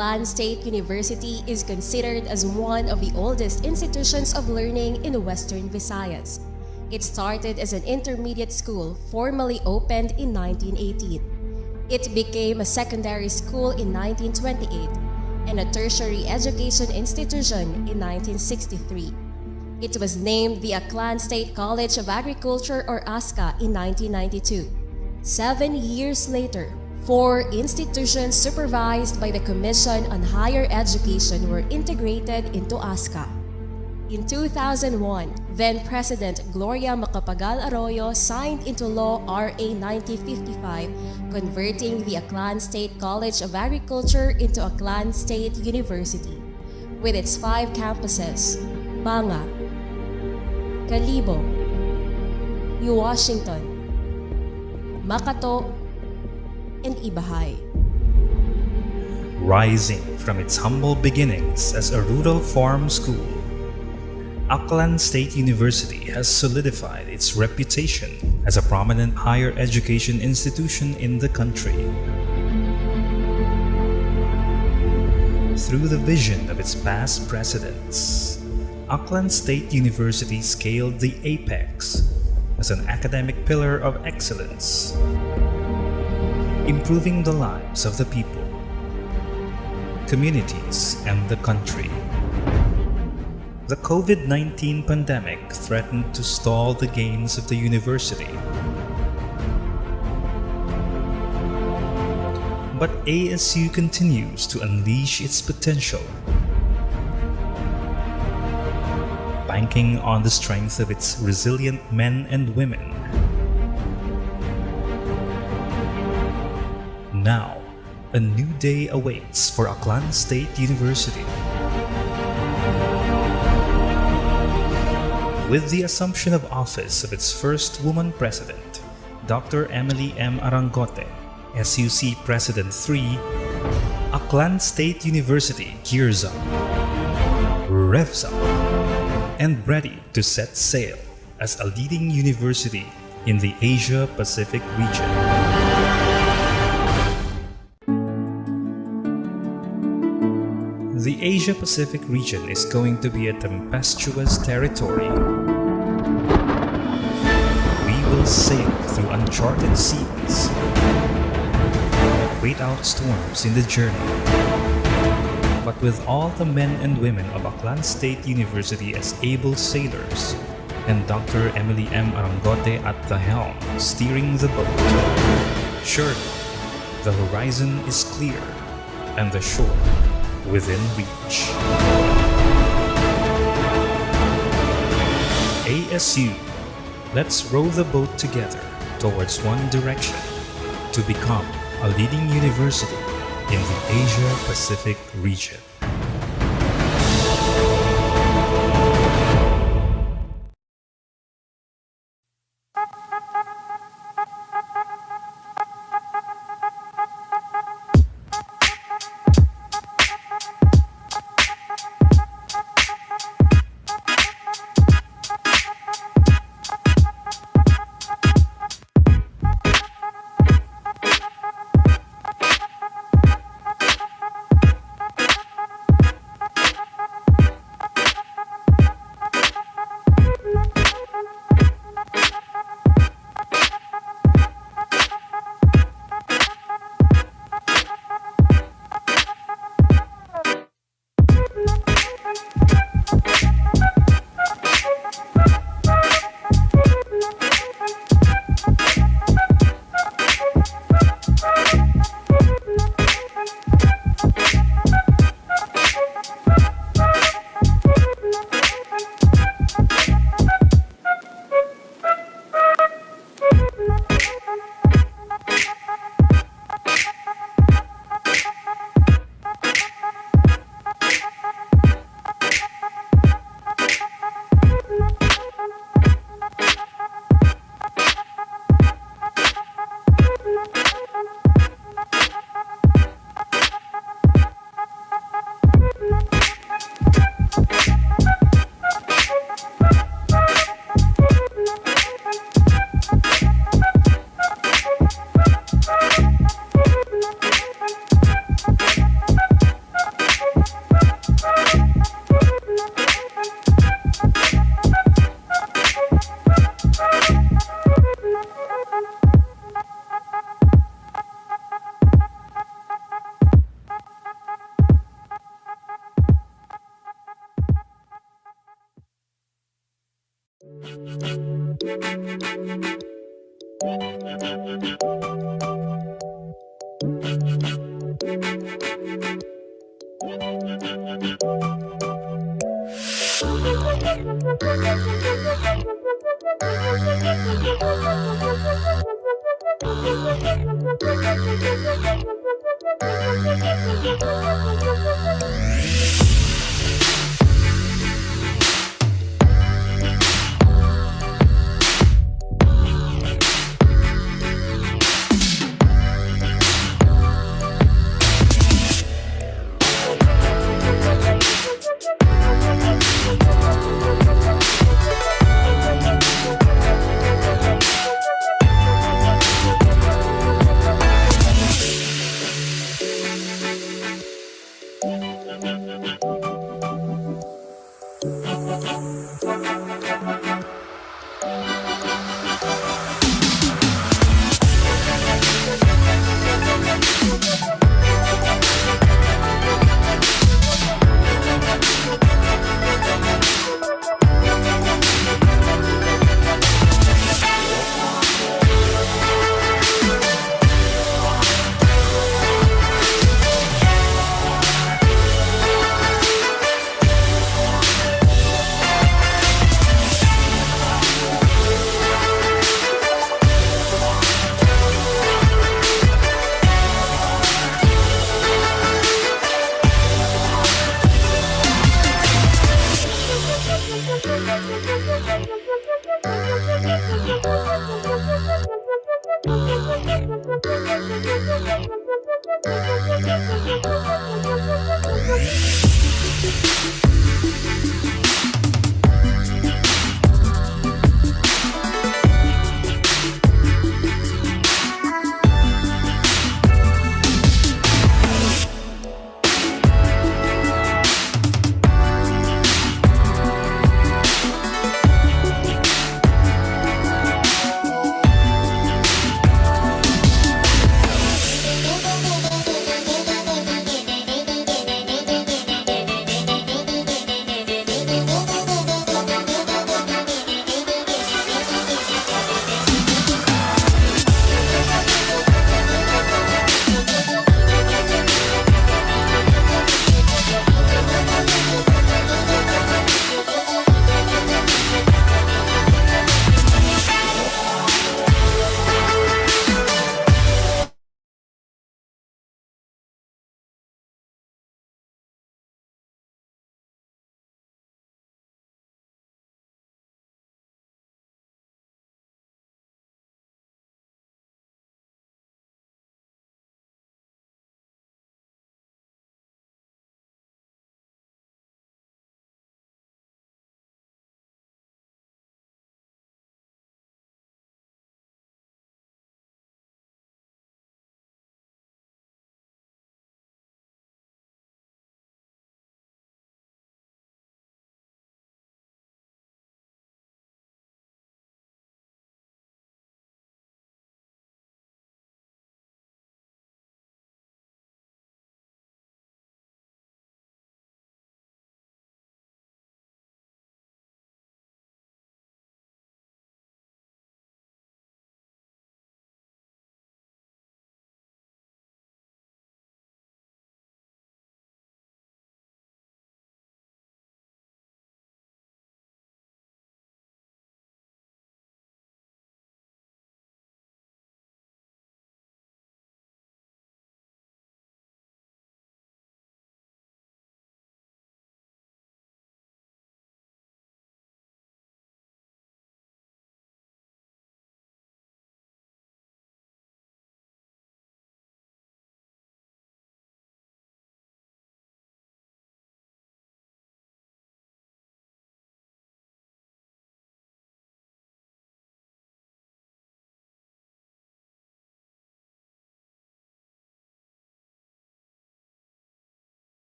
Aklan State University is considered as one of the oldest institutions of learning in Western Visayas. It started as an intermediate school formally opened in 1918. It became a secondary school in 1928 and a tertiary education institution in 1963. It was named the Aklan State College of Agriculture or ASCA in 1992. 7 years later, 4 institutions supervised by the Commission on Higher Education were integrated into ASCA. In 2001, then-President Gloria Macapagal Arroyo signed into law RA 9055, converting the Aklan State College of Agriculture into Aklan State University. With its 5 campuses, Banga, Kalibo, New Washington, Makato, and Ibajay. Rising from its humble beginnings as a rural farm school, Aklan State University has solidified its reputation as a prominent higher education institution in the country. Through the vision of its past presidents, Aklan State University scaled the apex as an academic pillar of excellence, improving the lives of the people, communities, and the country. The COVID-19 pandemic threatened to stall the gains of the university. But ASU continues to unleash its potential, banking on the strength of its resilient men and women. Now, a new day awaits for Aklan State University. With the assumption of office of its first woman president, Dr. Emily M. Arangote, SUC President 3, Aklan State University gears up, revs up, and ready to set sail as a leading university in the Asia-Pacific region. The Asia-Pacific region is going to be a tempestuous territory. We will sail through uncharted seas, wait out storms in the journey. But with all the men and women of Aklan State University as able sailors, and Dr. Emily M. Arangote at the helm steering the boat, surely the horizon is clear and the shore within reach. ASU, let's row the boat together towards one direction to become a leading university in the Asia-Pacific region.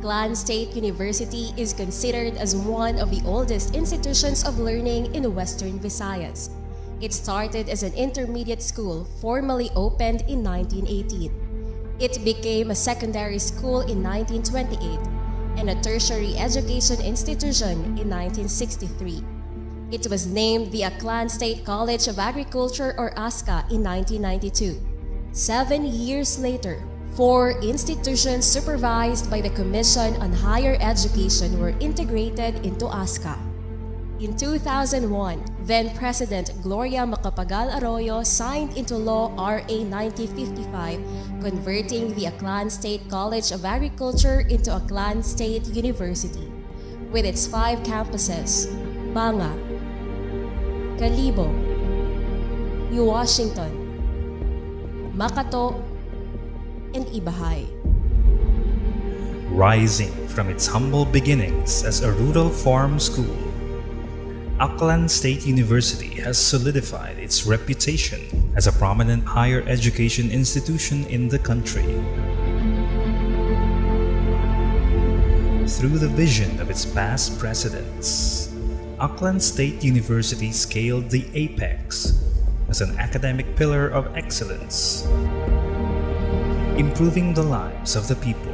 Aklan State University is considered as one of the oldest institutions of learning in Western Visayas. It started as an intermediate school formally opened in 1918. It became a secondary school in 1928 and a tertiary education institution in 1963. It was named the Aklan State College of Agriculture or ASCA in 1992. 7 years later, 4 institutions supervised by the Commission on Higher Education were integrated into ASCA. In 2001, then-President Gloria Macapagal Arroyo signed into law RA 9055, converting the Aklan State College of Agriculture into Aklan State University. With its 5 campuses, Banga, Kalibo, New Washington, Makato, and Ibajay. Rising from its humble beginnings as a rural farm school, Aklan State University has solidified its reputation as a prominent higher education institution in the country. Through the vision of its past presidents, Aklan State University scaled the apex as an academic pillar of excellence, improving the lives of the people,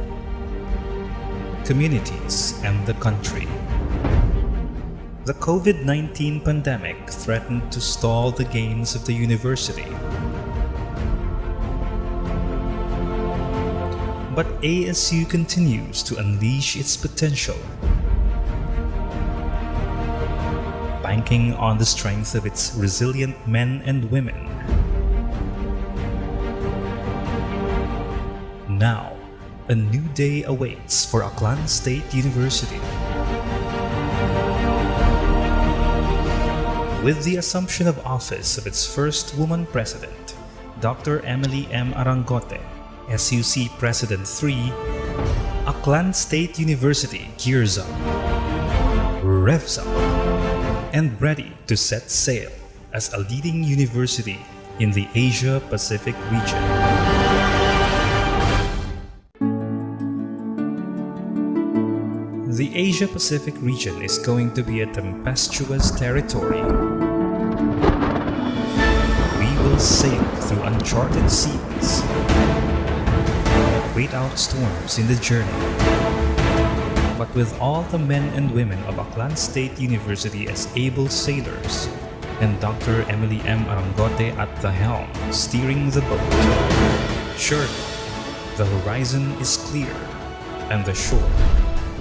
communities, and the country. The COVID-19 pandemic threatened to stall the gains of the university. But ASU continues to unleash its potential, banking on the strength of its resilient men and women. Now, a new day awaits for Aklan State University. With the assumption of office of its first woman president, Dr. Emily M. Arangote, SUC President 3, Aklan State University gears up, revs up, and ready to set sail as a leading university in the Asia-Pacific region. The Asia-Pacific region is going to be a tempestuous territory. We will sail through uncharted seas, wait out storms in the journey. But with all the men and women of Aklan State University as able sailors, and Dr. Emily M. Arangote at the helm steering the boat, surely the horizon is clear and the shore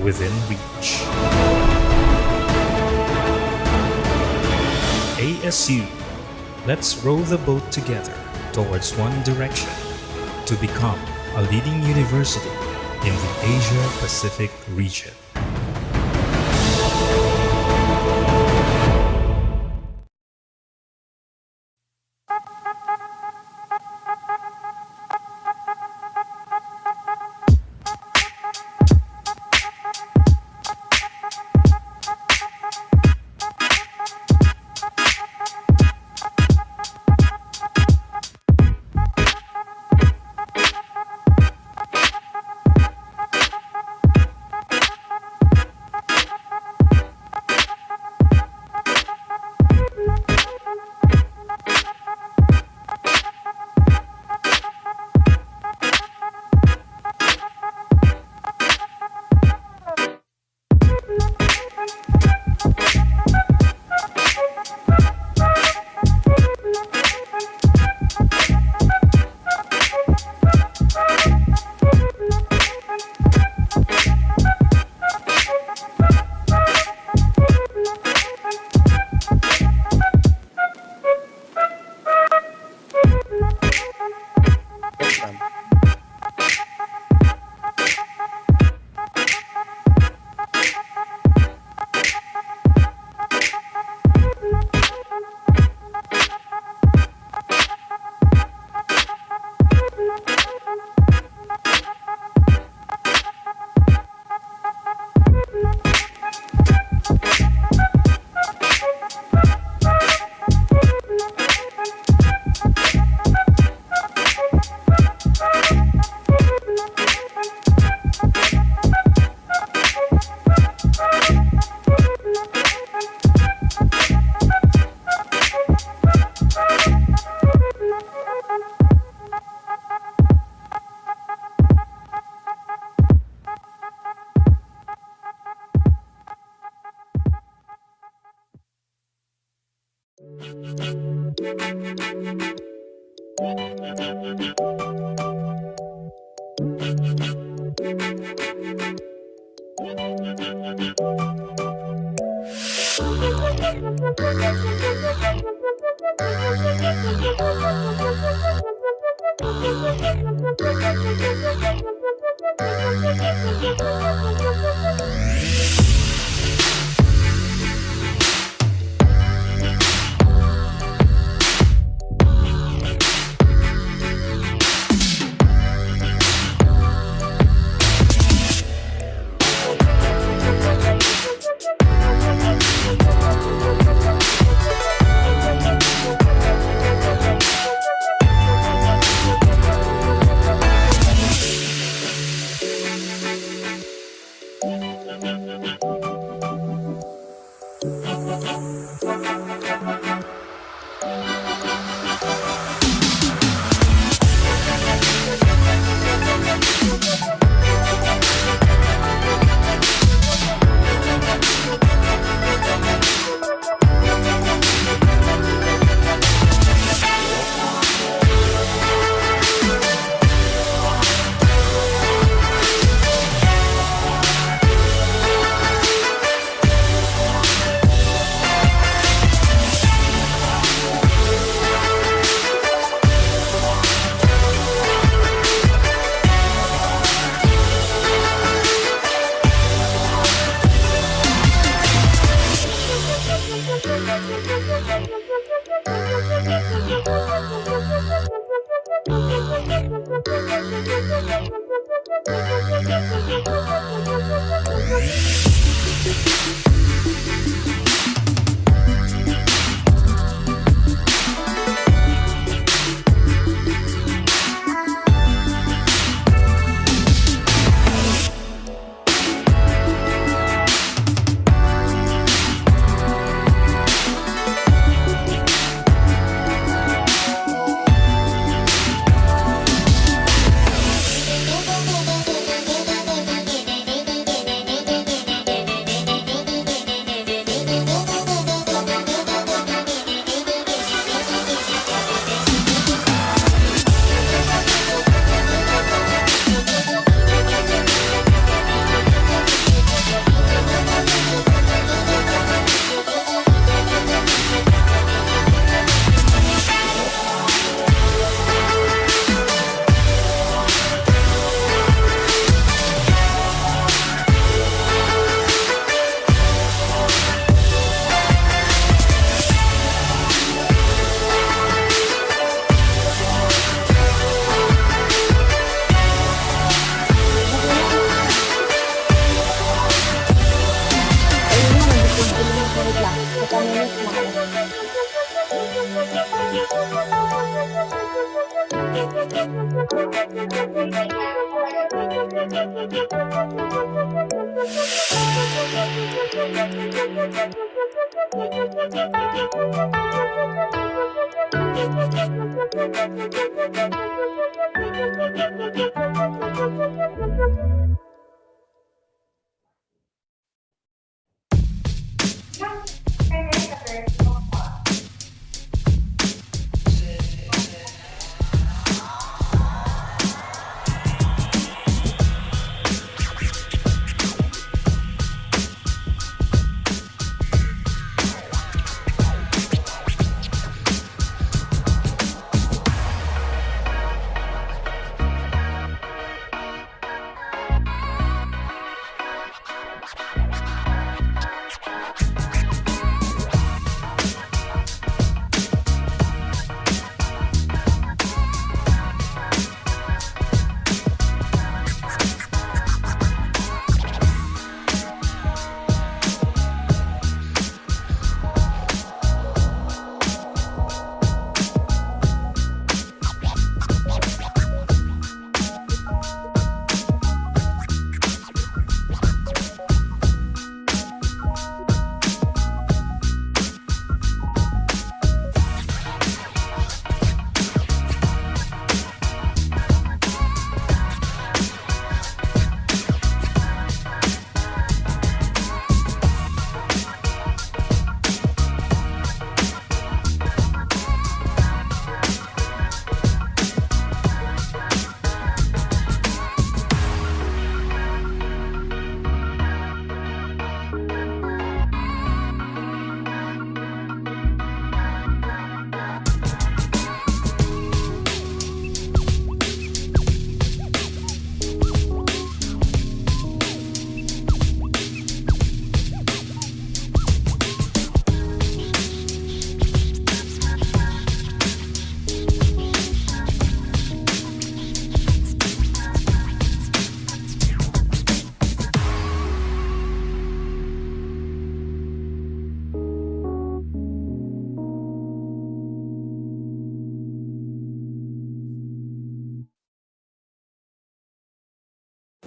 within reach. ASU, let's row the boat together towards one direction to become a leading university in the Asia-Pacific region.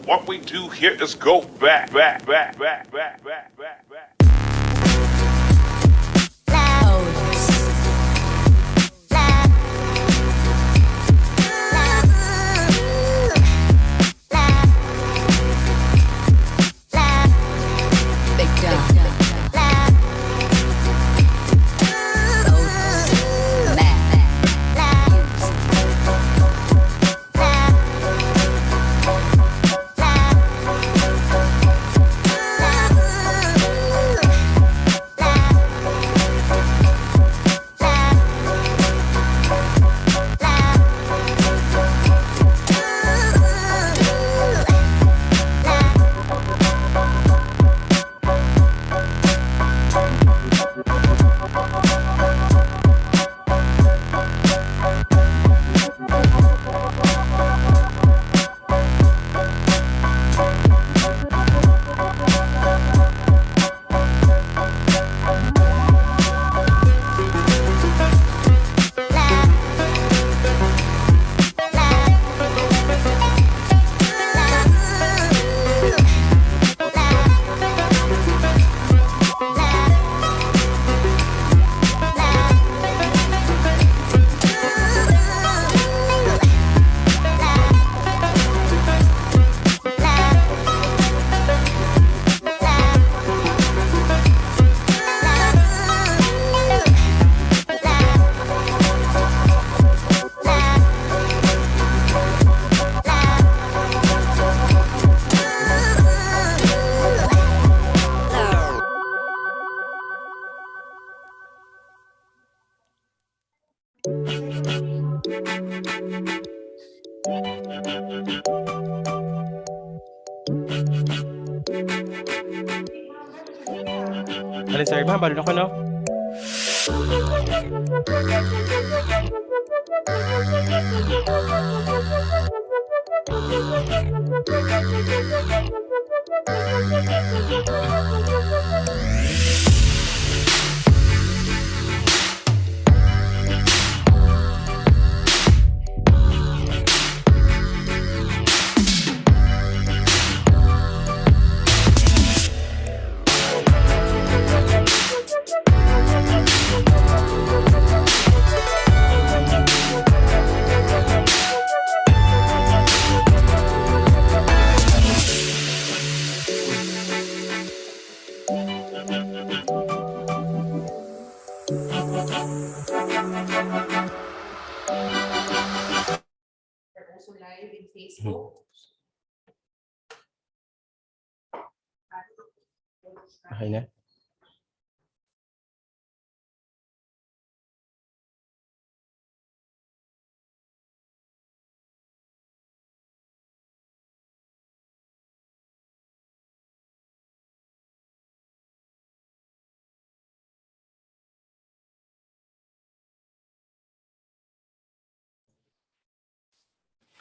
What we do here is go back. Alin sir, ma'am, balon ako, no? Okay na.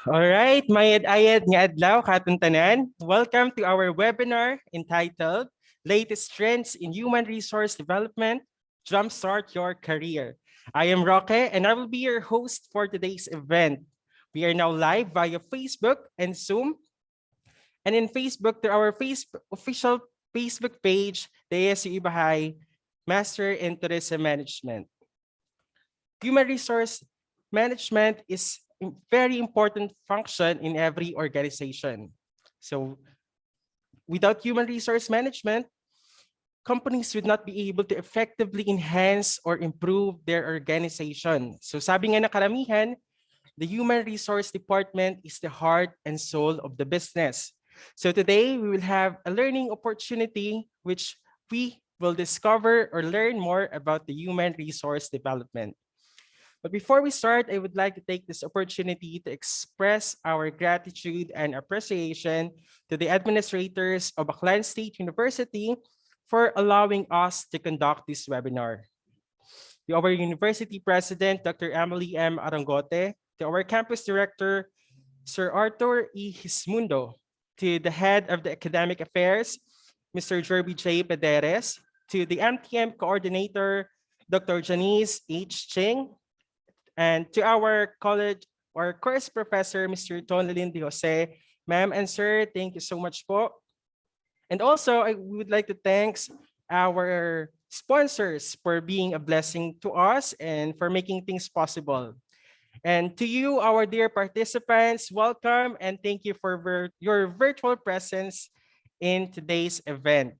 Alright, mayad ayad nga adlaw katong tanan. Welcome to our webinar entitled Latest Trends in Human Resource Development, Jumpstart Your Career. I am Roque and I will be your host for today's event. We are now live via Facebook and Zoom, and in Facebook to our official Facebook page, the ASU-Ibajay Master in Tourism Management. Human resource management is a very important function in every organization. So without human resource management, companies would not be able to effectively enhance or improve their organization. So sabi nga na karamihan, the human resource department is the heart and soul of the business. So today we will have a learning opportunity which we will discover or learn more about the human resource development. But before we start, I would like to take this opportunity to express our gratitude and appreciation to the administrators of Aklan State University for allowing us to conduct this webinar. To our University President, Dr. Emily M. Arangote, to our Campus Director, Sir Arthur E. Hismundo, to the Head of the Academic Affairs, Mr. Jerby J. Pederes, to the MTM Coordinator, Dr. Janice H. Ching, and to our college or course professor, Mr. Tonalyn De Jose, Ma'am and sir, thank you so much po. And also, I would like to thank our sponsors for being a blessing to us and for making things possible. And to you, our dear participants, welcome and thank you for your virtual presence in today's event.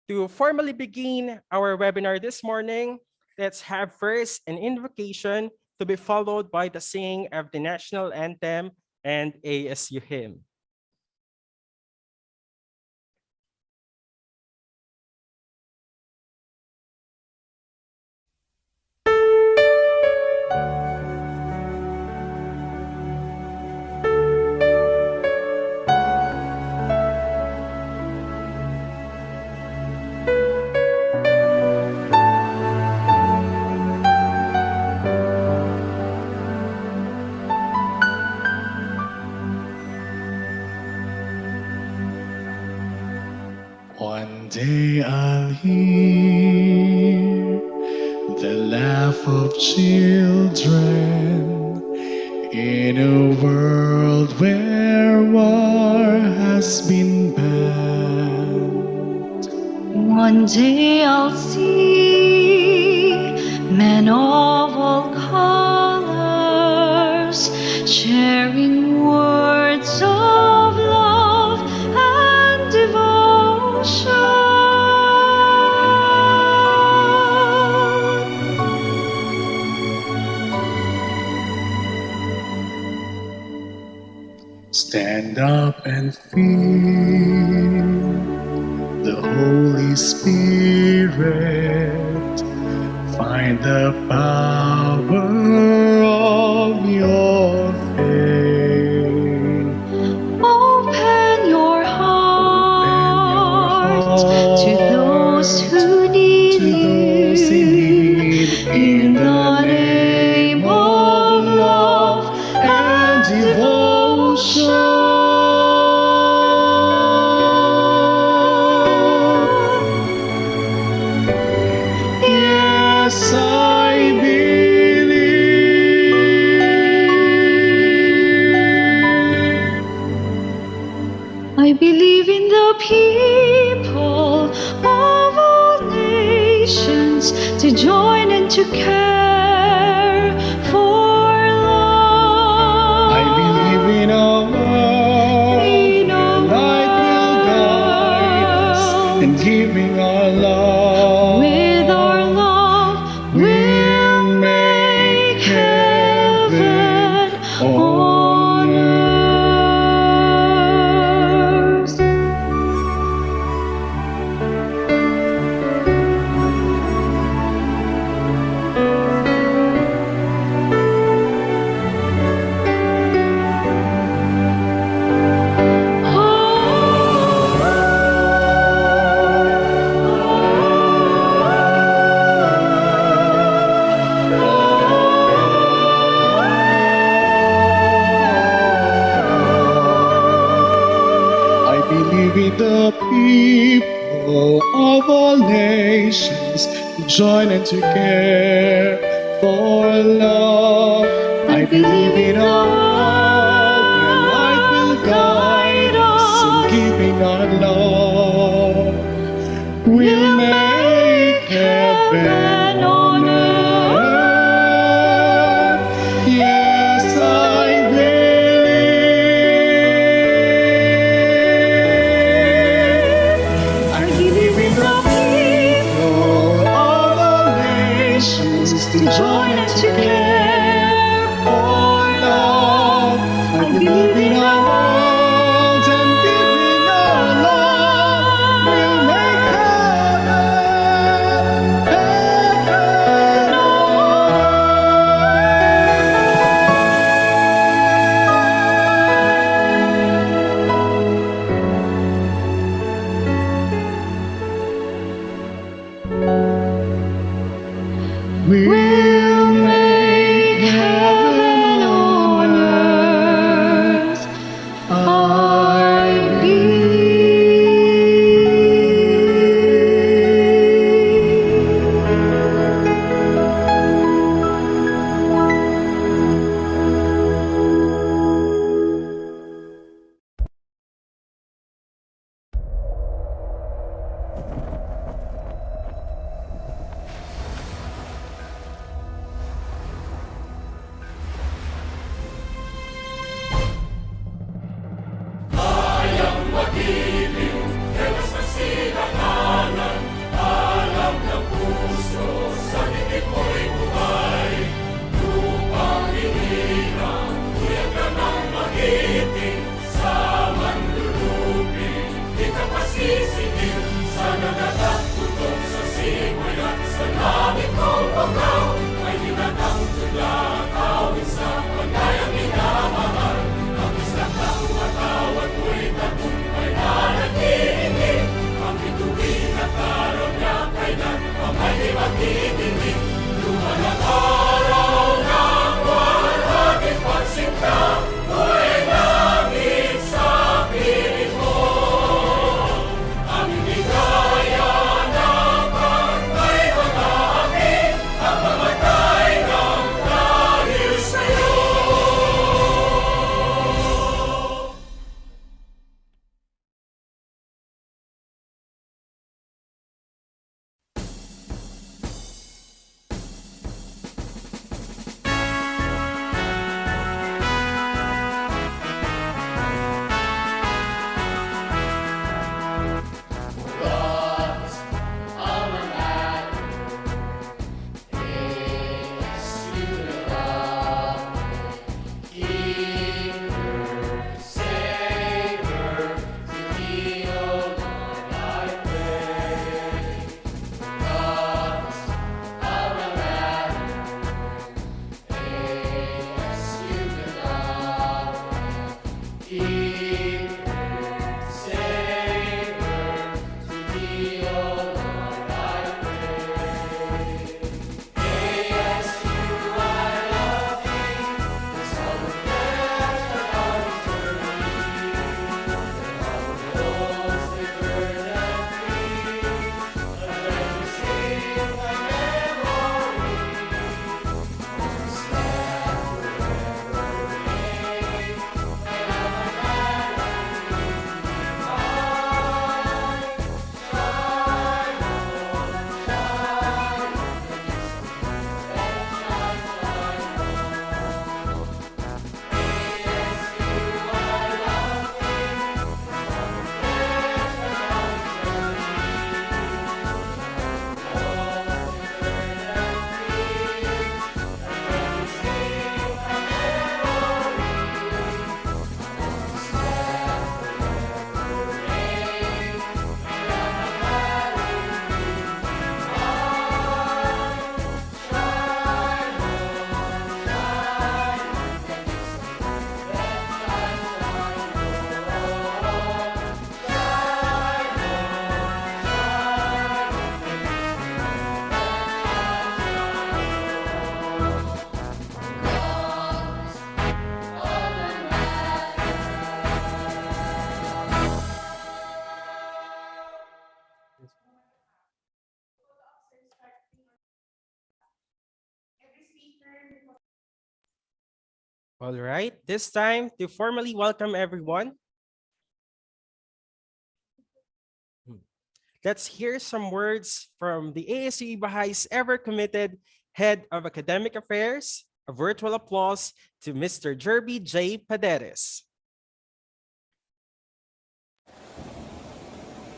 To formally begin our webinar this morning, let's have first an invocation to be followed by the singing of the national anthem and ASU hymn. One day I'll hear the laugh of children in a world where war has been banned. One day I'll see men of all colors sharing words of love and devotion. Stand up and feel the Holy Spirit. Find the power of your faith. Open your heart to those who need you in the name of love and devotion. Yes, I believe. I believe in the people of all nations to join and to care for love. I believe in a world In a where light will guide us, world and giving our love with our love will make heaven on earth. I believe in the people of all nations to join and to care for love. I believe in a world where light will guide us, and giving our love will make heaven on earth. Yes, I believe. I believe in the people of all nations to join and to care for love. I believe in our world and giving our love will make heaven will make heaven on earth. I believe. All right, this time to formally welcome everyone, let's hear some words from the ASU-Ibajay's ever-committed Head of Academic Affairs. A virtual applause to Mr. Jerby J. Paderes.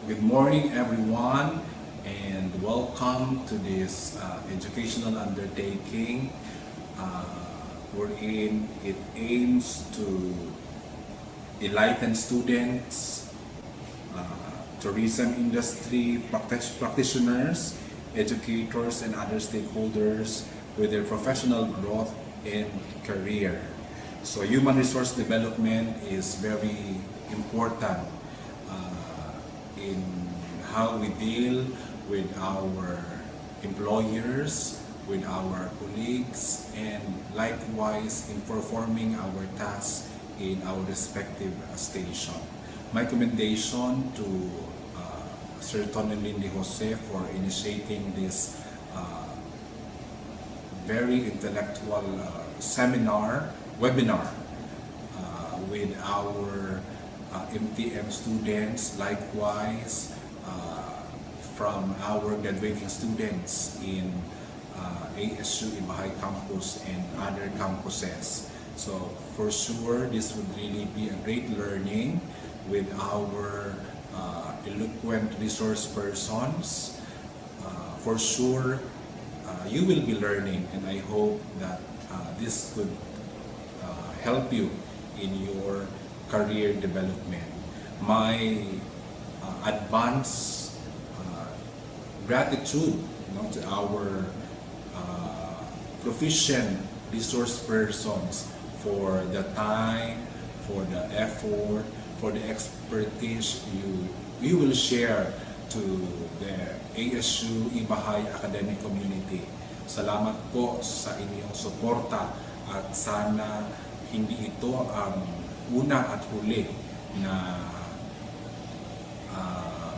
Good morning, everyone, and welcome to this educational undertaking wherein it aims to enlighten students, tourism industry practitioners, educators, and other stakeholders with their professional growth and career. So human resource development is very important in how we deal with our employers, with our colleagues, and likewise in performing our tasks in our respective station. My commendation to Sir Tony Lindy Jose for initiating this very intellectual webinar with our MTM students, likewise from our graduating students in ASU-Ibajay campus and other campuses. So for sure, this would really be a great learning with our eloquent resource persons. For sure, you will be learning, and I hope that this could help you in your career development. My advance gratitude to our proficient resource persons for the time, for the effort, for the expertise you will share to the ASU-Ibajay academic community. Salamat po sa inyong suporta at sana hindi ito ang una at huli na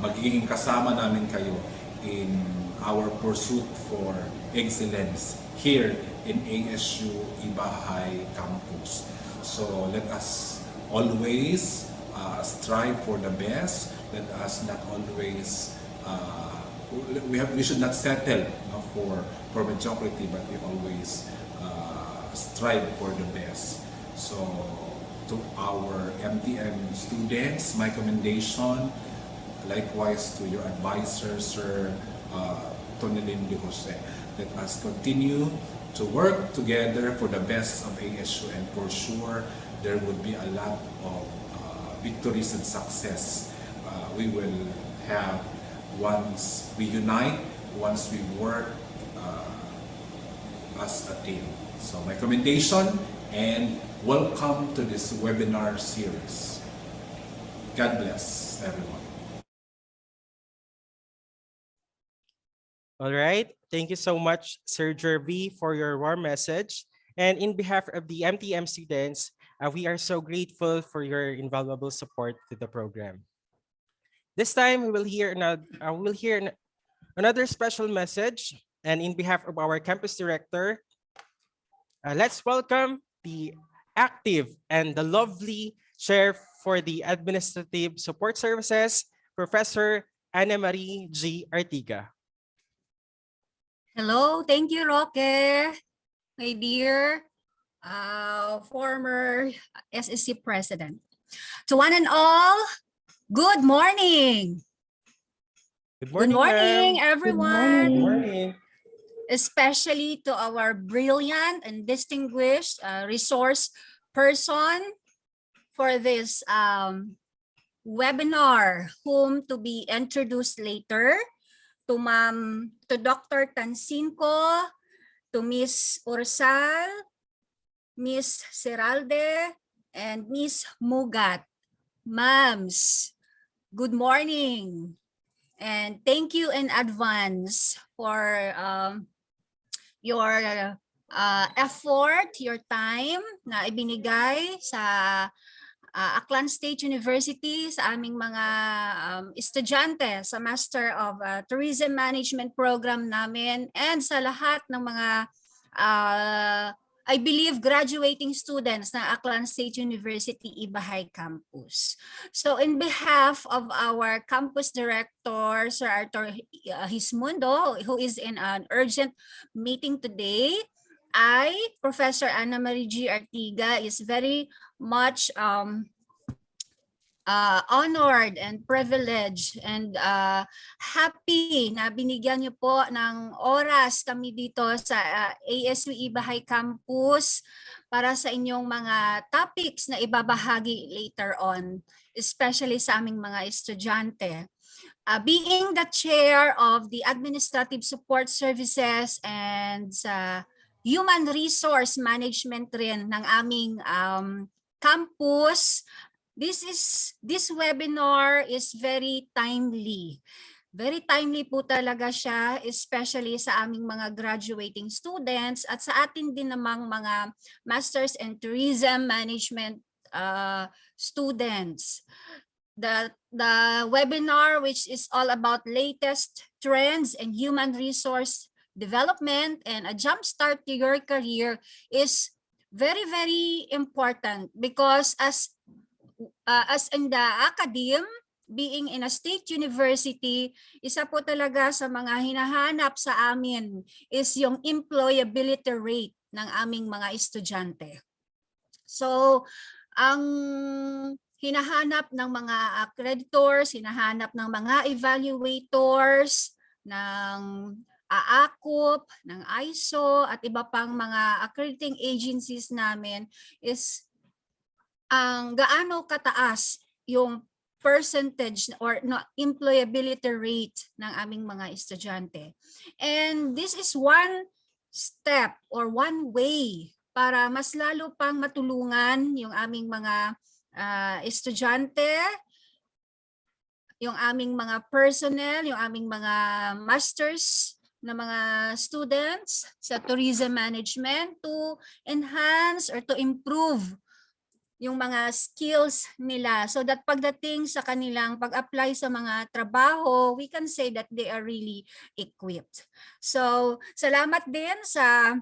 magiging kasama namin kayo in our pursuit for excellence here in ASU-Ibajay campus. So let us always strive for the best. Let us not always we should not settle for mediocrity, but we always strive for the best. So to our MTM students, my commendation, likewise to your advisor, Sir Tony Lindy Jose. Let us continue to work together for the best of ASU, and for sure there would be a lot of victories and success we will have once we unite, once we work as a team. So my commendation and welcome to this webinar series. God bless everyone. All right, thank you so much, Sir Jerby, for your warm message. And in behalf of the MTM students, we are so grateful for your invaluable support to the program. This time, we will hear another special message. And in behalf of our campus director, let's welcome the active and the lovely chair for the Administrative Support Services, Professor Ana Marie G. Artiga. Hello, thank you, Roque, my dear former SSC president. To one and all, good morning. Good Good morning, everyone. Good morning. Especially to our brilliant and distinguished resource person for this webinar, whom to be introduced later. To Dr. Tansinko, to Miss Ursal, Miss Seralde, and Miss Mugat. Ma'ams, good morning. And thank you in advance for your effort, your time na ibinigay sa Aklan State University, sa aming mga estudyante sa Master of Tourism Management program namin, and sa lahat ng mga I believe, graduating students ng Aklan State University Ibajay campus. So in behalf of our campus director, Sir Arthur Hismundo, who is in an urgent meeting today, I, Professor Ana Marie G. Artiga, is very much honored and privileged and happy na binigyan niyo po ng oras kami dito sa ASU-Ibajay campus para sa inyong mga topics na ibabahagi later on, especially sa aming mga estudyante. Being the chair of the Administrative Support Services and sa Human Resource Management rin ng aming campus, this webinar is very timely. Very timely po talaga siya, especially sa aming mga graduating students at sa atin din namang mga Masters in Tourism Management students. The webinar, which is all about latest trends and human resource development and a jumpstart to your career, is very, very important because as in the academe, being in a state university, isa po talaga sa mga hinahanap sa amin is yung employability rate ng aming mga estudyante. So, ang hinahanap ng mga accreditors, hinahanap ng mga evaluators, ng AACUP, ng ISO, at iba pang mga accrediting agencies namin is ang gaano kataas yung percentage or no, employability rate ng aming mga estudyante. And this is one step or one way para mas lalo pang matulungan yung aming mga estudyante, yung aming mga personnel, yung aming mga masters na mga students sa tourism management to enhance or to improve yung mga skills nila so that pagdating sa kanilang pag-apply sa mga trabaho, we can say that they are really equipped. So, salamat din sa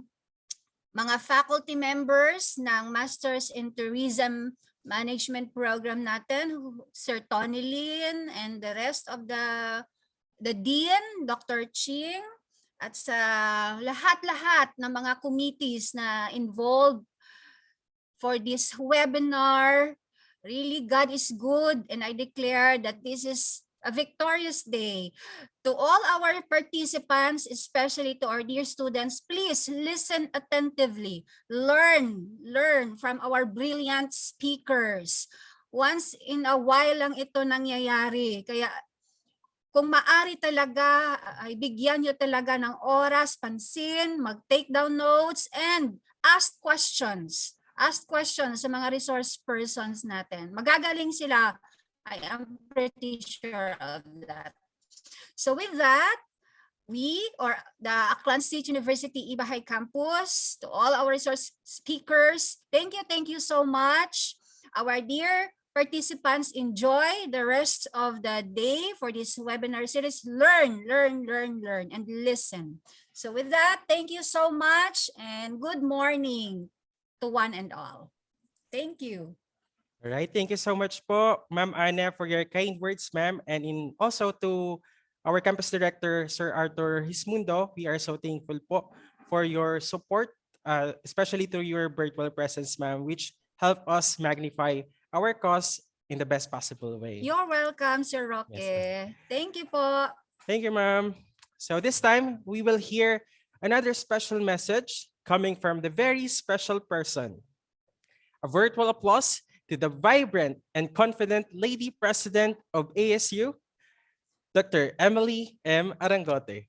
mga faculty members ng Masters in Tourism Management program natin, Sir Tony Lin and the rest of the Dean, Dr. Ching, at sa lahat-lahat ng mga committees na involved for this webinar. Really, God is good, and I declare that this is a victorious day. To all our participants, especially to our dear students, please listen attentively. Learn from our brilliant speakers. Once in a while lang ito nangyayari. Kaya kung maari talaga, ay bigyan nyo talaga ng oras, pansin, mag-take down notes, and ask questions. Ask questions sa mga resource persons natin. Magagaling sila. I am pretty sure of that. So with that, we, or the Aklan State University Ibajay campus, to all our resource speakers, thank you so much. Our dear participants, enjoy the rest of the day for this webinar series. Learn, and listen. So with that, thank you so much and good morning to one and all. Thank you. All right, thank you so much po, Ma'am Ana, for your kind words, ma'am. And also to our campus director, Sir Arthur Hismundo, we are so thankful po for your support, especially through your virtual presence, ma'am, which help us magnify our cause in the best possible way. You're welcome, Sir Roque. Yes, thank you po. Thank you, ma'am. So this time, we will hear another special message coming from the very special person. A virtual applause to the vibrant and confident Lady President of ASU, Dr. Emily M. Arangote.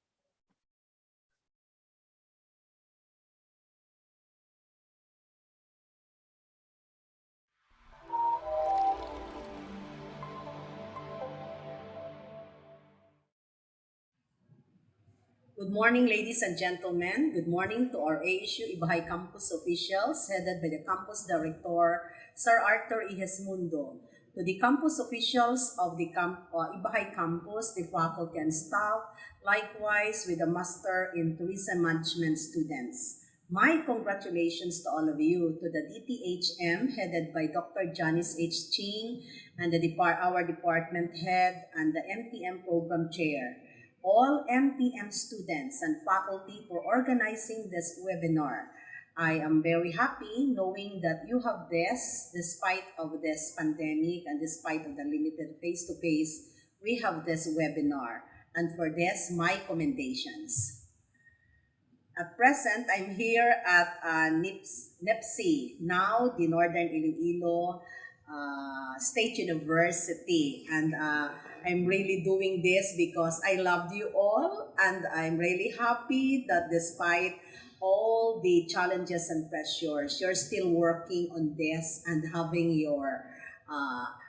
Good morning, ladies and gentlemen. Good morning to our ASU-Ibajay campus officials headed by the campus director, Sir Arthur Hismundo. To the campus officials of the Ibajay campus, the faculty and staff, likewise with the Master in Tourism Management students. My congratulations to all of you, to the DTHM headed by Dr. Janice H. Ching and our department head and the MTM program chair, all MTM students and faculty for organizing this webinar. I am very happy knowing that you have this, despite of this pandemic and despite of the limited face-to-face, we have this webinar. And for this, my commendations. At present, I'm here at NIPSI, now the Northern Iloilo State University. And I'm really doing this because I loved you all, and I'm really happy that despite all the challenges and pressures, you're still working on this and having your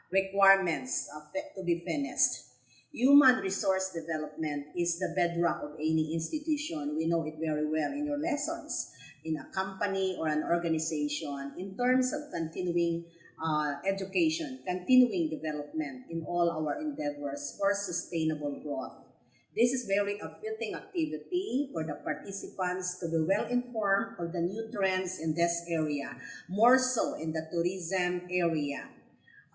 requirements to be finished. Human resource development is the bedrock of any institution. We know it very well in your lessons, in a company or an organization, in terms of continuing education, continuing development in all our endeavors for sustainable growth. This is very a fitting activity for the participants to be well informed of the new trends in this area, more so in the tourism area.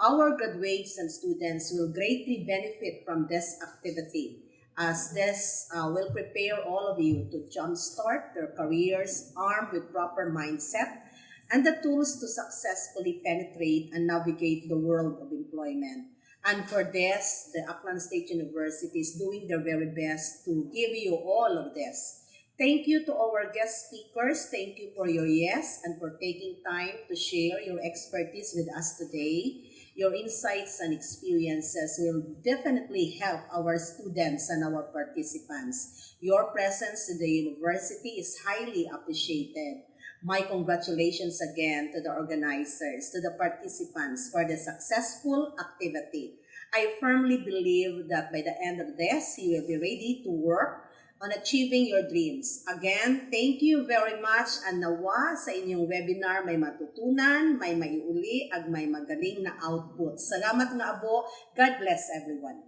Our graduates and students will greatly benefit from this activity, as this will prepare all of you to jumpstart their careers armed with proper mindset and the tools to successfully penetrate and navigate the world of employment. And for this, the Aklan State University is doing their very best to give you all of this. Thank you to our guest speakers. Thank you for your yes and for taking time to share your expertise with us today. Your insights and experiences will definitely help our students and our participants. Your presence in the university is highly appreciated. My congratulations again to the organizers, to the participants for the successful activity. I firmly believe that by the end of this, you will be ready to work on achieving your dreams. Again, thank you very much, and nawa sa inyong webinar may matutunan, may maiuli, ag may magaling na output. Salamat nga abo. God bless everyone.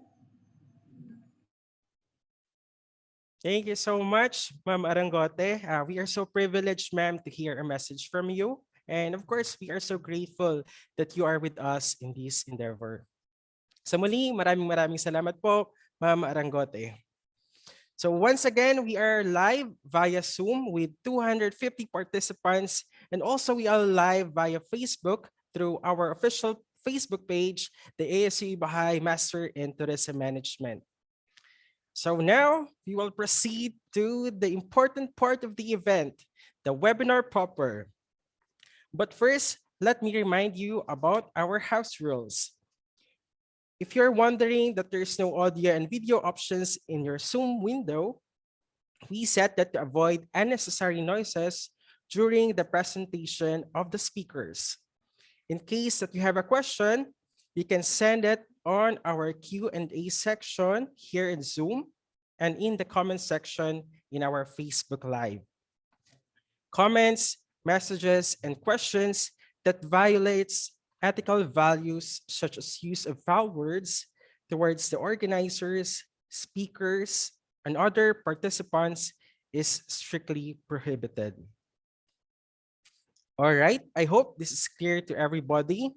Thank you so much, Ma'am Arangote. We are so privileged, ma'am, to hear a message from you. And of course, we are so grateful that you are with us in this endeavor. Sa muli, maraming salamat po, Ma'am Arangote. So once again, we are live via Zoom with 250 participants, and also we are live via Facebook through our official Facebook page, the ASU-Ibajay Master in Tourism Management. So now we will proceed to the important part of the event, the webinar proper. But first, let me remind you about our house rules. If you're wondering that there's no audio and video options in your Zoom window, we set that to avoid unnecessary noises during the presentation of the speakers. In case that you have a question, you can send it on our Q&A section here in Zoom and in the comment section in our Facebook Live. Comments, messages, and questions that violates ethical values such as use of foul words towards the organizers, speakers, and other participants is strictly prohibited. All right, I hope this is clear to everybody.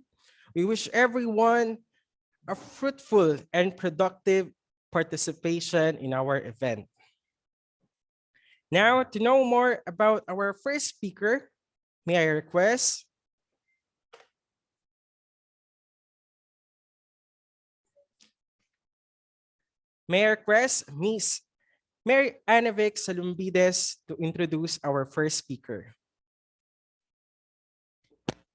We wish everyone a fruitful and productive participation in our event. Now, to know more about our first speaker, may I request Ms. Mary Anavic Salumbides to introduce our first speaker.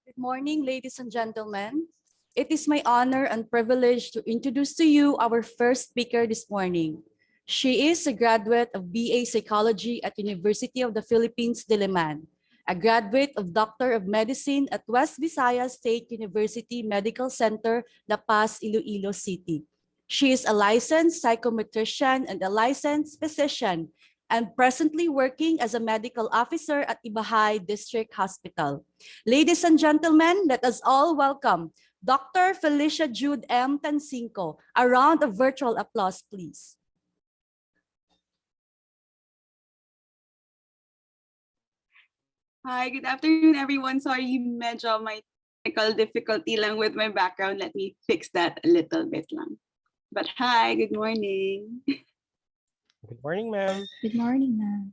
Good morning, ladies and gentlemen. It is my honor and privilege to introduce to you our first speaker this morning. She is a graduate of BA Psychology at University of the Philippines, Diliman, a graduate of Doctor of Medicine at West Visayas State University Medical Center, La Paz, Iloilo City. She is a licensed psychometrician and a licensed physician, and presently working as a medical officer at Ibajay District Hospital. Ladies and gentlemen, let us all welcome Dr. Felicia Jude M. Tansinco. A round of virtual applause, please. Hi, good afternoon, everyone. Sorry, medyo may technical difficulty lang with my background. Let me fix that a little bit lang. But hi, good morning. Good morning, ma'am. Good morning, ma'am.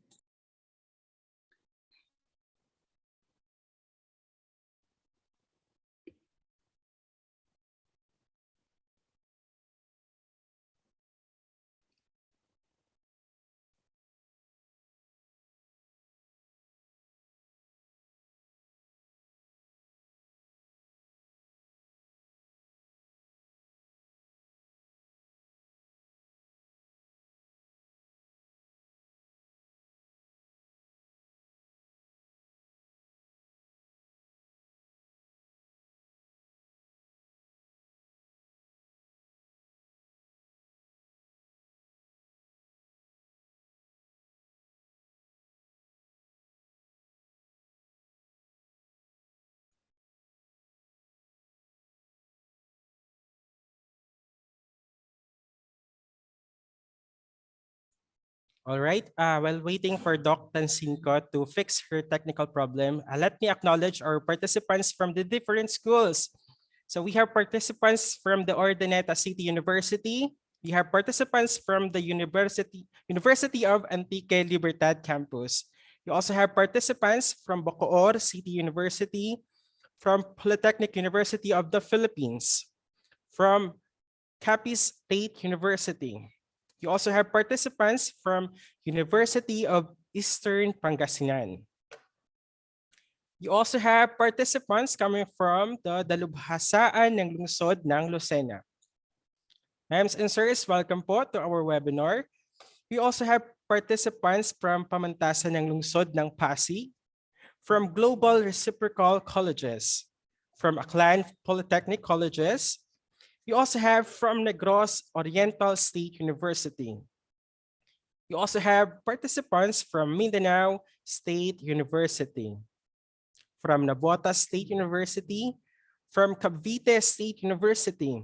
All right. While waiting for Doc Tansinko to fix her technical problem, let me acknowledge our participants from the different schools. So we have participants from the Ordineta City University. We have participants from the University of Antique Libertad campus. We also have participants from Bacoor City University, from Polytechnic University of the Philippines, from Capiz State University. You also have participants from University of Eastern Pangasinan. You also have participants coming from the dalubhasaan ng lungsod ng Lucena. Ma'ams and sirs, welcome po to our webinar. We also have participants from pamantasan ng lungsod ng Pasig, from Global Reciprocal Colleges, from Aklan Polytechnic Colleges. You also have from Negros Oriental State University. You also have participants from Mindanao State University, from Navotas State University, from Cavite State University,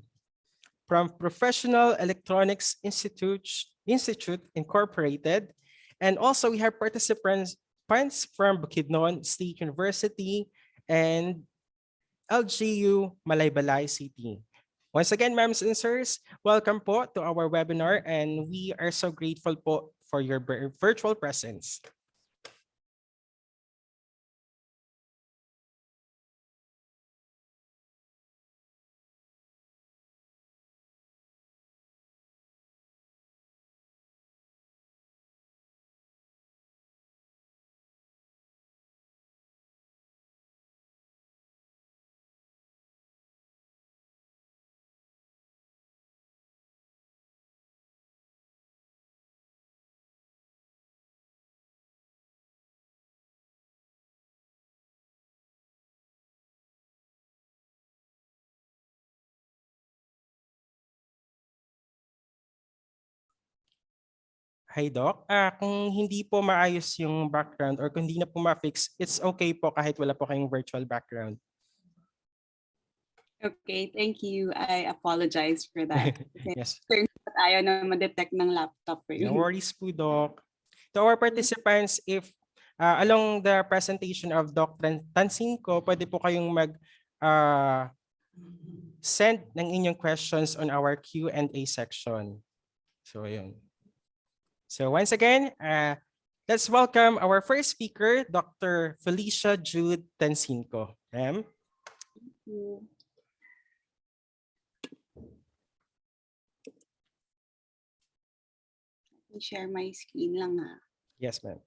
from Professional Electronics Institute Incorporated, and also we have participants from Bukidnon State University and LGU Malaybalay City. Once again, ma'ams and sirs, welcome po to our webinar, and we are so grateful po for your virtual presence. Hi, Doc. Kung hindi po maayos yung background or kung hindi na po ma-fix, it's okay po kahit wala po kayong virtual background. Okay, thank you. I apologize for that. Yes. Ayaw na ma-detect ng laptop ko No yun. worries po, Doc. To our participants, if along the presentation of Doc Tansinko, pwede po kayong send ng inyong questions on our Q&A section. So, yun. So once again, let's welcome our first speaker, Dr. Felicia Jude Tansinko. Ma'am. Let me share my screen lang ha. Yes, ma'am.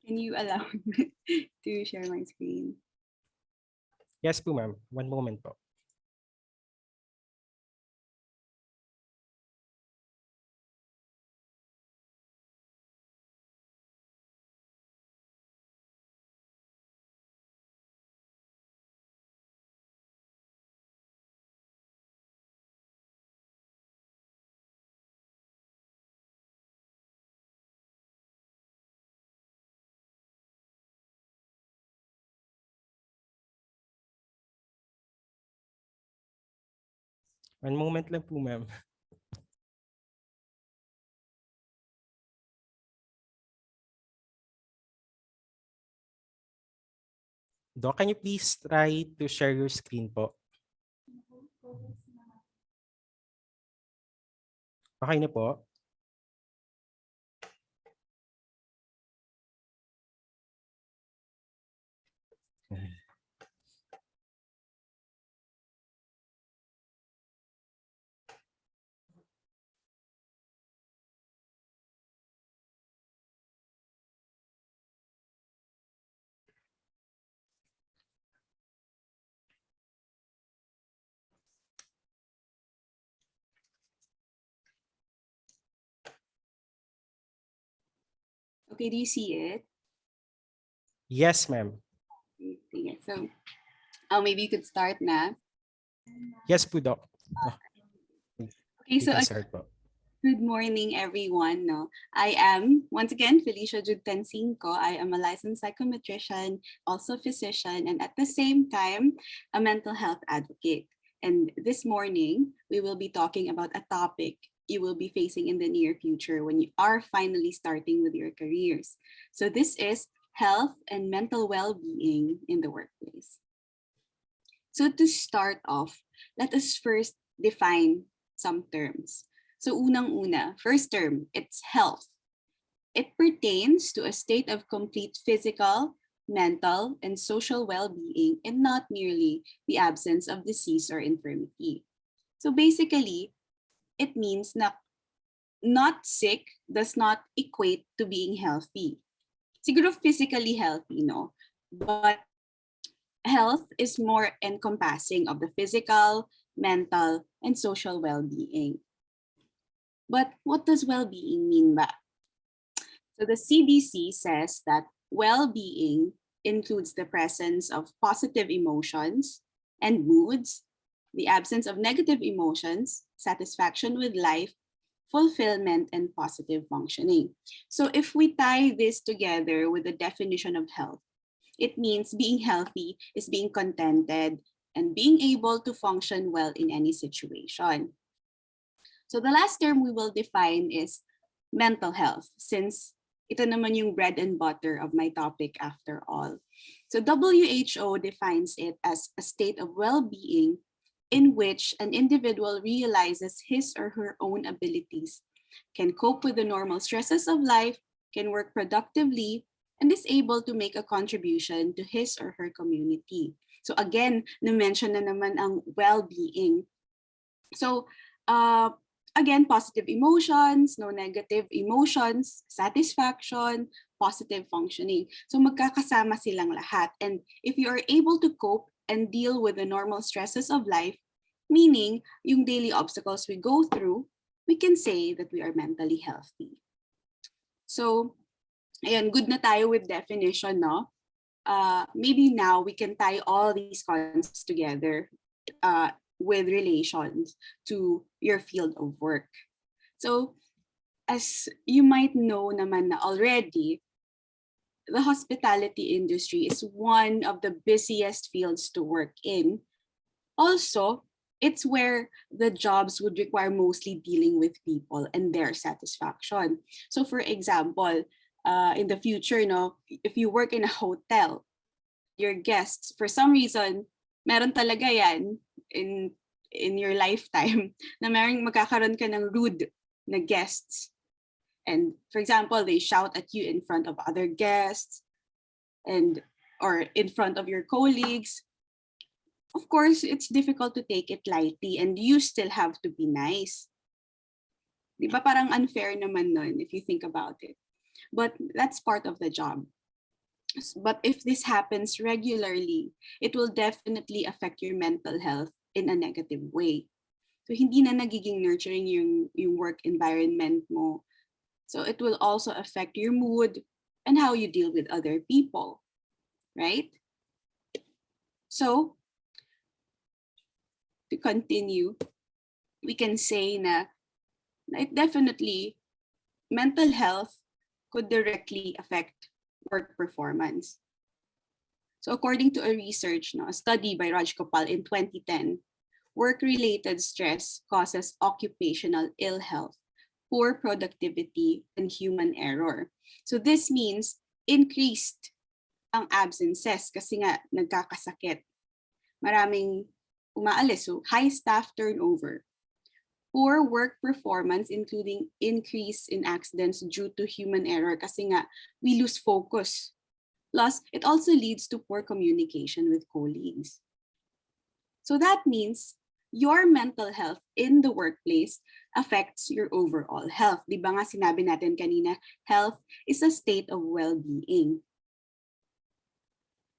Can you allow me to share my screen? Yes po, ma'am. One moment po. One moment lang po, ma'am. Doc, can you please try to share your screen po? Okay na po? Okay, do you see it? Yes, ma'am. Okay, so maybe you could start na. Yes po, Doc. Oh, Okay, you so can start po. good morning, everyone. No, I am once again Felicia Judtensinco. I am a licensed psychometrician, also a physician, and at the same time, a mental health advocate. And this morning, we will be talking about a topic you will be facing in the near future when you are finally starting with your careers. So this is health and mental well-being in the workplace. So to start off, let us first define some terms. So unang-una, first term, it's health. It pertains to a state of complete physical, mental, and social well-being and not merely the absence of disease or infirmity. So basically, it means na not sick does not equate to being healthy. Siguro physically healthy, no? But health is more encompassing of the physical, mental, and social well-being. But what does well-being mean ba? So the CDC says that well-being includes the presence of positive emotions and moods, the absence of negative emotions, satisfaction with life, fulfillment, and positive functioning. So if we tie this together with the definition of health, it means being healthy is being contented and being able to function well in any situation. So the last term we will define is mental health, since ito naman yung bread and butter of my topic after all. So WHO defines it as a state of well-being in which an individual realizes his or her own abilities, can cope with the normal stresses of life, can work productively, and is able to make a contribution to his or her community. So again, na-mention na naman ang well-being. So again, positive emotions, no negative emotions, satisfaction, positive functioning. So magkakasama silang lahat. And if you are able to cope and deal with the normal stresses of life, meaning yung daily obstacles we go through, we can say that we are mentally healthy. So, ayan, good na tayo with definition, no? Maybe now we can tie all these concepts together with relations to your field of work. So, as you might know naman na already, the hospitality industry is one of the busiest fields to work in. Also, it's where the jobs would require mostly dealing with people and their satisfaction. So for example, in the future, no, if you work in a hotel, your guests, for some reason, meron talaga yan in your lifetime na meron magkakaroon ka ng rude na guests. And for example, they shout at you in front of other guests or in front of your colleagues. Of course, it's difficult to take it lightly and you still have to be nice. Di ba parang unfair naman nun if you think about it. But that's part of the job. But if this happens regularly, it will definitely affect your mental health in a negative way. So hindi na nagiging nurturing yung work environment mo. So it will also affect your mood and how you deal with other people, right? So to continue, we can say na it definitely, mental health could directly affect work performance. So according to a research, a study by Raj Gopal in 2010, work-related stress causes occupational ill health, poor productivity, and human error. So this means increased ang absences kasi nga nagkakasakit. Maraming umaalis, so high staff turnover. Poor work performance including increase in accidents due to human error kasi nga we lose focus. Plus, it also leads to poor communication with colleagues. So that means your mental health in the workplace affects your overall health. Di ba nga sinabi natin kanina, health is a state of well-being.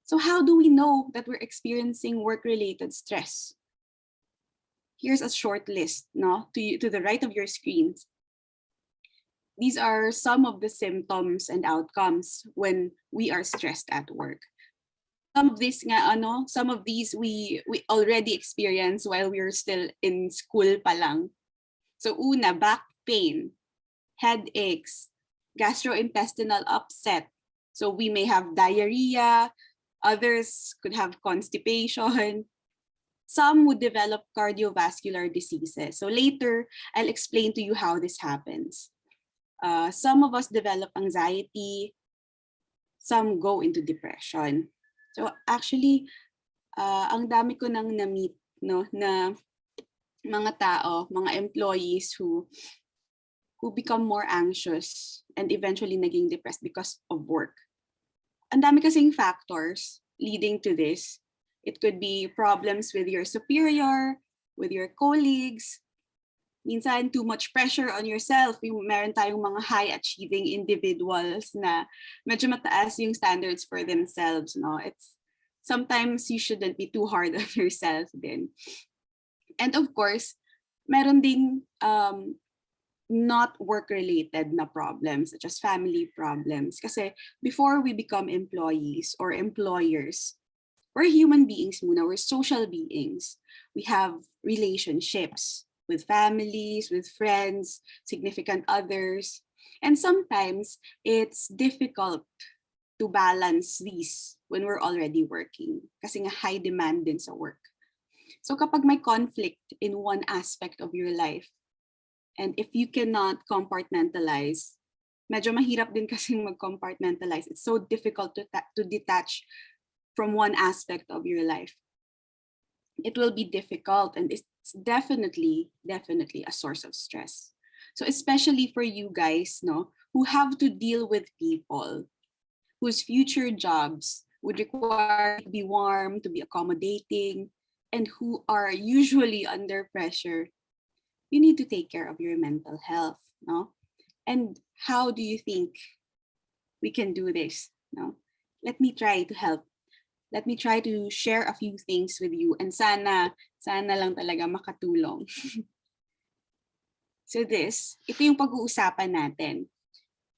So how do we know that we're experiencing work-related stress? Here's a short list, no, to the right of your screens. These are some of the symptoms and outcomes when we are stressed at work. Some of these we already experience while we were still in school pa lang. So una, back pain, headaches, gastrointestinal upset. So we may have diarrhea, others could have constipation. Some would develop cardiovascular diseases. So later, I'll explain to you how this happens. Some of us develop anxiety. Some go into depression. So actually, ang dami ko nang na-meet, no, na mga tao, mga employees who become more anxious and eventually naging depressed because of work. Ang dami kasing factors leading to this. It could be problems with your superior, with your colleagues. Minsan, too much pressure on yourself. Meron tayong mga high-achieving individuals na medyo mataas yung standards for themselves. No? Sometimes you shouldn't be too hard on yourself din. And of course, meron ding not work-related na problems, such as family problems. Kasi before we become employees or employers, we're human beings muna, we're social beings. We have relationships with families, with friends, significant others. And sometimes it's difficult to balance these when we're already working kasi nga high demand din sa work. So kapag may conflict in one aspect of your life, and if you cannot compartmentalize, medyo mahirap din kasing mag-compartmentalize. It's so difficult to detach from one aspect of your life. It will be difficult and it's definitely a source of stress. So especially for you guys, no, who have to deal with people whose future jobs would require to be warm, to be accommodating, and who are usually under pressure, you need to take care of your mental health, no? And how do you think we can do this, no? Let me try to help. Let me try to share a few things with you and sana lang talaga makatulong. So ito yung pag-uusapan natin.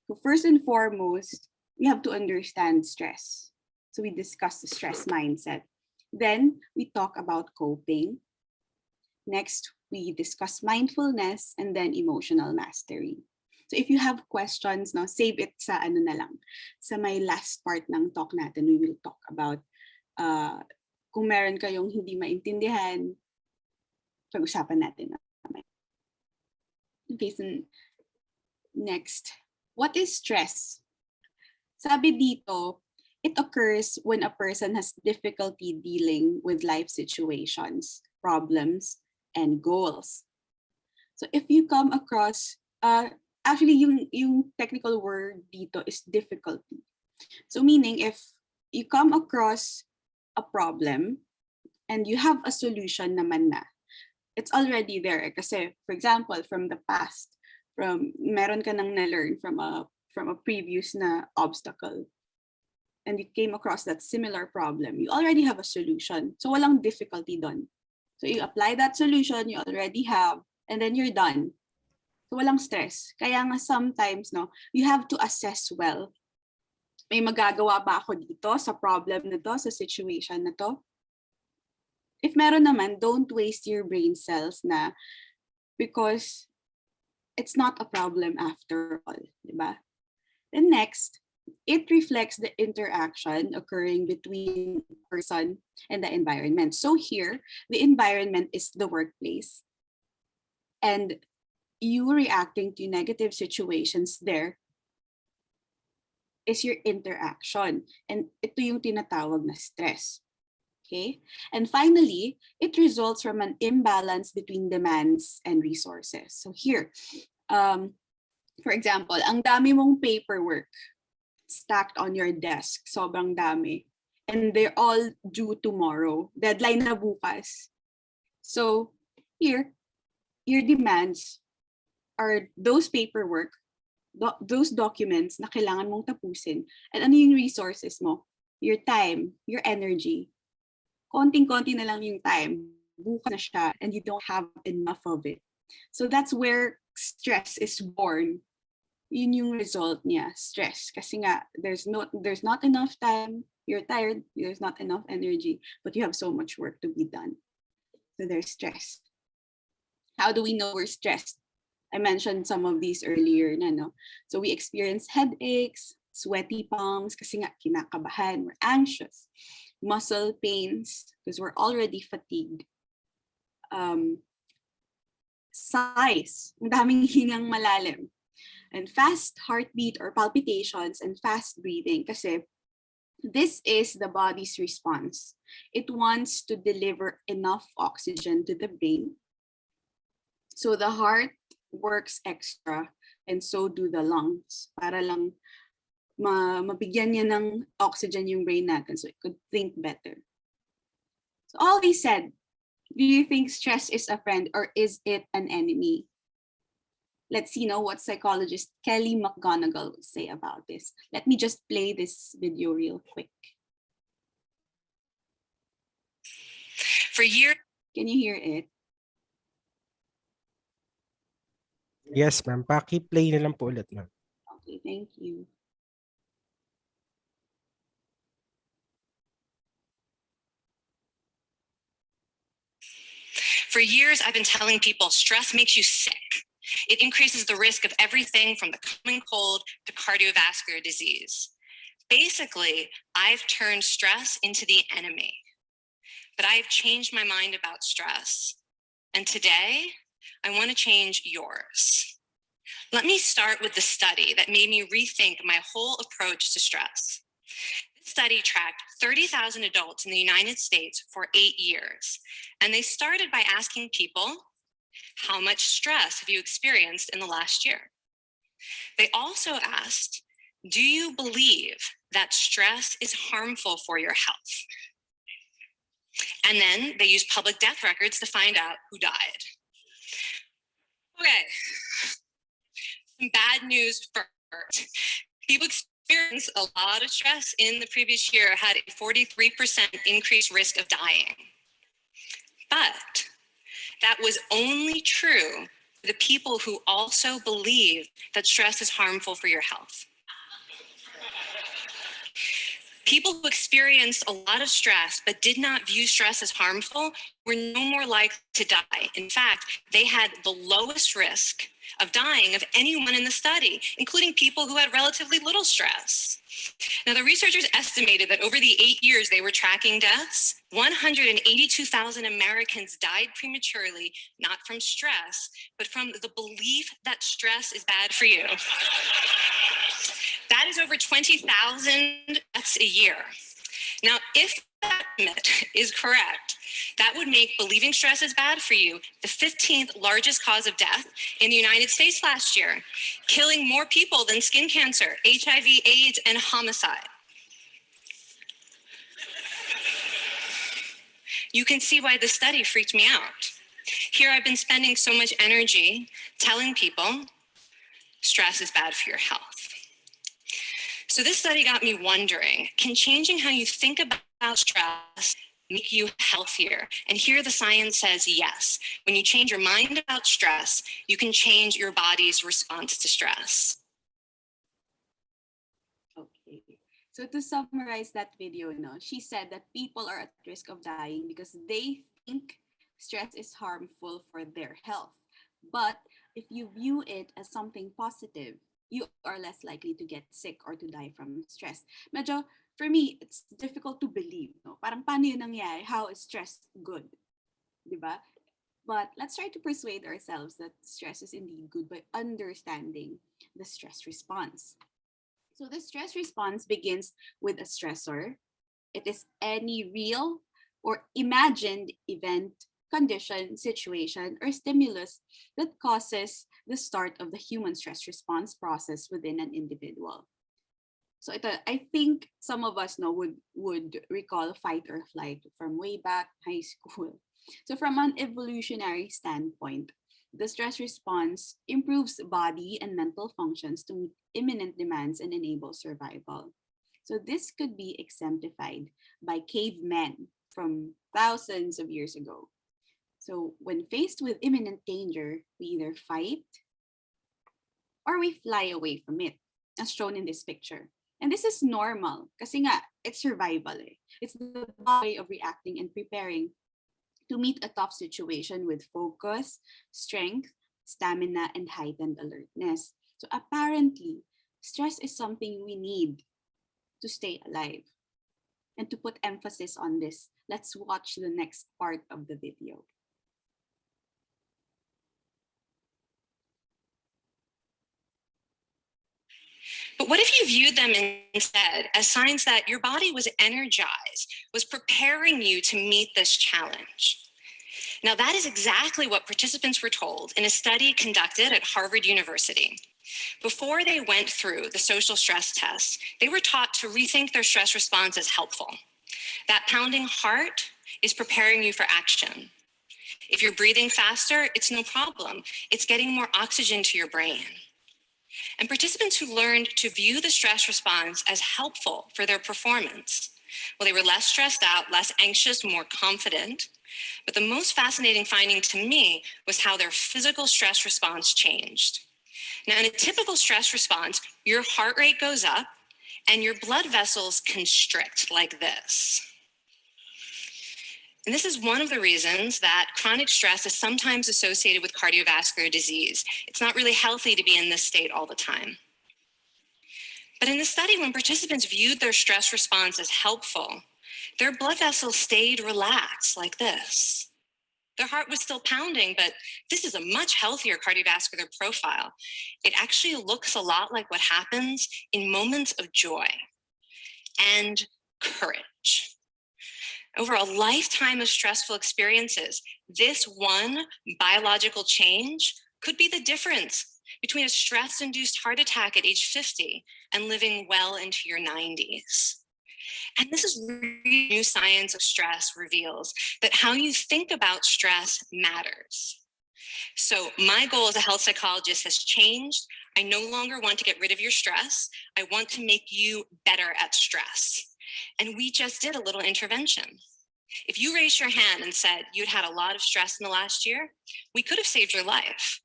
So first and foremost, we have to understand stress. So we discuss the stress mindset. Then we talk about coping. Next, we discuss mindfulness and then emotional mastery. So if you have questions, no, save it sa na lang. Sa my last part ng talk natin, we will talk about kung meron kayong hindi maintindihan, pag-usapan natin. Okay, so next, what is stress? Sabi dito, it occurs when a person has difficulty dealing with life situations, problems, and goals. So if you come across, actually yung technical word dito is difficulty. So meaning if you come across a problem and you have a solution naman na, it's already there. Kasi for example, from the past, meron ka nang na-learn from a previous na obstacle, and you came across that similar problem, you already have a solution. So walang difficulty dun. So you apply that solution you already have, and then you're done. So walang stress. Kaya nga sometimes, no, you have to assess well. May magagawa ba ako dito sa problem na to, sa situation na to? If meron naman, don't waste your brain cells na because it's not a problem after all, di ba? Then next, it reflects the interaction occurring between the person and the environment. So here, the environment is the workplace. And you reacting to negative situations there is your interaction. And ito yung tinatawag na stress. Okay? And finally, it results from an imbalance between demands and resources. So here, for example, ang dami mong paperwork stacked on your desk, sobrang dami. And they're all due tomorrow. Deadline na bukas. So here, your demands are those paperwork, those documents na kailangan mong tapusin. And ano yung resources mo? Your time, your energy. Konting-konti na lang yung time. Bukas na siya and you don't have enough of it. So that's where stress is born. Yun yung result niya, stress. Kasi nga, there's not enough time, you're tired, there's not enough energy, but you have so much work to be done. So there's stress. How do we know we're stressed? I mentioned some of these earlier na, no? So we experience headaches, sweaty palms, kasi nga kinakabahan, we're anxious. Muscle pains, because we're already fatigued. Sighs, ang daming hingang malalim. And fast heartbeat or palpitations and fast breathing, kasi this is the body's response. It wants to deliver enough oxygen to the brain. So the heart works extra and so do the lungs para lang mabigyan niya ng oxygen yung brain natin so it could think better. So all these said, do you think stress is a friend or is it an enemy? Let's see what psychologist Kelly McGonigal would say about this. Let me just play this video real quick. For years, can you hear it? Yes, ma'am. Paki-play na lang po ulit, ma'am. Okay, thank you. For years, I've been telling people stress makes you sick. It increases the risk of everything from the common cold to cardiovascular disease. Basically, I've turned stress into the enemy. But I've changed my mind about stress. And today, I want to change yours. Let me start with the study that made me rethink my whole approach to stress. This study tracked 30,000 adults in the United States for 8 years. And they started by asking people, how much stress have you experienced in the last year? They also asked, do you believe that stress is harmful for your health? And then they used public death records to find out who died. Okay, some bad news first. People experienced a lot of stress in the previous year, had a 43% increased risk of dying. But that was only true for the people who also believe that stress is harmful for your health. People who experienced a lot of stress but did not view stress as harmful were no more likely to die. In fact, they had the lowest risk of dying of anyone in the study, including people who had relatively little stress. Now, the researchers estimated that over the 8 years they were tracking deaths, 182,000 Americans died prematurely, not from stress, but from the belief that stress is bad for you. That is over 20,000 deaths a year. Now, if that estimate is correct, that would make believing stress is bad for you the 15th largest cause of death in the United States last year, killing more people than skin cancer, HIV, AIDS, and homicide. You can see why this study freaked me out. Here I've been spending so much energy telling people stress is bad for your health. So this study got me wondering, can changing how you think about stress make you healthier? And here the science says yes. When you change your mind about stress, you can change your body's response to stress. Okay. So to summarize that video, she said that people are at risk of dying because they think stress is harmful for their health. But if you view it as something positive, you are less likely to get sick or to die from stress. Medyo, for me, it's difficult to believe. Parang paano yun nangyari? How is stress good? Diba? But let's try to persuade ourselves that stress is indeed good by understanding the stress response. So the stress response begins with a stressor. It is any real or imagined event, condition, situation, or stimulus that causes the start of the human stress response process within an individual. So I think some of us know would recall fight or flight from way back high school. So from an evolutionary standpoint, the stress response improves body and mental functions to meet imminent demands and enable survival. So this could be exemplified by cavemen from thousands of years ago. So when faced with imminent danger, we either fight or we fly away from it, as shown in this picture. And this is normal kasi nga, it's survival. It's the way of reacting and preparing to meet a tough situation with focus, strength, stamina, and heightened alertness. So apparently, stress is something we need to stay alive. And to put emphasis on this, let's watch the next part of the video. But what if you viewed them instead as signs that your body was energized, was preparing you to meet this challenge? Now, that is exactly what participants were told in a study conducted at Harvard University. Before they went through the social stress test, they were taught to rethink their stress response as helpful. That pounding heart is preparing you for action. If you're breathing faster, it's no problem. It's getting more oxygen to your brain. And participants who learned to view the stress response as helpful for their performance, well, they were less stressed out, less anxious, more confident. But the most fascinating finding to me was how their physical stress response changed. Now, in a typical stress response, your heart rate goes up and your blood vessels constrict like this. And this is one of the reasons that chronic stress is sometimes associated with cardiovascular disease. It's not really healthy to be in this state all the time. But in the study, when participants viewed their stress response as helpful, their blood vessels stayed relaxed like this. Their heart was still pounding, but this is a much healthier cardiovascular profile. It actually looks a lot like what happens in moments of joy and courage. Over a lifetime of stressful experiences, this one biological change could be the difference between a stress-induced heart attack at age 50 and living well into your 90s. And this is really new science of stress reveals that how you think about stress matters. So my goal as a health psychologist has changed. I no longer want to get rid of your stress. I want to make you better at stress. And we just did a little intervention. If you raised your hand and said you'd had a lot of stress in the last year, we could have saved your life.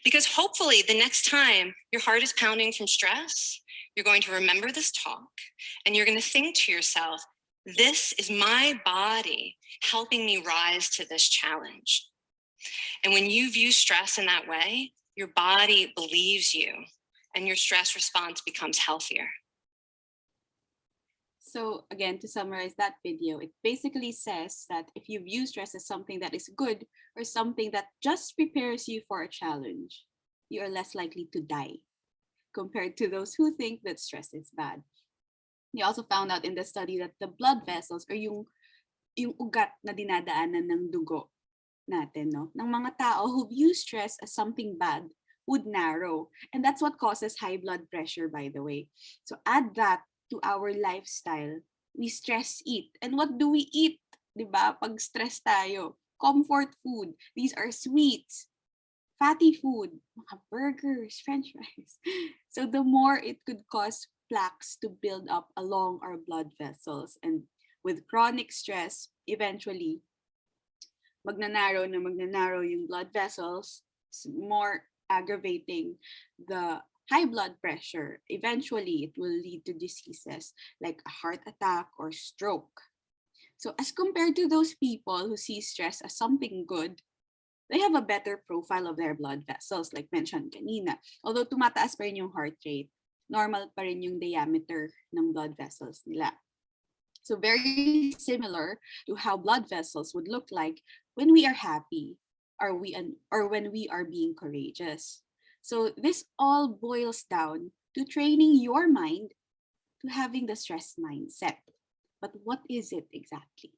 Because hopefully the next time your heart is pounding from stress, you're going to remember this talk and you're going to think to yourself, this is my body helping me rise to this challenge. And when you view stress in that way, your body believes you and your stress response becomes healthier. So again, to summarize that video, it basically says that if you view stress as something that is good or something that just prepares you for a challenge, you are less likely to die compared to those who think that stress is bad. They also found out in the study that the blood vessels or yung ugat na dinadaanan ng dugo natin, no, ng mga tao who view stress as something bad would narrow. And that's what causes high blood pressure, by the way. So add that to our lifestyle. We stress eat. And what do we eat? Diba? Pag stress tayo. Comfort food. These are sweets. Fatty food. Mga burgers, french fries. So the more it could cause plaques to build up along our blood vessels. And with chronic stress, eventually, magnanarrow yung blood vessels, more aggravating the high blood pressure. Eventually, it will lead to diseases like a heart attack or stroke. So as compared to those people who see stress as something good, they have a better profile of their blood vessels, like mentioned kanina. Although tumataas pa rin yung heart rate, normal pa rin yung diameter ng blood vessels nila. So very similar to how blood vessels would look like when we are happy or when we are being courageous. So this all boils down to training your mind to having the stress mindset. But what is it exactly?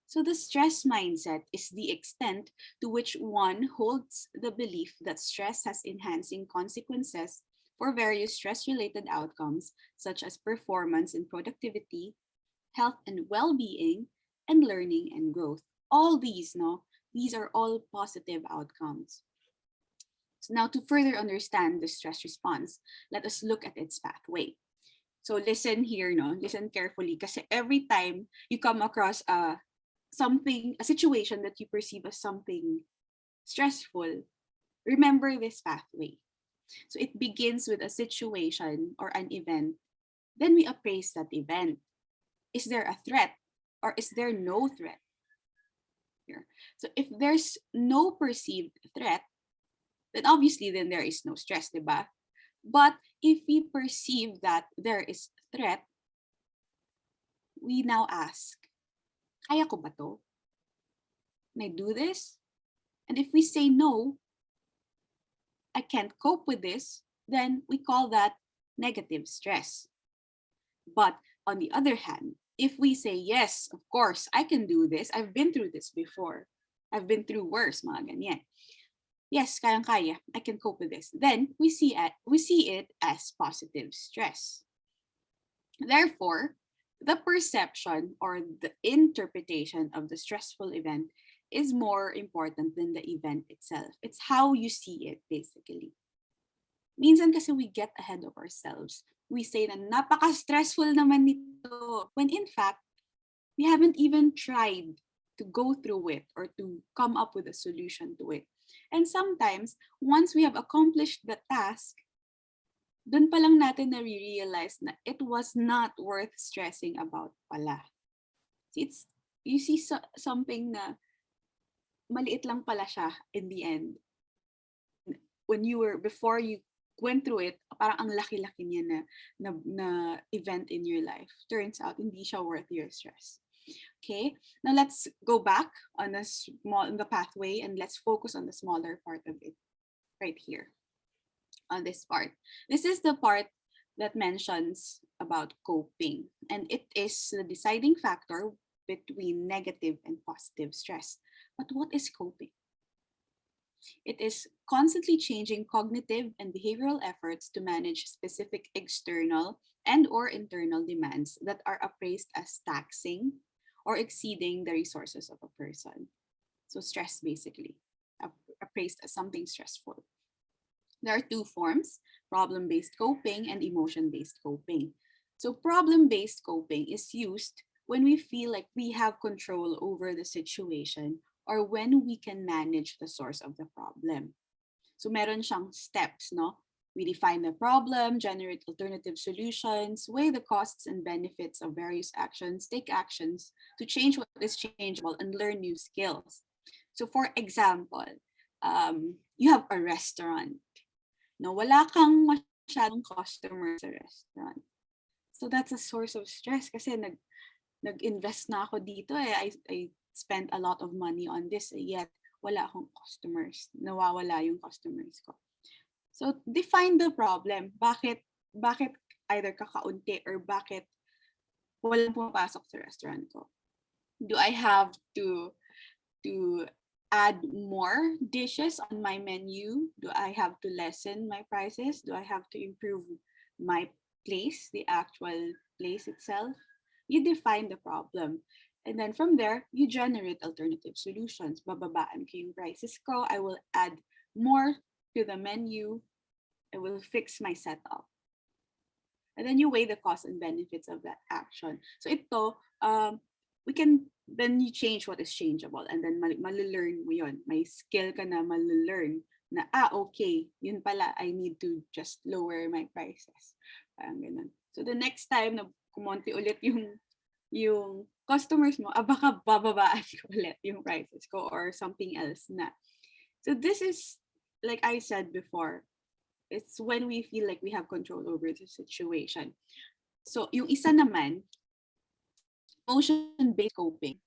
So the stress mindset is the extent to which one holds the belief that stress has enhancing consequences for various stress-related outcomes, such as performance and productivity, health and well-being, and learning and growth. All these, no, these are all positive outcomes. So now to further understand the stress response, let us look at its pathway. So listen here, no, listen carefully, kasi every time you come across a situation that you perceive as something stressful, remember this pathway. So it begins with a situation or an event. Then we appraise that event. Is there a threat or is there no threat? Here. So if there's no perceived threat, then obviously then there is no stress, diba? But if we perceive that there is threat, we now ask, kaya ko ba to? Can I do this? And if we say no, I can't cope with this, then we call that negative stress. But on the other hand, if we say, yes, of course, I can do this. I've been through this before. I've been through worse, mga ganyan. Yes, kayang-kaya. I can cope with this. Then we see it as positive stress. Therefore, the perception or the interpretation of the stressful event is more important than the event itself. It's how you see it, basically. Minsan kasi we get ahead of ourselves. We say na napaka-stressful naman nito, when in fact, we haven't even tried to go through it or to come up with a solution to it. And sometimes, once we have accomplished the task, dun pa lang natin na-realize na it was not worth stressing about pala. You see something na maliit lang pala siya in the end. Before you went through it, parang ang laki-laki niya na event in your life. Turns out, hindi siya worth your stress. Okay, now let's go back on the pathway and let's focus on the smaller part of it right here on this part. This is the part that mentions about coping, and it is the deciding factor between negative and positive stress. But what is coping? It is constantly changing cognitive and behavioral efforts to manage specific external and or internal demands that are appraised as taxing or exceeding the resources of a person. So stress, basically, appraised as something stressful. There are two forms, problem-based coping and emotion-based coping. So problem-based coping is used when we feel like we have control over the situation or when we can manage the source of the problem. So meron siyang steps, no? We define the problem, generate alternative solutions, weigh the costs and benefits of various actions, take actions to change what is changeable, and learn new skills. So for example, you have a restaurant. No, wala kang masyadong customer sa restaurant. So that's a source of stress kasi nag-invest na ako dito I spent a lot of money on this yet wala akong customers. Nawawala yung customers ko. So define the problem. Bakit either kakaunti or bakit walang pumapasok sa restaurant ko? Do I have to add more dishes on my menu? Do I have to lessen my prices? Do I have to improve my place, the actual place itself? You define the problem. And then from there, you generate alternative solutions. Bababaan ko yung prices ko. I will add more to the menu. I will fix my setup. And then you weigh the costs and benefits of that action. So ito, then you change what is changeable and then malilearn mo yun. May skill ka na malilearn na, okay, yun pala, I need to just lower my prices. Parang ganun. So the next time na kumonti ulit yung customers mo, baka bababaan ko ulit yung prices ko or something else na. So this is, like I said before, it's when we feel like we have control over the situation. So yung isa naman, emotion-based coping,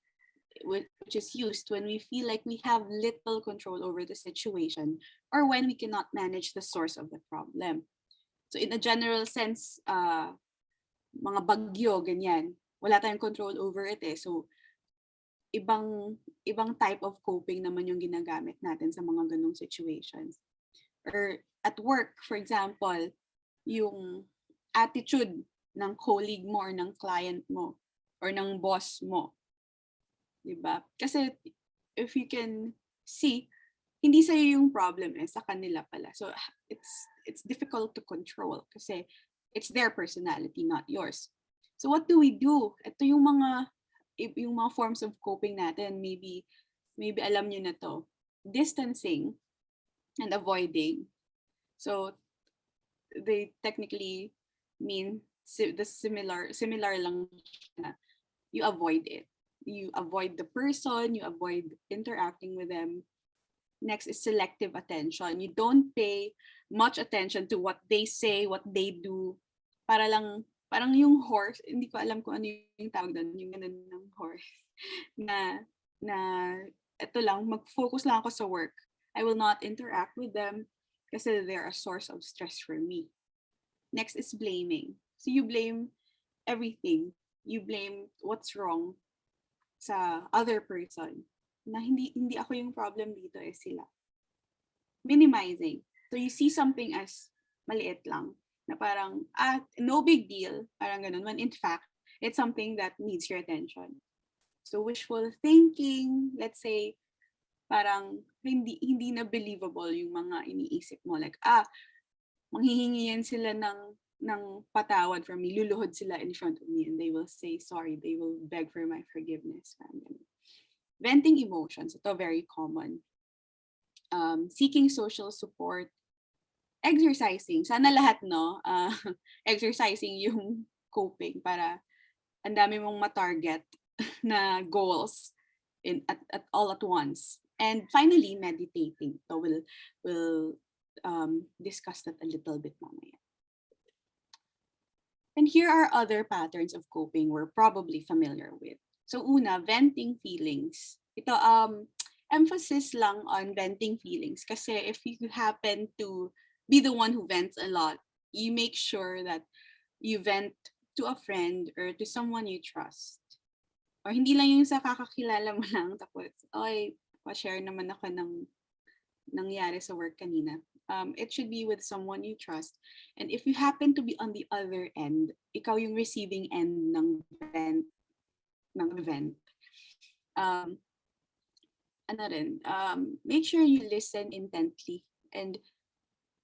which is used when we feel like we have little control over the situation or when we cannot manage the source of the problem. So in a general sense, mga bagyo, ganyan, wala tayong control over it eh. So ibang type of coping naman yung ginagamit natin sa mga ganong situations. Or at work, for example, yung attitude ng colleague mo or ng client mo or ng boss mo. Diba? Kasi if you can see, hindi sa'yo yung problem sa kanila pala. So it's difficult to control kasi it's their personality, not yours. So what do we do? Ito yung mga forms of coping natin. Maybe alam nyo na to. Distancing and avoiding. So they technically mean the similar lang na you avoid it. You avoid the person, you avoid interacting with them. Next is selective attention. You don't pay much attention to what they say, what they do. Parang yung horse, hindi ko alam kung ano yung tawag doon, yung ganun ng horse. Na ito lang, mag-focus lang ako sa work. I will not interact with them kasi they're a source of stress for me. Next is blaming. So you blame everything. You blame what's wrong sa other person. Na hindi ako yung problem dito sila. Minimizing. So you see something as maliit lang. Na parang, no big deal. Parang ganun. When in fact, it's something that needs your attention. So wishful thinking, let's say, parang hindi na believable yung mga iniisip mo. Like, manghihingi yan sila ng patawad from me. Luluhod sila in front of me and they will say sorry. They will beg for my forgiveness. Venting emotions. Ito very common. Seeking social support. Exercising. Sana lahat, no? Exercising yung coping para ang dami mong ma-target na goals at all at once. And finally, meditating. So we'll discuss that a little bit mamaya. And here are other patterns of coping we're probably familiar with. So una, venting feelings. Ito, emphasis lang on venting feelings kasi if you happen to be the one who vents a lot, you make sure that you vent to a friend or to someone you trust. Or hindi lang yung sa kakakilala mo lang, tapos, pa-share naman ako ng nangyari sa work kanina. It should be with someone you trust. And if you happen to be on the other end, ikaw yung receiving end ng event. Make sure you listen intently and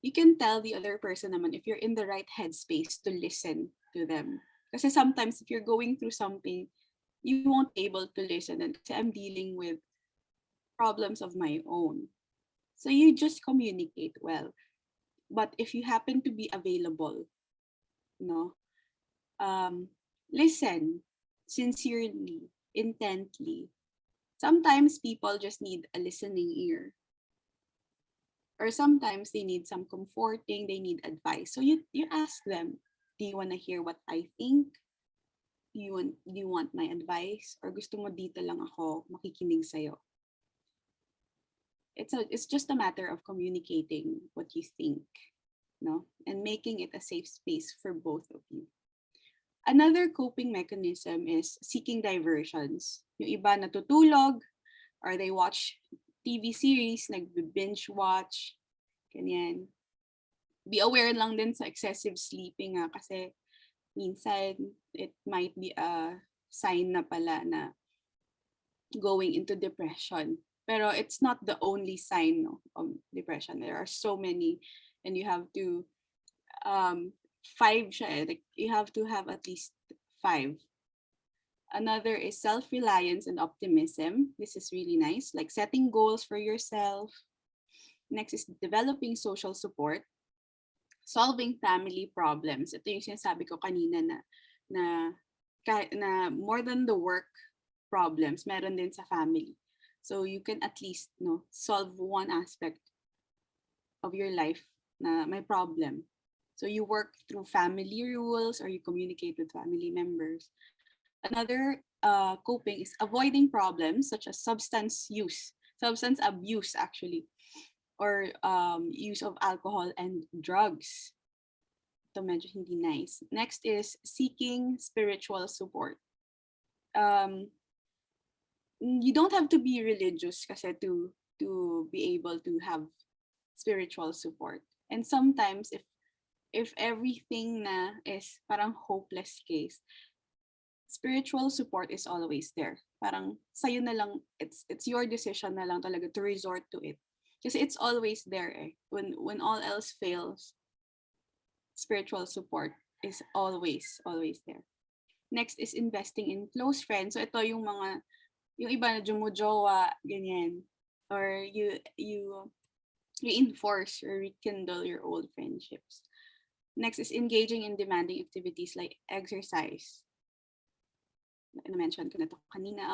you can tell the other person naman if you're in the right headspace to listen to them. Kasi sometimes if you're going through something, you won't be able to listen and kasi I'm dealing with problems of my own. So you just communicate well. But if you happen to be available, listen sincerely, intently. Sometimes people just need a listening ear. Or sometimes they need some comforting, they need advice. So you ask them, do you want to hear what I think? Do you want my advice? Or gusto mo dito lang ako makikinig sa'yo? It's just a matter of communicating what you think, and making it a safe space for both of you. Another coping mechanism is seeking diversions. Yung iba natutulog or they watch TV series, binge watch, ganyan. Be aware lang din sa excessive sleeping kasi minsan it might be a sign na pala na going into depression. Pero it's not the only sign of depression. There are so many and you have to 5 siya like you have to have at least 5. Another is self-reliance and optimism. This is really nice, like setting goals for yourself. Next is developing social support, solving family problems. Ito yung sinasabi ko kanina na more than the work problems, meron din sa family. So you can at least solve one aspect of your life na may problem. So you work through family rules or you communicate with family members. Another coping is avoiding problems such as substance abuse actually, or use of alcohol and drugs. ito medyo hindi nice. Next is seeking spiritual support. You don't have to be religious kasi to be able to have spiritual support. And sometimes if everything na is parang hopeless case, spiritual support is always there. Parang sa'yo na lang, it's your decision na lang talaga to resort to it. Kasi it's always there eh. When all else fails, spiritual support is always there. Next is investing in close friends. So ito yung iba na jumujowa, ganyan. Or you reinforce or rekindle your old friendships. Next is engaging in demanding activities like exercise. Na-mention ko na to kanina.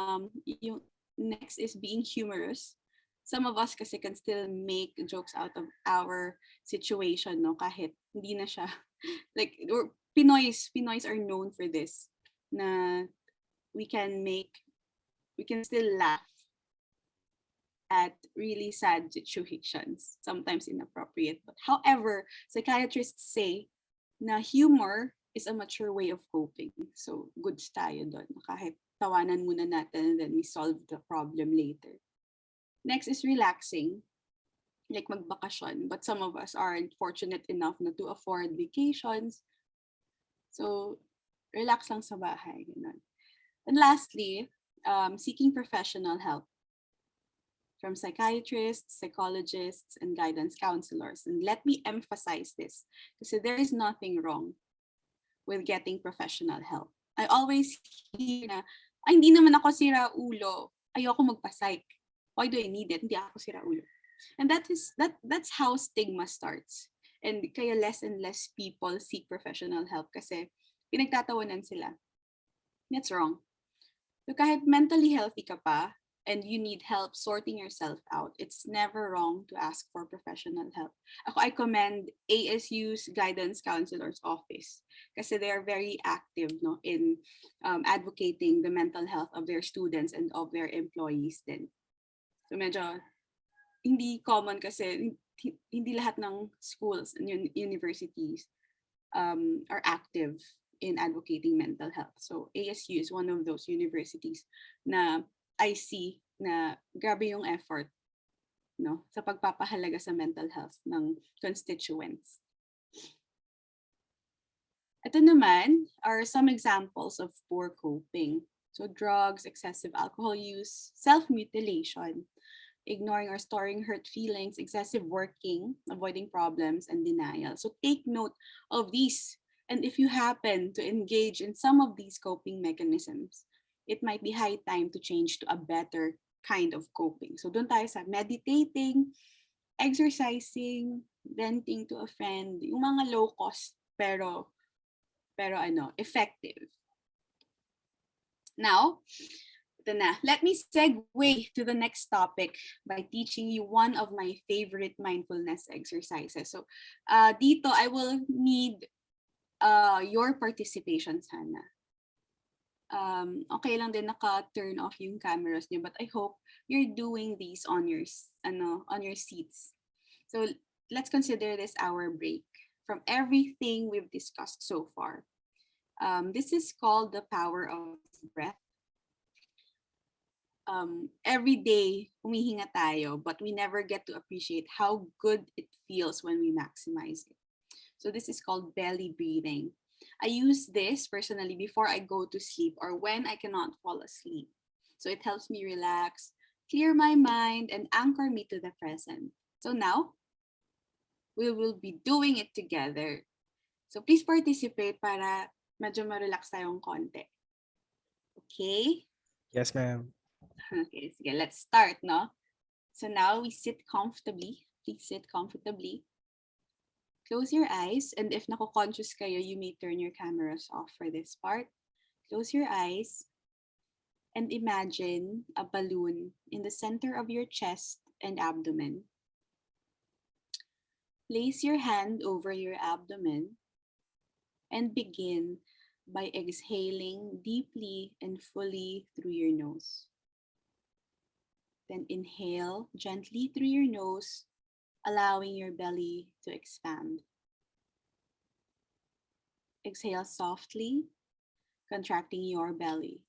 Yung next is being humorous. Some of us kasi can still make jokes out of our situation, no? Kahit hindi na siya, like, Pinoys are known for this, na we can still laugh at really sad situations, sometimes inappropriate. But however, psychiatrists say na humor is a mature way of coping. So, goods tayo doon. Kahit tawanan muna natin and then we solve the problem later. Next is relaxing, like magbakasyon. But some of us aren't fortunate enough na to afford vacations. So, relax lang sa bahay. Ganun. And lastly, seeking professional help from psychiatrists, psychologists, and guidance counselors. And let me emphasize this, because there is nothing wrong with getting professional help. I always hear na, ay, hindi naman ako sira ulo. Ayoko magpa-psych. Why do I need it? Hindi ako sira ulo. And that's how stigma starts. And kaya less and less people seek professional help kasi pinagtatawanan sila. That's wrong. So kahit mentally healthy ka pa, and you need help sorting yourself out, it's never wrong to ask for professional help. I commend ASU's guidance counselor's office kasi they are very active, no, in advocating the mental health of their students and of their employees din. So medyo hindi common kasi hindi lahat ng schools and universities are active in advocating mental health. So ASU is one of those universities na I see na grabe yung effort, no, sa pagpapahalaga sa mental health ng constituents. Ito naman are some examples of poor coping. So drugs, excessive alcohol use, self-mutilation, ignoring or storing hurt feelings, excessive working, avoiding problems, and denial. So take note of these. And if you happen to engage in some of these coping mechanisms, it might be high time to change to a better kind of coping. So doon tayo sa meditating, exercising, venting to a friend, yung mga low cost pero effective. Now, ito na. Let me segue to the next topic by teaching you one of my favorite mindfulness exercises. So dito I will need your participation sana. Okay lang din naka-turn off yung cameras niyo, but I hope you're doing these on your seats. So let's consider this our break from everything we've discussed so far. This is called the power of breath. Every day humihinga tayo, but we never get to appreciate how good it feels when we maximize it. So this is called belly breathing. I use this personally before I go to sleep or when I cannot fall asleep. So it helps me relax, clear my mind, and anchor me to the present. So now, we will be doing it together. So please participate para medyo ma-relax tayong konti. Okay? Yes, ma'am. Okay, sige, let's start, no? So now we sit comfortably. Please sit comfortably. Close your eyes, and if nako-conscious kayo, you may turn your cameras off for this part. Close your eyes and imagine a balloon in the center of your chest and abdomen. Place your hand over your abdomen and begin by exhaling deeply and fully through your nose. Then inhale gently through your nose, allowing your belly to expand. Exhale softly, contracting your belly.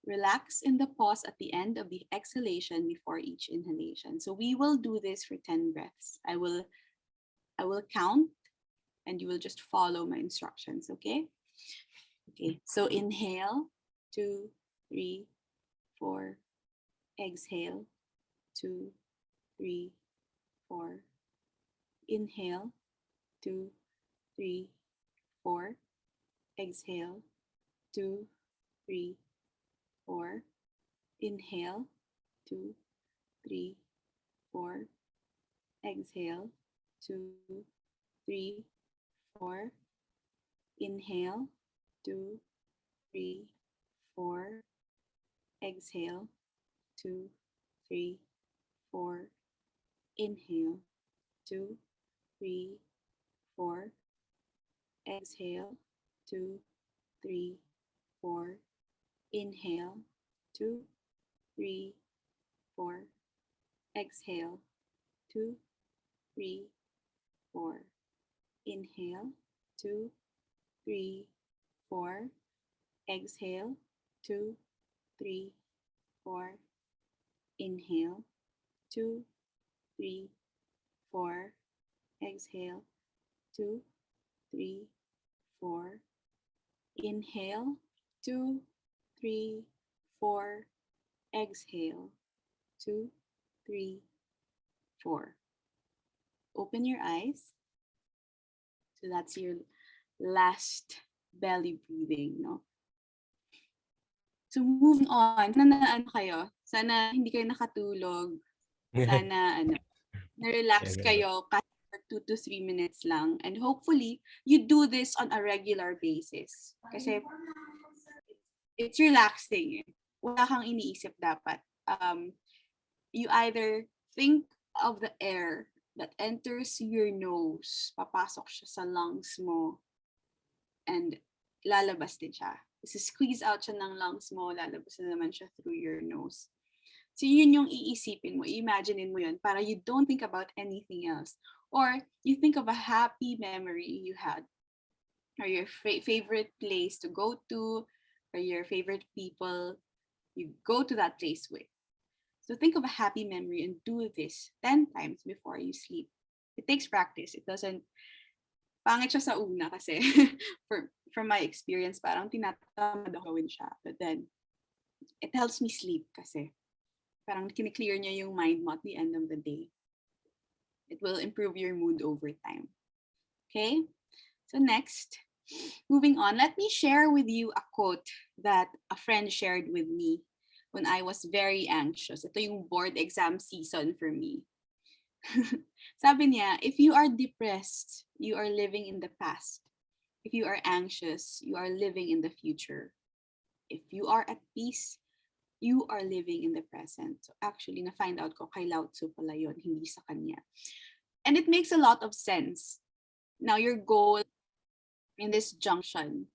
Relax in the pause at the end of the exhalation before each inhalation. So we will do this for 10 breaths. I will count and you will just follow my instructions, okay? Okay, so inhale, 2, 3, 4. Exhale, 2, 3, 4. Inhale, 2, 3, 4. Exhale, 2, 3, 4. Inhale, 2, 3, 4. Exhale, 2, 3, 4. Inhale, 2, 3, 4. Exhale, 2, 3, 4. Inhale, 2, 3, 4. Exhale, 2, 3, 4. Inhale, 2, 3, 4. Exhale, 2, 3, 4. Inhale, 2, 3, 4. Exhale, 2, 3, 4. Inhale, 2, 3, 4. Exhale, 2, 3, 4. Inhale, 2, 3, 4. Exhale, 2, 3, 4. Open your eyes. So that's your last belly breathing, no? So moving on, sana kayo? Sana hindi kayo nakatulog. Sana na-relax kayo kahit for 2 to 3 minutes lang. And hopefully, you do this on a regular basis. Kasi it's relaxing. Wala kang iniisip dapat. You either think of the air that enters your nose, papasok siya sa lungs mo, and lalabas din siya. Squeeze out siya ng lungs mo, lalabas na naman siya through your nose. So yun yung iisipin mo, imaginein mo yun para you don't think about anything else. Or you think of a happy memory you had, or your favorite place to go to, or your favorite people you go to that place with. So think of a happy memory and do this 10 times before you sleep. It takes practice. It doesn't, pangit siya sa una kasi from my experience, parang tinatamad ako gawin siya. But then, it helps me sleep kasi parang kine-clear niya yung mind mo at the end of the day. It will improve your mood over time. Okay? So next, moving on, let me share with you a quote that a friend shared with me when I was very anxious. Ito yung board exam season for me. Sabi niya, if you are depressed, you are living in the past. If you are anxious, you are living in the future. If you are at peace, you are living in the present. So actually, na-find out ko kay Lao Tzu pala yun, hindi sa kanya. And it makes a lot of sense. Now, your goal in this junction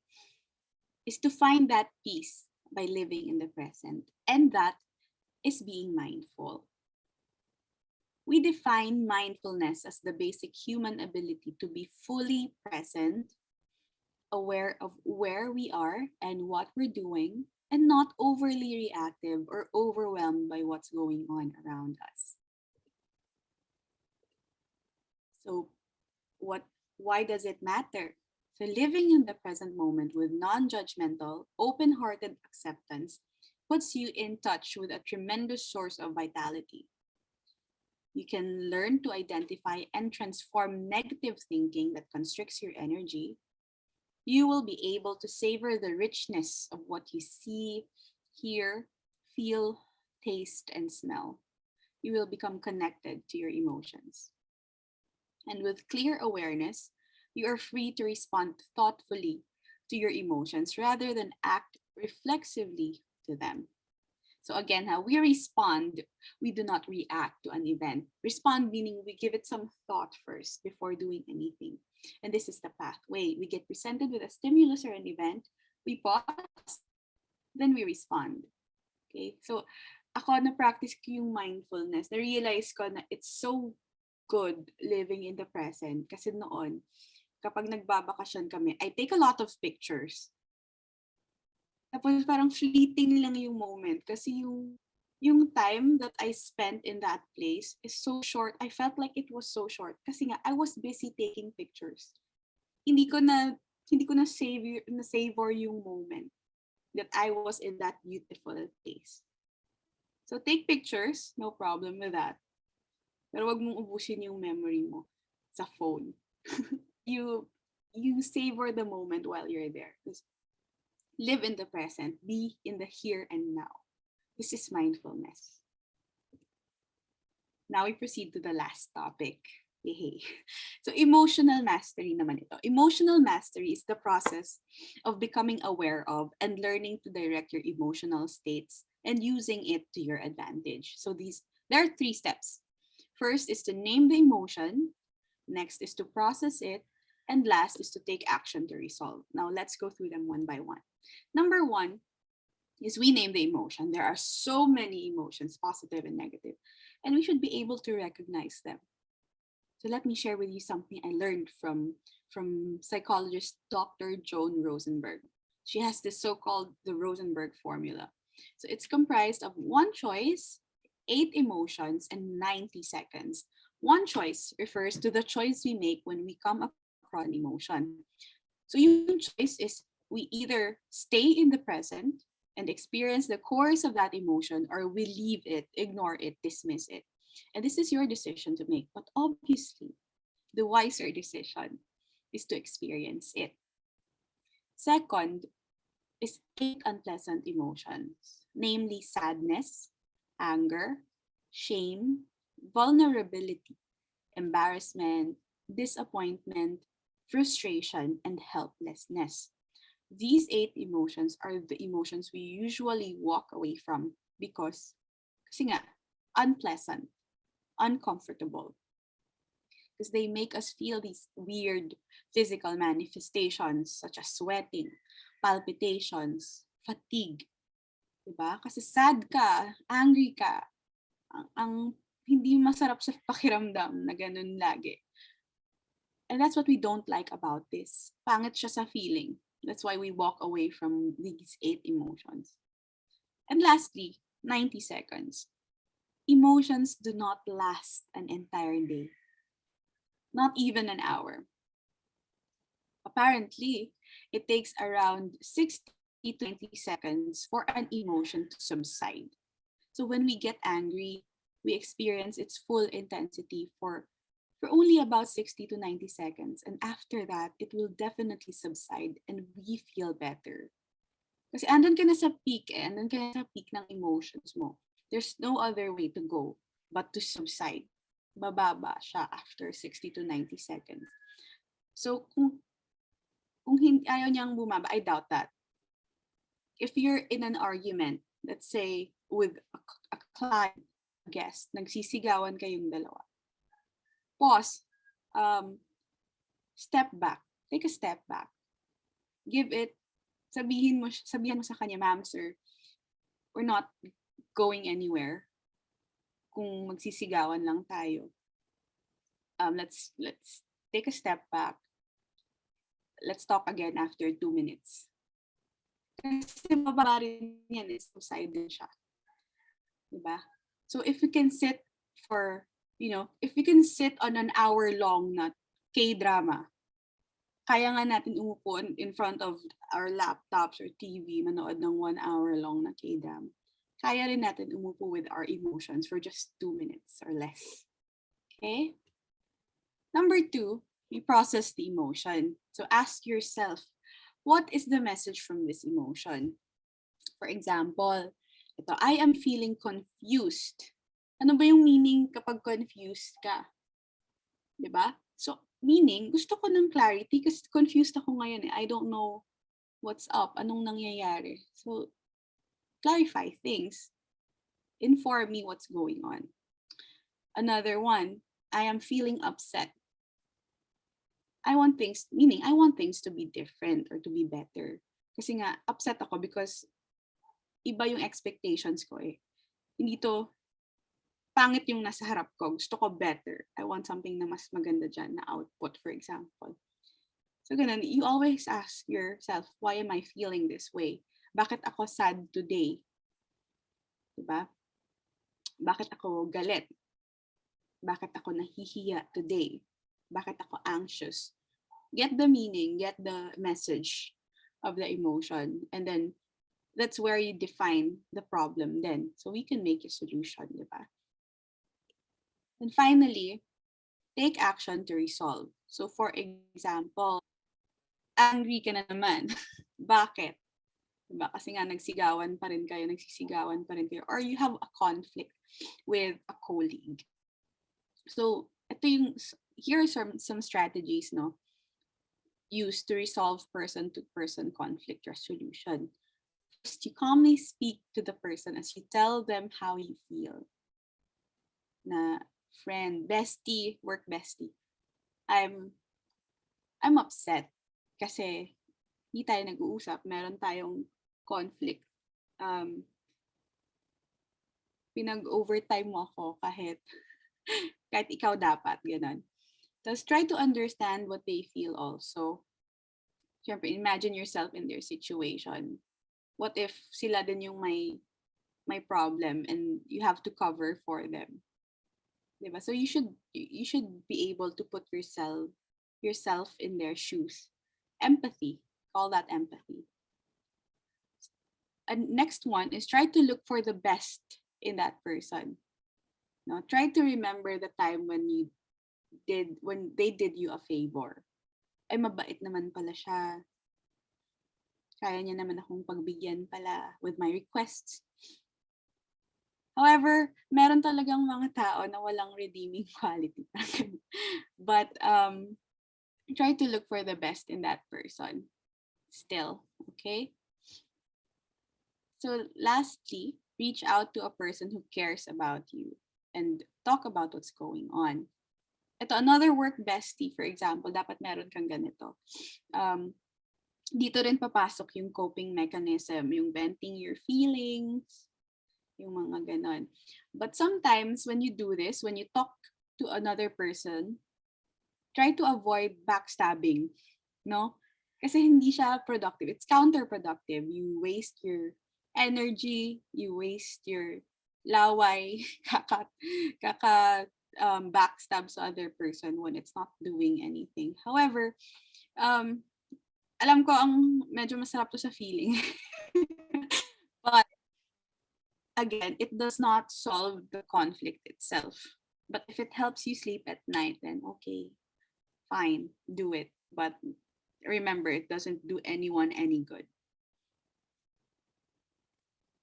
is to find that peace by living in the present. And that is being mindful. We define mindfulness as the basic human ability to be fully present, aware of where we are and what we're doing, and not overly reactive or overwhelmed by what's going on around us. So why does it matter? So living in the present moment with non-judgmental, open-hearted acceptance puts you in touch with a tremendous source of vitality. You can learn to identify and transform negative thinking that constricts your energy. You will be able to savor the richness of what you see, hear, feel, taste, and smell. You will become connected to your emotions. And with clear awareness, you are free to respond thoughtfully to your emotions rather than act reflexively to them. So again, how we respond, we do not react to an event. Respond meaning we give it some thought first before doing anything. And this is the pathway. We get presented with a stimulus or an event, we pause, then we respond. Okay, so ako na-practice ko yung mindfulness. Na-realize ko na it's so good living in the present. Kasi noon, kapag nagbabakasyon kami, I take a lot of pictures. Tapos parang fleeting lang yung moment kasi yung time that I spent in that place is so short. I felt like it was so short kasi nga I was busy taking pictures. Hindi ko na savor yung moment that I was in that beautiful place. So take pictures, no problem with that. Pero wag mong ubusin yung memory mo sa phone. you savor the moment while you're there. Live in the present, be in the here and now. This is mindfulness. Now we proceed to the last topic. Yay. So emotional mastery naman ito. Emotional mastery is the process of becoming aware of and learning to direct your emotional states and using it to your advantage. So there are 3 steps. First is to name the emotion. Next is to process it. And last is to take action to resolve. Now let's go through them one by one. Number 1 is we name the emotion. There are so many emotions, positive and negative, and we should be able to recognize them. So let me share with you something I learned from psychologist Dr. Joan Rosenberg. She has this so-called the Rosenberg formula. So it's comprised of 1 choice, 8 emotions, and 90 seconds. 1 choice refers to the choice we make when we come across an emotion. So your choice is we either stay in the present and experience the course of that emotion, or we leave it, ignore it, dismiss it. And this is your decision to make. But obviously, the wiser decision is to experience it. Second is 8 unpleasant emotions, namely sadness, anger, shame, vulnerability, embarrassment, disappointment, frustration, and helplessness. These 8 emotions are the emotions we usually walk away from because kasi nga, unpleasant, uncomfortable. Because they make us feel these weird physical manifestations such as sweating, palpitations, fatigue. Diba? Kasi sad ka, angry ka, ang hindi masarap sa pakiramdam na ganun lagi. And that's what we don't like about this. Pangit siya sa feeling. That's why we walk away from these 8 emotions. And lastly, 90 seconds. Emotions do not last an entire day. Not even an hour. Apparently, it takes around 60 to 90 seconds for an emotion to subside. So when we get angry, we experience its full intensity for only about 60 to 90 seconds. And after that, it will definitely subside and we feel better. Kasi andun ka na sa peak andun ka na sa peak ng emotions mo. There's no other way to go but to subside. Bababa siya after 60 to 90 seconds. So kung ayaw niyang bumaba, I doubt that. If you're in an argument, let's say with a client, a guest, nagsisigawan kayong dalawa. Pause, step back, take a step back. Give it, sabihan mo sa kanya, ma'am, sir, we're not going anywhere kung magsisigawan lang tayo. Let's take a step back. Let's talk again after 2 minutes. Kasi mababa rin yan, subside din siya. Diba? So if we can sit for, if we can sit on an hour-long na K-drama, kaya nga natin umupo in front of our laptops or TV, manood ng 1 hour-long na K-drama. Kaya rin natin umupo with our emotions for just 2 minutes or less. Okay? Number 2, we process the emotion. So ask yourself, what is the message from this emotion? For example, ito, I am feeling confused. Ano ba yung meaning kapag confused ka? Diba? So, meaning, gusto ko ng clarity kasi confused ako ngayon. I don't know what's up, anong nangyayari. So, clarify things. Inform me what's going on. Another one, I am feeling upset. I want things to be different or to be better. Kasi nga, upset ako because iba yung expectations ko eh. Hindi to pangit yung nasa harap ko. Gusto ko better. I want something na mas maganda dyan na output, for example. So ganun, you always ask yourself, why am I feeling this way? Bakit ako sad today? Diba? Bakit ako galit? Bakit ako nahihiya today? Bakit ako anxious? Get the meaning, get the message of the emotion, and then that's where you define the problem then. So we can make a solution, diba? And finally, take action to resolve. So for example, angry ka na naman. Bakit? Diba? Kasi nga nagsisigawan pa rin kayo, or you have a conflict with a colleague. So here are some strategies, no, used to resolve person-to-person conflict resolution. First, you calmly speak to the person as you tell them how you feel. Na friend, bestie, work bestie, I'm upset kasi hindi tayo nag-uusap, meron tayong conflict. Pinag-overtime mo ako kahit ikaw dapat, ganun. Tapos try to understand what they feel also. Siyempre, imagine yourself in their situation. What if sila din yung may problem and you have to cover for them? Diba? So you should be able to put yourself in their shoes. Empathy, call that empathy. And next one is try to look for the best in that person. Now, try to remember the time when they did you a favor. Ay, mabait naman pala siya. Kaya niya naman akong pagbigyan pala with my requests. However, meron talagang mga tao na walang redeeming quality. But try to look for the best in that person still, okay? So lastly, reach out to a person who cares about you and talk about what's going on. Ito, another work bestie, for example, dapat meron kang ganito. Dito rin papasok yung coping mechanism, yung venting your feelings, yung mga ganon. But sometimes when you do this, when you talk to another person, try to avoid backstabbing, no? Kasi hindi siya productive. It's counterproductive. You waste your energy, you waste your laway, backstab sa other person when it's not doing anything. However, alam ko ang medyo masarap to sa feeling. But again, it does not solve the conflict itself. But if it helps you sleep at night, then okay, fine, do it. But remember, it doesn't do anyone any good.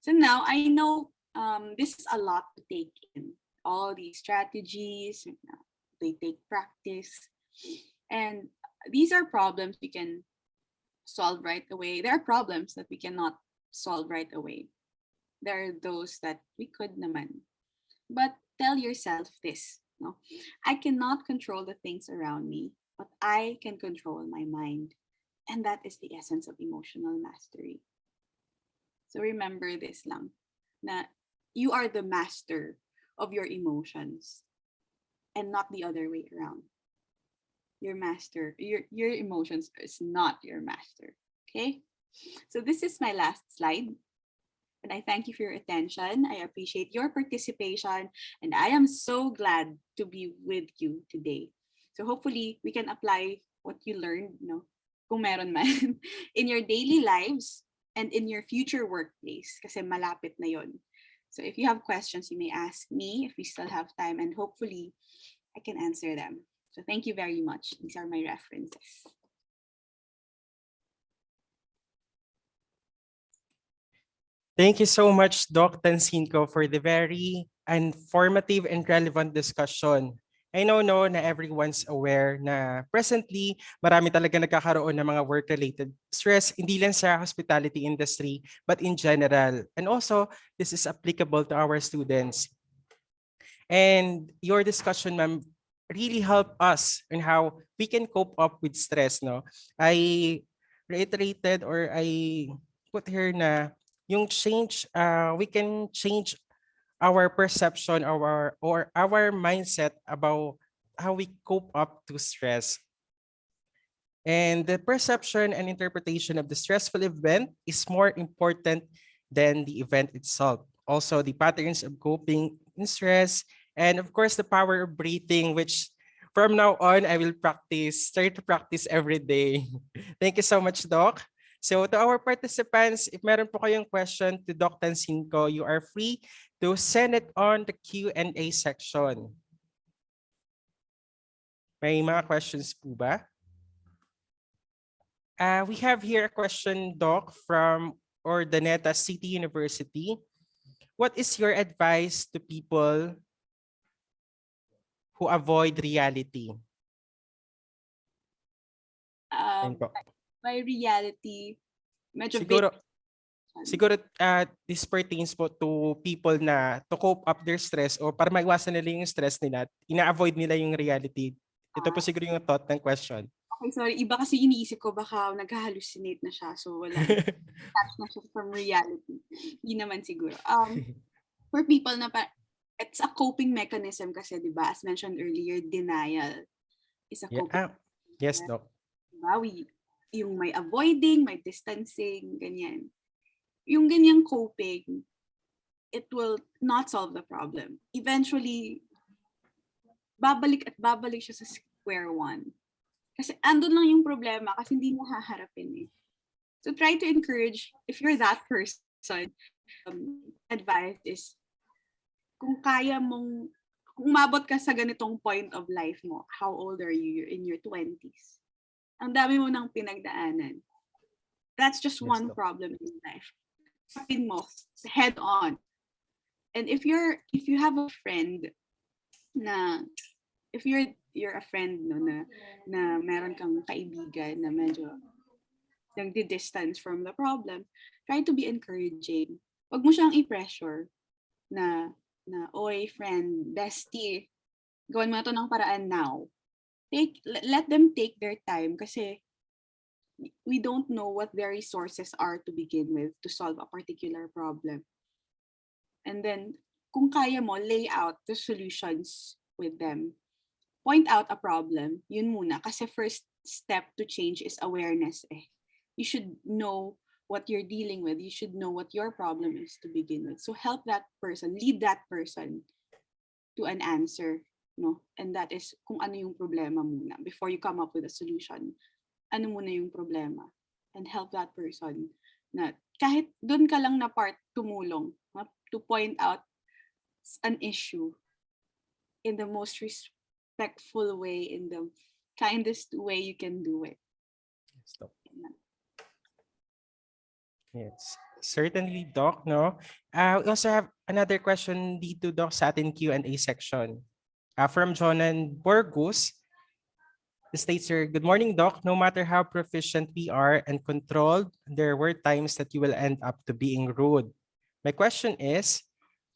So now I know this is a lot to take in. All these strategies, they take practice. And these are problems we can solve right away. There are problems that we cannot solve right away. There are those that we could naman. But tell yourself this, no? I cannot control the things around me, but I can control my mind. And that is the essence of emotional mastery. So remember this lang, na you are the master of your emotions and not the other way around. Your master, your emotions is not your master, okay? So this is my last slide. And I thank you for your attention. I appreciate your participation. And I am so glad to be with you today. So hopefully we can apply what you learned, no, kung meron man, in your daily lives and in your future workplace. Kasi malapit na yon. So if you have questions, you may ask me if we still have time, and hopefully I can answer them. So thank you very much. These are my references. Thank you so much, Doc Tansinko, for the very informative and relevant discussion. I know na everyone's aware na presently marami talaga nagkakaroon ng mga work-related stress, hindi lang sa hospitality industry, but in general. And also, this is applicable to our students. And your discussion, ma'am, really helped us in how we can cope up with stress. No, I reiterated, or I put here na yung change, we can change our perception, or our mindset about how we cope up to stress. And the perception and interpretation of the stressful event is more important than the event itself. Also, the patterns of coping in stress, and of course, the power of breathing, which from now on, I will start to practice every day. Thank you so much, Doc. So to our participants, if meron po kayong question to Doc Tansinko, you are free to send it on the Q&A section. May mga questions po ba? We have here a question, Doc, from Ordaneta City University. What is your advice to people who avoid reality? Ayun po. By reality, medyo siguro this pertains po to people na to cope up their stress o para maiwasan nila yung stress nila, ina-avoid nila yung reality. Ito po siguro yung thought ng question. Okay, sorry. Iba kasi iniisip ko baka nag-hallucinate na siya. So wala. Detach na siya from reality. Hindi naman siguro. For people na it's a coping mechanism kasi, di ba? As mentioned earlier, denial is a coping mechanism. Yes, Doc. Diba? Yung may avoiding, may distancing, ganyan. Yung ganyang coping, it will not solve the problem. Eventually, babalik at babalik siya sa square one. Kasi andun lang yung problema kasi hindi mo haharapin eh. So try to encourage, if you're that person, advice is, kung kaya mong, kung umabot ka sa ganitong point of life mo, how old are you? You're in your 20s. Ang dami mo nang pinagdaanan. That's just one problem in life. Sabihin mo, head on. And if you have a friend na, if you're a friend no, na meron kang kaibigan na medyo nagdi-distance from the problem, try to be encouraging. Wag mo siyang i-pressure na oy friend, bestie, gawin mo na to ng paraan now. Let them take their time kasi we don't know what their resources are to begin with to solve a particular problem. And then, kung kaya mo, lay out the solutions with them. Point out a problem, yun muna. Kasi first step to change is awareness eh. You should know what you're dealing with. You should know what your problem is to begin with. So help that person, lead that person to an answer. No? And that is kung ano yung problema muna. Before you come up with a solution, ano muna yung problema. And help that person na kahit doon ka lang na part tumulong, to point out an issue in the most respectful way, in the kindest way you can do it. Stop. Yes, certainly, Doc. No, we also have another question dito, Doc, sa ating Q&A section. From Jonan Borgus. The states here, good morning, Doc. No matter how proficient we are and controlled, there were times that you will end up to being rude. My question is,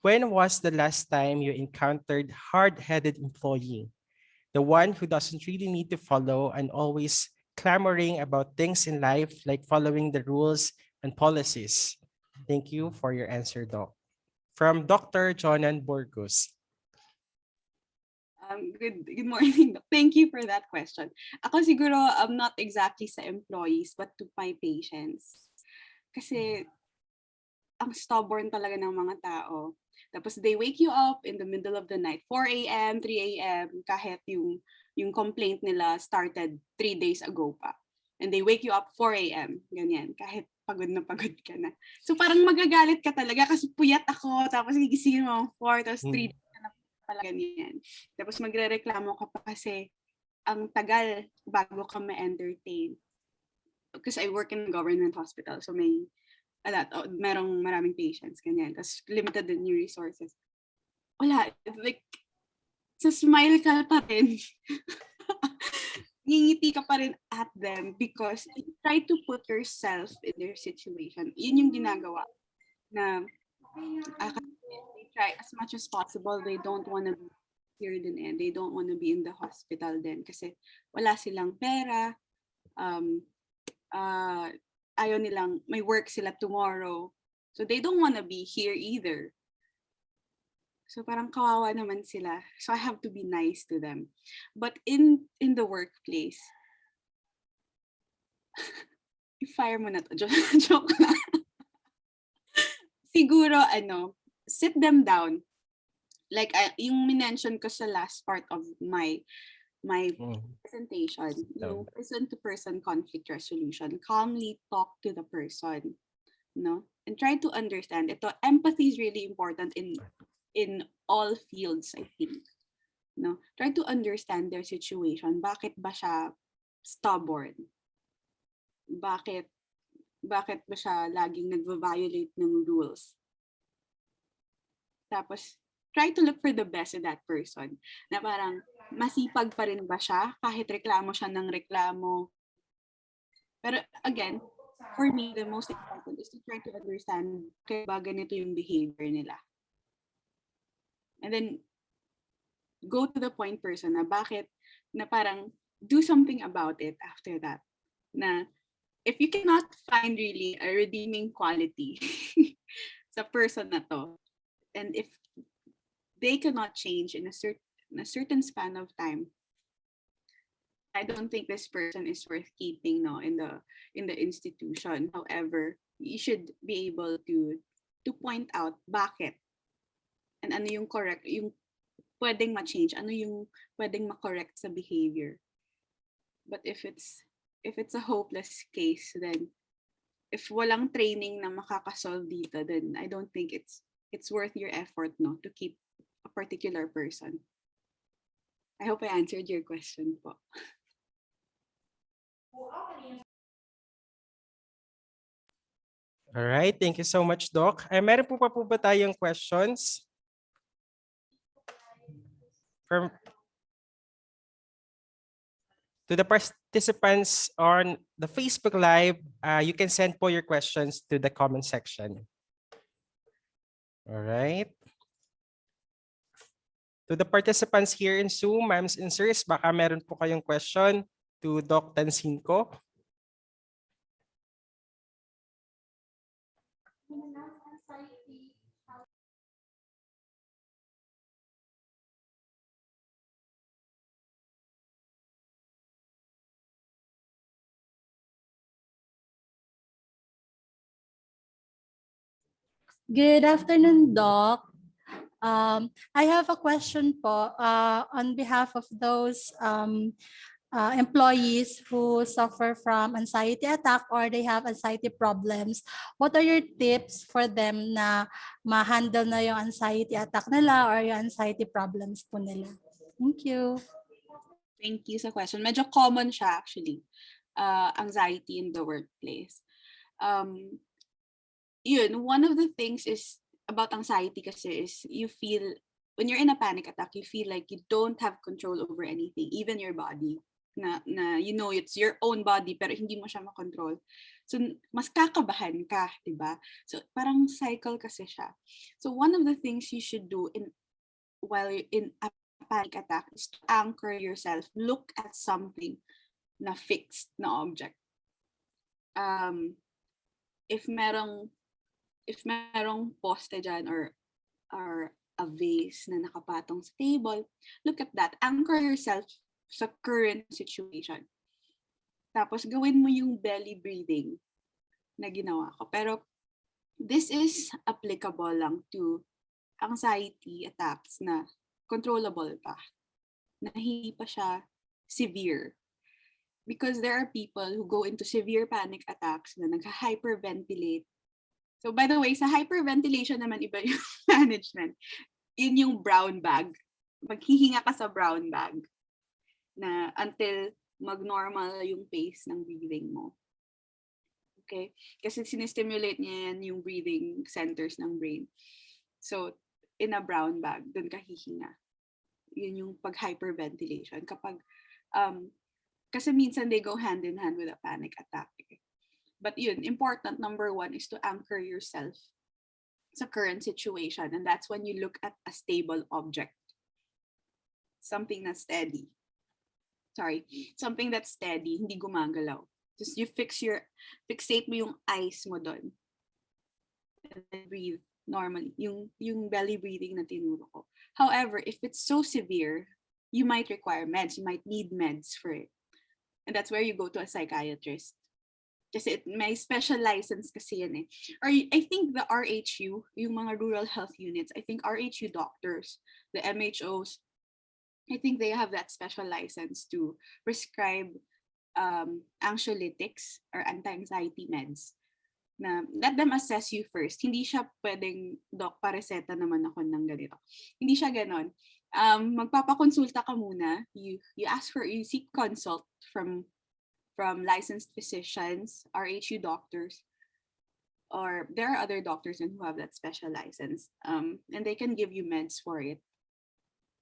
when was the last time you encountered hard-headed employee? The one who doesn't really need to follow and always clamoring about things in life like following the rules and policies. Thank you for your answer, Doc. From Dr. Jonan Borgus. Good morning. Thank you for that question. Ako siguro, not exactly sa employees, but to my patients. Kasi, ang stubborn talaga ng mga tao. Tapos they wake you up in the middle of the night, 4 a.m., 3 a.m., kahit yung complaint nila started 3 days ago pa. And they wake you up 4 a.m., ganyan, kahit pagod na pagod ka na. So parang magagalit ka talaga kasi puyat ako, tapos gigisingin mo 4, tapos 3 days ka na pala ganyan. Tapos magre-reklamo ka pa kasi ang tagal bago ka ma-entertain. Because I work in a government hospital, so may maraming patients, ganyan. Tapos limited din yung resources. Wala, like, sa smile ka pa rin. Ngingiti ka pa rin at them because you try to put yourself in their situation. Yun yung ginagawa na they try as much as possible. They don't want to be here din eh. They don't want to be in the hospital din kasi wala silang pera. Ayaw nilang may work sila tomorrow. So they don't want to be here either. So parang kawawa naman sila. So I have to be nice to them. But in the workplace, i-fire mo na to. Joke lang. Siguro, sit them down. Like, yung minention ko sa last part of my presentation, yung person-to-person conflict resolution. Calmly talk to the person, no? And try to understand. Ito, empathy is really important in all fields, I think. No? Try to understand their situation. Bakit ba siya stubborn? Bakit ba siya laging nagva-violate ng rules? Tapos, try to look for the best in that person. Na parang, masipag pa rin ba siya kahit reklamo siya ng reklamo? Pero again, for me, the most important is to try to understand kaya ba ganito yung behavior nila. And then, go to the point person na bakit, na parang, do something about it after that. Na, if you cannot find really a redeeming quality sa person na to, and if they cannot change in a certain span of time, I don't think this person is worth keeping, no, in the institution. However, you should be able to point out bakit, and ano yung correct, yung pwedeng ma-change, ano yung pwedeng ma-correct sa behavior. But if it's a hopeless case, then if walang training na makakasolve dito, then I don't think it's worth your effort, no, to keep a particular person. I hope I answered your question po. All right, thank you so much, Doc. Meron po ba tayong questions? To the participants on the Facebook Live, you can send po your questions to the comment section. All right. To the participants here in Zoom, ma'ams and sirs, baka meron po kayong question to Doc Tansinko. Good afternoon, Doc. I have a question po on behalf of those employees who suffer from anxiety attack or they have anxiety problems. What are your tips for them na ma-handle na yung anxiety attack nila or yung anxiety problems po nila? Thank you. Thank you sa question. Medyo common siya actually. Anxiety in the workplace. One of the things is about anxiety kasi is you feel, when you're in a panic attack, you feel like you don't have control over anything, even your body. Na it's your own body pero hindi mo siya makontrol. So mas kakabahan ka, 'di ba? So parang cycle kasi siya. So one of the things you should do while you're in a panic attack is to anchor yourself. Look at something na fixed na object. If merong poste dyan or a vase na nakapatong sa table, look at that. Anchor yourself sa current situation. Tapos gawin mo yung belly breathing na ginawa ko. Pero this is applicable lang to anxiety attacks na controllable pa. Na hindi pa siya severe. Because there are people who go into severe panic attacks na nag-hyperventilate. So by the way, sa hyperventilation naman iba yung management. Yun yung brown bag. Maghihinga ka sa brown bag na until mag-normal yung pace ng breathing mo. Okay? Kasi sinestimulate niya yan yung breathing centers ng brain. So, in a brown bag, dun ka hihinga. Yun yung pag-hyperventilation. Kapag, kasi minsan they go hand in hand with a panic attack. But yun, important number one is to anchor yourself sa current situation. And that's when you look at a stable object. Something that's steady. Something that's steady, hindi gumagalaw. Just you fixate mo yung eyes mo doon. And then breathe normally. Yung belly breathing na tinuro ko. However, if it's so severe, you might require meds. You might need meds for it. And that's where you go to a psychiatrist Kasi may special license kasi yan eh. Or I think the RHU, yung mga rural health units, I think RHU doctors, the MHOs, I think they have that special license to prescribe anxiolytics or anti-anxiety meds. Na let them assess you first. Hindi siya pwedeng, doc, pareseta naman ako ng ganito. Hindi siya ganon. Magpapakonsulta ka muna. You seek consult from licensed physicians, RHU doctors, or there are other doctors who have that special license, and they can give you meds for it.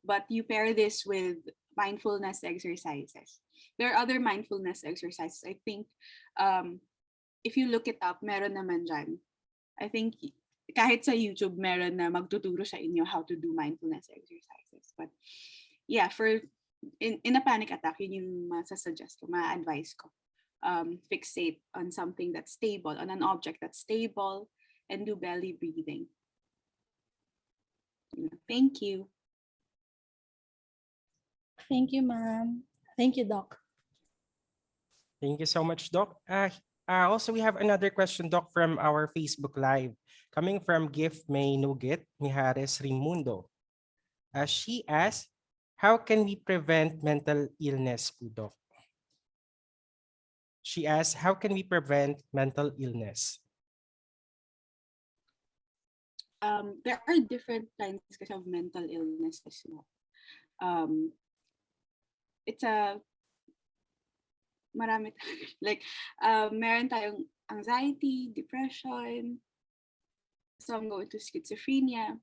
But you pair this with mindfulness exercises. There are other mindfulness exercises. I think if you look it up, meron naman dyan. I think kahit sa YouTube, meron na magtuturo sa inyo how to do mindfulness exercises. But yeah, in a panic attack, yun yung masasuggest ko, ma-advise ko. Fixate on something that's stable, on an object that's stable, and do belly breathing. Thank you. Thank you, ma'am. Thank you, Doc. Thank you so much, Doc. Also, we have another question, Doc, from our Facebook Live, coming from Gift May Nugget Mijares Rimundo. She asked, how can we prevent mental illness, po, Doc? She asked, how can we prevent mental illness? There are different kinds of mental illness as well. It's marami like meron tayong anxiety, depression, some go into schizophrenia.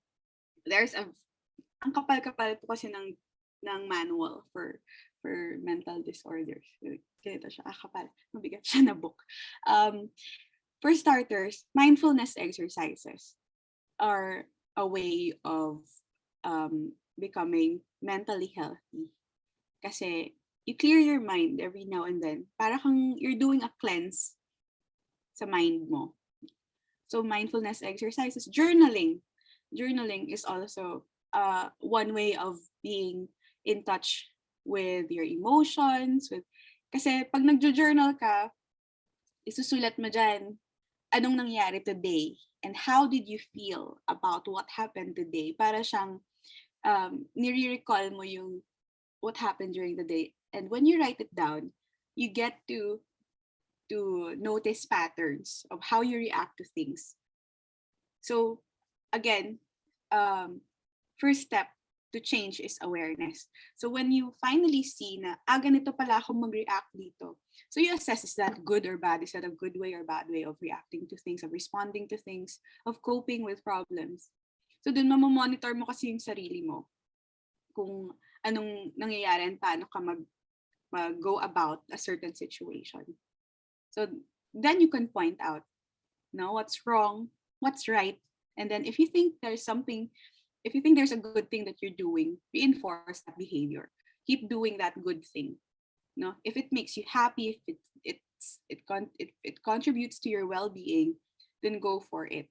There's ang kapal-kapal po kasi ng manual for mental disorders. Ganito siya, kapal, mabigat siya na book. For starters, mindfulness exercises are a way of becoming mentally healthy. Kasi you clear your mind every now and then. Para kang you're doing a cleanse sa mind mo. So mindfulness exercises, journaling. Journaling is also one way of being in touch with your emotions. Kasi pag nagjo-journal ka, isusulat mo dyan, anong nangyari today? And how did you feel about what happened today? Para siyang nire-recall mo yung what happened during the day. And when you write it down, you get to notice patterns of how you react to things. So again, first step to change is awareness. So when you finally see na, ganito pala ako mag-react dito. So you assess, is that good or bad? Is that a good way or bad way of reacting to things, of responding to things, of coping with problems? So dun mamamonitor mo kasi yung sarili mo. Kung anong nangyayari and paano ka go about a certain situation. So then you can point out, what's wrong, what's right, and then if you think there's a good thing that you're doing, reinforce that behavior. Keep doing that good thing. If it makes you happy, if it contributes to your well-being, then go for it.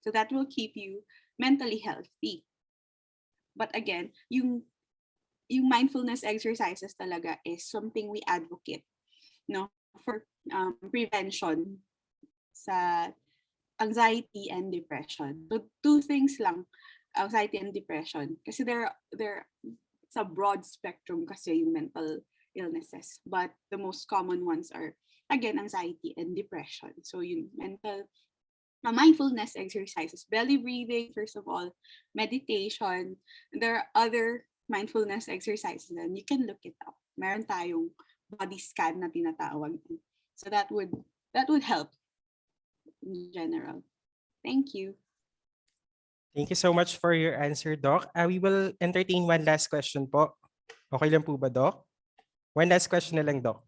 So that will keep you mentally healthy. But again, yung mindfulness exercises talaga is something we advocate, for prevention sa anxiety and depression. So two things lang, anxiety and depression, kasi it's a broad spectrum kasi yung mental illnesses, but the most common ones are again anxiety and depression. So yung mindfulness exercises, belly breathing, first of all, meditation. There are other mindfulness exercises and you can look it up. Meron tayong body scan na tinatawag. So that would help in general. Thank you. Thank you so much for your answer, Doc. We will entertain one last question po. Okay lang po ba, Doc? One last question na lang, Doc.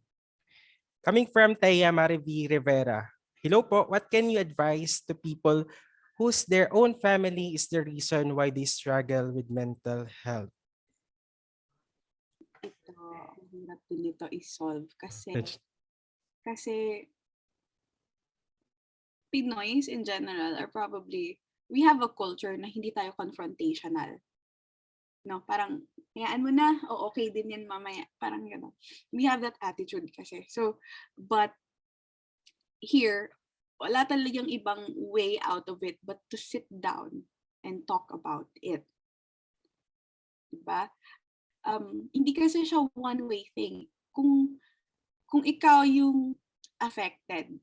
Coming from Taya Marivi Rivera. Hello po, what can you advise to people whose their own family is the reason why they struggle with mental health? Ang hirap din ito i-solve kasi Pinoys in general are probably, we have a culture na hindi tayo confrontational. Parang, hayaan mo na, okay din yan mamaya. Parang gano'n. We have that attitude kasi. So, but here, wala talagang ibang way out of it but to sit down and talk about it. Diba? Hindi kasi siya one-way thing. Kung ikaw yung affected,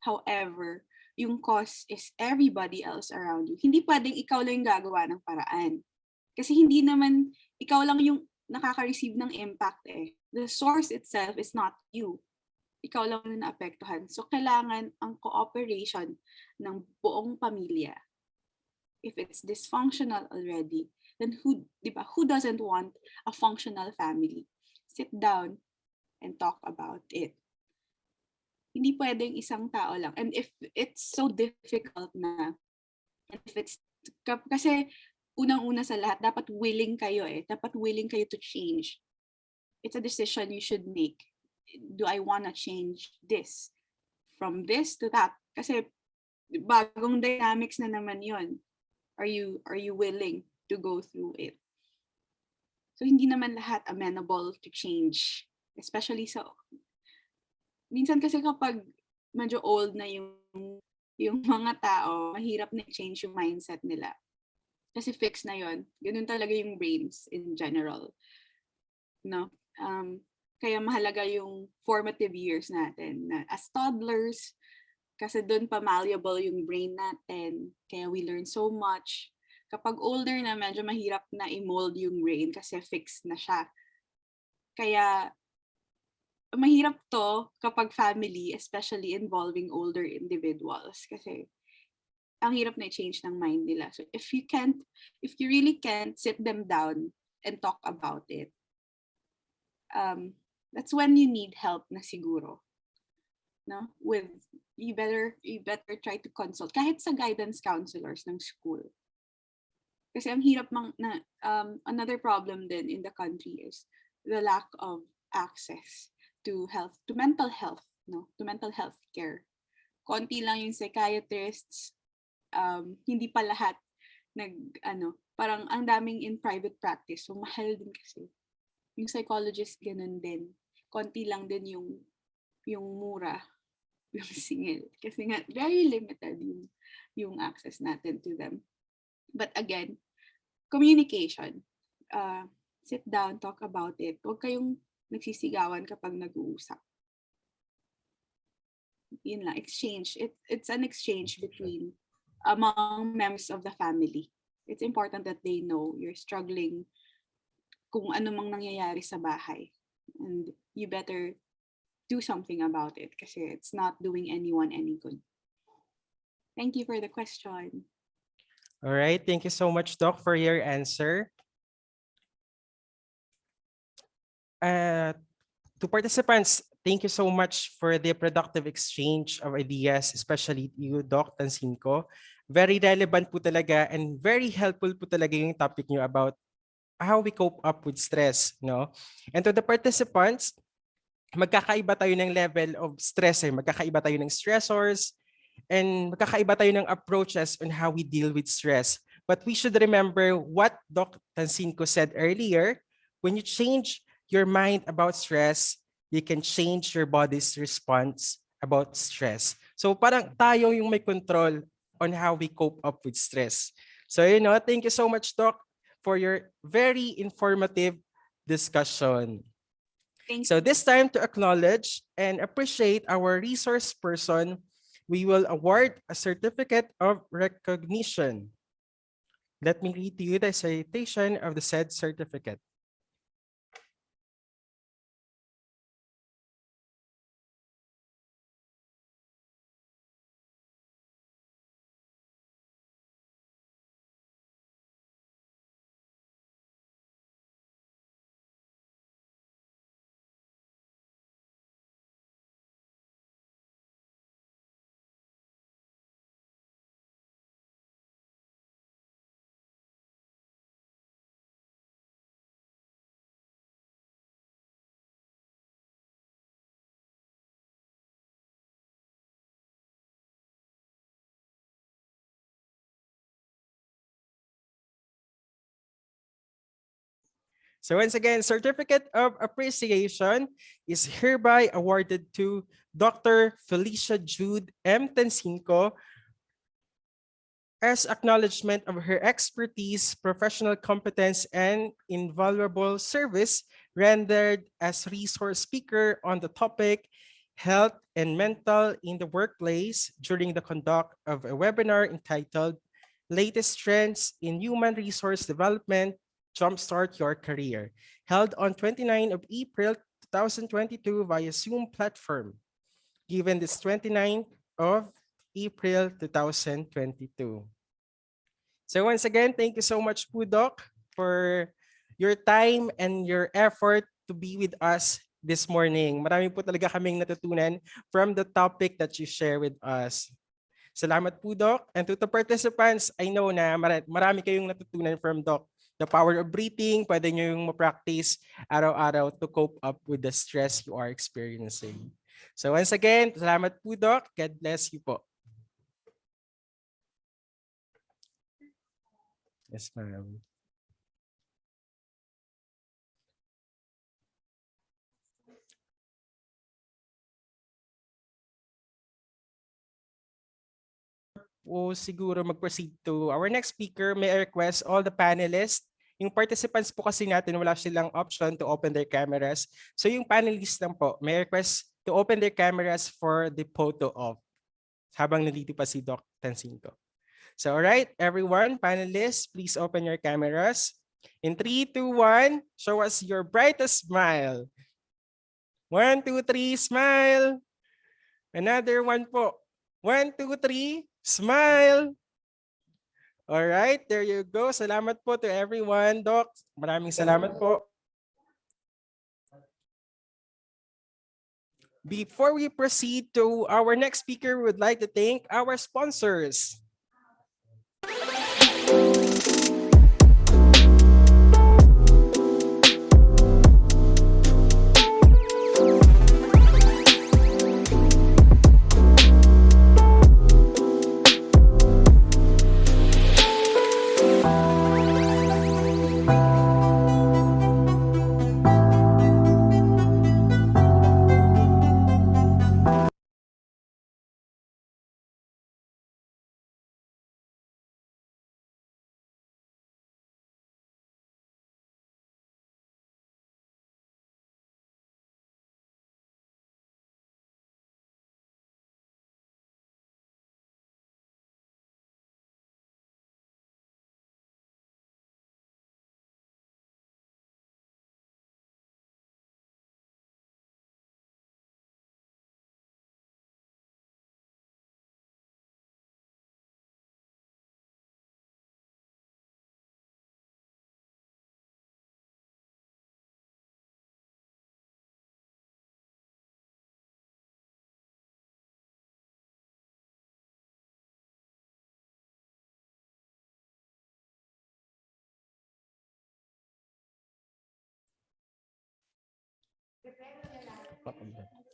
however, yung cause is everybody else around you, hindi pwedeng ikaw lang yung gagawa ng paraan. Kasi hindi naman ikaw lang yung nakaka-receive ng impact eh. The source itself is not you. Ikaw lang yung naapektuhan. So, kailangan ang cooperation ng buong pamilya. If it's dysfunctional already, then who doesn't want a functional family? Sit down and talk about it. Hindi pwedeng isang tao lang. And if it's so difficult na, and if it's, kasi unang-una sa lahat, dapat willing kayo eh. Dapat willing kayo to change. It's a decision you should make. Do I want to change this? From this to that? Kasi bagong dynamics na naman yon. Are you willing to go through it? So hindi naman lahat amenable to change. Especially minsan kasi kapag medyo old na yung mga tao, mahirap na change yung mindset nila. Kasi fixed na yon. Ganun talaga yung brains in general. No? Kaya mahalaga yung formative years natin na as toddlers, kasi doon pa malleable yung brain natin. Kaya we learn so much. Kapag older na, medyo mahirap na i-mold yung brain kasi fixed na siya. Kaya mahirap to kapag family, especially involving older individuals. Kasi ang hirap na i-change ng mind nila. So if you really can't sit them down and talk about it, that's when you need help na siguro. No? You better try to consult kahit sa guidance counselors ng school. Kasi ang hirap another problem din in the country is the lack of access to mental health, no? To mental health care. Konti lang yung psychiatrists, hindi pa lahat parang ang daming in private practice, so mahal din kasi. Yung psychologist ganun din. Konti lang din yung mura, yung singil. Kasi nga, very limited yung access natin to them. But again, communication. Sit down, talk about it. Huwag kayong nagsisigawan kapag nag-uusap. Yun lang, exchange. It's an exchange among members of the family. It's important that they know you're struggling kung ano mang nangyayari sa bahay. And you better do something about it kasi it's not doing anyone any good. Thank you for the question. All right, thank you so much, Doc, for your answer. To participants, thank you so much for the productive exchange of ideas, especially you, Doc Tansinko. Very relevant po talaga and very helpful po talaga yung topic nyo about how we cope up with stress, no? And to the participants, magkakaiba tayo ng level of stress, magkakaiba tayo ng stressors, and magkakaiba tayo ng approaches on how we deal with stress. But we should remember what Doc Tansinko said earlier. When you change your mind about stress, you can change your body's response about stress. So parang tayo yung may control on how we cope up with stress. So thank you so much, Doc, for your very informative discussion. Thank you. So this time, to acknowledge and appreciate our resource person, we will award a certificate of recognition. Let me read to you the citation of the said certificate. So once again, Certificate of Appreciation is hereby awarded to Dr. Felicia Jude M. Tensinco as acknowledgement of her expertise, professional competence, and invaluable service rendered as resource speaker on the topic Health and Mental in the Workplace during the conduct of a webinar entitled Latest Trends in Human Resource Development, Jumpstart Your Career, held on 29 of April 2022 via Zoom platform, given this 29th of April 2022. So once again, thank you so much po, Doc, for your time and your effort to be with us this morning. Marami po talaga kaming natutunan from the topic that you share with us. Salamat po, Doc. And to the participants, I know na marami kayong natutunan from Doc. The power of breathing, pwede nyo yung ma-practice araw-araw to cope up with the stress you are experiencing. So once again, salamat po, Doc. God bless you po. Yes, ma'am. O siguro mag-proceed to our next speaker, may I request all the panelists, yung participants po kasi natin wala silang option to open their cameras. So yung panelists lang po, may I request to open their cameras for the photo op habang nandito pa si Doc Tensinco. So all right, everyone, panelists, please open your cameras. In 3, 2, 1, show us your brightest smile. 1, 2, 3, smile. Another one po. 1, 2, 3, smile. All right, there you go. Salamat po to everyone, Doc. Maraming salamat po. Before we proceed to our next speaker, we would like to thank our sponsors.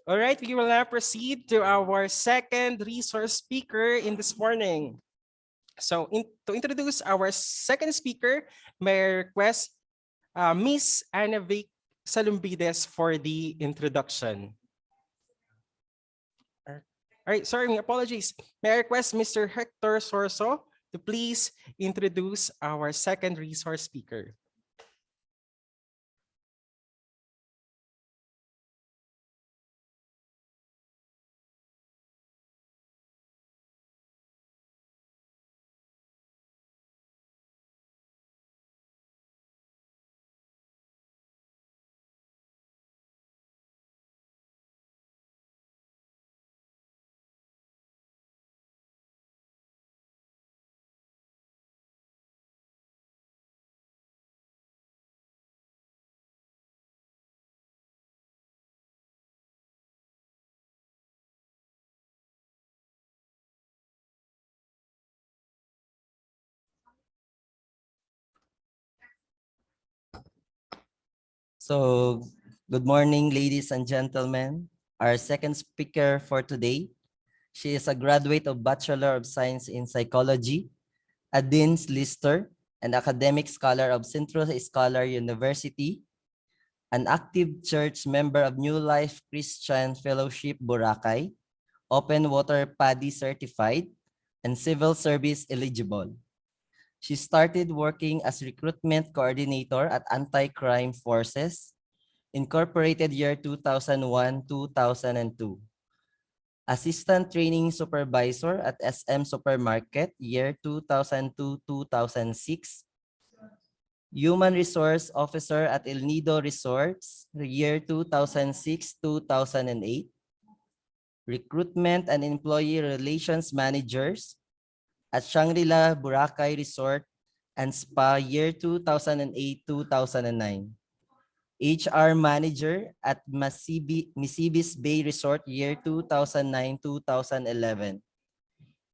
All right, we will now proceed to our second resource speaker in this morning. So to introduce our second speaker, may I request Miss Anna Vic Salumbides for the introduction. All right, sorry, apologies. May I request Mr. Hector Sorso to please introduce our second resource speaker. So, good morning, ladies and gentlemen. Our second speaker for today, she is a graduate of Bachelor of Science in Psychology, a Dean's Lister, an academic scholar of Central Scholar University, an active church member of New Life Christian Fellowship Boracay, open water PADI certified, and civil service eligible. She started working as recruitment coordinator at Anti-Crime Forces, Incorporated year 2001-2002. Assistant Training Supervisor at SM Supermarket year 2002-2006. Human Resource Officer at El Nido Resorts year 2006-2008. Recruitment and Employee Relations Managers at Shangri-La Boracay Resort and Spa year 2008-2009. HR Manager at Misibis Bay Resort year 2009-2011.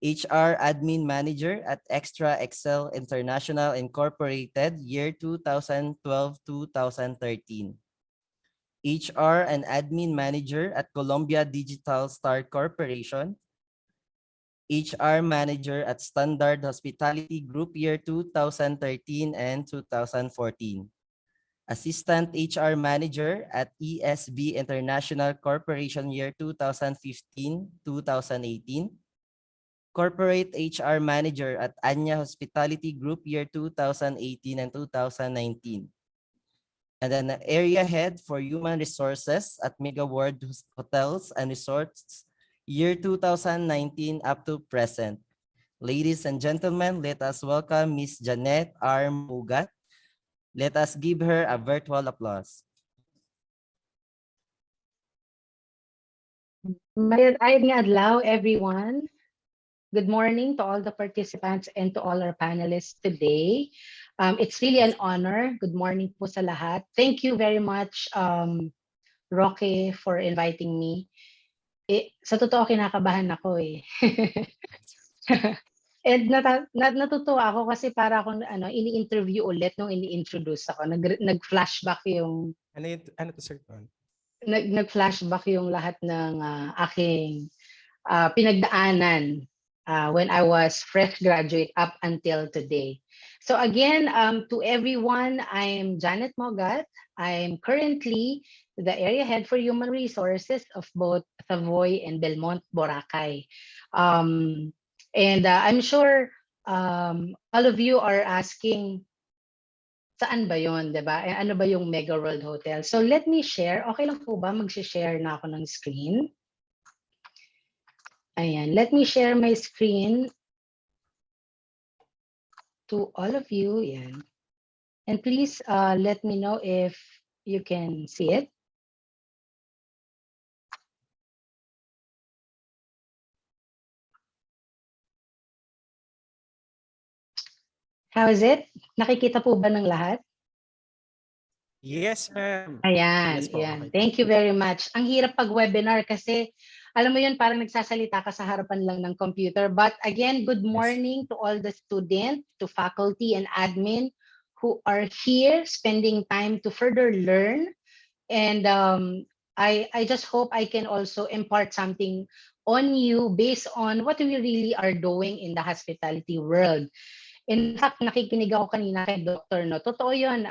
HR Admin Manager at Extra Excel International Incorporated year 2012-2013. HR and Admin Manager at Columbia Digital Star Corporation. HR Manager at Standard Hospitality Group year 2013 and 2014. Assistant HR Manager at ESB International Corporation year 2015-2018. Corporate HR Manager at Anya Hospitality Group year 2018 and 2019. And then the Area Head for Human Resources at Mega World Hotels and Resorts year 2019 up to present. Ladies and gentlemen, let us welcome Miss Janet R. Mugat. Let us give her a virtual applause. Mayad adlaw, everyone. Good morning to all the participants and to all our panelists today. It's really an honor. Good morning po sa lahat. Thank you very much, Roque, for inviting me. Sa totoo, kinakabahan ako eh. And natutuwa ako kasi para akong ini-interview ulit nung ini-introduce ako. Nag-flashback yung Ano to, sir? nag-flashback yung lahat ng aking pinagdaanan when I was fresh graduate up until today. So again, to everyone, I'm Janet Mogat. I'm currently the area head for human resources of both Savoy and Belmont, Boracay. And I'm sure all of you are asking, saan ba yun, di ba? Ano ba yung Mega World Hotel? So let me share. Okay lang po ba? Mag-share na ako ng screen. Ayan. Let me share my screen to all of you. Ayan. And please let me know if you can see it. How is it? Nakikita po ba ng lahat? Yes, ma'am. Ayan, Yes po, ayan. okay. Thank you very much. Ang hirap pag webinar kasi alam mo yun, parang nagsasalita ka sa harapan lang ng computer. But again, good morning to all the students, to faculty and admin who are here spending time to further learn. And I just hope I can also impart something on you based on what we really are doing in the hospitality world. In fact, nakikinig ako kanina kay Dr. No. Totoo yun,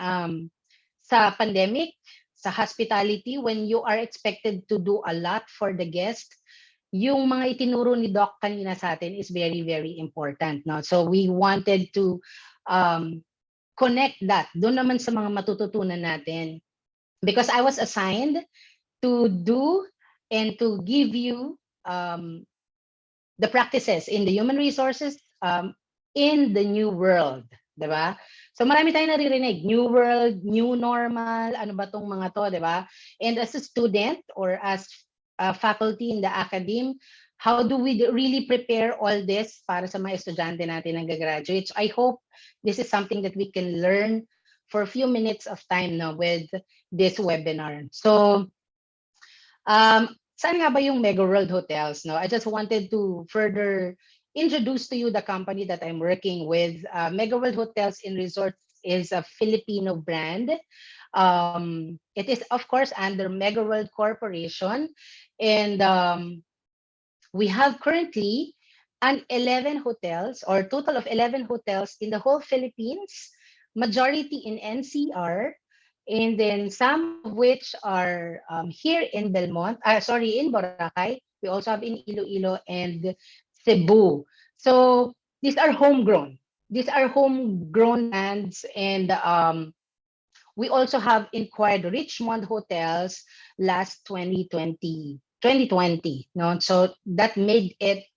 sa pandemic, sa hospitality, when you are expected to do a lot for the guest, yung mga itinuro ni Doc kanina sa atin is very, very important. No? So we wanted to connect that doon naman sa mga matututunan natin. Because I was assigned to do and to give you the practices in the human resources in the new world, 'di ba? So marami tayong naririnig, new world, new normal, ano ba tong mga to, 'di ba? And as a student or as a faculty in the academe, how do we really prepare all this para sa mga estudyante natin na gagraduates? I hope this is something that we can learn for a few minutes of time now with this webinar. So saan nga ba yung Mega World Hotels? No, I just wanted to further introduce to you the company that I'm working with. Mega World Hotels and Resorts is a Filipino brand. It is, of course, under Mega World Corporation. And we have currently and 11 hotels, or total of 11 hotels in the whole Philippines, majority in NCR, and then some of which are here in in Boracay. We also have in Iloilo and Cebu. So these are homegrown. These are homegrown brands, and we also have inquired Richmond hotels last 2020. No? So that made it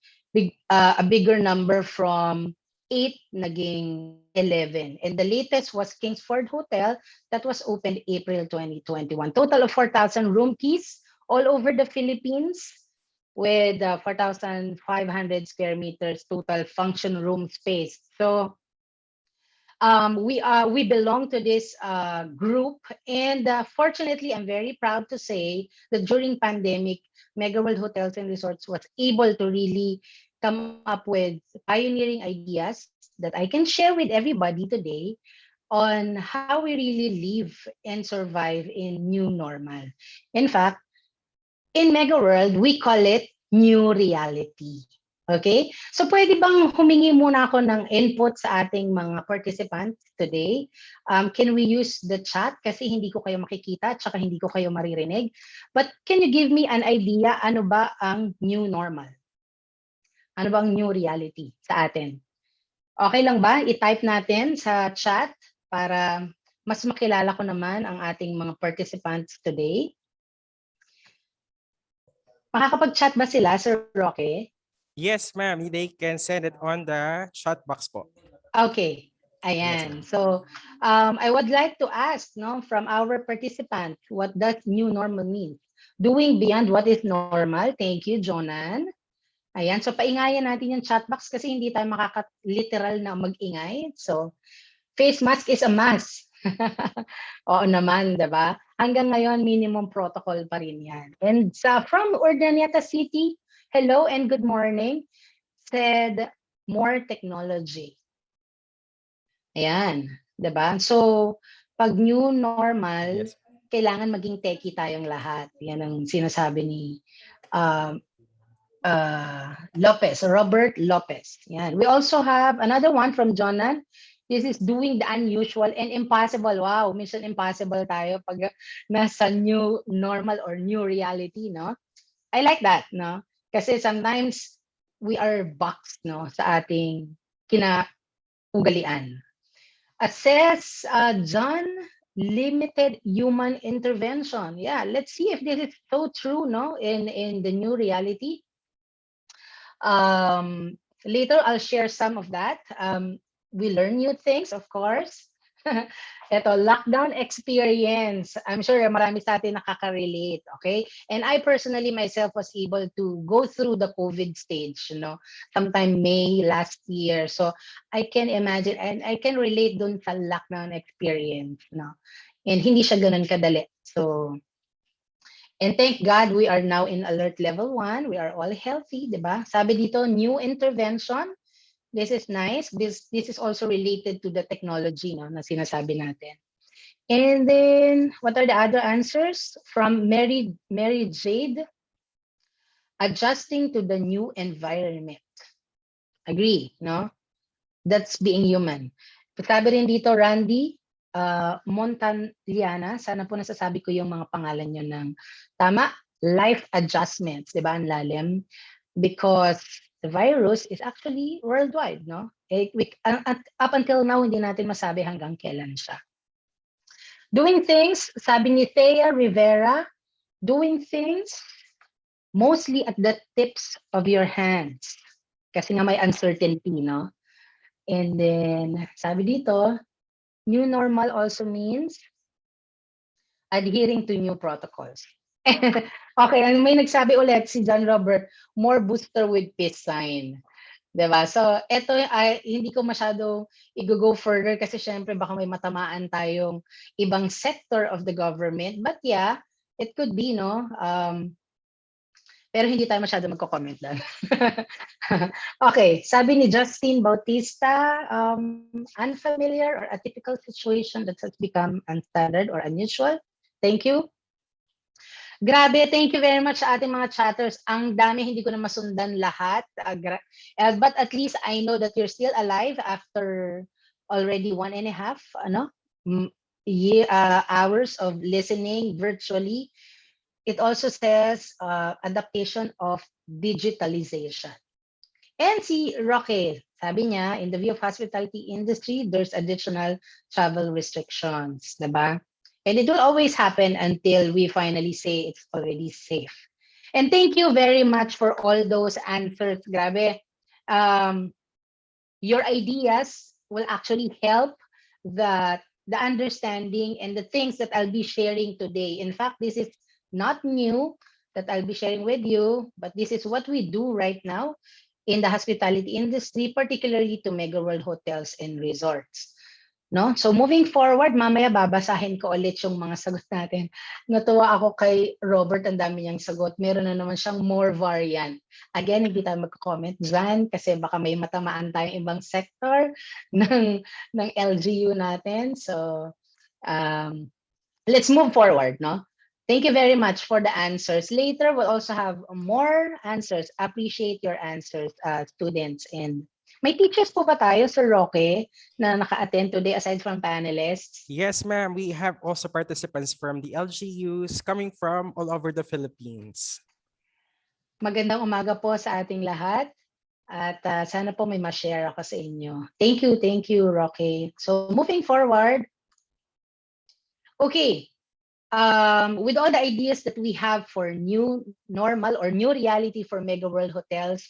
a bigger number from 8 naging 11. And the latest was Kingsford Hotel that was opened April 2021. Total of 4,000 room keys all over the Philippines with 4,500 square meters total function room space. So we belong to this group, and fortunately, I'm very proud to say that during pandemic, Mega World Hotels and Resorts was able to really come up with pioneering ideas that I can share with everybody today on how we really live and survive in new normal. In fact, in Mega World, we call it new reality. Okay? So pwede bang humingi muna ako ng input sa ating mga participants today? Can we use the chat? Kasi hindi ko kayo makikita at saka hindi ko kayo maririnig. But can you give me an idea, ano ba ang new normal? Ano ba ang new reality sa atin? Okay lang ba? I-type natin sa chat para mas makilala ko naman ang ating mga participants today. Makakapag-chat ba sila, Sir Roque? Yes, ma'am. They can send it on the chat box po. Okay. Ayan. So, I would like to ask from our participants, what does new normal mean? Doing beyond what is normal. Thank you, Jonan. Ayan. So, paingayan natin yung chat box kasi hindi tayo literal na mag-ingay. So, face mask is a must. Oo naman, diba? Hanggang ngayon, minimum protocol pa rin yan. And from Urdaneta City, hello and good morning, said more technology. Ayan, diba? So, pag new normal, kailangan maging techie tayong lahat. Yan ang sinasabi ni Robert Lopez. Yan. We also have another one from Jonan. This is doing the unusual and impossible. Wow, mission impossible tayo pag nasa new normal or new reality, no? I like that, no? Kasi sometimes we are boxed, no, sa ating kinaugalian. Says John, limited human intervention. Yeah, let's see if this is so true, no, in the new reality. Later, I'll share some of that. We learn new things, of course. Ito, lockdown experience. I'm sure marami sa atin nakaka-relate, okay? And I personally myself was able to go through the COVID stage, sometime May last year. So I can imagine and I can relate dun sa lockdown experience, And hindi siya ganun kadali. So, and thank God we are now in alert level 1. We are all healthy, diba? Sabi dito, new intervention. This is nice. This is also related to the technology, na sinasabi natin. And then, what are the other answers? From Mary Jade, adjusting to the new environment. Agree, no? That's being human. Sabi rin dito, Randy, Montaliana, sana po nasasabi ko yung mga pangalan nyo ng tama. Life adjustments, di ba? Ang lalim. Because the virus is actually worldwide, no? Up until now, hindi natin masabi hanggang kailan siya. Doing things, sabi ni Thea Rivera, doing things mostly at the tips of your hands. Kasi nga may uncertainty, no? And then, sabi dito, new normal also means adhering to new protocols. Okay, and may nagsabi ulit si John Robert, more booster with peace sign. Diba? So, ito ay hindi ko masyado i-go further kasi syempre baka may matamaan tayong ibang sector of the government. But yeah, it could be, no? Pero hindi tayo masyado magko-comment doon. Okay, sabi ni Justin Bautista, unfamiliar or atypical situation that has become unstandard or unusual. Thank you. Grabe, thank you very much sa ating mga chatters. Ang dami, hindi ko na masundan lahat. But at least I know that you're still alive after already 1.5 hours of listening virtually. It also says adaptation of digitalization. And si Roque, sabi niya, in the view of hospitality industry, there's additional travel restrictions, diba? And it will always happen until we finally say it's already safe. And thank you very much for all those answers. Grabe. Your ideas will actually help the understanding and the things that I'll be sharing today. In fact, this is not new that I'll be sharing with you, but this is what we do right now in the hospitality industry, particularly to Mega World Hotels and Resorts. No? So moving forward, mamaya babasahin ko ulit yung mga sagot natin. Natuwa ako kay Robert, ang dami niyang sagot. Meron na naman siyang more variant. Again, hindi tayo mag-comment dyan kasi baka may matamaan tayong ibang sector ng LGU natin. So let's move forward, no? Thank you very much for the answers. Later, we'll also have more answers. Appreciate your answers, students. And may teachers po ba tayo, Sir Roque, na naka-attend today aside from panelists? Yes, ma'am. We have also participants from the LGUs coming from all over the Philippines. Magandang umaga po sa ating lahat. At sana po may ma-share ako sa inyo. Thank you, Roque. So moving forward, okay. With all the ideas that we have for new normal or new reality for Mega World Hotels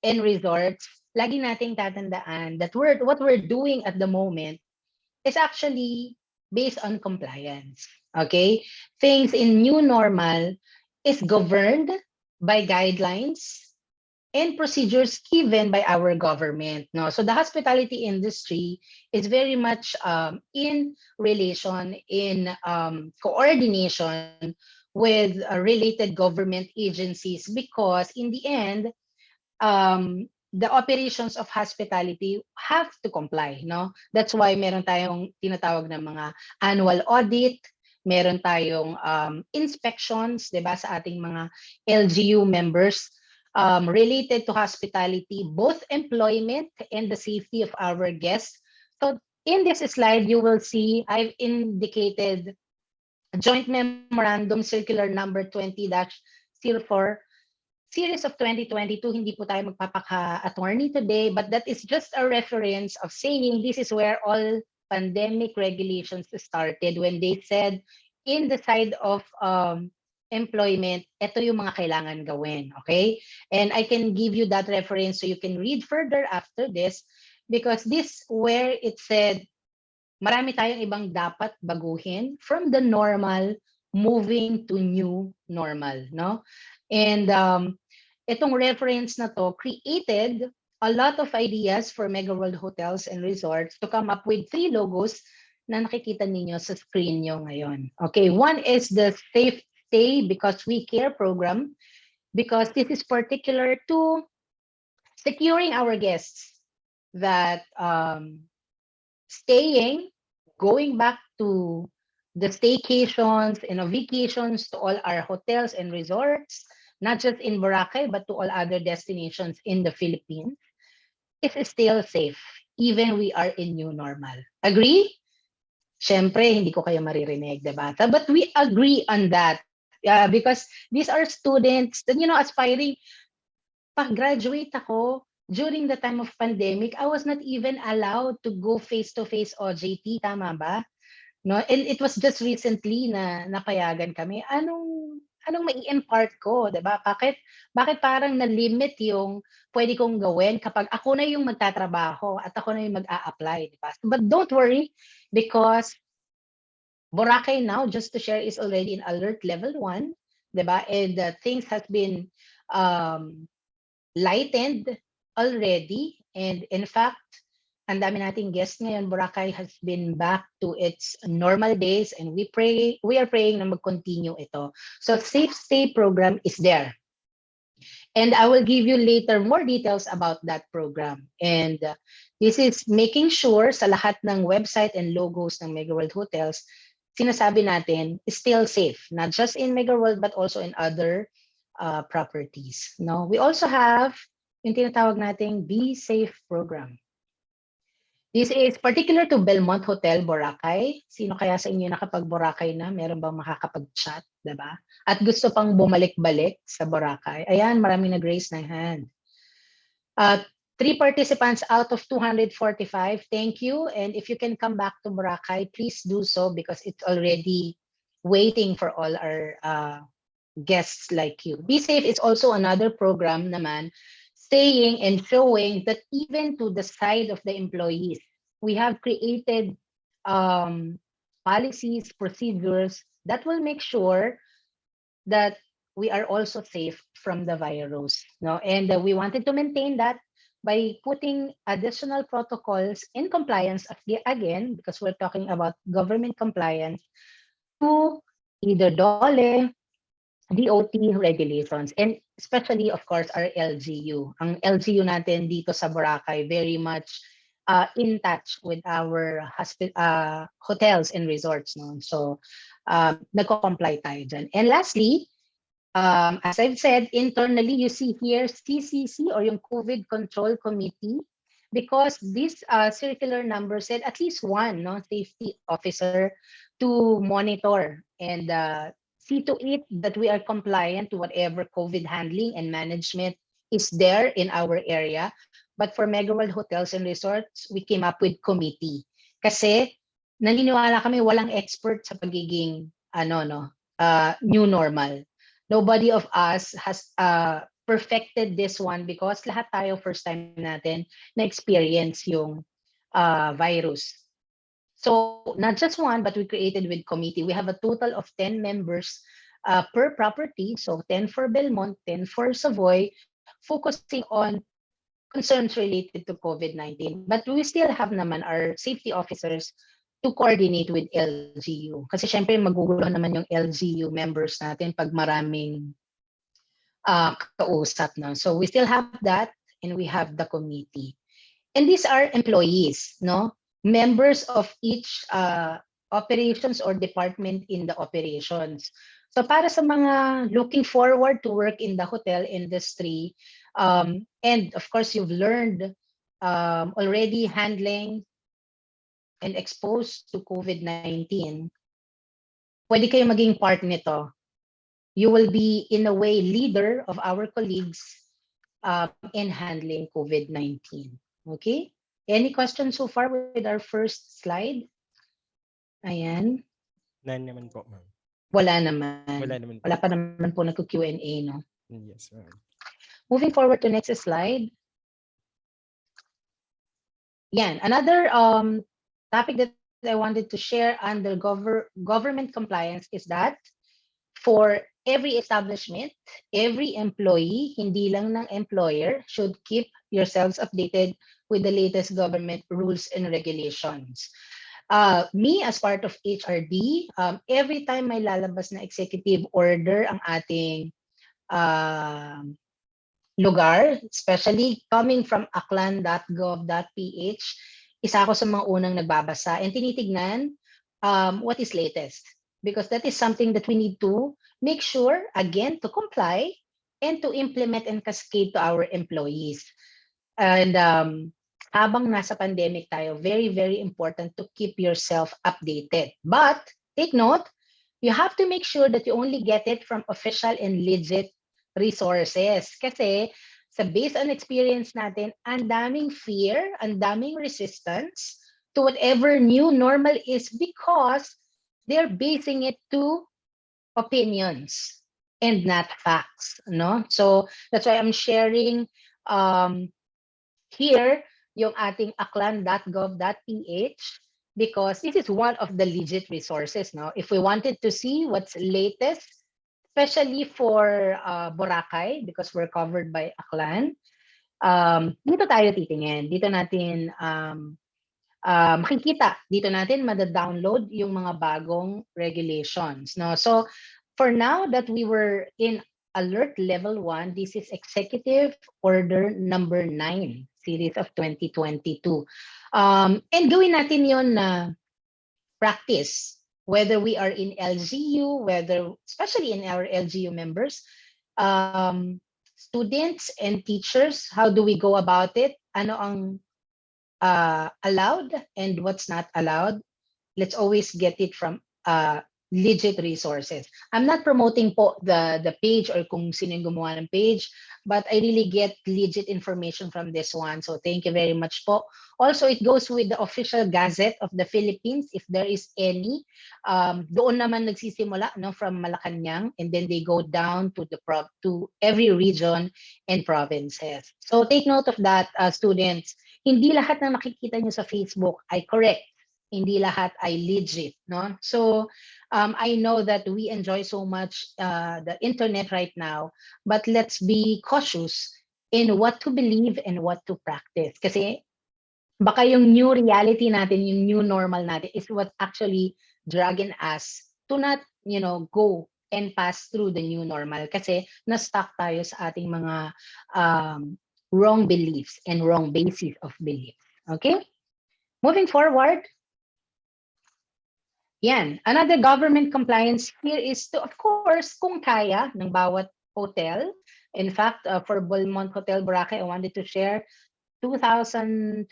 and Resorts, lagi nating tatandaan that what we're doing at the moment is actually based on compliance. Okay? Things in new normal is governed by guidelines and procedures given by our government. No? So the hospitality industry is very much in relation, in coordination with related government agencies because in the end, the operations of hospitality have to comply. No? That's why meron tayong tinatawag na mga annual audit, meron tayong inspections, 'di ba, sa ating mga LGU members. Related to hospitality, both employment and the safety of our guests. So in this slide, you will see I've indicated Joint Memorandum Circular number 20-04, Series of 2022. Hindi po tayo magpapaka-attorney today, but that is just a reference of saying this is where all pandemic regulations started when they said in the side of employment, ito yung mga kailangan gawin, okay? And I can give you that reference so you can read further after this because this where it said marami tayong ibang dapat baguhin from the normal moving to new normal, no? And itong reference na to created a lot of ideas for Mega World Hotels and Resorts to come up with 3 logos na nakikita ninyo sa screen nyo ngayon. Okay, one is the Safe Stay Because We Care program, because this is particular to securing our guests that staying, going back to the staycations and vacations to all our hotels and resorts, not just in Boracay, but to all other destinations in the Philippines, it is still safe, even we are in new normal. Agree? Siyempre, hindi ko kayo maririnig, diba? But we agree on that. Because these are students that, aspiring. Pag-graduate ako, during the time of pandemic, I was not even allowed to go face-to-face OJT. Tama ba? No? And it was just recently na napayagan kami. Anong mai-impart ko? Diba? Bakit parang na-limit yung pwede kong gawin kapag ako na yung magtatrabaho at ako na yung mag-a-apply? Diba? But don't worry because Boracay now, just to share, is already in alert level 1, diba? And things has been lightened already. And in fact, ang dami nating guests ngayon, Boracay has been back to its normal days and we are praying na mag-continue ito. So Safe Stay program is there. And I will give you later more details about that program. And this is making sure sa lahat ng website and logos ng Mega World Hotels, sinasabi natin is still safe, not just in Mega World but also in other properties. No, we also have yung tinatawag nating Be Safe program. This is particular to Belmont Hotel, Boracay. Sino kaya sa inyo nakapag-Boracay na? Meron bang makakapag-chat, diba? At gusto pang bumalik-balik sa Boracay? Ayan, maraming nag-raise ng hand. 3 participants out of 245. Thank you. And if you can come back to Boracay, please do so because it's already waiting for all our guests like you. Be Safe is also another program naman saying and showing that even to the side of the employees, we have created policies, procedures that will make sure that we are also safe from the virus. No? And we wanted to maintain that by putting additional protocols in compliance, again, because we're talking about government compliance, to either DOLE, DOT regulations, and especially, of course, our LGU. Ang LGU natin dito sa Boracay, very much in touch with our hotels and resorts. No? So, nagko-comply tayo dyan. And lastly, as I've said, internally, you see here CCC or yung COVID Control Committee, because this circular number said at least one safety officer to monitor and see to it that we are compliant to whatever COVID handling and management is there in our area. But for Mega World Hotels and Resorts, we came up with committee. Kasi naniniwala kami walang expert sa pagiging new normal. Nobody of us has perfected this one because lahat tayo first time natin na experience yung virus. So not just one, but we created with committee. We have a total of 10 members per property. So 10 for Belmont, 10 for Savoy, focusing on concerns related to COVID-19. But we still have naman our safety officers to coordinate with LGU. Kasi syempre maguguluhan naman yung LGU members natin pag maraming kausap. No? So we still have that and we have the committee. And these are employees, no? Members of each operations or department in the operations. So para sa mga looking forward to work in the hotel industry, and of course you've learned already handling and exposed to COVID-19, pwede kayo maging part nito. You will be in a way leader of our colleagues in handling COVID-19. Okay? Any questions so far with our first slide? Ayan. None naman po, ma'am. Wala naman. Wala naman po. Wala pa naman po nagko-Q&A, no? Yes, ma'am. Moving forward to next slide. Yan. Another topic that I wanted to share under government compliance is that for every establishment, every employee, hindi lang ng employer, should keep yourselves updated with the latest government rules and regulations. Me, as part of HRD, every time may lalabas na executive order ang ating lugar, especially coming from aklan.gov.ph, isa ako sa mga unang nagbabasa and tinitignan what is latest. Because that is something that we need to make sure, again, to comply and to implement and cascade to our employees. And habang nasa pandemic tayo, very, very important to keep yourself updated. But take note, you have to make sure that you only get it from official and legit resources. Kasi sa based on experience natin, ang daming fear, ang daming resistance to whatever new normal is because they're basing it to opinions and not facts, no? So that's why I'm sharing here yung ating aklan.gov.ph because this is one of the legit resources, no? If we wanted to see what's latest, especially for Boracay, because we're covered by Aklan, dito tayo titingin. Dito natin makikita, dito natin mada-download yung mga bagong regulations. No? So for now that we were in alert level 1, this is Executive Order number 9, series of 2022. And gawin natin yon na practice whether we are in LGU, whether especially in our LGU members, students and teachers, how do we go about it? Ano ang allowed and what's not allowed? Let's always get it from legit resources. I'm not promoting po the page or kung sino yung gumawa ng page, but I really get legit information from this one. So thank you very much po. Also, it goes with the official Gazette of the Philippines, if there is any. Doon naman nagsisimula, no, from Malacanang, and then they go down to to every region and provinces. So take note of that, students. Hindi lahat ng makikita nyo sa Facebook ay correct. Hindi lahat ay legit, no? So I know that we enjoy so much the internet right now, but let's be cautious in what to believe and what to practice. Kasi baka yung new reality natin, yung new normal natin is what actually dragging us to not, go and pass through the new normal. Kasi na-stuck tayo sa ating mga wrong beliefs and wrong basis of belief. Okay? Moving forward, yan. Another government compliance here is to, of course, kung kaya ng bawat hotel. In fact, for Beaumont Hotel Boracay, I wanted to share 2021,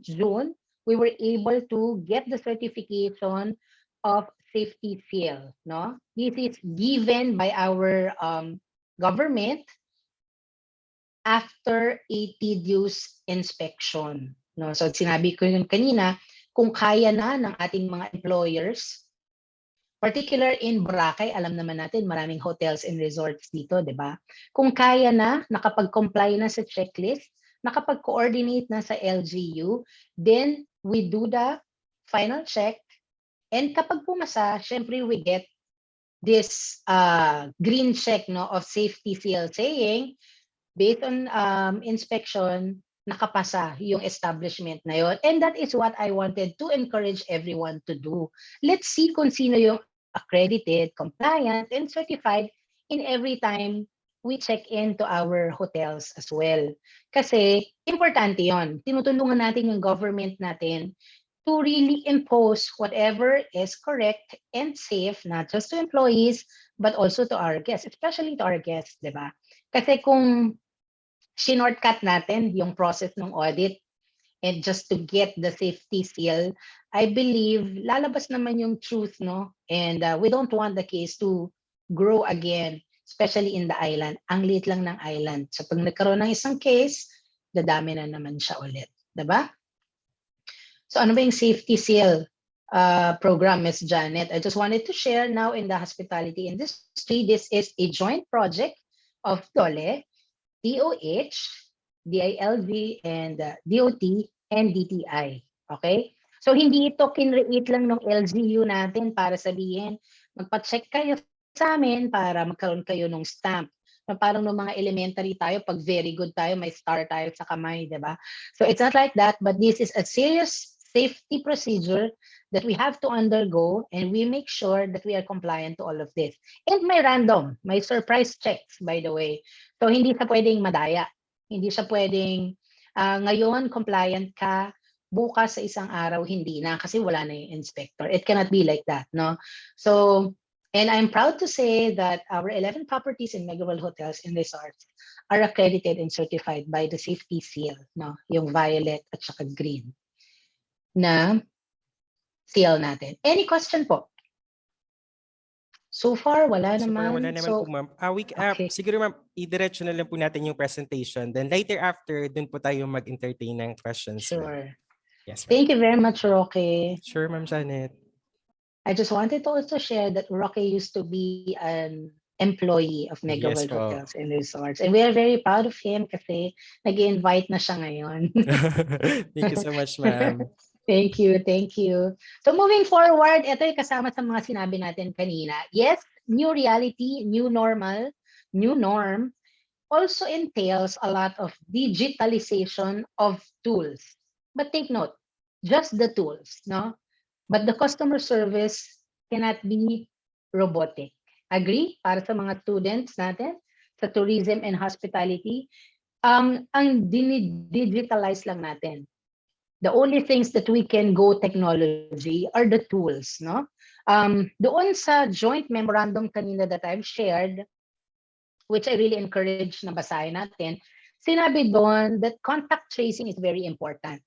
June, we were able to get the certification of safety seal. No? This is given by our government after a tedious inspection. No? So sinabi ko yun kanina, kung kaya na ng ating mga employers, particular in Boracay, alam naman natin maraming hotels and resorts dito, di ba? Kung kaya na, nakapag-comply na sa checklist, nakapag-coordinate na sa LGU, then we do the final check. And kapag pumasa, syempre we get this green check, no, of safety seal saying, based on inspection, nakapasa yung establishment na yon. And that is what I wanted to encourage everyone to do. Let's see kung sino yung accredited, compliant, and certified in every time we check into our hotels as well. Kasi importante yon. Tinutulungan natin yung government natin to really impose whatever is correct and safe, not just to employees, but also to our guests, especially to our guests, di ba? Kasi kung shortcut natin yung process ng audit and just to get the safety seal, I believe lalabas naman yung truth, no? And we don't want the case to grow again, especially in the island. Ang liit lang ng island. So pag nagkaroon ng isang case, dadami na naman siya ulit. Diba? So ano ba yung safety seal program, Ms. Janet? I just wanted to share now in the hospitality industry, this is a joint project of DOLE, DOH, DILG, and DOT, and DTI. Okay? So hindi ito kinreate lang ng LGU natin para sabihin, magpa-check kayo sa amin para magkaroon kayo ng stamp. Na parang ng mga elementary tayo, pag very good tayo, may star tayo sa kamay, di ba? So it's not like that, but this is a serious safety procedure that we have to undergo, and we make sure that we are compliant to all of this. And may random, may surprise checks, by the way. So hindi siya pwedeng madaya. Hindi siya pwedeng ngayon compliant ka, bukas sa isang araw hindi na kasi wala na yung inspector. It cannot be like that, no? So, and I'm proud to say that our 11 properties in Megaworld Hotels and Resorts are accredited and certified by the safety seal, no? Yung violet at saka green na seal natin. Any question po? So far, wala naman. Wala naman po, ma'am. Okay. Siguro, ma'am, idiretso na lang po natin yung presentation. Then later after, dun po tayo mag-entertain ng questions. Sure. Yes, ma'am. Thank you very much, Roque. Sure, ma'am Janet. I just wanted to also share that Roque used to be an employee of Megaworld Yes, po. Hotels and Resorts. And we are very proud of him kasi nag-invite na siya ngayon. Thank you so much, ma'am. Thank you, thank you. So moving forward, ito yung kasama sa mga sinabi natin kanina. Yes, new reality, new normal, new norm also entails a lot of digitalization of tools. But take note, just the tools, no? But the customer service cannot be robotic. Agree? Para sa mga students natin sa tourism and hospitality, ang digitalize lang natin. The only things that we can go technology are the tools, no? Doon sa joint memorandum kanina that I've shared, which I really encourage na basahin natin, sinabi doon that contact tracing is very important.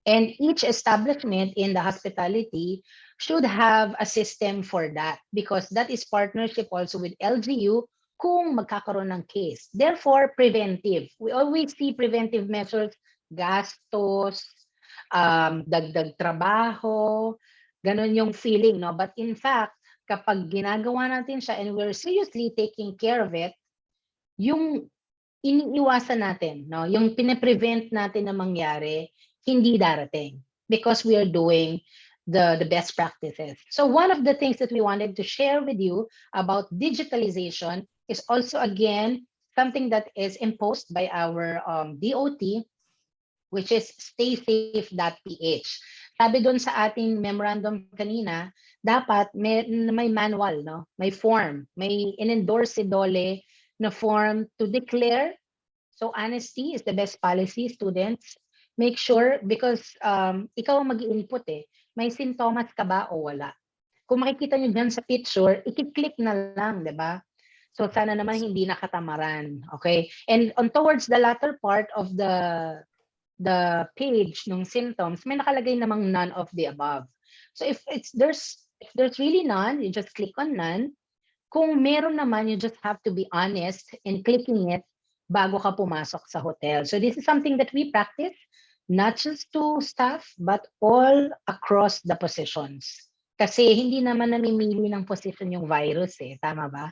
And each establishment in the hospitality should have a system for that because that is partnership also with LGU kung magkakaroon ng case. Therefore, preventive. We always see preventive measures, gastos, dagdag trabaho, ganun yung feeling, no? But in fact, kapag ginagawa natin siya and we're seriously taking care of it, yung iniiwasan natin, no? Yung pine-prevent natin na mangyari, hindi darating because we are doing the best practices. So one of the things that we wanted to share with you about digitalization is also, again, something that is imposed by our DOT, which is staysafe.ph. Sabi doon sa ating memorandum kanina, dapat may manual, no? May form, may in-endorse si DOLE na form to declare. So honesty is the best policy, students. Make sure, because ikaw ang mag-input may sintomas ka ba o wala. Kung makikita nyo dyan sa picture, i-click na lang, di ba? So sana naman hindi nakatamaran, okay? And on towards the latter part of the page ng symptoms, may nakalagay namang none of the above. So if there's really none, you just click on none. Kung meron naman, you just have to be honest in clicking it bago ka pumasok sa hotel. So this is something that we practice, not just to staff, but all across the positions. Kasi hindi naman namimili ng position yung virus tama ba?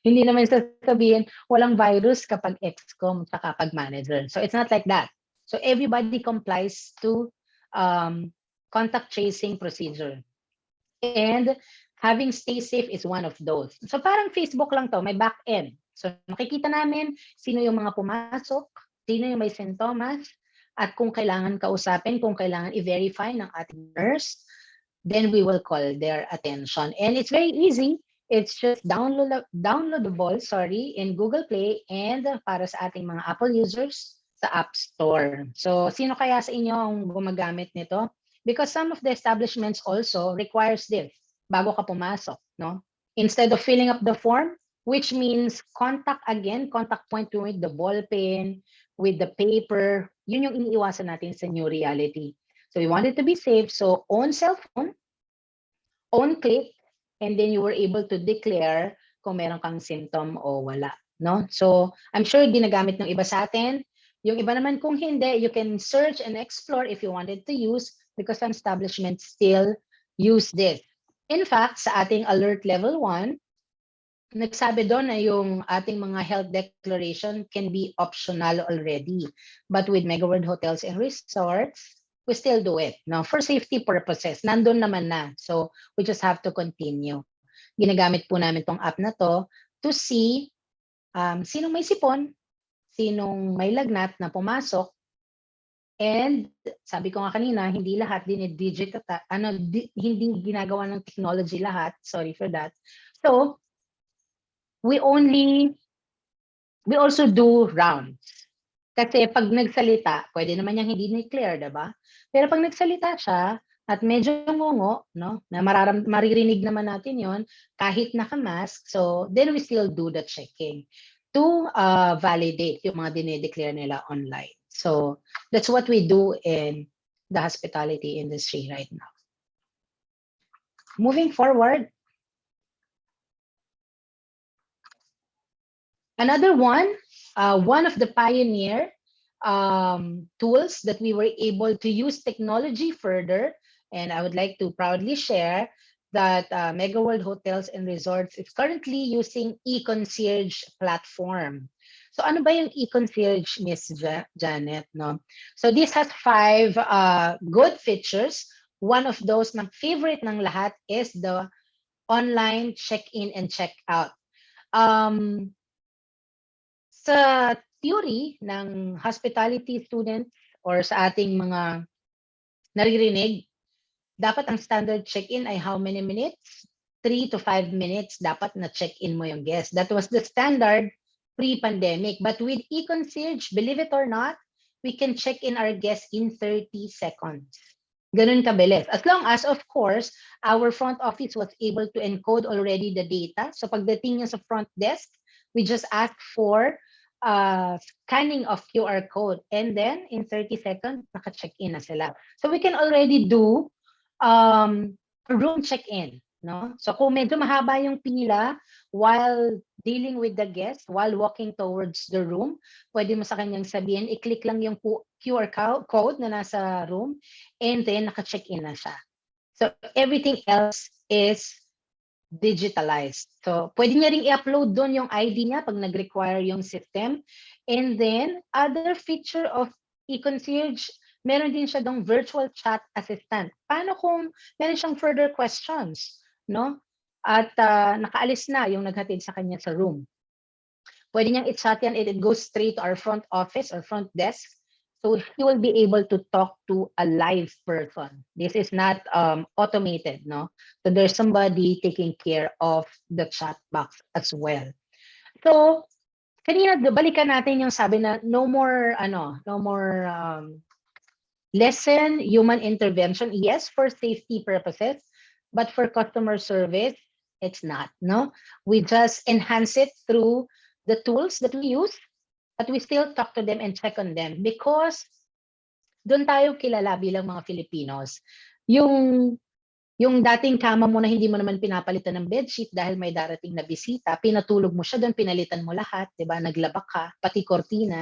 Hindi naman sasabihin, walang virus kapag excom at kapag manager. So it's not like that. So everybody complies to contact tracing procedure. And having stay safe is one of those. So parang Facebook lang to, may back end. So makikita namin sino yung mga pumasok, sino yung may sintomas, at kung kailangan kausapin, kung kailangan i-verify ng ating nurse, then we will call their attention. And it's very easy. It's just downloadable, in Google Play and para sa ating mga Apple users sa App Store. So sino kaya sa inyo ang gumagamit nito? Because some of the establishments also requires this bago ka pumasok, no? Instead of filling up the form, which means contact point with the ball pen, with the paper, yun yung iniiwasan natin sa new reality. So we want it to be safe. So on cell phone, on click, and then you were able to declare kung meron kang symptom o wala, no? So I'm sure ginagamit ng iba sa atin. Yung iba naman kung hindi, you can search and explore if you wanted to use because some establishments still use this. In fact, sa ating alert level 1, nagsabi doon na yung ating mga health declaration can be optional already. But with Mega World Hotels and Resorts, we still do it. No? For safety purposes, nandun naman na. So we just have to continue. Ginagamit po namin tong app na to see sinong may sipon, sinong may lagnat na pumasok. And sabi ko nga kanina, hindi lahat diniddigit hindi ginagawa ng technology lahat. Sorry for that. So we also do rounds. Kasi pag nagsalita, pwede naman niyang hindi ni-clear, diba? Pero pag nagsalita siya at medyo ngungo, no, na maririnig naman natin yon kahit naka-mask, so then we still do the checking to validate yung mga dinideclare nila online. So that's what we do in the hospitality industry right now. Moving forward, another one of the pioneer tools that we were able to use technology further, and I would like to proudly share that Mega World Hotels and Resorts is currently using e-concierge platform. So ano ba yung e-concierge, Miss Janet? No? So this has 5 good features. One of those na favorite ng lahat is the online check-in and check-out. Sa theory ng hospitality students or sa ating mga naririnig, dapat ang standard check-in ay how many minutes? 3 to 5 minutes dapat na check-in mo yung guest. That was the standard pre-pandemic. But with e-concierge, believe it or not, we can check in our guests in 30 seconds. Ganun kabilis. As long as, of course, our front office was able to encode already the data. So pagdating niya sa front desk, we just ask for scanning of QR code. And then in 30 seconds, naka-check-in na sila. So we can already do a room check-in. No? So kung medyo mahaba yung pila while dealing with the guest, while walking towards the room, pwede mo sa kanyang sabihin, i-click lang yung QR code na nasa room and then naka-check-in na siya. So everything else is digitalized. So pwede niya ring i-upload doon yung ID niya pag nag-require yung system. And then other feature of e-concierge, meron din siya dong virtual chat assistant. Paano kung meron siyang further questions, no? At nakaalis na yung naghatid sa kanya sa room. Pwede niyang i-chat yan and it goes straight to our front office or front desk. So he will be able to talk to a live person. This is not automated, no? So there's somebody taking care of the chat box as well. So kanina balikan natin yung sabi na no more lessen human intervention. Yes, for safety purposes, but for customer service, it's not, no? We just enhance it through the tools that we use, but we still talk to them and check on them because doon tayo kilala bilang mga Filipinos. Yung dating kama mo na hindi mo naman pinapalitan ng bedsheet dahil may darating na bisita, pinatulog mo siya doon, pinalitan mo lahat, 'di ba? Naglaba ka, pati kortina.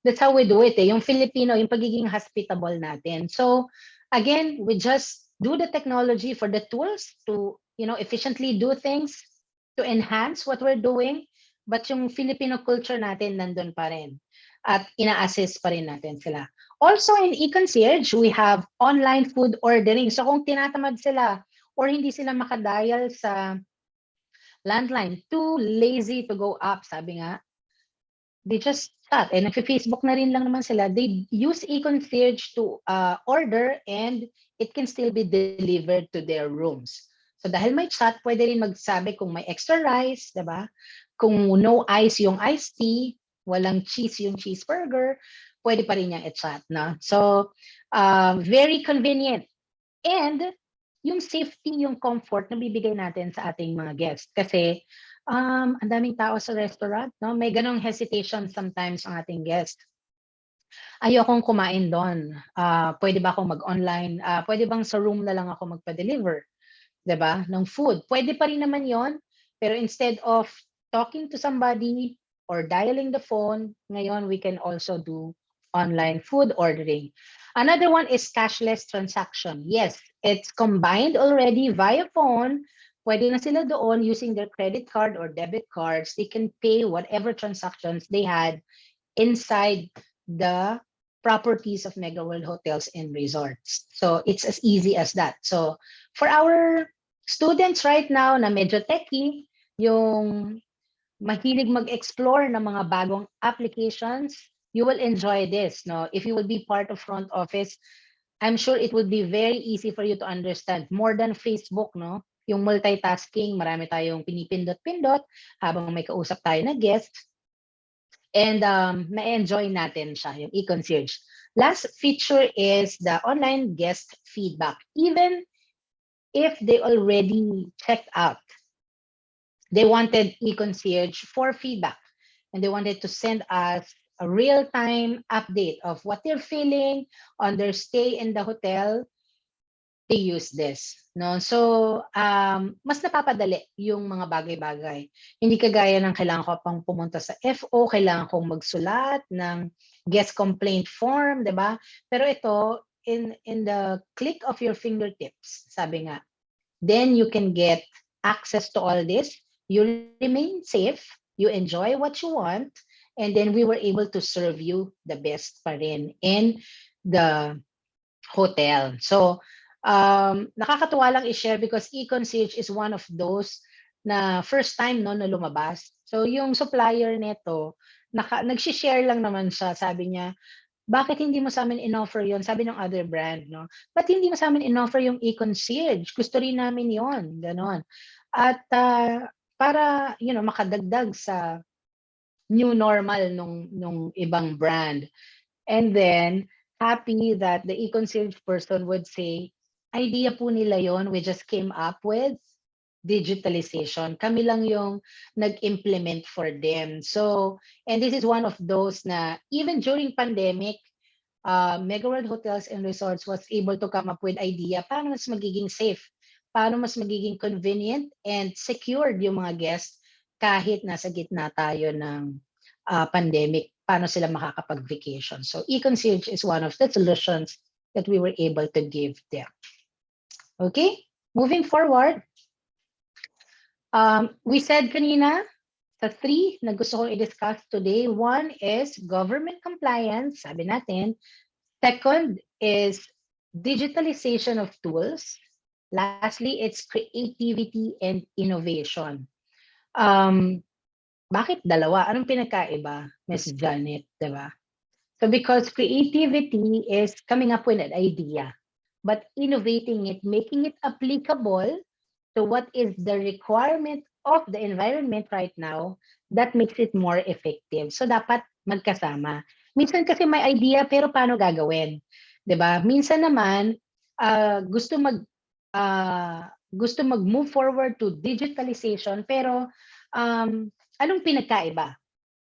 That's how we do it. Yung Filipino, yung pagiging hospitable natin. So, again, we just do the technology for the tools to, efficiently do things, to enhance what we're doing. But yung Filipino culture natin nandun pa rin. At ina-assist pa rin natin sila. Also in e-concierge, we have online food ordering. So kung tinatamad sila or hindi sila makadial sa landline, too lazy to go up, sabi nga, they just chat. And nag-Facebook na rin lang naman sila. They use e-concierge to order and it can still be delivered to their rooms. So dahil may chat, pwede rin magsabi kung may extra rice, diba? Kung no ice yung iced tea, walang cheese yung cheeseburger, pwede pa rin niyang i-chat. No? So, very convenient. And yung safety, yung comfort na bibigay natin sa ating mga guests. Kasi ang daming tao sa restaurant, no? May ganong hesitation sometimes ang ating guests. Ayokong kumain doon. Pwede ba akong mag-online? Pwede bang sa room na lang ako magpa-deliver? 'Di ba? Ng food. Pwede pa rin naman 'yon. Pero instead of talking to somebody or dialing the phone, ngayon we can also do online food ordering. Another one is cashless transaction. Yes, it's combined already via phone. Pwede na sila doon using their credit card or debit cards. They can pay whatever transactions they had inside the properties of Mega World Hotels and Resorts. So it's as easy as that. So for our students right now na medyo techy, yung mahilig mag-explore ng mga bagong applications, you will enjoy this. No? If you will be part of front office, I'm sure it will be very easy for you to understand. More than Facebook, no? Yung multitasking, marami tayong pinipindot-pindot habang may kausap tayo na guest. And ma-enjoy natin siya, yung e-concierge. Last feature is the online guest feedback. Even if they already checked out, they wanted e-concierge for feedback. And they wanted to send us a real-time update of what they're feeling on their stay in the hotel. They use this. No? So, mas napapadali yung mga bagay-bagay. Hindi kagaya ng kailangan ko pang pumunta sa FO, kailangan kong magsulat ng guest complaint form, di ba? Pero ito, in the click of your fingertips, sabi nga, then you can get access to all this. You remain safe, you enjoy what you want, and then we were able to serve you the best pa rin in the hotel. So, nakakatuwa lang i-share because e-concierge is one of those na first time no na lumabas. So yung supplier nito, nagsi-share lang naman siya. Sabi niya, bakit hindi mo sa amin in-offer yon? Sabi ng other brand, no? Ba't hindi mo sa amin in-offer yung e-concierge? Gusto rin namin yon, ganon. At para makadagdag sa new normal nung ibang brand. And then happy that the e-concierge person would say, idea po nila yon, we just came up with digitalization. Kami lang yung nag-implement for them. So, and this is one of those na even during pandemic, Mega World Hotels and Resorts was able to come up with idea paano mas magiging safe, paano mas magiging convenient and secured yung mga guests kahit nasa gitna tayo ng pandemic, paano sila makakapag-vacation. So e-concierge is one of the solutions that we were able to give them. Okay, moving forward, we said kanina, sa three na gusto kong i-discuss today, one is government compliance, sabi natin. Second is digitalization of tools. Lastly, it's creativity and innovation. Bakit dalawa? Anong pinagkaiba, Ms. Janet, di ba? So because creativity is coming up with an idea, but innovating it, making it applicable to what is the requirement of the environment right now, that makes it more effective. So dapat magkasama. Minsan kasi may idea pero paano gagawin? 'Di ba? Minsan naman gusto mag-move forward to digitalization pero anong pinagkaiba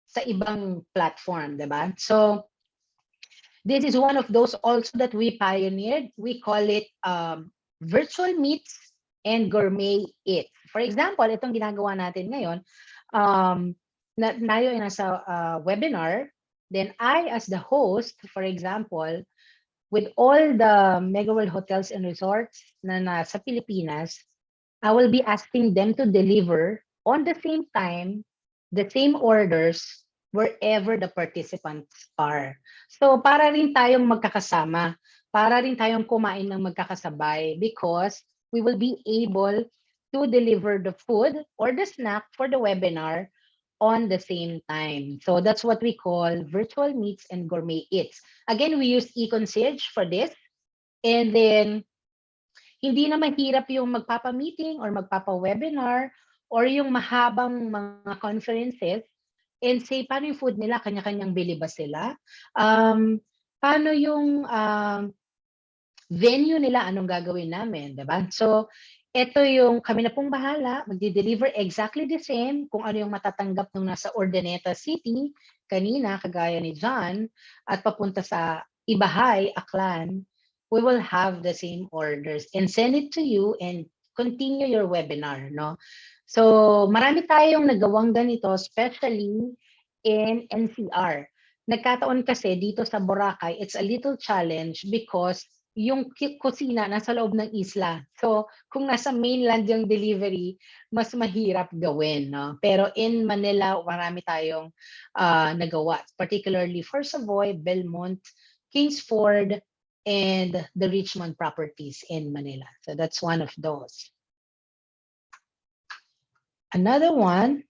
sa ibang platform, 'di ba? So this is one of those also that we pioneered. We call it virtual meets and gourmet eats. For example, itong ginagawa natin ngayon, tayo ay nasa webinar, then I as the host, for example, with all the Mega World Hotels and Resorts na nasa Pilipinas, I will be asking them to deliver on the same time, the same orders, wherever the participants are. So para rin tayong magkakasama, para rin tayong kumain ng magkakasabay because we will be able to deliver the food or the snack for the webinar on the same time. So that's what we call virtual meets and gourmet eats. Again, we use e-concierge for this. And then, hindi na mahirap yung magpapa-meeting or magpapa-webinar or yung mahabang mga conferences and say, paano yung food nila? Kanya-kanyang bili ba sila? Paano yung venue nila? Anong gagawin namin? Diba? So, ito yung kami na pong bahala, magdi-deliver exactly the same kung ano yung matatanggap nung nasa Urdaneta City, kanina, kagaya ni John, at papunta sa Ibajay, Aklan, we will have the same orders and send it to you and continue your webinar. No? So, marami tayong nagawang ganito, especially in NCR. Nagkataon kasi dito sa Boracay, it's a little challenge because yung kusina nasa loob ng isla. So, kung nasa mainland yung delivery, mas mahirap gawin. No? Pero in Manila, marami tayong nagawa. Particularly for Savoy, Belmont, Kingsford, and the Richmond properties in Manila. So that's one of those. Another one,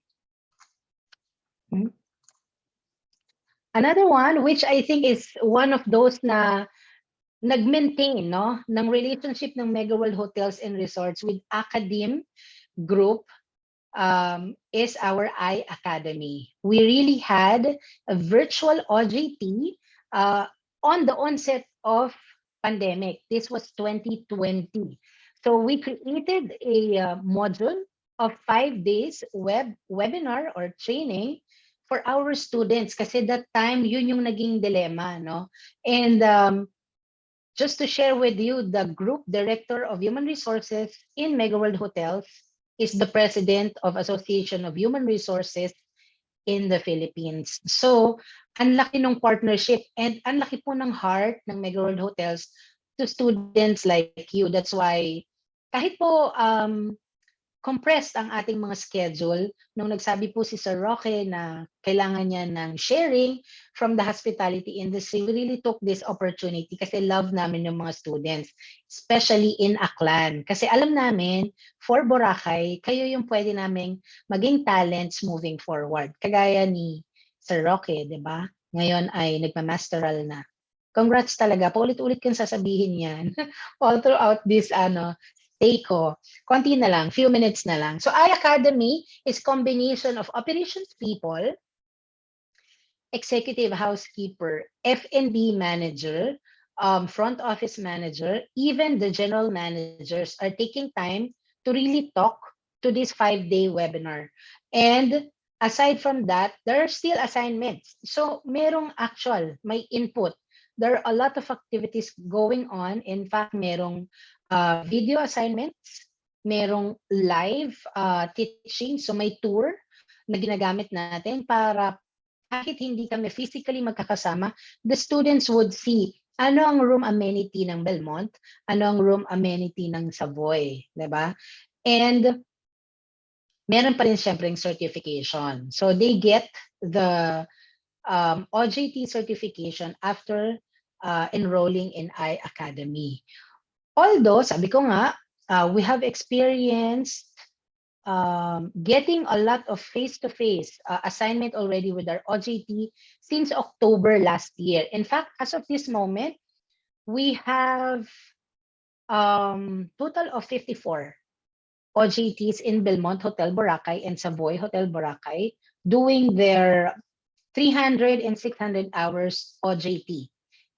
which I think is one of those na nag-maintain no, ng relationship ng Mega World Hotels and Resorts with Academe Group is our iAcademy. We really had a virtual OJT on the onset of pandemic. This was 2020. So we created a module of 5 days webinar or training for our students kasi that time yun yung naging dilemma, no? And just to share with you, the group director of human resources in Mega World Hotels is the president of Association of Human Resources in the Philippines. So, ang laki ng partnership and ang laki po ng heart ng Mega World Hotels to students like you. That's why kahit po compressed ang ating mga schedule, nung nagsabi po si Sir Roque na kailangan niya ng sharing from the hospitality industry, we really took this opportunity kasi love namin yung mga students, especially in Aklan. Kasi alam namin, for Boracay, kayo yung pwede naming maging talents moving forward. Kagaya ni Sir Roque, di ba? Ngayon ay nagma-masteral na. Congrats talaga. Paulit-ulit kang sasabihin yan all throughout this stay ko. Konti na lang, few minutes na lang. So iAcademy is combination of operations people executive housekeeper, F&B manager, front office manager, even the general managers are taking time to really talk to this 5-day webinar. And aside from that, there are still assignments. So merong actual, may input. There are a lot of activities going on. In fact, merong video assignments, merong live teaching. So may tour na ginagamit natin para kahit hindi kami physically magkakasama, the students would see ano ang room amenity ng Belmont, ano ang room amenity ng Savoy, 'di ba? And meron pa rin siyempre certification. So they get the OJT certification after enrolling in iAcademy. Although, sabi ko nga, we have experienced getting a lot of face-to-face assignment already with our OJT since October last year. In fact, as of this moment, we have total of 54 OJTs in Belmont Hotel Boracay and Savoy Hotel Boracay doing their 300 and 600 hours OJT.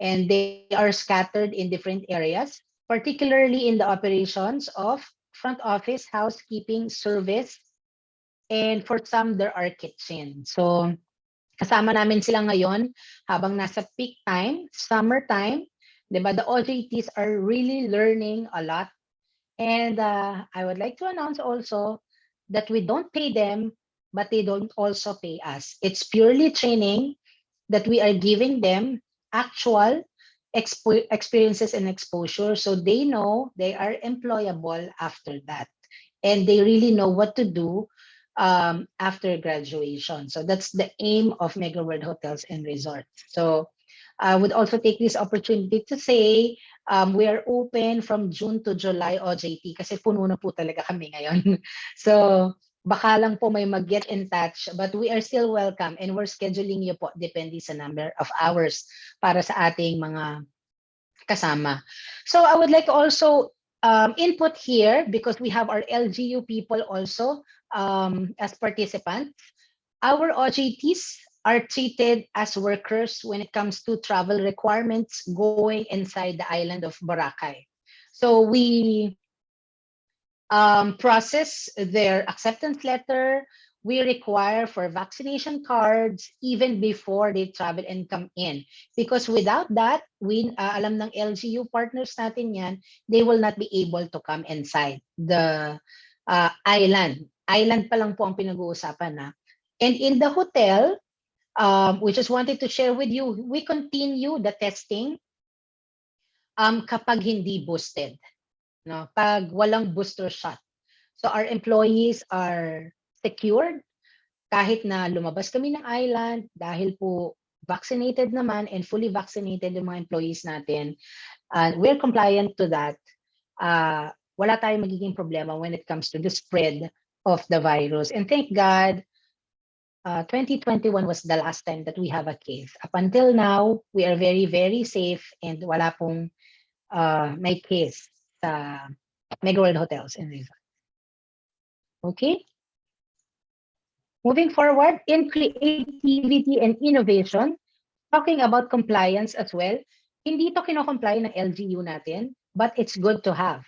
And they are scattered in different areas, particularly in the operations of front office, housekeeping, service, and for some, there are kitchen. So, kasama namin sila ngayon habang nasa peak time, summertime, diba? The OJTs are really learning a lot. And I would like to announce also that we don't pay them, but they don't also pay us. It's purely training that we are giving them actual experiences and exposure, so they know they are employable after that, and they really know what to do after graduation. So that's the aim of Mega World Hotels and Resorts. So I would also take this opportunity to say we are open from June to July OJT kasi puno na po talaga kami ngayon. So baka lang po may mag-get in touch, but we are still welcome and we're scheduling you po depende sa number of hours para sa ating mga kasama. So I would like also input here because we have our LGU people also as participants. Our OJTs are treated as workers when it comes to travel requirements going inside the island of Boracay. So we process their acceptance letter. We require for vaccination cards even before they travel and come in. Because without that, we alam ng LGU partners natin yan, they will not be able to come inside the island. Island pa lang po ang pinag-uusapan na. And in the hotel, we just wanted to share with you, we continue the testing kapag hindi boosted. No, pag walang booster shot. So our employees are secured kahit na lumabas kami ng island dahil po vaccinated naman and fully vaccinated yung mga employees natin. And we're compliant to that. Wala tayong magiging problema when it comes to the spread of the virus. And thank God, 2021 was the last time that we have a case. Up until now, we are very, very safe and wala pong may case sa Mega World Hotels and Resorts. Okay. Moving forward, in creativity and innovation, talking about compliance as well, hindi to kino-comply ng LGU natin, but it's good to have.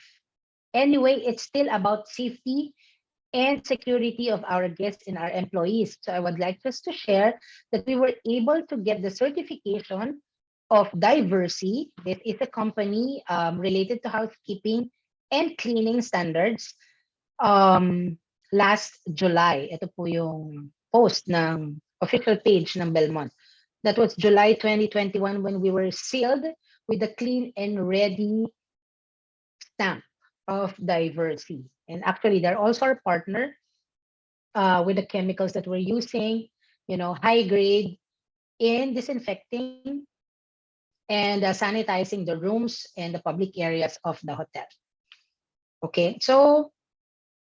Anyway, it's still about safety and security of our guests and our employees. So I would like just to share that we were able to get the certification of Diversey. This is a company related to housekeeping and cleaning standards. Last July, ito po yung post ng official page ng Belmont. That was July 2021 when we were sealed with the clean and ready stamp of Diversey. And actually, they're also our partner with the chemicals that we're using, you know, high grade in disinfecting and sanitizing the rooms and the public areas of the hotel. Okay, so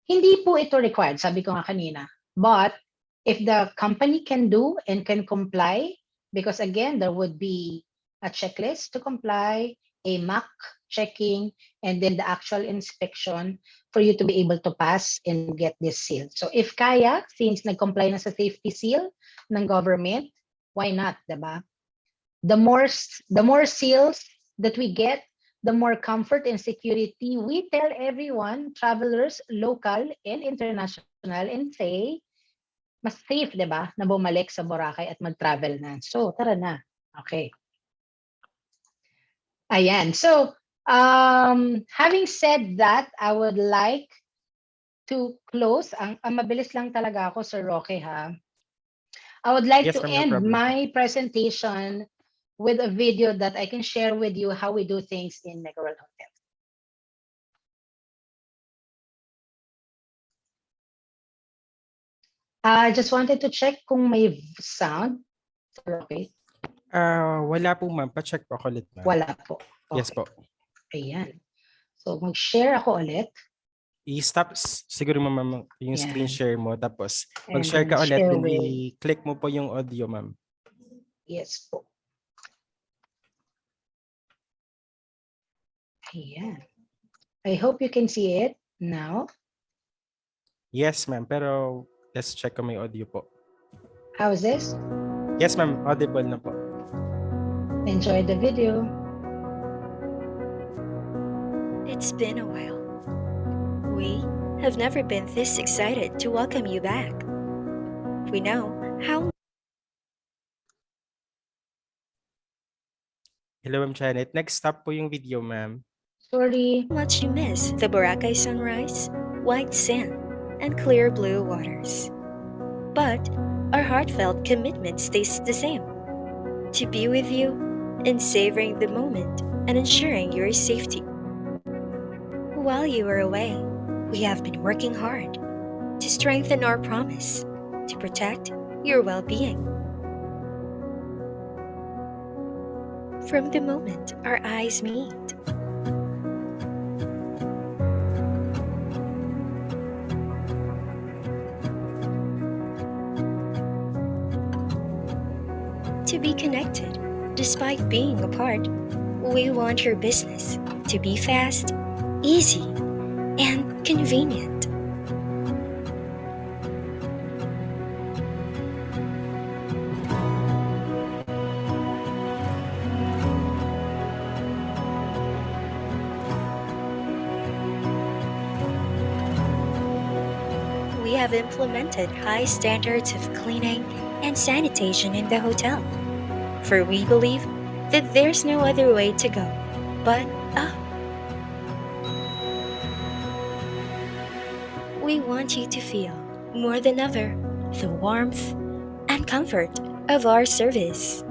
hindi po ito required, sabi ko nga kanina. But if the company can do and can comply, because again, there would be a checklist to comply, a MAC checking, and then the actual inspection for you to be able to pass and get this seal. So if kaya, since nag-comply na sa safety seal ng government, Why not, diba? The more sales that we get, the more comfort and security we tell everyone, travelers, local and international, and say, mas safe, diba, na bumalik sa Boracay at mag-travel na. So, tara na. Okay. Ayan. So, having said that, I would like to close. Ang mabilis lang talaga ako, Sir Roque, ha? I would like Yes, to ma'am, no end problem. my presentation with a video that I can share with you how we do things in Mega World Hotel. I just wanted to check kung may sound. Okay. Wala po, ma'am. Pa-check po ako ulit, ma'am. Wala po. Yes Okay. po. Ayan. So, mag-share ako ulit. I-stop siguro mo, ma'am, yung Yan. screen share mo. Tapos, And mag-share then ka ulit, share then with. i-click mo po yung audio, ma'am. Yes po. Ayan. I hope you can see it now. Yes, ma'am. Pero, let's check kung may audio po. How's this? Yes, ma'am. Audible na po. Enjoy the video. It's been a while. We have never been this excited to welcome you back. We know how Hello, Ma'am Janet. Next stop po yung video, ma'am. Sorry. much you miss the Boracay sunrise, white sand, and clear blue waters. But our heartfelt commitment stays the same: to be with you in savoring the moment and ensuring your safety. While you were away, we have been working hard to strengthen our promise to protect your well-being. From the moment our eyes meet, to be connected despite being apart, we want your business to be fast, easy, and convenient. We have implemented high standards of cleaning and sanitation in the hotel, for we believe that there's no other way to go but up. We want you to feel, more than ever, the warmth and comfort of our service.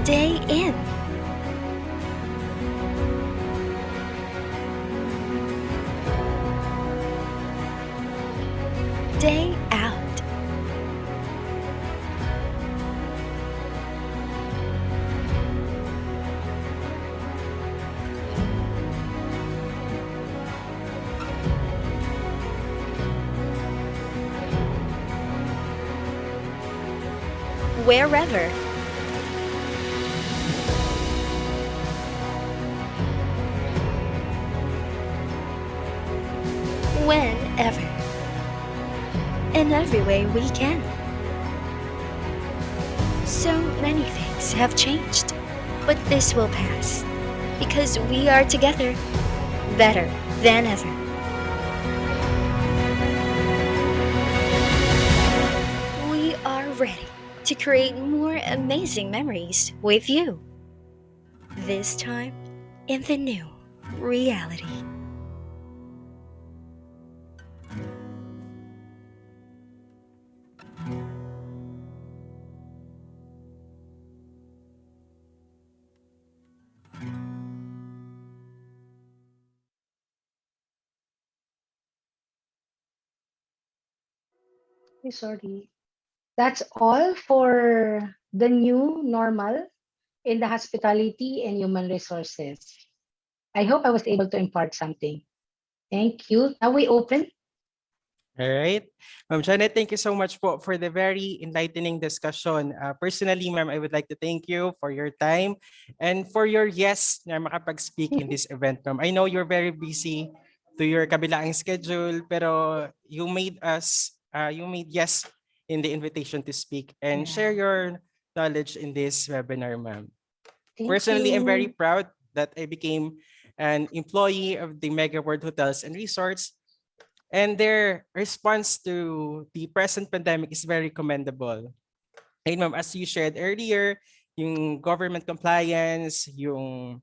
Day in, day out. Wherever, whenever, in every way we can. So many things have changed, but this will pass because we are together, better than ever. We are ready to create more amazing memories with you. This time in the new reality. Sorry. That's all for the new normal in the hospitality and human resources. I hope I was able to impart something. Thank you. Now we open. All right. Ma'am Janet, thank you so much for the very enlightening discussion. Personally, ma'am, I would like to thank you for your time and for your yes na makapag-speak in this event, ma'am. I know you're very busy to your kabilaang schedule, pero you made yes in the invitation to speak and share your knowledge in this webinar, ma'am. Thank Personally, I'm very you. proud that I became an employee of the Mega World Hotels and Resorts, and their response to the present pandemic is very commendable. And ma'am, as you shared earlier, yung government compliance, yung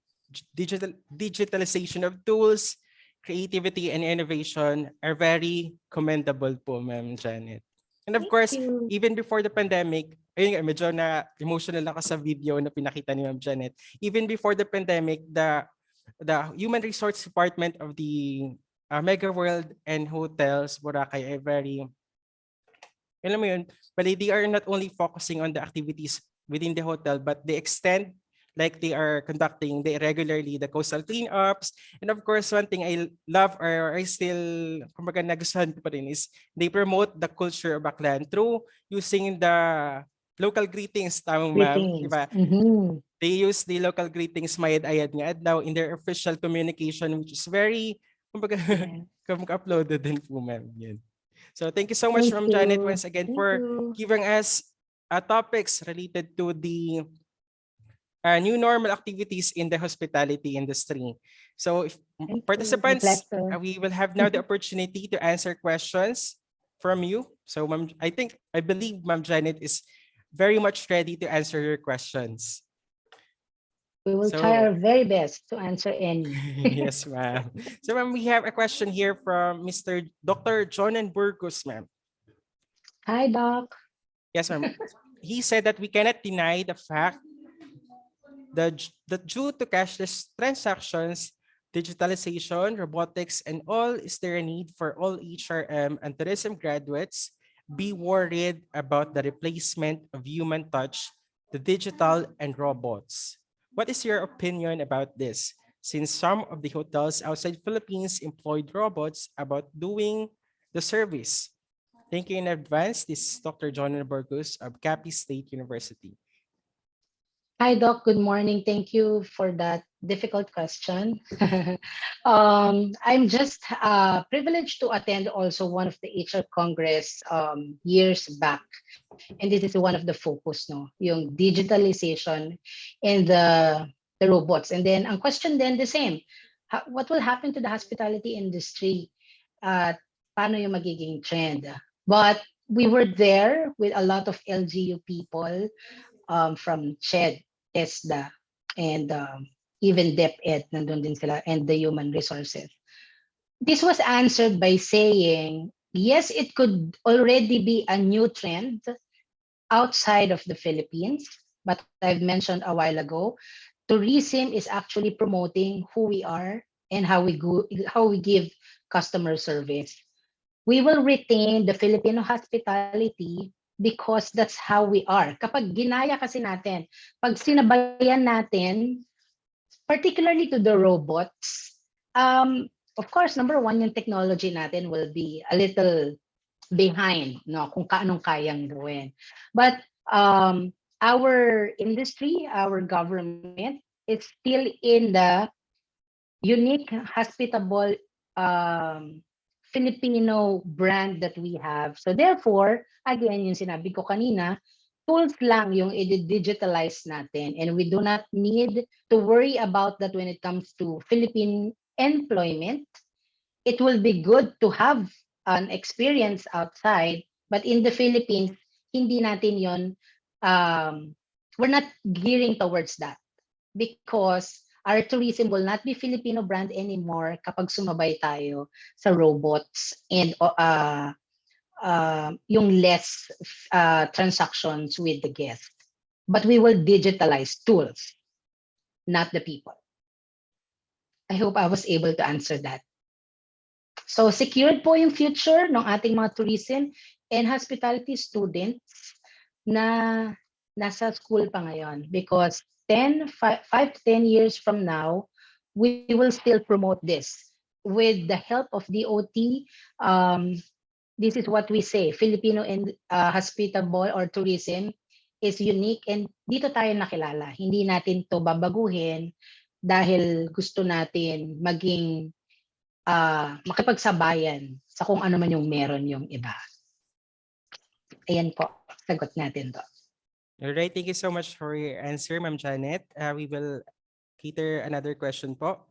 digitalization of tools, creativity and innovation are very commendable po, Ma'am Janet. And of course, you. even before the pandemic, ayun nga, medyo na emotional ako sa video na pinakita ni Ma'am Janet. Even before the pandemic, the Human Resource Department of the Mega World and Hotels Boracay are very, alam mo yun, but they are not only focusing on the activities within the hotel, but they extend, like they are conducting regularly the coastal cleanups. And of course, one thing I love or I still, kumbaga nagustuhan ko pa rin is they promote the culture of Aklan through using the local greetings, tamang ma'am, di Greetings. ba? They use the local greetings mayad ayad nga adlaw in their official communication, which is very, kumbaga, uploaded din po, ma'am. Yan. So thank you so much, Thank Ma'am Janet, you. once again Thank for you. giving us topics related to the new normal activities in the hospitality industry. So if Thank you. My participants, pleasure. we will have now the opportunity to answer questions from you. So I believe Ma'am Janet is very much ready to answer your questions. We will try our very best to answer any. Yes, ma'am. So ma'am, we have a question here from Mr. Dr. John and Burgos, ma'am. Hi, Doc. Yes, ma'am. He said that we cannot deny the fact that due to cashless transactions, digitalization, robotics, and all, is there a need for all HRM and tourism graduates be worried about the replacement of human touch, the digital, and robots? What is your opinion about this? Since some of the hotels outside Philippines employed robots about doing the service. Thank you in advance. This is Dr. John Burgos of Capiz State University. Hi, Doc. Good morning. Thank you for that difficult question. I'm just privileged to attend also one of the HR Congress years back. And this is one of the focus, no? Yung digitalization and the robots. And then ang question then the same. What will happen to the hospitality industry? Paano yung magiging trend? But we were there with a lot of LGU people from CHED, ESDA, and even DepEd, nandun din sila, and the human resources. This was answered by saying, yes, it could already be a new trend outside of the Philippines, but I've mentioned a while ago, tourism is actually promoting who we are and how we give customer service. We will retain the Filipino hospitality because that's how we are. Kapag ginaya kasi natin, pag sinabayan natin, particularly to the robots, of course, number one, yung technology natin will be a little behind, no, kung anong kayang gawin. But our industry, our government is still in the unique, hospitable Filipino brand that we have. So therefore, again, yung sinabi ko kanina, tools lang yung i-digitalize natin, and we do not need to worry about that when it comes to Philippine employment. It will be good to have an experience outside, but in the Philippines, hindi natin yon, we're not gearing towards that because our tourism will not be Filipino brand anymore kapag sumabay tayo sa robots and yung less transactions with the guest. But we will digitalize tools, not the people. I hope I was able to answer that. So secured po yung future ng ating mga tourism and hospitality students na nasa school pa ngayon because 5 to 10 years from now, we will still promote this. With the help of DOT, this is what we say, Filipino and hospitable or tourism is unique and dito tayo nakilala. Hindi natin to babaguhin dahil gusto natin maging makipagsabayan sa kung ano man yung meron yung iba. Ayan po, sagot natin to. All right, thank you so much for your answer, Ma'am Janet. We will cater another question po.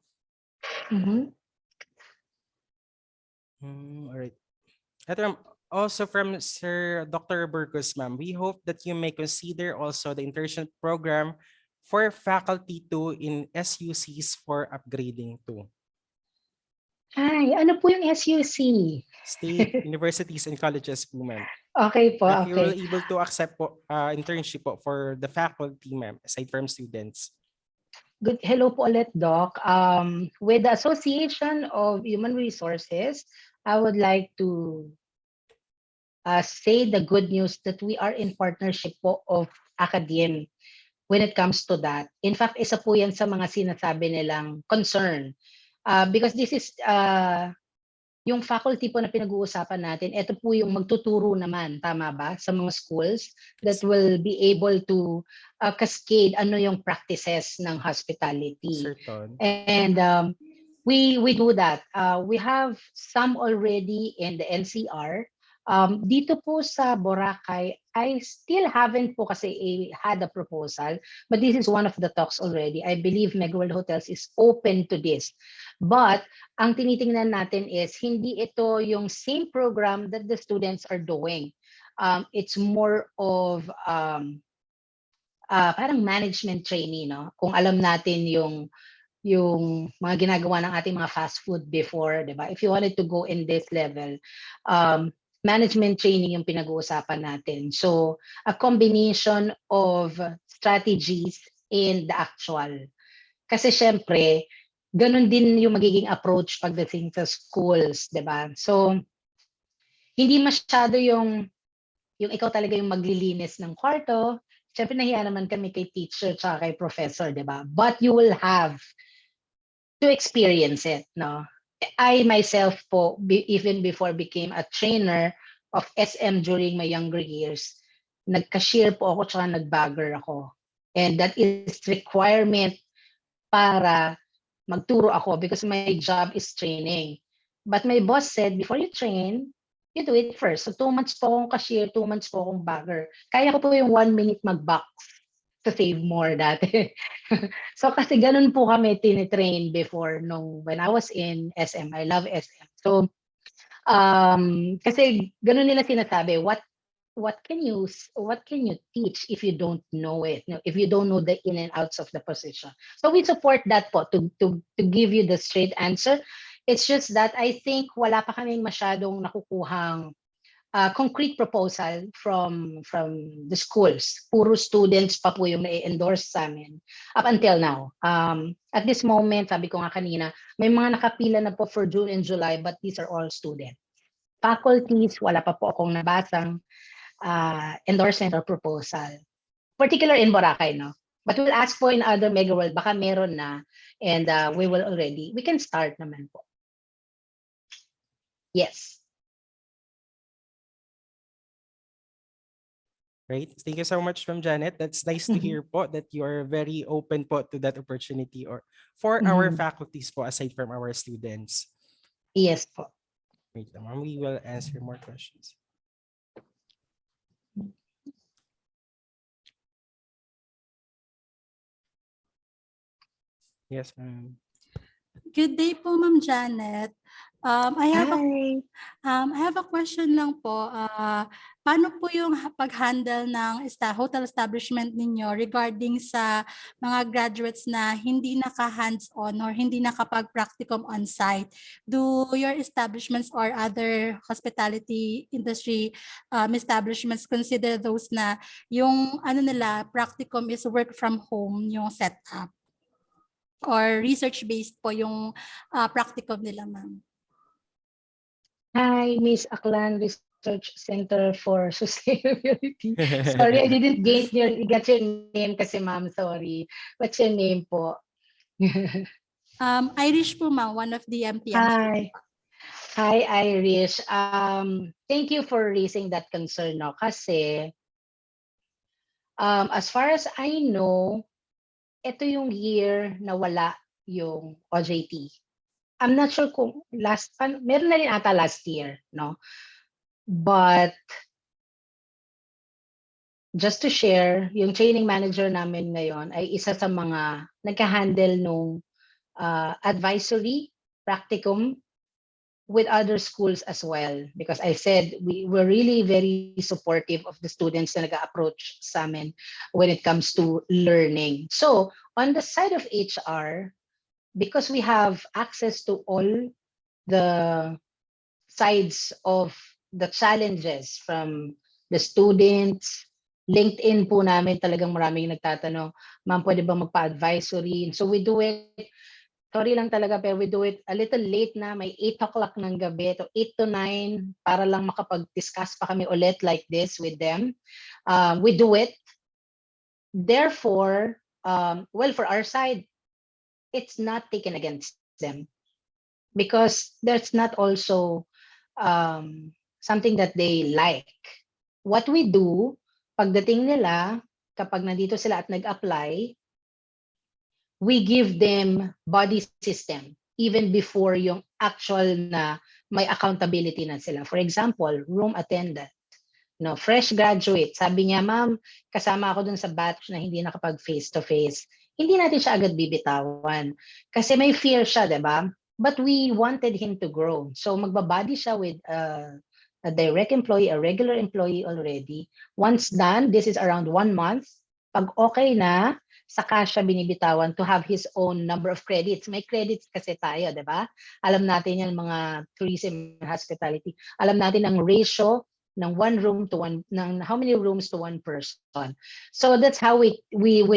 All right. Ito, ma'am, also from Sir Dr. Burgos, ma'am, we hope that you may consider also the internship program for faculty too in SUCs for upgrading too. Ay, ano po yung SUC? State universities and colleges po, ma'am. Okay po, If you will okay. able to accept po, internship po for the faculty, ma'am, aside from students. Good. Hello po ulit, Doc. With the Association of Human Resources, I would like to say the good news that we are in partnership po of academe when it comes to that. In fact, isa po yan sa mga sinasabi nilang concern. Because this is yung faculty po na pinag-uusapan natin, ito po yung magtuturo naman, tama ba, sa mga schools that will be able to cascade ano yung practices ng hospitality. Certain. And we do that. We have some already in the NCR. Dito po sa Boracay, I still haven't po kasi had a proposal, but this is one of the talks already. I believe Mega World Hotels is open to this. But ang tinitingnan natin is hindi ito yung same program that the students are doing. It's more of parang management trainee, no? Kung alam natin yung mga ginagawa ng ating mga fast food before, di ba? If you wanted to go in this level, management training yung pinag-uusapan natin. So, a combination of strategies in the actual. Kasi syempre, ganun din yung magiging approach pagdating sa schools, di ba? So, hindi masyado yung ikaw talaga yung maglilinis ng kwarto. Syempre, nahiya naman kami kay teacher tsaka kay professor, di ba? But you will have to experience it, no? I myself po, even before became a trainer of SM during my younger years, nag-cashier po ako tsaka nag-bagger ako. And that is requirement para magturo ako because my job is training. But my boss said, before you train, you do it first. So 2 months po akong cashier, 2 months po akong bagger. Kaya ko po yung 1 minute mag-box to save more dati. So kasi ganun po kami tinitrain before when I was in SM. I love SM. So kasi ganun nila sinasabi, what can you teach if you don't know it, if you don't know the in and outs of the position. So we support that po to give you the straight answer. It's just that I think wala pa kaming masyadong nakukuhang concrete proposal from the schools. Puro students pa po yung na-endorse sa amin up until now. At this moment, sabi ko nga kanina, may mga nakapila na po for June and July, but these are all students. Faculties, wala pa po akong nabasang endorsement or proposal. Particular in Boracay, no? But we'll ask po in other Mega World, baka meron na, and we can start naman po. Yes. Right. Thank you so much, Ma'am Janet. That's nice to hear po that you are very open po to that opportunity or for our faculties po aside from our students. Yes po. Wait, ma'am, we will answer more questions. Yes, ma'am. Good day po, Ma'am Janet. I have a question lang po. Paano po yung pag-handle ng hotel establishment ninyo regarding sa mga graduates na hindi naka-hands-on or hindi nakapag-practicum on-site? Do your establishments or other hospitality industry establishments consider those na yung practicum is work from home yung setup? Or research-based po yung practicum nila, ma'am? Hi, Miss Aklan Research Center for Sustainability. Sorry, I didn't get your name kasi, ma'am. Sorry. What's your name po? Irish po ma'am, one of the MTMs. Hi. Hi, Irish. Thank you for raising that concern, no? Kasi, as far as I know, ito yung year na wala yung OJT. I'm not sure kung meron na rin ata last year, no? But, just to share, yung training manager namin ngayon ay isa sa mga nagka-handle nung advisory practicum with other schools as well, because I said we were really very supportive of the students na nag-approach sa amin when it comes to learning. So on the side of HR, because we have access to all the sides of the challenges from the students, LinkedIn po namin talagang maraming nagtatanong, ma'am, pwede ba magpa-advisory? So we do it, sorry lang talaga, pero we do it a little late na, may 8 o'clock ng gabi to 8 to 9 para lang makapag-discuss pa kami ulit like this with them. We do it. Therefore, well, for our side, it's not taken against them because that's not also something that they like. What we do, pagdating nila, kapag nandito sila at nag-apply, we give them body system even before yung actual na may accountability na sila. For example, room attendant, no, fresh graduate. Sabi niya, ma'am, kasama ako dun sa batch na hindi nakapag face-to-face. Hindi natin siya agad bibitawan kasi may fear siya, di ba? But we wanted him to grow. So magbabody siya with a direct employee, a regular employee already. Once done, this is around 1 month. Pag okay na, saka siya binibitawan to have his own number of credits. May credits kasi tayo, di ba? Alam natin yan mga tourism and hospitality. Alam natin ang ratio ng how many rooms to one person. So that's how we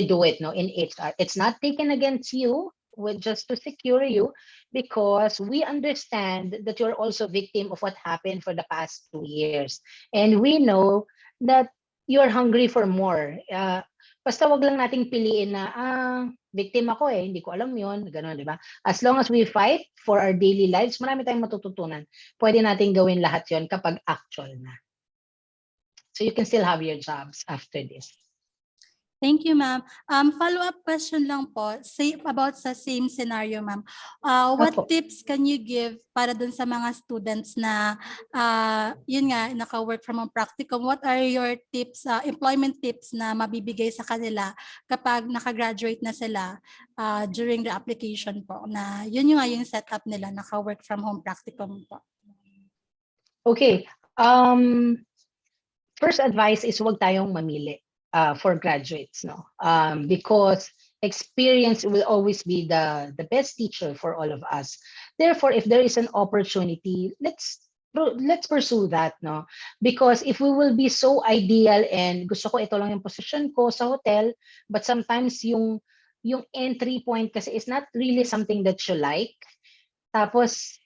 do it, no, in HR. It's not taken against you, just to secure you, because we understand that you're also victim of what happened for the past 2 years. And we know that you're hungry for more. Basta wag lang nating piliin na, victim ako hindi ko alam yun, gano'n, di ba? As long as we fight for our daily lives, marami tayong matututunan. Pwede nating gawin lahat yon kapag actual na. So you can still have your jobs after this. Thank you, ma'am. Follow-up question lang po, about sa same scenario, ma'am. What tips can you give para dun sa mga students na, yun nga, naka-work from home practicum? What are your tips, employment tips na mabibigay sa kanila kapag naka-graduate na sila during the application po? Na yun nga yung setup nila, naka-work from home practicum po. Okay. First advice is huwag tayong mamili for graduates, no? Because experience will always be the best teacher for all of us. Therefore, if there is an opportunity, let's pursue that, no? Because if we will be so ideal and gusto ko ito lang yung position ko sa hotel, but sometimes yung entry point kasi is not really something that you like. Tapos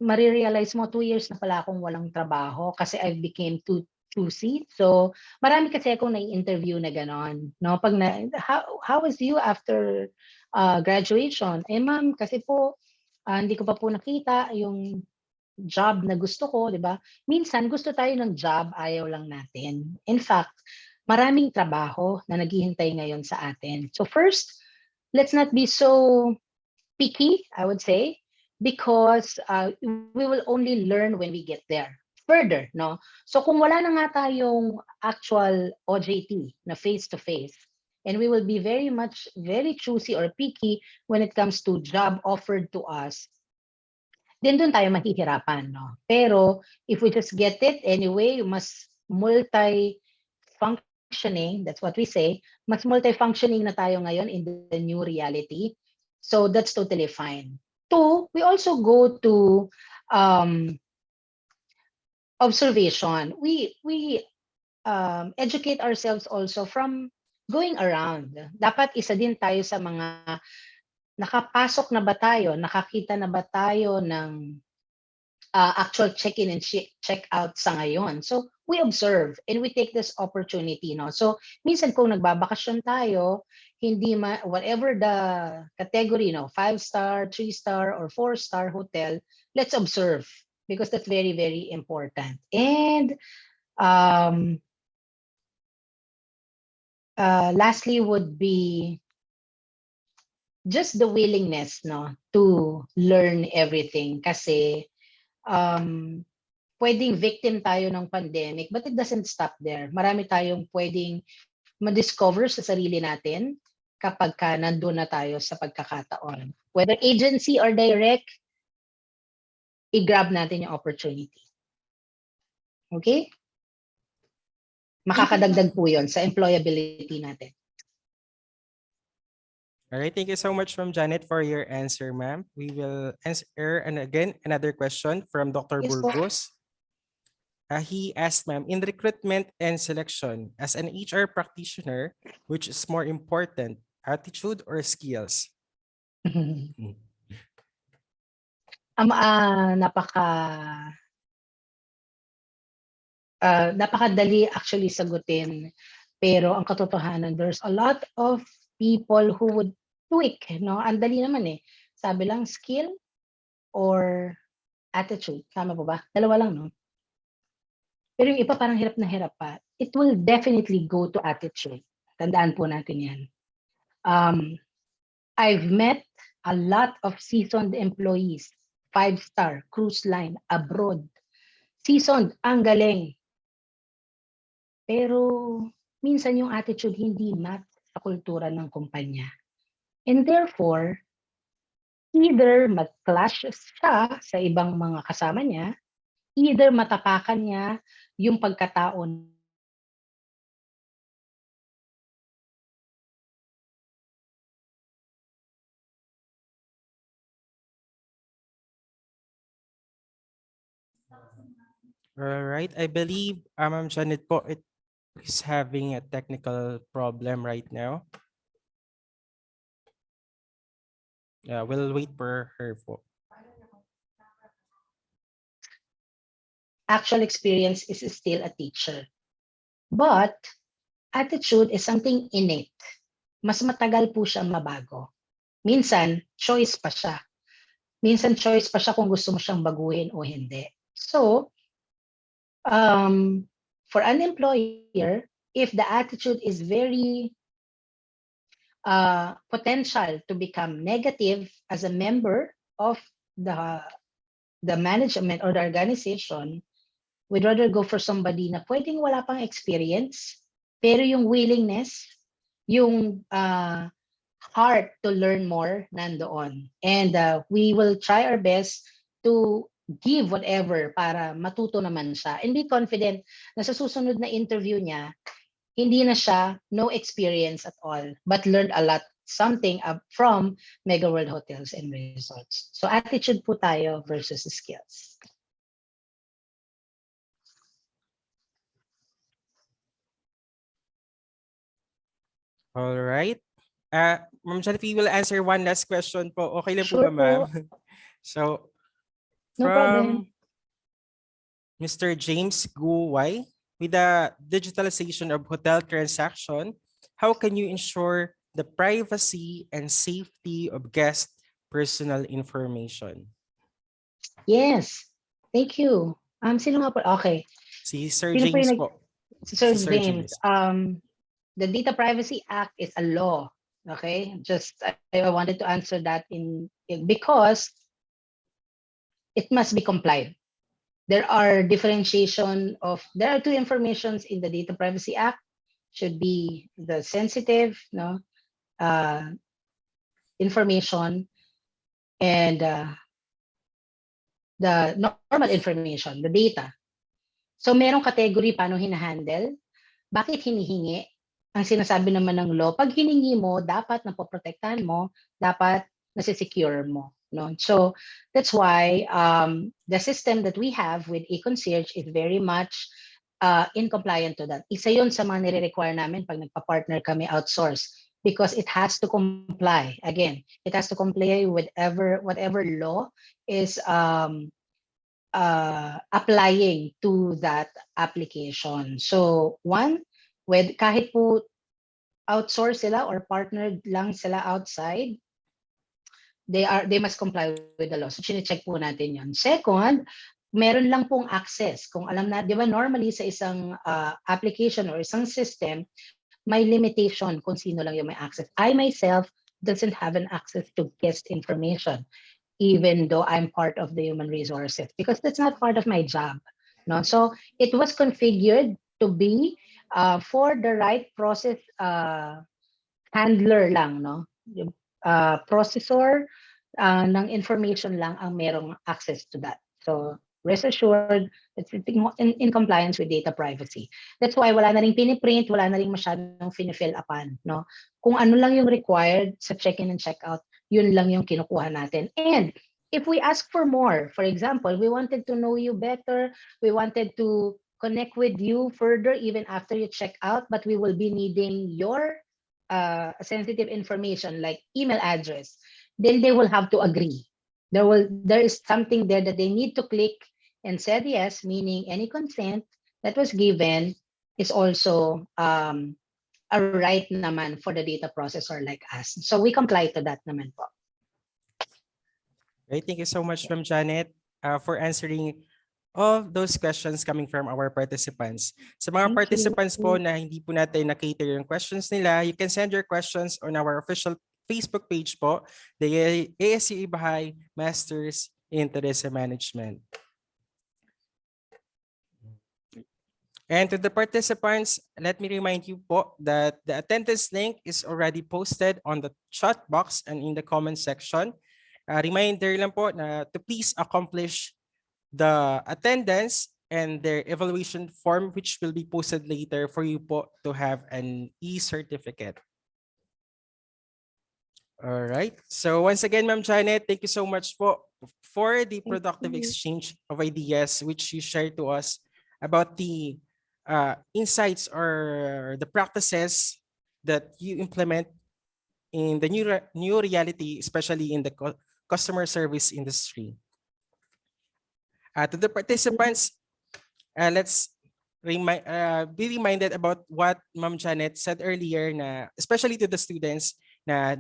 marirealize mo 2 years na pala akong walang trabaho kasi I became too choosy. So, marami kasi akong na-interview na ganon, no? Pag how was you after graduation? Ma'am, kasi po hindi ko pa po nakita yung job na gusto ko, di ba? Minsan gusto tayo ng job, ayaw lang natin. In fact, maraming trabaho na naghihintay ngayon sa atin. So first, let's not be so picky, I would say, because we will only learn when we get there. Further, no? So kung wala na nga tayong actual OJT na face-to-face, and we will be very choosy or picky when it comes to job offered to us, then doon tayo mahihirapan, no? Pero if we just get it anyway, mas multi-functioning, that's what we say, mas multi-functioning na tayo ngayon in the new reality. So that's totally fine. 2, we also go to observation. We educate ourselves also from going around. Dapat isa din tayo sa mga nakapasok na ba tayo, nakakita na ba tayo ng actual check-in and check-out sa ngayon. So we observe and we take this opportunity, no? So minsan kung nagbabakasyon tayo, whatever the category, 5-star, 3-star, or 4-star hotel, let's observe because that's very, very important. And lastly would be just the willingness to learn everything kasi pwedeng victim tayo ng pandemic but it doesn't stop there. Marami tayong pwedeng ma-discover sa sarili natin kapag ka nandun na tayo sa pagkakataon. Whether agency or direct, i-grab natin yung opportunity. Okay? Makakadagdag po yun sa employability natin. All right, thank you so much, Ma'am Janet, for your answer, ma'am. We will answer and again another question from Dr. Yes, po. Burgos. He asked, ma'am, in recruitment and selection, as an HR practitioner, which is more important, attitude or skills? Napakadali actually sagutin. Pero ang katotohanan, there's a lot of people who would tweak, Ang dali naman eh. Sabi lang skill or attitude. Tama po ba? Dalawa lang, no? Pero yung iba parang hirap na hirap pa. It will definitely go to attitude. Tandaan po natin yan. I've met a lot of seasoned employees, 5-star, cruise line, abroad. Seasoned, ang galing. Pero minsan yung attitude hindi match sa kultura ng kumpanya. And therefore, either mag-clash siya sa ibang mga kasama niya, either matapakan niya yung pagkatao. All right, I believe Ma'am Janet po is having a technical problem right now. Yeah, we'll wait for her po. Actual experience is still a teacher. But attitude is something innate. Mas matagal po siya mabago. Minsan, choice pa siya. Minsan, choice pa siya kung gusto mo siyang baguhin o hindi. So, for an employer, if the attitude is very potential to become negative as a member of the management or the organization, we'd rather go for somebody na pwedeng wala pang experience, pero yung willingness, yung heart to learn more nandoon. And we will try our best to give whatever para matuto naman siya. And be confident na sa susunod na interview niya, hindi na siya no experience at all, but learned a lot, something from Mega World Hotels and Resorts. So attitude po tayo versus skills. All right. Ma'am Janet, we will answer one last question po. Okay lang Sure po ba, ma'am? po. So, No problem. from Mr. James Guway, with the digitalization of hotel transaction, how can you ensure the privacy and safety of guest personal information? Yes. Thank you. Sino nga po? Okay. Si Sir Sino po James yung po. Si Sir Si James. The Data Privacy Act is a law. Okay, just I wanted to answer that because it must be complied. There are there are two informations in the Data Privacy Act. Should be the sensitive information and the normal information, the data. So merong category paano hinahandle, bakit hinihingi. Ang sinasabi naman ng law, pag hiningi mo, dapat napoprotektahan mo, dapat nasi-secure mo. No? So that's why the system that we have with e-concierge is very much in compliant to that. Isa yun sa mga nire-require namin pag nagpa-partner kami outsource because it has to comply. Again, it has to comply with whatever law is applying to that application. So one, kahit po outsource sila or partnered lang sila outside, they must comply with the law. So chine-check po natin 'yon. Second, meron lang pong access. Kung alam na, 'di ba normally sa isang application or isang system, may limitation kung sino lang yung may access. I myself doesn't have an access to guest information, even though I'm part of the human resources, because that's not part of my job. No, so it was configured to be for the right process handler lang, no? Yung processor ng information lang ang merong access to that. So rest assured, it's in compliance with data privacy. That's why wala na ring piniprint, wala na ring masyadong finifill upan, no? Kung ano lang yung required sa check-in and check-out, yun lang yung kinukuha natin. And if we ask for more, for example, we wanted to know you better, we wanted to connect with you further even after you check out, but we will be needing your sensitive information like email address, then they will have to agree. There is something there that they need to click and said yes, meaning any consent that was given is also a right naman for the data processor like us. So we comply to that naman po. Right, thank you so much, Ma'am Janet, for answering all those questions coming from our participants. Sa mga participants po na hindi po natin na-cater yung questions nila, you can send your questions on our official Facebook page po, the ASU-Ibajay Masters in Tourism Management. And to the participants, let me remind you po that the attendance link is already posted on the chat box and in the comment section. Reminder lang po na to please accomplish the attendance and their evaluation form, which will be posted later for you po to have an e-certificate. All right. So once again, Ma'am Janet, thank you so much po for the productive exchange of ideas which you shared to us about the insights or the practices that you implement in the new reality, especially in the customer service industry. To the participants, let's be reminded about what Ma'am Janet said earlier, na especially to the students, na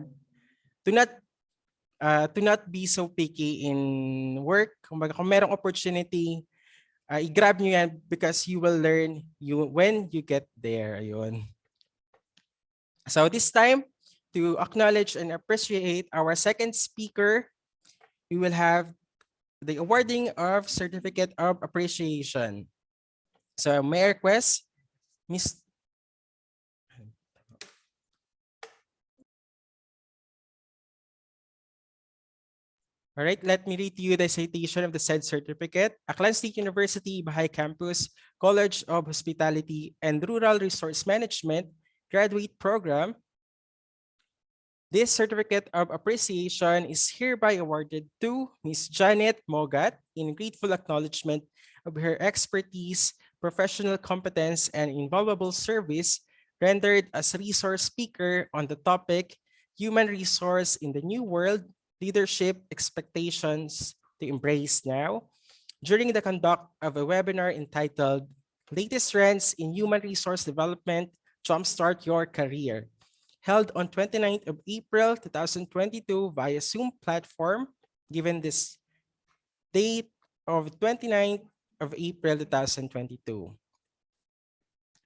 do not be so picky in work. Kung merong opportunity, i-grab nyo yan because you will learn when you get there. Ayun. So this time, to acknowledge and appreciate our second speaker, we will have the awarding of Certificate of Appreciation. So may I request Ms. All right, let me read to you the citation of the said certificate. Aklan State University, Ibajay Campus, College of Hospitality and Rural Resource Management Graduate Program. This certificate of appreciation is hereby awarded to Ms. Janet Mogat in grateful acknowledgement of her expertise, professional competence, and invaluable service rendered as resource speaker on the topic Human Resource in the New World, Leadership Expectations to Embrace Now, during the conduct of a webinar entitled Latest Trends in Human Resource Development, Jumpstart Your Career, held on 29th of April 2022 via Zoom platform, given this date of 29th of April 2022.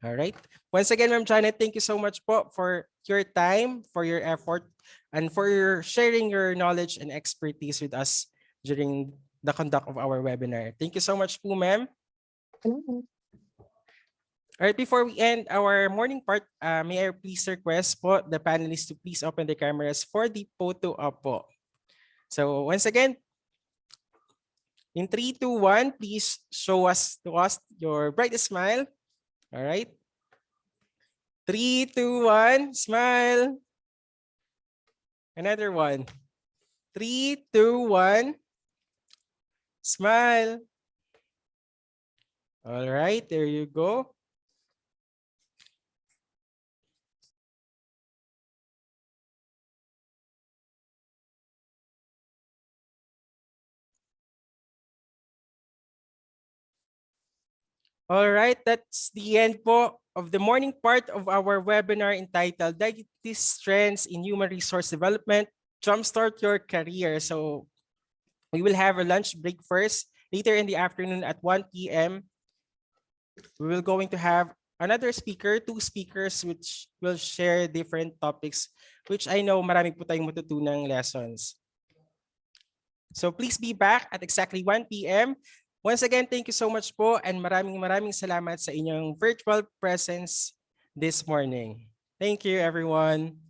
All right. Once again, Ma'am Janet, thank you so much po for your time, for your effort, and for your sharing your knowledge and expertise with us during the conduct of our webinar. Thank you so much po, ma'am. All right, before we end our morning part, may I please request po the panelists to please open the cameras for the photo op po. So once again, in 3, 2, 1, please show us your brightest smile. All right. 3, 2, 1, smile. Another one. 3, 2, 1, smile. All right, there you go. All right, that's the end po of the morning part of our webinar entitled Diabetes Trends in Human Resource Development, Jumpstart Your Career. So we will have a lunch break first. Later in the afternoon at 1 p.m., we will going to have another speaker, two speakers which will share different topics which I know marami po tayong matutunang lessons. So please be back at exactly 1 p.m. Once again, thank you so much po and maraming salamat sa inyong virtual presence this morning. Thank you, everyone.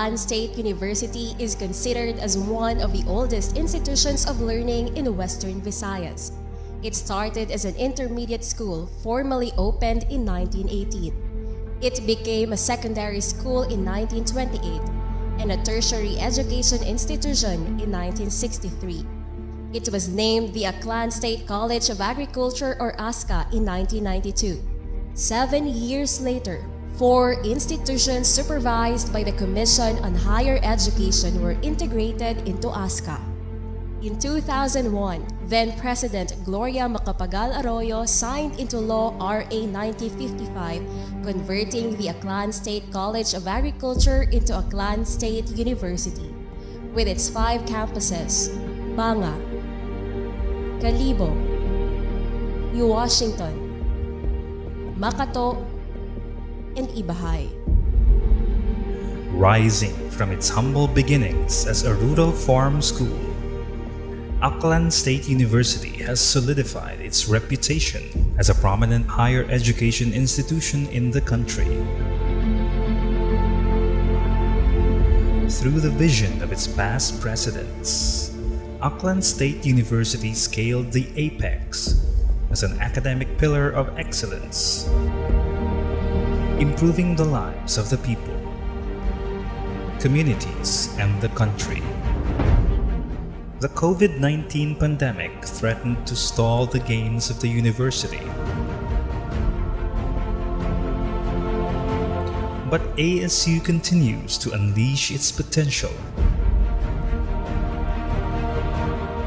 Aklan State University is considered as one of the oldest institutions of learning in Western Visayas. It started as an intermediate school formally opened in 1918. It became a secondary school in 1928 and a tertiary education institution in 1963. It was named the Aklan State College of Agriculture or ASCA in 1992. 7 years later, 4 institutions supervised by the Commission on Higher Education were integrated into ASCA. In 2001, then-President Gloria Macapagal Arroyo signed into law RA 9055, converting the Aklan State College of Agriculture into Aklan State University. With its 5 campuses, Banga, Kalibo, New Washington, Makato, and Ibajay. Rising from its humble beginnings as a rural farm school, Aklan State University has solidified its reputation as a prominent higher education institution in the country. Through the vision of its past presidents, Aklan State University scaled the apex as an academic pillar of excellence, improving the lives of the people, communities, and the country. The COVID-19 pandemic threatened to stall the gains of the university. But ASU continues to unleash its potential,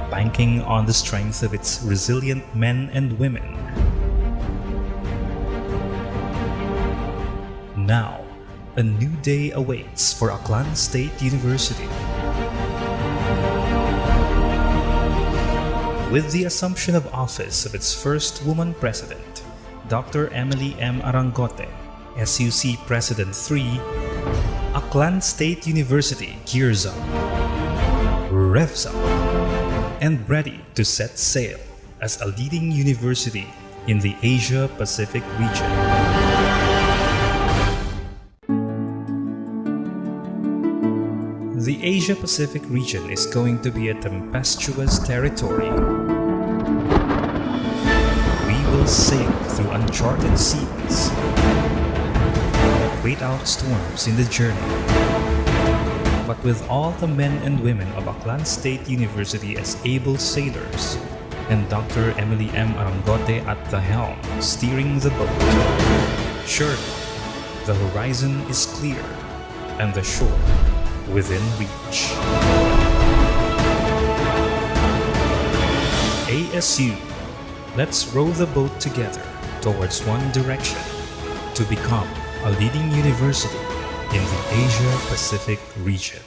banking on the strength of its resilient men and women. Now, a new day awaits for Aklan State University. With the assumption of office of its first woman president, Dr. Emily M. Arangote, SUC President 3, Aklan State University gears up, revs up, and ready to set sail as a leading university in the Asia-Pacific region. The Asia-Pacific region is going to be a tempestuous territory. We will sail through uncharted seas, wait out storms in the journey. But with all the men and women of Aklan State University as able sailors, and Dr. Emily M. Arangote at the helm steering the boat, surely the horizon is clear and the shore within reach. ASU, let's row the boat together towards one direction to become a leading university in the Asia-Pacific region.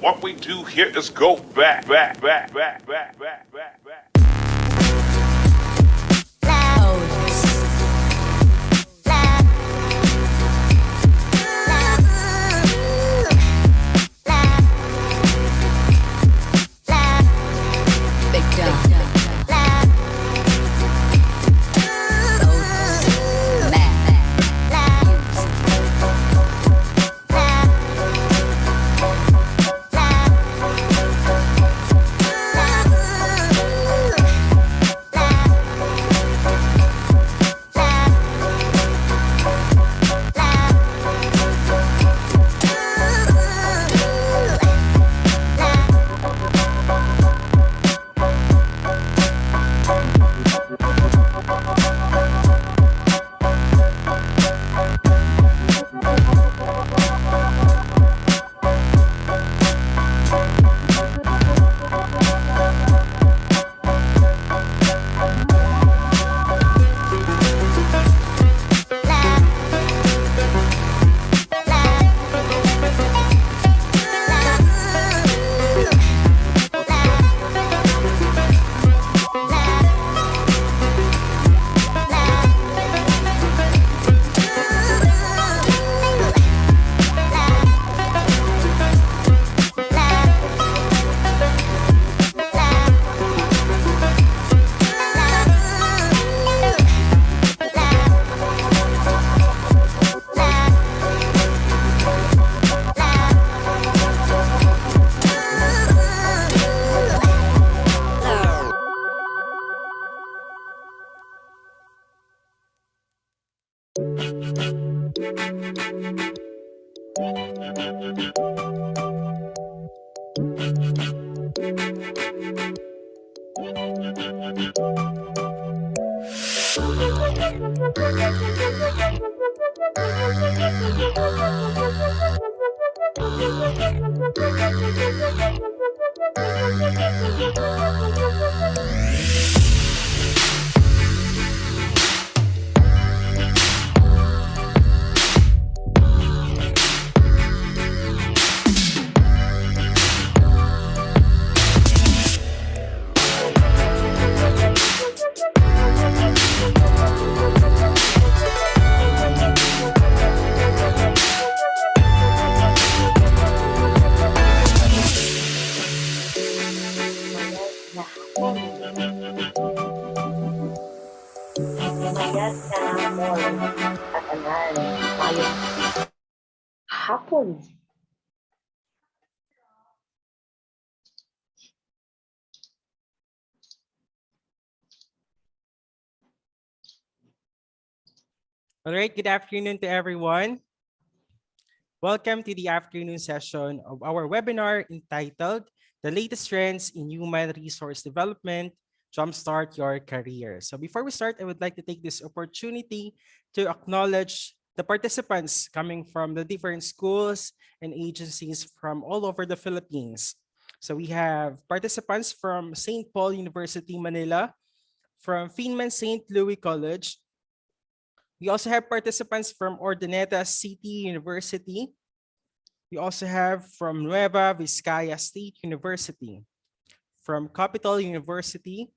What we do here is go back. Hapon. All right, good afternoon to everyone. Welcome to the afternoon session of our webinar entitled The Latest Trends in Human Resource Development, Jumpstart Your Career. So before we start, I would like to take this opportunity to acknowledge the participants coming from the different schools and agencies from all over the Philippines. So we have participants from St. Paul University, Manila, from Feynman St. Louis College. We also have participants from Urdaneta City University. We also have from Nueva Vizcaya State University. From Capital University.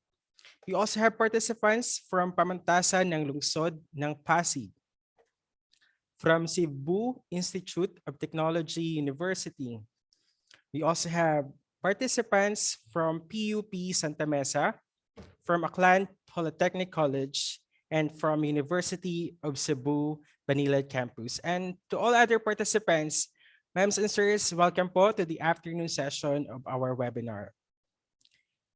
We also have participants from Pamantasan ng Lungsod ng Pasig. From Cebu Institute of Technology University. We also have participants from PUP Santa Mesa, from Aklan Polytechnic College, and from University of Cebu, Manila campus. And to all other participants, ma'ams and sirs, welcome po to the afternoon session of our webinar.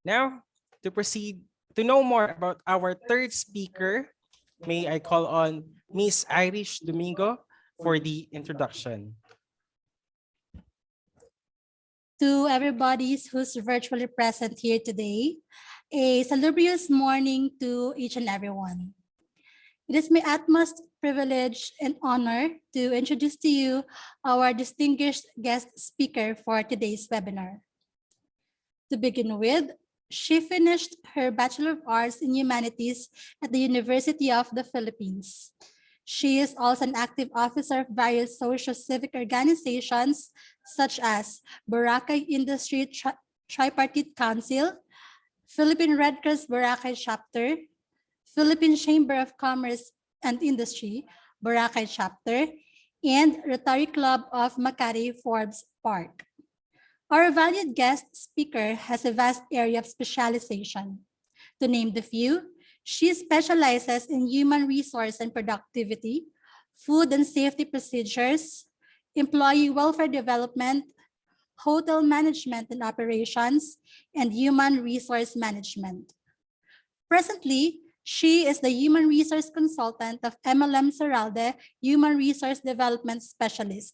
Now, to proceed to know more about our third speaker, may I call on Miss Irish Domingo for the introduction. To everybody who's virtually present here today, a salubrious morning to each and everyone. It is my utmost privilege and honor to introduce to you our distinguished guest speaker for today's webinar. To begin with, she finished her Bachelor of Arts in Humanities at the University of the Philippines. She is also an active officer of various social civic organizations such as Boracay Industry Tripartite Council, Philippine Red Cross Boracay Chapter, Philippine Chamber of Commerce and Industry, Boracay Chapter, and Rotary Club of Makati Forbes Park. Our valued guest speaker has a vast area of specialization. To name the few, she specializes in human resource and productivity, food and safety procedures, employee welfare development, hotel management and operations, and human resource management. Presently, she is the Human Resource Consultant of MLM Seralde, Human Resource Development Specialist.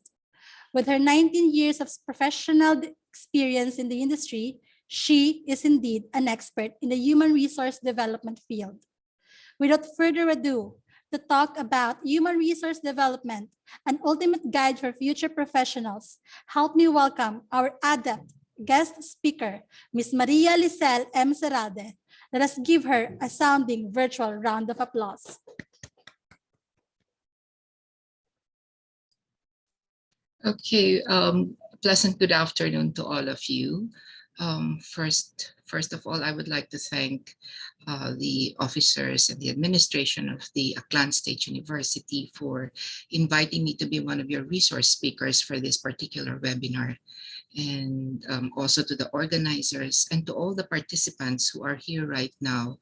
With her 19 years of professional experience in the industry, she is indeed an expert in the human resource development field. Without further ado, to talk about human resource development, an ultimate guide for future professionals, help me welcome our adept guest speaker, Ms. Maria Lisel M. Seralde. Let us give her a sounding virtual round of applause. Okay, pleasant good afternoon to all of you. First of all, I would like to thank the officers and the administration of the Aklan State University for inviting me to be one of your resource speakers for this particular webinar. And also to the organizers and to all the participants who are here right now,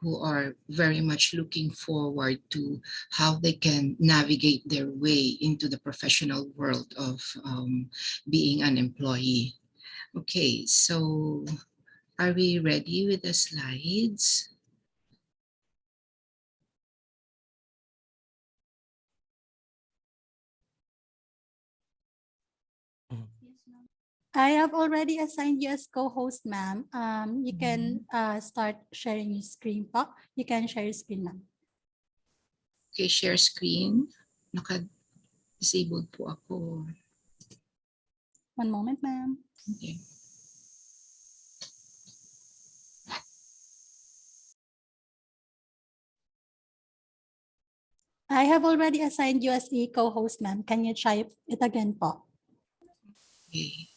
who are very much looking forward to how they can navigate their way into the professional world of being an employee. Okay, so are we ready with the slides? I have already assigned you as co-host, ma'am. You can start sharing your screen po. You can share your screen, ma'am. Okay, share screen. Naka-disabled po ako. One moment, ma'am. Okay. I have already assigned you as a co-host, ma'am. Can you try it again po? Okay.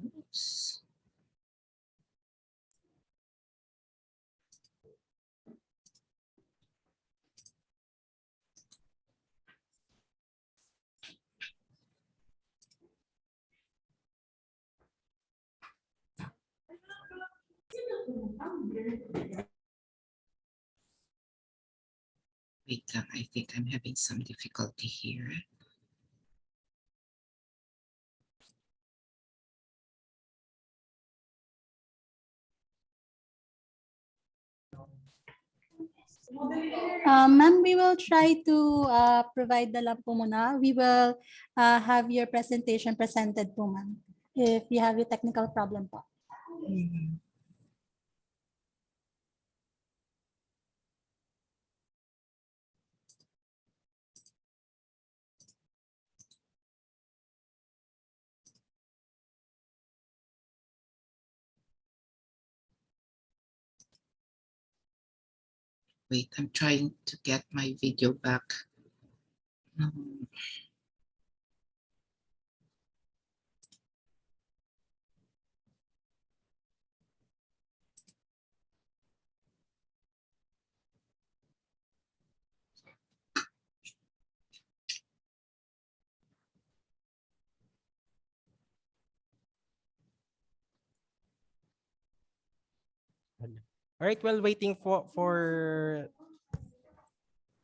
Oops. Wait, I think I'm having some difficulty here. Ma'am, we will try to provide the lang po muna. We will have your presentation presented po, ma'am, if you have a technical problem po. Wait, I'm trying to get my video back. All right, while waiting for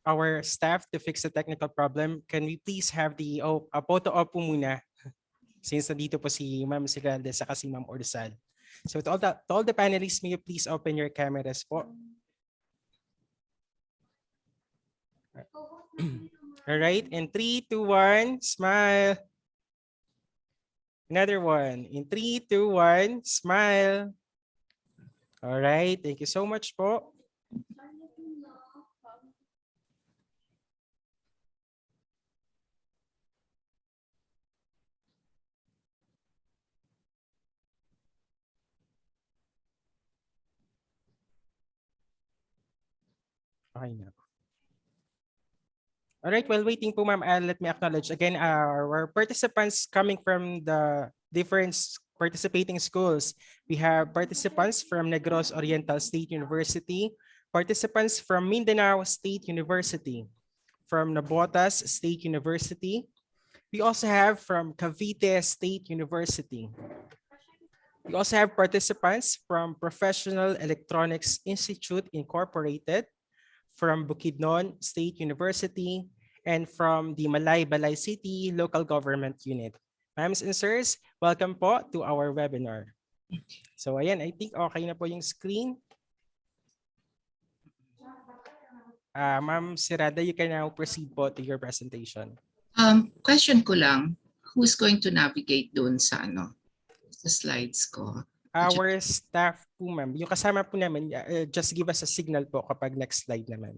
our staff to fix the technical problem, can we please have the photo op po muna? Since nandito po si Ma'am Seralde sa si Ma'am Orsal. So to all the panelists, may you please open your cameras po. All right, in 3, 2, 1, smile. Another one. In 3, 2, 1, smile. All right, thank you so much po. Okay na. All right, while waiting po ma'am, let me acknowledge again our participants coming from the different participating schools. We have participants from Negros Oriental State University, participants from Mindanao State University, from Nabotas State University. We also have from Cavite State University. We also have participants from Professional Electronics Institute Incorporated, from Bukidnon State University, and from the Balay City Local Government Unit. Ma'ams and sirs, welcome po to our webinar. So ayan, I think okay na po yung screen. Ma'am Sirada, you can now proceed po to your presentation. Question ko lang, who's going to navigate doon sa sa slides ko? Our staff po ma'am, yung kasama po namin, just give us a signal po kapag next slide naman.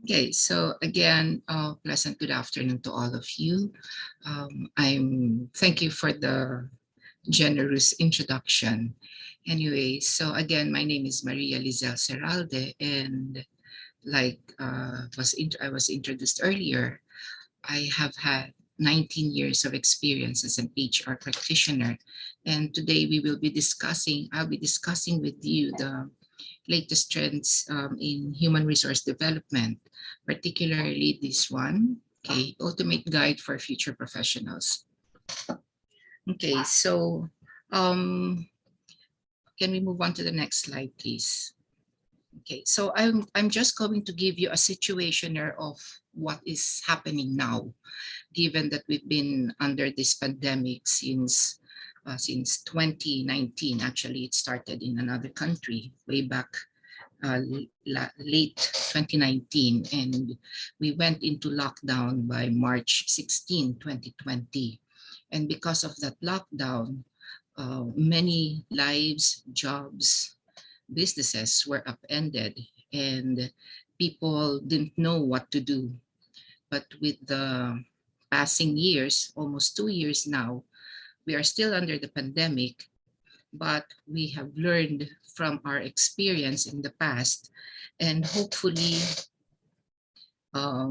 Okay, so again, pleasant good afternoon to all of you. Thank you for the generous introduction. Anyway, so again, my name is Maria Lizelle Serralde, and like I was introduced earlier, I have had 19 years of experience as an HR practitioner, and today I'll be discussing with you the latest trends in human resource development, particularly this one, okay, Ultimate Guide for Future Professionals. Okay, so can we move on to the next slide, please? Okay, so I'm just going to give you a situationer of what is happening now, given that we've been under this pandemic since 2019. Actually, it started in another country way back late 2019, and we went into lockdown by March 16, 2020. And because of that lockdown, many lives, jobs, businesses were upended, and people didn't know what to do. But with the passing years, almost 2 years now, we are still under the pandemic, but we have learned from our experience in the past, and hopefully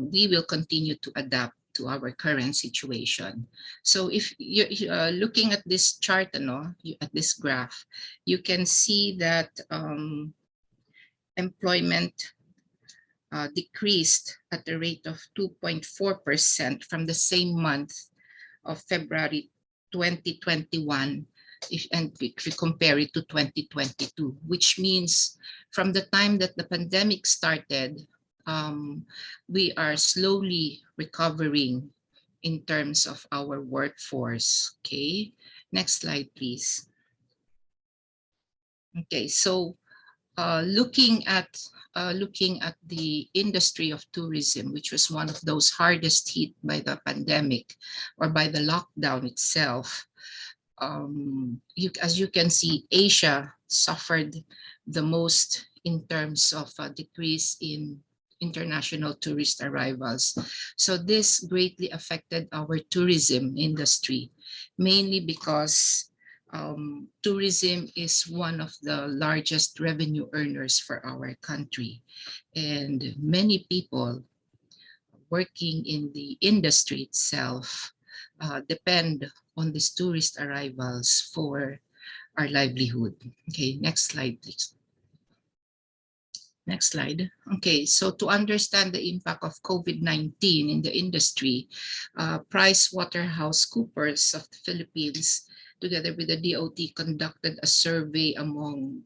we will continue to adapt to our current situation. So if you're looking at this chart, at this graph, you can see that employment decreased at the rate of 2.4% from the same month of February 2021, if we compare it to 2022, which means from the time that the pandemic started, we are slowly recovering in terms of our workforce. Okay, next slide, please. Okay, so looking at the industry of tourism, which was one of those hardest hit by the pandemic or by the lockdown itself, as you can see, Asia suffered the most in terms of a decrease in international tourist arrivals. So this greatly affected our tourism industry, mainly because tourism is one of the largest revenue earners for our country, and many people working in the industry itself depend on these tourist arrivals for our livelihood. Okay, next slide, please. Next slide. Okay, so to understand the impact of COVID-19 in the industry, PricewaterhouseCoopers of the Philippines, together with the DOT, conducted a survey among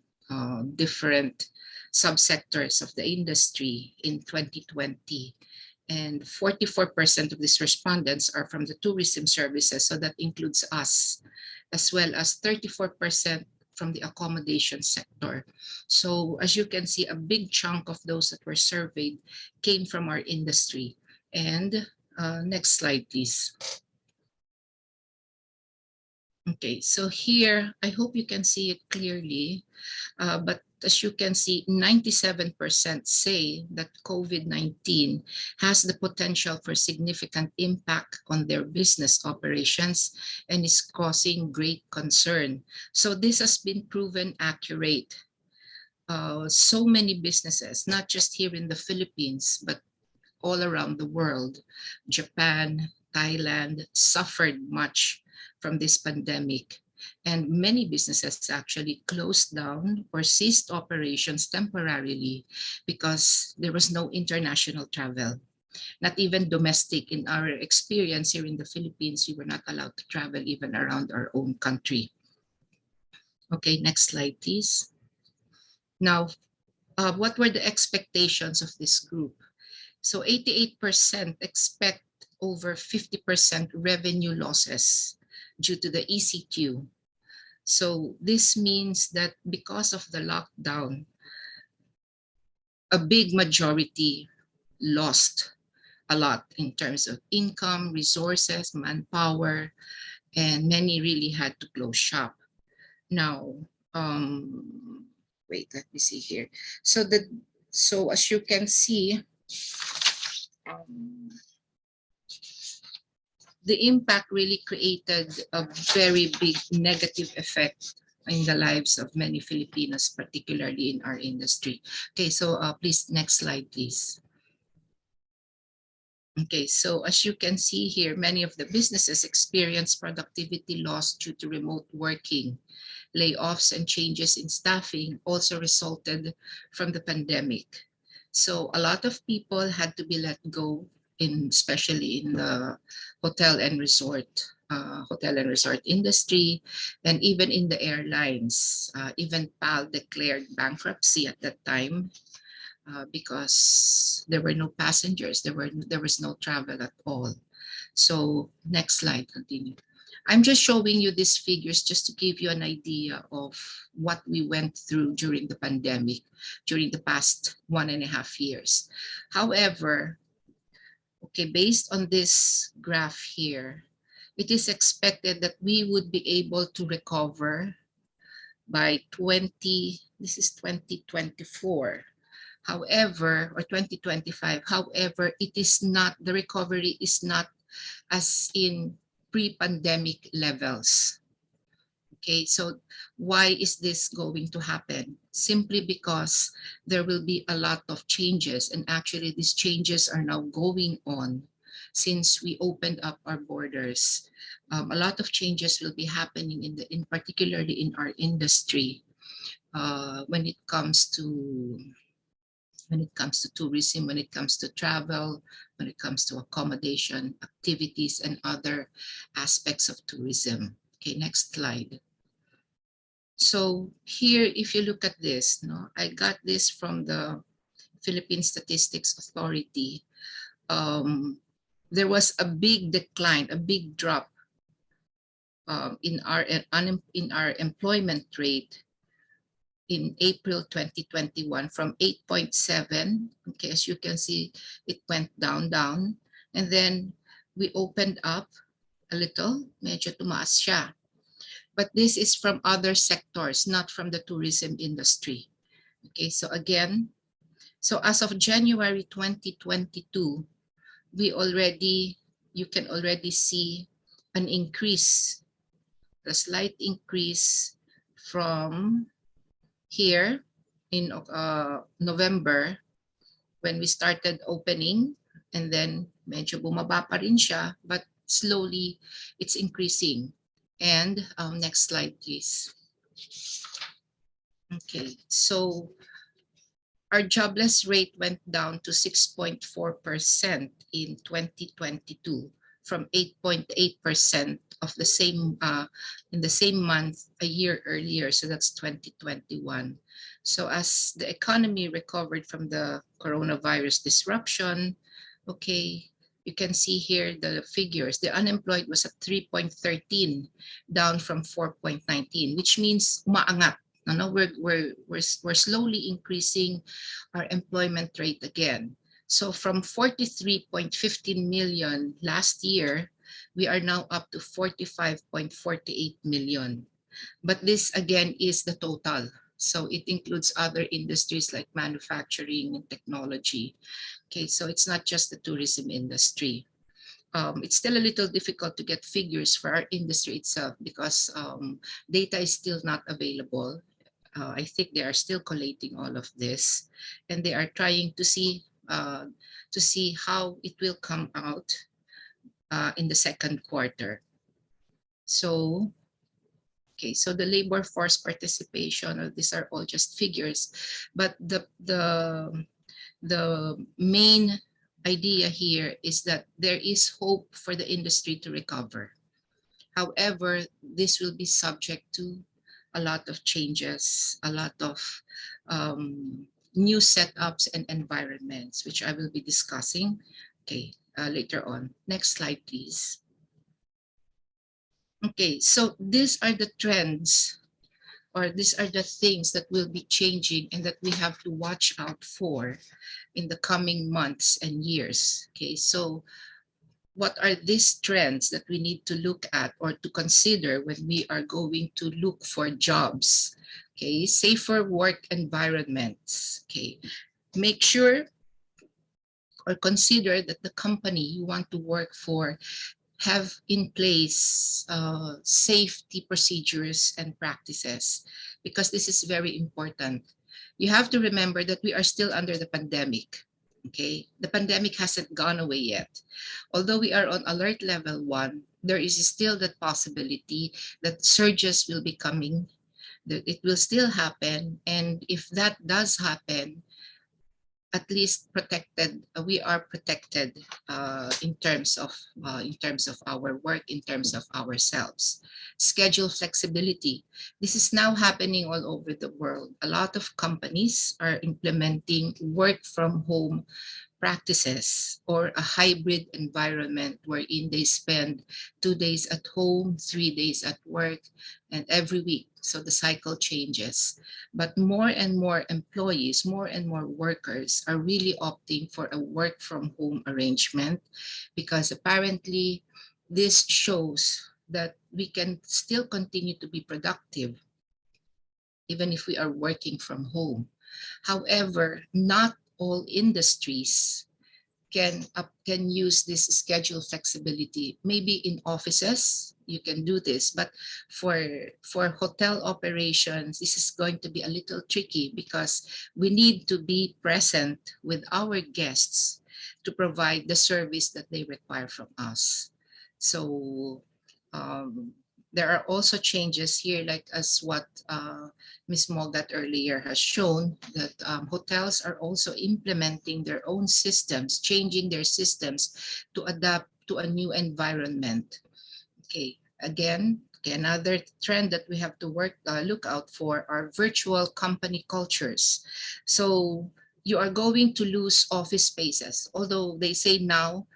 different subsectors of the industry in 2020. And 44% of these respondents are from the tourism services, so that includes us, as well as 34% from the accommodation sector. So as you can see, a big chunk of those that were surveyed came from our industry. And next slide, please. Okay, so here, I hope you can see it clearly, but as you can see, 97% say that COVID-19 has the potential for significant impact on their business operations and is causing great concern. So this has been proven accurate. so many businesses, not just here in the Philippines, but all around the world. Japan, Thailand suffered much from this pandemic. And many businesses actually closed down or ceased operations temporarily because there was no international travel. Not even domestic. In our experience here in the Philippines, we were not allowed to travel even around our own country. Okay, next slide, please. Now, what were the expectations of this group? So 88% expect over 50% revenue losses due to the ECQ. So this means that because of the lockdown, a big majority lost a lot in terms of income, resources, manpower, and many really had to close shop. Now, wait, let me see here. So as you can see, the impact really created a very big negative effect in the lives of many Filipinos, particularly in our industry. Okay, so please, next slide, please. Okay, so as you can see here, many of the businesses experienced productivity loss due to remote working. Layoffs and changes in staffing also resulted from the pandemic. So a lot of people had to be let go, especially in the hotel and resort industry, and even in the airlines. Even PAL declared bankruptcy at that time because there were no passengers, there was no travel at all. So next slide, continue. I'm just showing you these figures just to give you an idea of what we went through during the pandemic, during the past 1.5 years. However, okay, based on this graph here, it is expected that we would be able to recover by 2024. However, or 2025. However, it is not, the recovery is not as in pre-pandemic levels. Okay, so why is this going to happen? Simply because there will be a lot of changes, and actually these changes are now going on since we opened up our borders. A lot of changes will be happening in particularly in our industry when it comes to tourism, when it comes to travel, when it comes to accommodation, activities, and other aspects of tourism. Okay, next slide. So here, if you look at this, I got this from the Philippine Statistics Authority. There was a big decline, a big drop in our employment rate in April 2021 from 8.7. Okay, as you can see, it went down, and then we opened up a little, medyo tumaas siya. But this is from other sectors, not from the tourism industry. Okay, so again, so as of January 2022, you can already see an increase, a slight increase from here in November when we started opening, and then medyo bumaba pa rin siya, but slowly it's increasing. And next slide, please. Okay, so our jobless rate went down to 6.4% in 2022 from 8.8% of the same in the same month a year earlier, so that's 2021. So as the economy recovered from the coronavirus disruption, okay, you can see here the figures. The unemployed was at 3.13, down from 4.19, which means umaangat. No, we're slowly increasing our employment rate again. So from 43.15 million last year, we are now up to 45.48 million. But this again is the total. So it includes other industries like manufacturing and technology. Okay, so it's not just the tourism industry. It's still a little difficult to get figures for our industry itself because data is still not available. I think they are still collating all of this, and they are trying to see how it will come out in the second quarter. So, okay, so the labor force participation, these are all just figures, but the main idea here is that there is hope for the industry to recover. However, this will be subject to a lot of changes, a lot of new setups and environments, which I will be discussing later on. Next slide, please. Okay, so these are the trends, or these are the things that will be changing and that we have to watch out for in the coming months and years. Okay, so what are these trends that we need to look at or to consider when we are going to look for jobs? Okay, safer work environments. Okay, make sure or consider that the company you want to work for have in place safety procedures and practices, because this is very important. You have to remember that we are still under the pandemic. Okay, the pandemic hasn't gone away yet. Although we are on alert level 1, there is still that possibility that surges will be coming, that it will still happen. And if that does happen, at least protected, we are protected in terms of our work, in terms of ourselves. Schedule flexibility. This is now happening all over the world. A lot of companies are implementing work from home practices, or a hybrid environment wherein they spend 2 days at home, 3 days at work, and every week. So the cycle changes. But more and more employees, more and more workers are really opting for a work from home arrangement, because apparently this shows that we can still continue to be productive even if we are working from home. However, not all industries can use this schedule flexibility. Maybe in offices you can do this, but for hotel operations, this is going to be a little tricky, because we need to be present with our guests to provide the service that they require from us. So there are also changes here, like as what Ms. Moldat earlier has shown, that hotels are also implementing their own systems, changing their systems to adapt to a new environment. Okay, again, another trend that we have to look out for are virtual company cultures. So you are going to lose office spaces, although they say now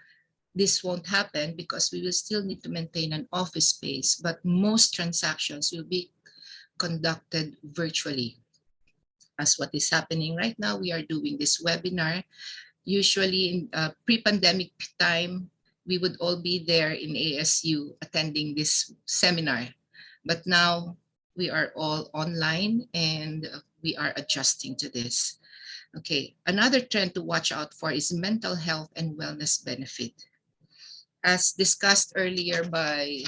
this won't happen because we will still need to maintain an office space, but most transactions will be conducted virtually. As what is happening right now, we are doing this webinar. Usually in pre-pandemic time, we would all be there in ASU attending this seminar. But now we are all online, and we are adjusting to this. Okay, another trend to watch out for is mental health and wellness benefit. As discussed earlier by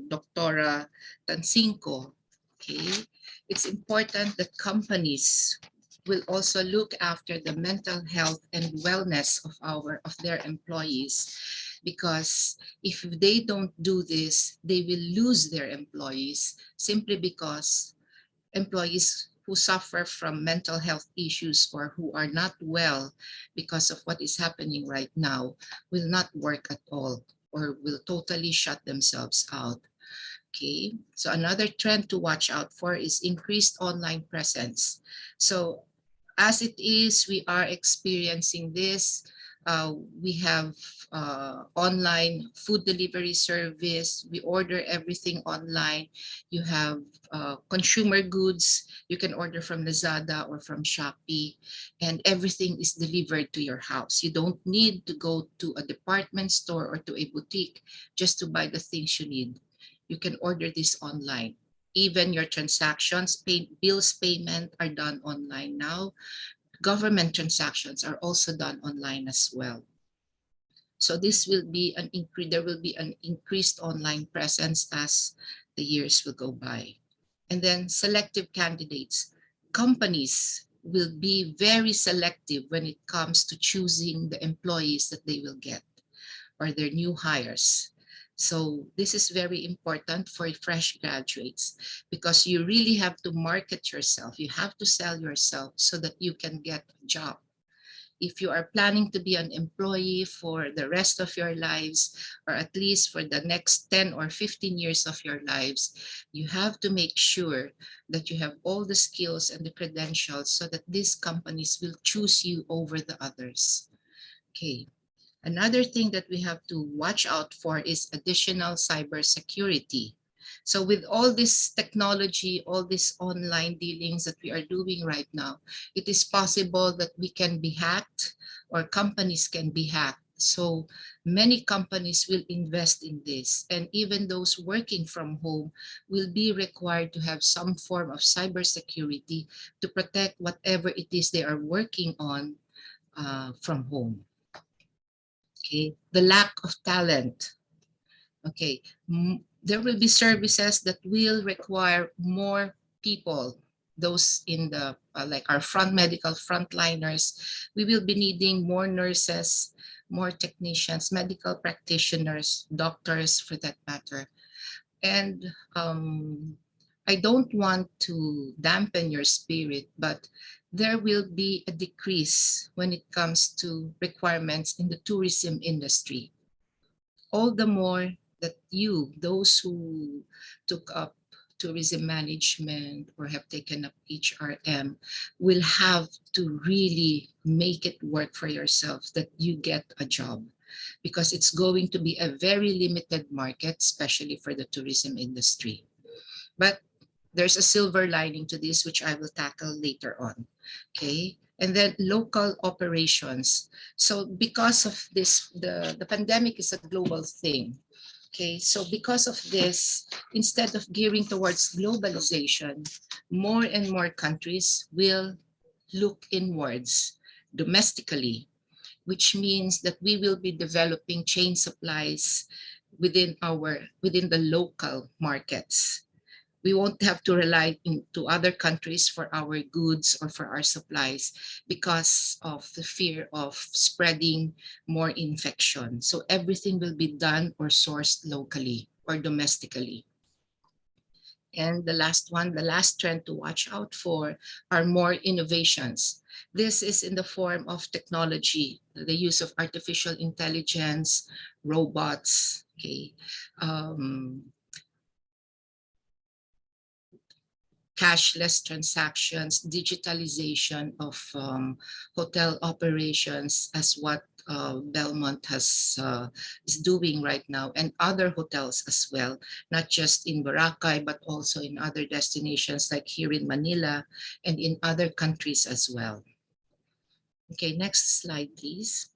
Dr. Tansinko, okay, it's important that companies will also look after the mental health and wellness of their employees, because if they don't do this, they will lose their employees, simply because employees who suffer from mental health issues or who are not well because of what is happening right now will not work at all, or will totally shut themselves out. Okay, so another trend to watch out for is increased online presence. So as it is, we are experiencing this. We have online food delivery service. We order everything online. You have consumer goods. You can order from Lazada or from Shopee, and everything is delivered to your house. You don't need to go to a department store or to a boutique just to buy the things you need. You can order this online. Even your transactions, bills payment are done online now. Government transactions are also done online as well. So this will be there will be an increased online presence as the years will go by. And then selective candidates. companies will be very selective when it comes to choosing the employees that they will get or their new hires. So this is very important for fresh graduates because you really have to market yourself. You have to sell yourself so that you can get a job. If you are planning to be an employee for the rest of your lives, or at least for the next 10 or 15 years of your lives, you have to make sure that you have all the skills and the credentials so that these companies will choose you over the others. Okay. Another thing that we have to watch out for is additional cybersecurity. So with all this technology, all these online dealings that we are doing right now, it is possible that we can be hacked or companies can be hacked. So many companies will invest in this, and even those working from home will be required to have some form of cybersecurity to protect whatever it is they are working on from home. Okay, the lack of talent. Okay, there will be services that will require more people. Those in the like our medical frontliners, we will be needing more nurses, more technicians, medical practitioners, doctors for that matter. And I don't want to dampen your spirit, but there will be a decrease when it comes to requirements in the tourism industry. All the more that those who took up tourism management or have taken up HRM, will have to really make it work for yourself that you get a job, because it's going to be a very limited market, especially for the tourism industry. But there's a silver lining to this, which I will tackle later on. Okay. And then local operations. So because of this, the pandemic is a global thing. Okay, so because of this, instead of gearing towards globalization, more and more countries will look inwards domestically, which means that we will be developing chain supplies within the local markets. We won't have to rely into other countries for our goods or for our supplies because of the fear of spreading more infection. So everything will be done or sourced locally or domestically. And the last one, the last trend to watch out for are more innovations. This is in the form of technology, the use of artificial intelligence, robots, okay, cashless transactions, digitalization of hotel operations, as what Belmont is doing right now, and other hotels as well, not just in Boracay, but also in other destinations like here in Manila and in other countries as well. Okay, next slide, please.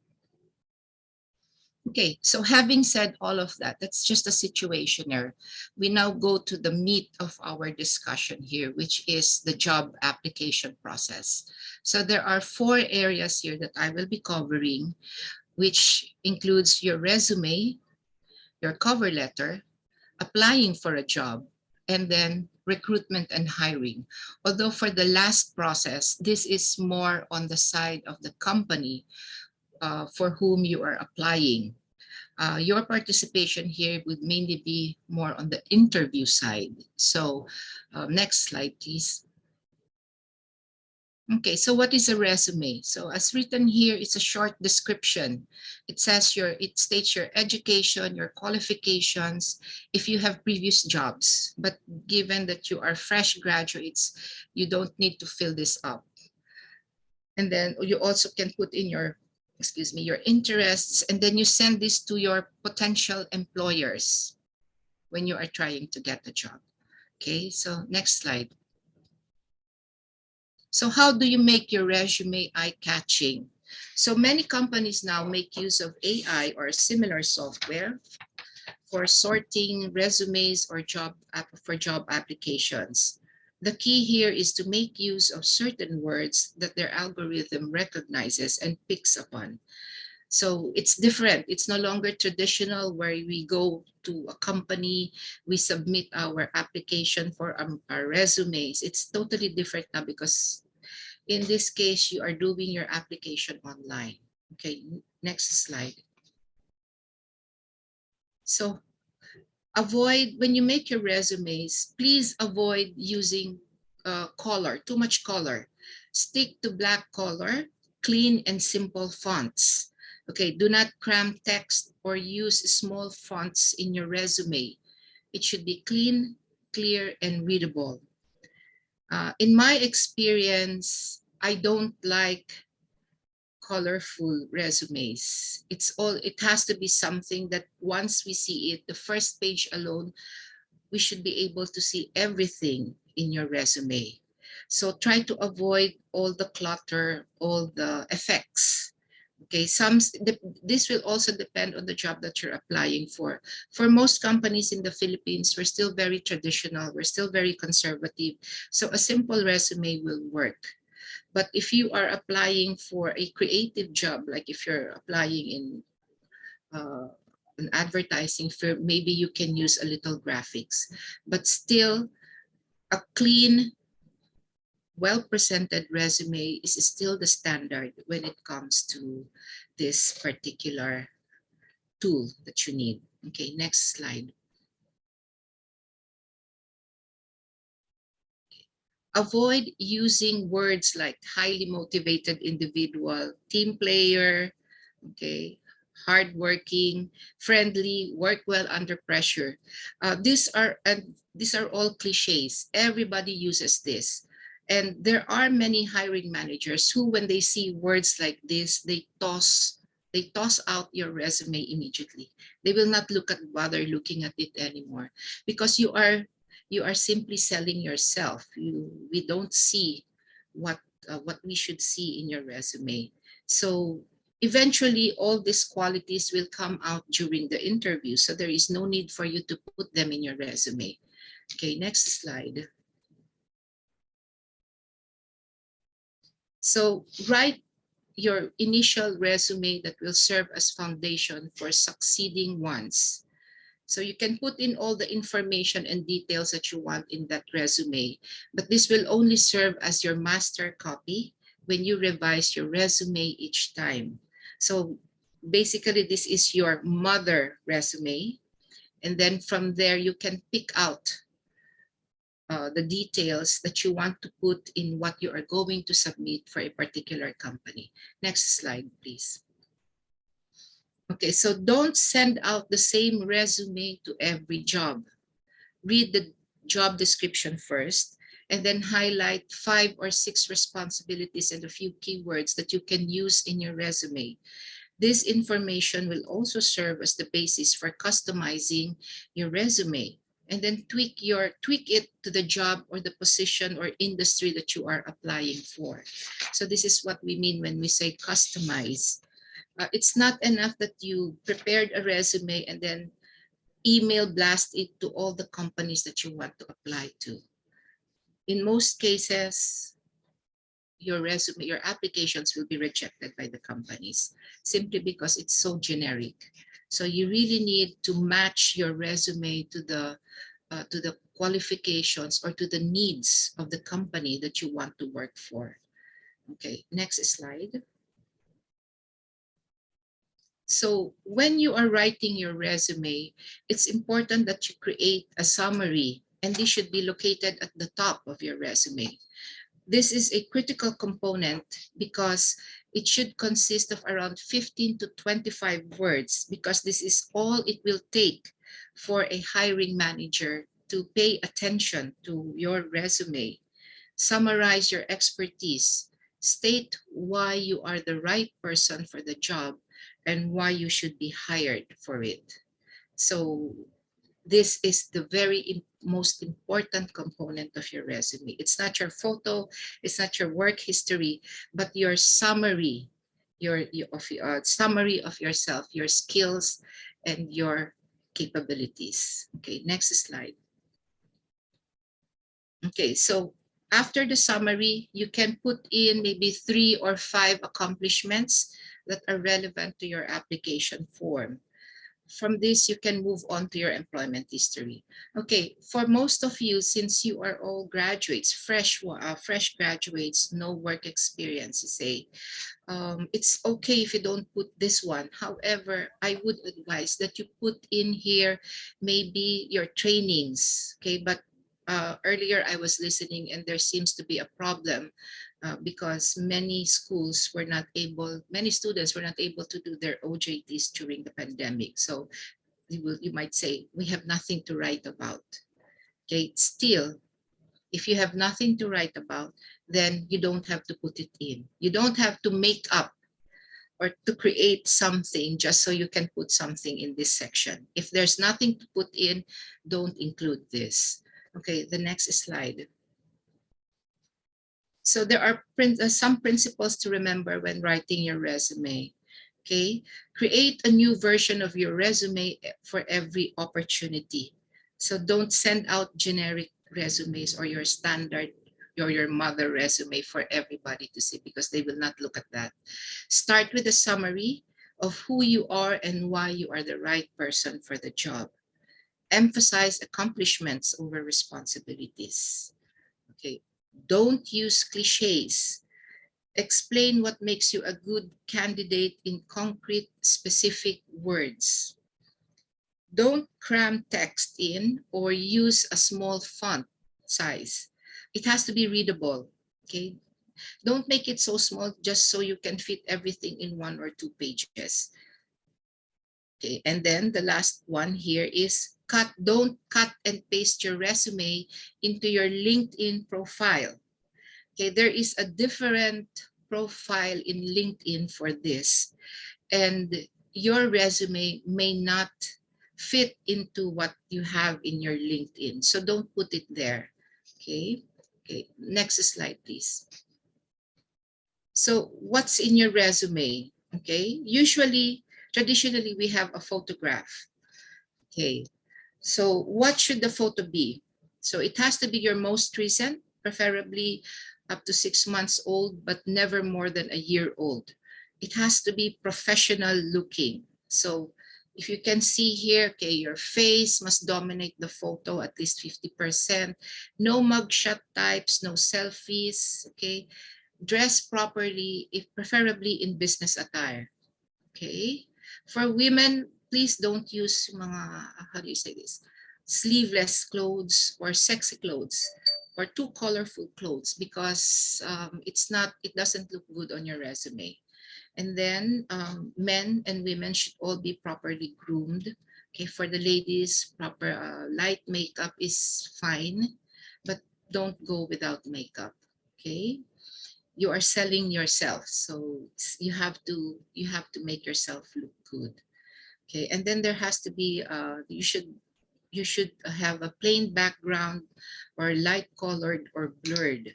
Okay, so having said all of that, that's just a situationer. We now go to the meat of our discussion here, which is the job application process. So there are 4 areas here that I will be covering, which includes your resume, your cover letter, applying for a job, and then recruitment and hiring. Although for the last process, this is more on the side of the company for whom you are applying. Your participation here would mainly be more on the interview side. So next slide, please. Okay, so what is a resume? So as written here, it's a short description. It says it states your education, your qualifications, if you have previous jobs. But given that you are fresh graduates, you don't need to fill this up. And then you also can put in your interests, and then you send this to your potential employers when you are trying to get a job. Okay, so next slide. So how do you make your resume eye-catching? So many companies now make use of AI or similar software for sorting resumes or job applications. The key here is to make use of certain words that their algorithm recognizes and picks upon. So it's different. It's no longer traditional where we go to a company, we submit our application for our resumes. It's totally different now because in this case, you are doing your application online. Okay, next slide. So avoid, when you make your resumes, please avoid using color, too much color. Stick to black color, clean and simple fonts. Okay, do not cram text or use small fonts in your resume. It should be clean, clear, and readable. In my experience, I don't like colorful resumes. It has to be something that once we see it, the first page alone, we should be able to see everything in your resume. So try to avoid all the clutter, all the effects. Okay, this will also depend on the job that you're applying for. For most companies in the Philippines, we're still very traditional, we're still very conservative. So a simple resume will work. But if you are applying for a creative job, like if you're applying in an advertising firm, maybe you can use a little graphics. But still, a clean, well-presented resume is still the standard when it comes to this particular tool that you need. Okay, next slide. Avoid using words like highly motivated individual, team player, okay, hardworking, friendly, work well under pressure. These are all cliches. Everybody uses this. And there are many hiring managers who, when they see words like this, they toss out your resume immediately. They will not bother looking at it anymore because you are simply selling yourself. We don't see what we should see in your resume. So eventually, all these qualities will come out during the interview. So there is no need for you to put them in your resume. Okay, next slide. So write your initial resume that will serve as foundation for succeeding ones. So you can put in all the information and details that you want in that resume, but this will only serve as your master copy when you revise your resume each time. So basically, this is your mother resume. And then from there, you can pick out the details that you want to put in what you are going to submit for a particular company. Next slide, please. Okay, so don't send out the same resume to every job. Read the job description first, and then highlight 5 or 6 responsibilities and a few keywords that you can use in your resume. This information will also serve as the basis for customizing your resume, and then tweak it to the job or the position or industry that you are applying for. So this is what we mean when we say customize. It's not enough that you prepared a resume and then email blast it to all the companies that you want to apply to. In most cases, your applications will be rejected by the companies simply because it's so generic. So you really need to match your resume to the qualifications or to the needs of the company that you want to work for. Okay, next slide. So when you are writing your resume, it's important that you create a summary, and this should be located at the top of your resume. This is a critical component because it should consist of around 15 to 25 words, because this is all it will take for a hiring manager to pay attention to your resume. Summarize your expertise. State why you are the right person for the job and why you should be hired for it. So this is the very most important component of your resume. It's not your photo, it's not your work history, but your summary, your summary of yourself, your skills, and your capabilities. Okay, next slide. Okay, so after the summary, you can put in maybe 3 or 5 accomplishments that are relevant to your application form. From this, you can move on to your employment history. Okay, for most of you, since you are all graduates, fresh graduates, no work experience, you say, it's okay if you don't put this one. However, I would advise that you put in here maybe your trainings, okay? But earlier I was listening and there seems to be a problem because many schools were not able, many students were not able to do their OJTs during the pandemic. So you might say, we have nothing to write about. Okay, still, if you have nothing to write about, then you don't have to put it in. You don't have to make up or to create something just so you can put something in this section. If there's nothing to put in, don't include this. Okay, the next slide. So there are some principles to remember when writing your resume. Okay, create a new version of your resume for every opportunity. So don't send out generic resumes or your standard or your mother resume for everybody to see because they will not look at that. Start with a summary of who you are and why you are the right person for the job. Emphasize accomplishments over responsibilities. Okay, don't use cliches. Explain what makes you a good candidate in concrete, specific words. Don't cram text in or use a small font size. It has to be readable, okay? Don't make it so small just so you can fit everything in 1 or 2 pages. Okay, and then the last one here is don't cut and paste your resume into your LinkedIn profile. Okay, there is a different profile in LinkedIn for this, and your resume may not fit into what you have in your LinkedIn. So don't put it there. Okay, okay. Next slide, please. So what's in your resume? Okay, traditionally, we have a photograph. Okay, so what should the photo be? So it has to be your most recent, preferably up to 6 months old, but never more than a year old. It has to be professional looking. So if you can see here, okay, your face must dominate the photo at least 50%. No mugshot types, no selfies, okay? Dress properly, if preferably in business attire, okay? For women, please don't use mga, how do you say this? Sleeveless clothes or sexy clothes or too colorful clothes because it doesn't look good on your resume. And then men and women should all be properly groomed. Okay, for the ladies, proper light makeup is fine, but don't go without makeup. Okay, you are selling yourself, so you have to make yourself look good. Okay, and then there has to be you should have a plain background or light colored or blurred.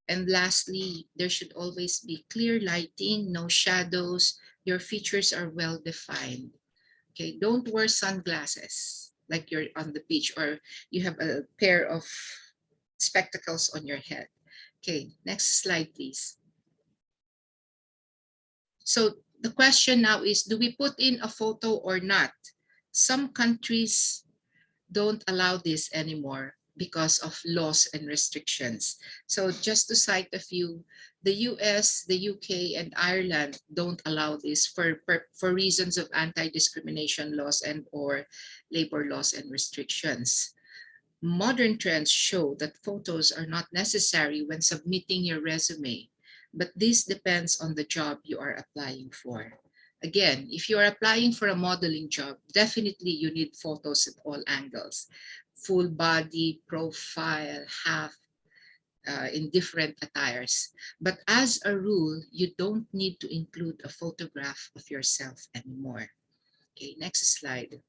And lastly, there should always be clear lighting, no shadows. Your features are well defined. Okay, don't wear sunglasses like you're on the beach or you have a pair of spectacles on your head. Okay, next slide, please. So the question now is, do we put in a photo or not? Some countries don't allow this anymore because of laws and restrictions. So just to cite a few, the US, the UK, and Ireland don't allow this for reasons of anti-discrimination laws and or labor laws and restrictions. Modern trends show that photos are not necessary when submitting your resume, but this depends on the job you are applying for. Again, if you are applying for a modeling job, definitely you need photos at all angles. Full body, profile, half, in different attires. But as a rule, you don't need to include a photograph of yourself anymore. Okay, next slide.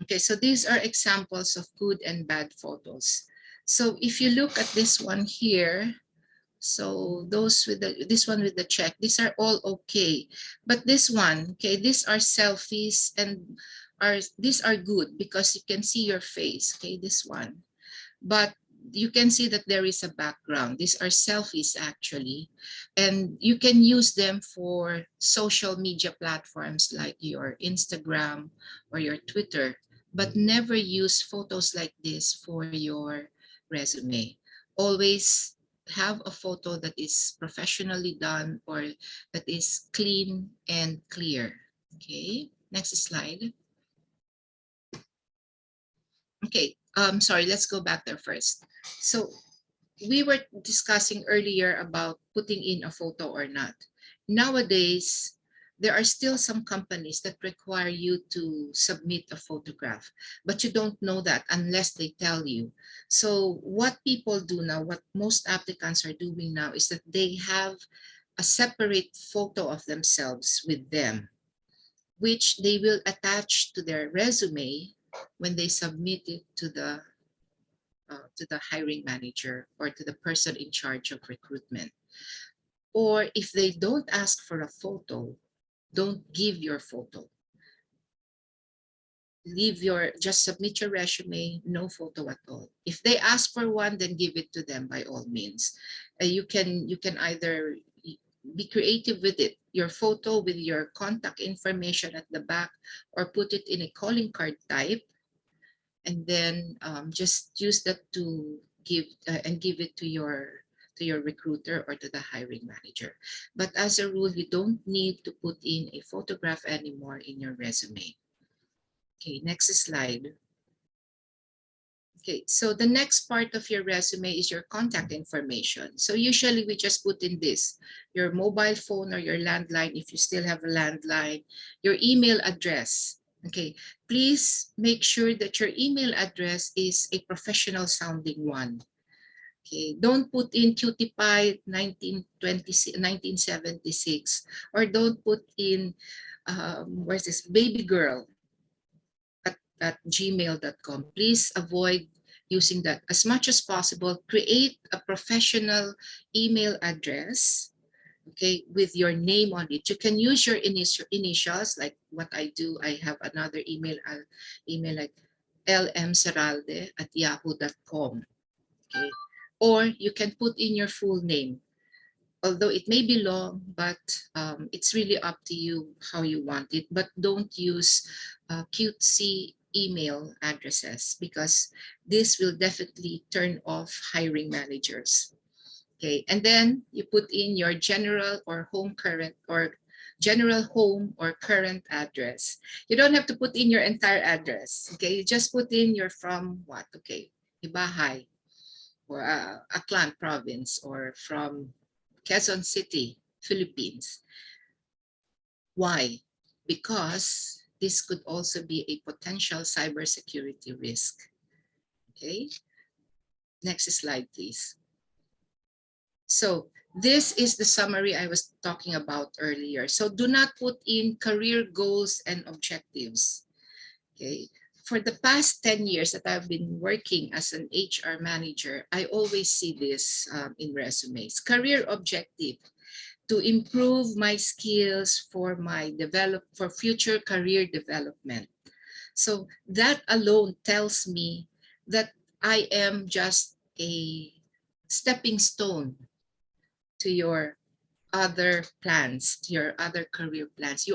Okay, so these are examples of good and bad photos. So if you look at this one here, so those with this one with the check, these are all okay. But this one, okay, these are selfies and these are good because you can see your face, okay, this one. But you can see that there is a background. These are selfies actually, and you can use them for social media platforms like your Instagram or your Twitter, but never use photos like this for your resume. Always have a photo that is professionally done or that is clean and clear. Okay, next slide. Okay, sorry, let's go back there first. So we were discussing earlier about putting in a photo or not. Nowadays, there are still some companies that require you to submit a photograph, but you don't know that unless they tell you. So what people do now, what most applicants are doing now is that they have a separate photo of themselves with them, which they will attach to their resume when they submit it to the hiring manager or to the person in charge of recruitment. Or if they don't ask for a photo, don't give your photo. Just submit your resume, no photo at all. If they ask for one, then give it to them by all means. You can either be creative with it, your photo with your contact information at the back, or put it in a calling card type, and then just use that to give it to your recruiter or to the hiring manager. But as a rule, you don't need to put in a photograph anymore in your resume. Okay, next slide. Okay, so the next part of your resume is your contact information. So usually we just put in this, your mobile phone or your landline, if you still have a landline, your email address. Okay, please make sure that your email address is a professional sounding one. Okay, don't put in cutie pie 1976, or don't put in, where's this, baby girl at gmail.com. Please avoid using that as much as possible. Create a professional email address, okay, with your name on it. You can use your initials, like what I do. I have another email like lmseralde@yahoo.com. Okay, or you can put in your full name, although it may be long, but it's really up to you how you want it. But don't use cutesy email addresses, because this will definitely turn off hiring managers. Okay, and then you put in your general home or current address. You don't have to put in your entire address. Okay, you just put in your from what? Okay, Ibajay, or Aklan province, or from Quezon City, Philippines. Why? Because this could also be a potential cybersecurity risk. Okay, next slide, please. So this is the summary I was talking about earlier. So do not put in career goals and objectives. Okay, for the past 10 years that I've been working as an HR manager, I always see this in resumes. Career objective: to improve my skills for future career development. So that alone tells me that I am just a stepping stone to your other plans, to your other career plans.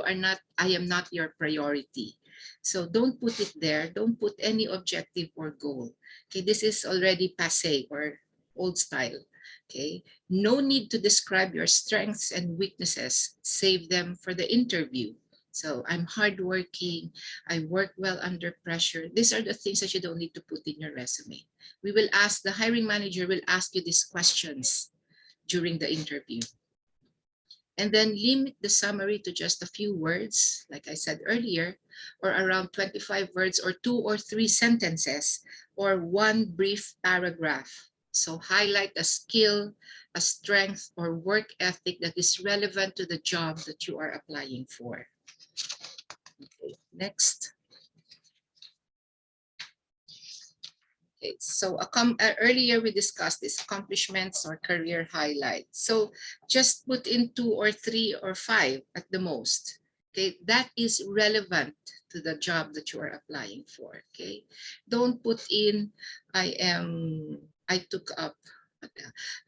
I am not your priority. So don't put it there. Don't put any objective or goal. Okay, this is already passé or old style. Okay, no need to describe your strengths and weaknesses. Save them for the interview. So I'm hardworking. I work well under pressure. These are the things that you don't need to put in your resume. The hiring manager will ask you these questions during the interview. And then limit the summary to just a few words, like I said earlier, or around 25 words, or 2 or 3 sentences, or 1 brief paragraph. So highlight a skill, a strength, or work ethic that is relevant to the job that you are applying for. Okay, next. Okay, so earlier we discussed these accomplishments or career highlights. So just put in 2 or 3 or 5 at the most. Okay, that is relevant to the job that you are applying for. Okay, don't put in I I took up.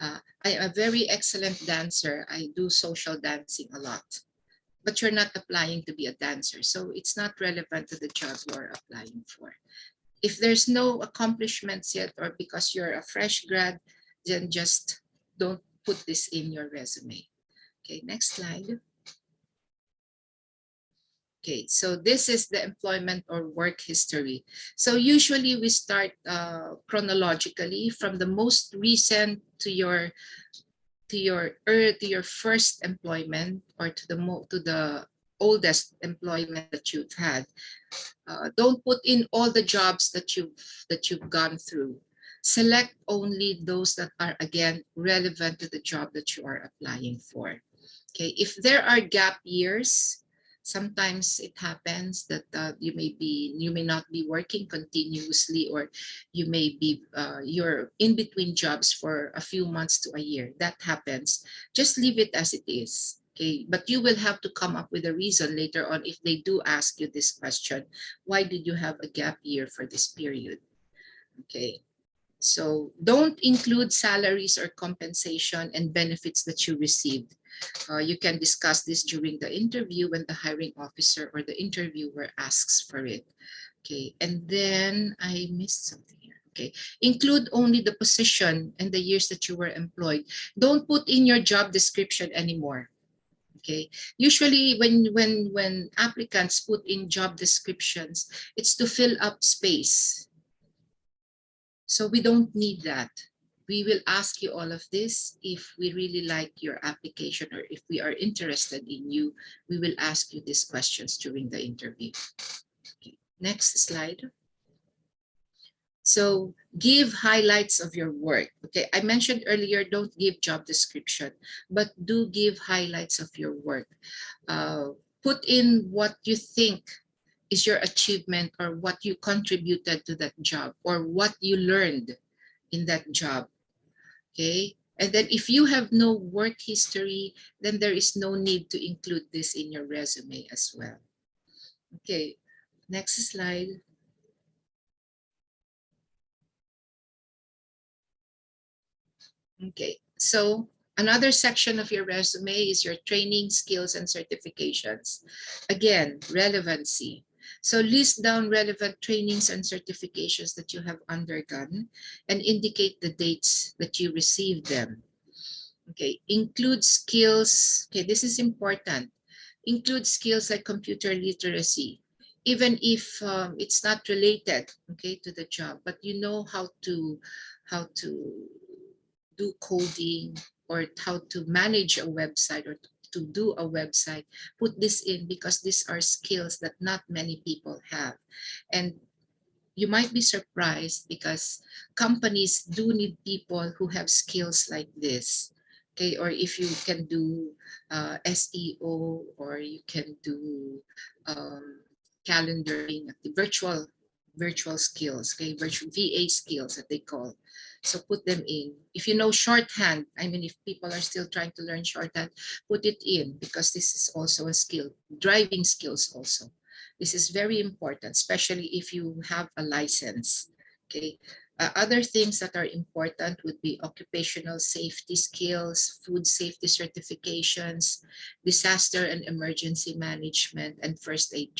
I am a very excellent dancer. I do social dancing a lot. But you're not applying to be a dancer, so it's not relevant to the job you're applying for. If there's no accomplishments yet, or because you're a fresh grad, then just don't put this in your resume. Okay, next slide. Okay, so this is the employment or work history. So usually we start chronologically from the most recent to your first employment, or to the oldest employment that you've had. Don't put in all the jobs that you've gone through. Select only those that are, again, relevant to the job that you are applying for. Okay, if there are gap years, sometimes it happens that you may not be working continuously, or you may be you're in between jobs for a few months to a year. That happens. Just leave it as it is. Okay, but you will have to come up with a reason later on if they do ask you this question. Why did you have a gap year for this period? Okay. So don't include salaries or compensation and benefits that you received. You can discuss this during the interview when the hiring officer or the interviewer asks for it. Okay, and then I missed something here. Okay, include only the position and the years that you were employed. Don't put in your job description anymore. Okay, usually when applicants put in job descriptions, it's to fill up space. So we don't need that. We will ask you all of this if we really like your application, or if we are interested in you, we will ask you these questions during the interview. Okay. Next slide. So give highlights of your work. Okay, I mentioned earlier, don't give job description, but do give highlights of your work. Put in what you think is your achievement, or what you contributed to that job, or what you learned in that job. Okay, and then if you have no work history, then there is no need to include this in your resume as well. Okay, next slide. Okay, so another section of your resume is your training, skills, and certifications. Again, relevancy. So list down relevant trainings and certifications that you have undergone and indicate the dates that you received them. Okay, include skills. Okay, this is important. Include skills like computer literacy, even if it's not related, okay, to the job, but you know how to do coding, or how to manage a website, or to do a website. Put this in, because these are skills that not many people have. And you might be surprised, because companies do need people who have skills like this. Okay, or if you can do SEO, or you can do calendaring, virtual skills, okay, virtual VA skills that they call. So put them in. If you know shorthand, I mean, if people are still trying to learn shorthand, put it in, because this is also a skill. Driving skills also. This is very important, especially if you have a license. Okay. Other things that are important would be occupational safety skills, food safety certifications, disaster and emergency management, and first aid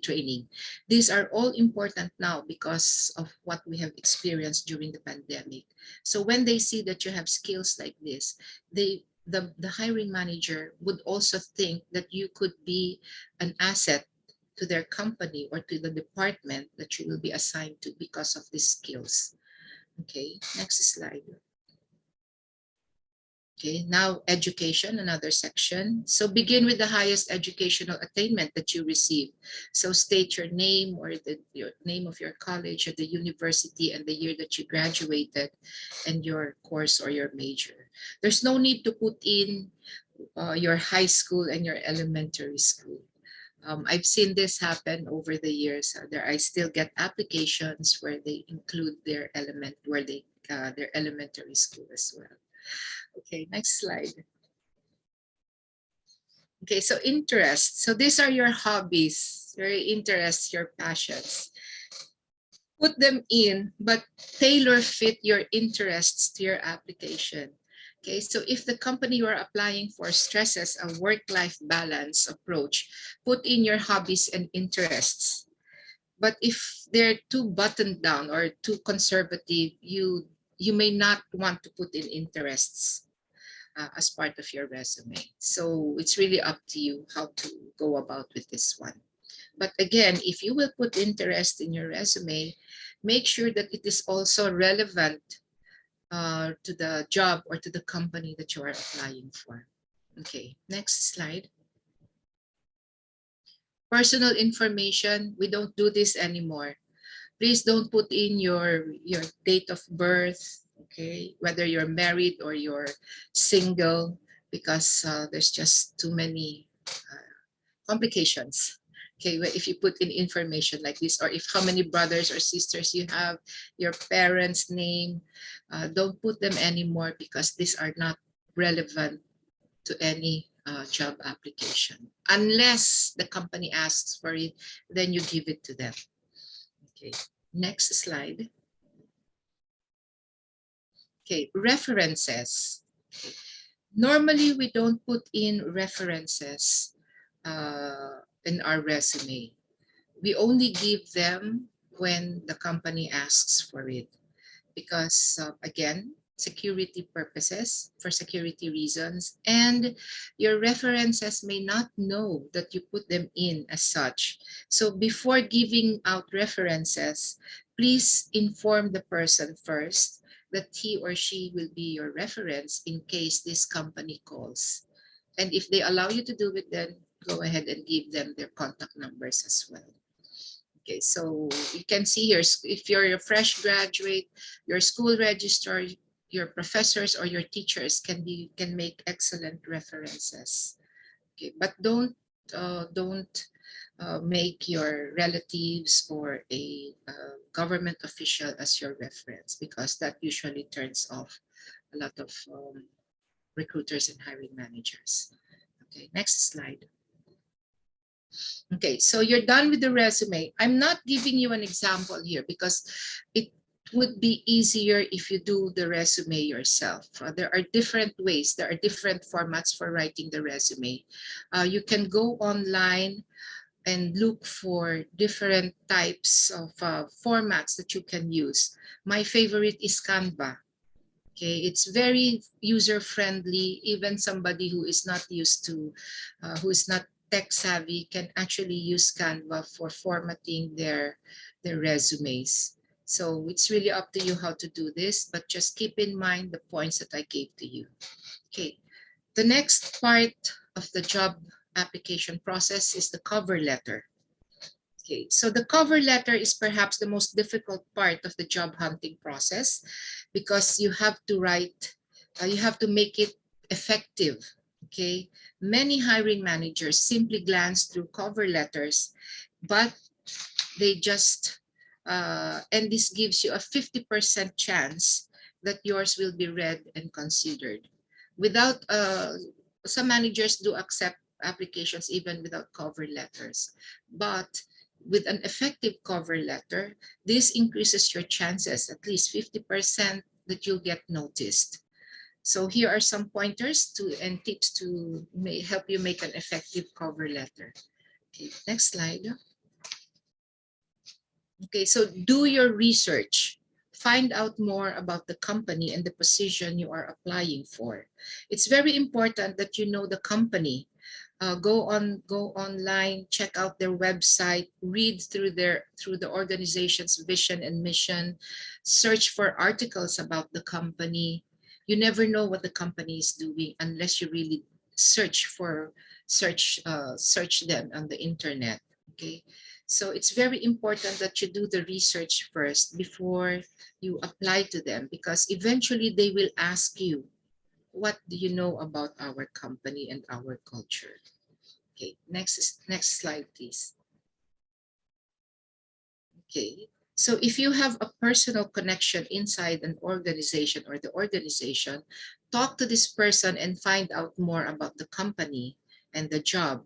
training. These are all important now because of what we have experienced during the pandemic. So when they see that you have skills like this, the hiring manager would also think that you could be an asset to their company, or to the department that you will be assigned to, because of these skills. Okay, next slide. Okay, now education, another section. So begin with the highest educational attainment that you receive. So state your name, or your name of your college, or the university, and the year that you graduated, and your course or your major. There's no need to put in your high school and your elementary school. I've seen this happen over the years. I still get applications where they include their their elementary school as well. Okay, next slide. Okay, so interests. So these are your hobbies, your interests, your passions. put them in, but tailor fit your interests to your application. Okay, so if the company you are applying for stresses a work-life balance approach, put in your hobbies and interests. But if they're too buttoned down or too conservative, you may not want to put in interests as part of your resume. So it's really up to you how to go about with this one. But again, if you will put interest in your resume, make sure that it is also relevant to the job or to the company that you are applying for. Okay, next slide. Personal information, we don't do this anymore. Please don't put in your date of birth, okay, whether you're married or you're single, because there's just too many complications. Okay, if you put in information like this, or if how many brothers or sisters you have, your parents' name, don't put them anymore because these are not relevant to any job application. Unless the company asks for it, then you give it to them. Okay, next slide. Okay, references. Okay. Normally, we don't put in references in our resume. We only give them when the company asks for it because, again, security purposes, for security reasons, and your references may not know that you put them in as such. So before giving out references, please inform the person first that he or she will be your reference in case this company calls. And if they allow you to do it, then go ahead and give them their contact numbers as well. Okay, so you can see here, if you're a fresh graduate, your school registrar, your professors or your teachers can make excellent references. Okay, but don't make your relatives or a government official as your reference, because that usually turns off a lot of recruiters and hiring managers. Okay, next slide. Okay, so you're done with the resume. I'm not giving you an example here because it would be easier if you do the resume yourself. There are different ways, there are different formats for writing the resume. You can go online and look for different types of formats that you can use. My favorite is Canva. Okay, it's very user-friendly. Even somebody who is not used to, who is not tech savvy can actually use Canva for formatting their resumes. So it's really up to you how to do this, but just keep in mind the points that I gave to you. Okay, the next part of the job application process is the cover letter. Okay, so the cover letter is perhaps the most difficult part of the job hunting process because you have to write, you have to make it effective. Okay, many hiring managers simply glance through cover letters, but they just, and this gives you a 50% chance that yours will be read and considered. Without, some managers do accept applications even without cover letters, but with an effective cover letter, this increases your chances at least 50% that you'll get noticed. So here are some pointers and tips to help you make an effective cover letter. Okay, next slide. Okay, so do your research. Find out more about the company and the position you are applying for. It's very important that you know the company. Go online, check out their website, read through the organization's vision and mission, search for articles about the company. You never know what the company is doing unless you really search them on the internet. Okay, so it's very important that you do the research first before you apply to them, because eventually they will ask you, what do you know about our company and our culture? Okay, next slide, please. Okay, so if you have a personal connection inside an organization or the organization, talk to this person and find out more about the company and the job.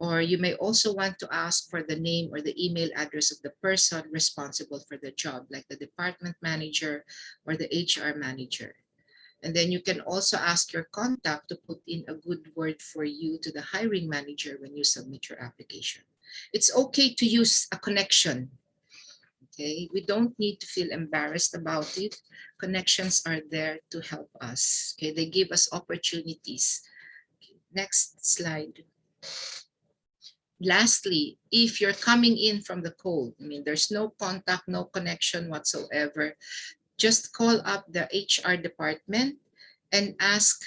Or you may also want to ask for the name or the email address of the person responsible for the job, like the department manager or the HR manager. And then you can also ask your contact to put in a good word for you to the hiring manager when you submit your application. It's okay to use a connection. Okay, we don't need to feel embarrassed about it. Connections are there to help us. Okay, they give us opportunities. Next slide. Lastly, if you're coming in from the cold, I mean, there's no contact, no connection whatsoever, just call up the HR department and ask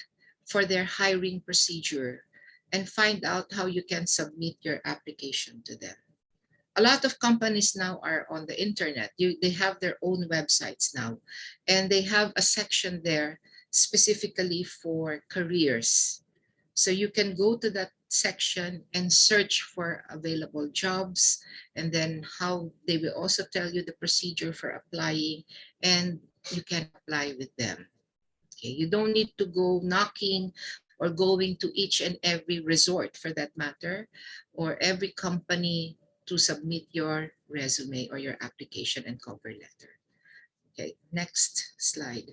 for their hiring procedure and find out how you can submit your application to them. A lot of companies now are on the internet. They have their own websites now, and they have a section there specifically for careers. So you can go to that section and search for available jobs, and then how they will also tell you the procedure for applying, and you can apply with them. Okay, you don't need to go knocking or going to each and every resort for that matter, or every company to submit your resume or your application and cover letter. Okay, next slide.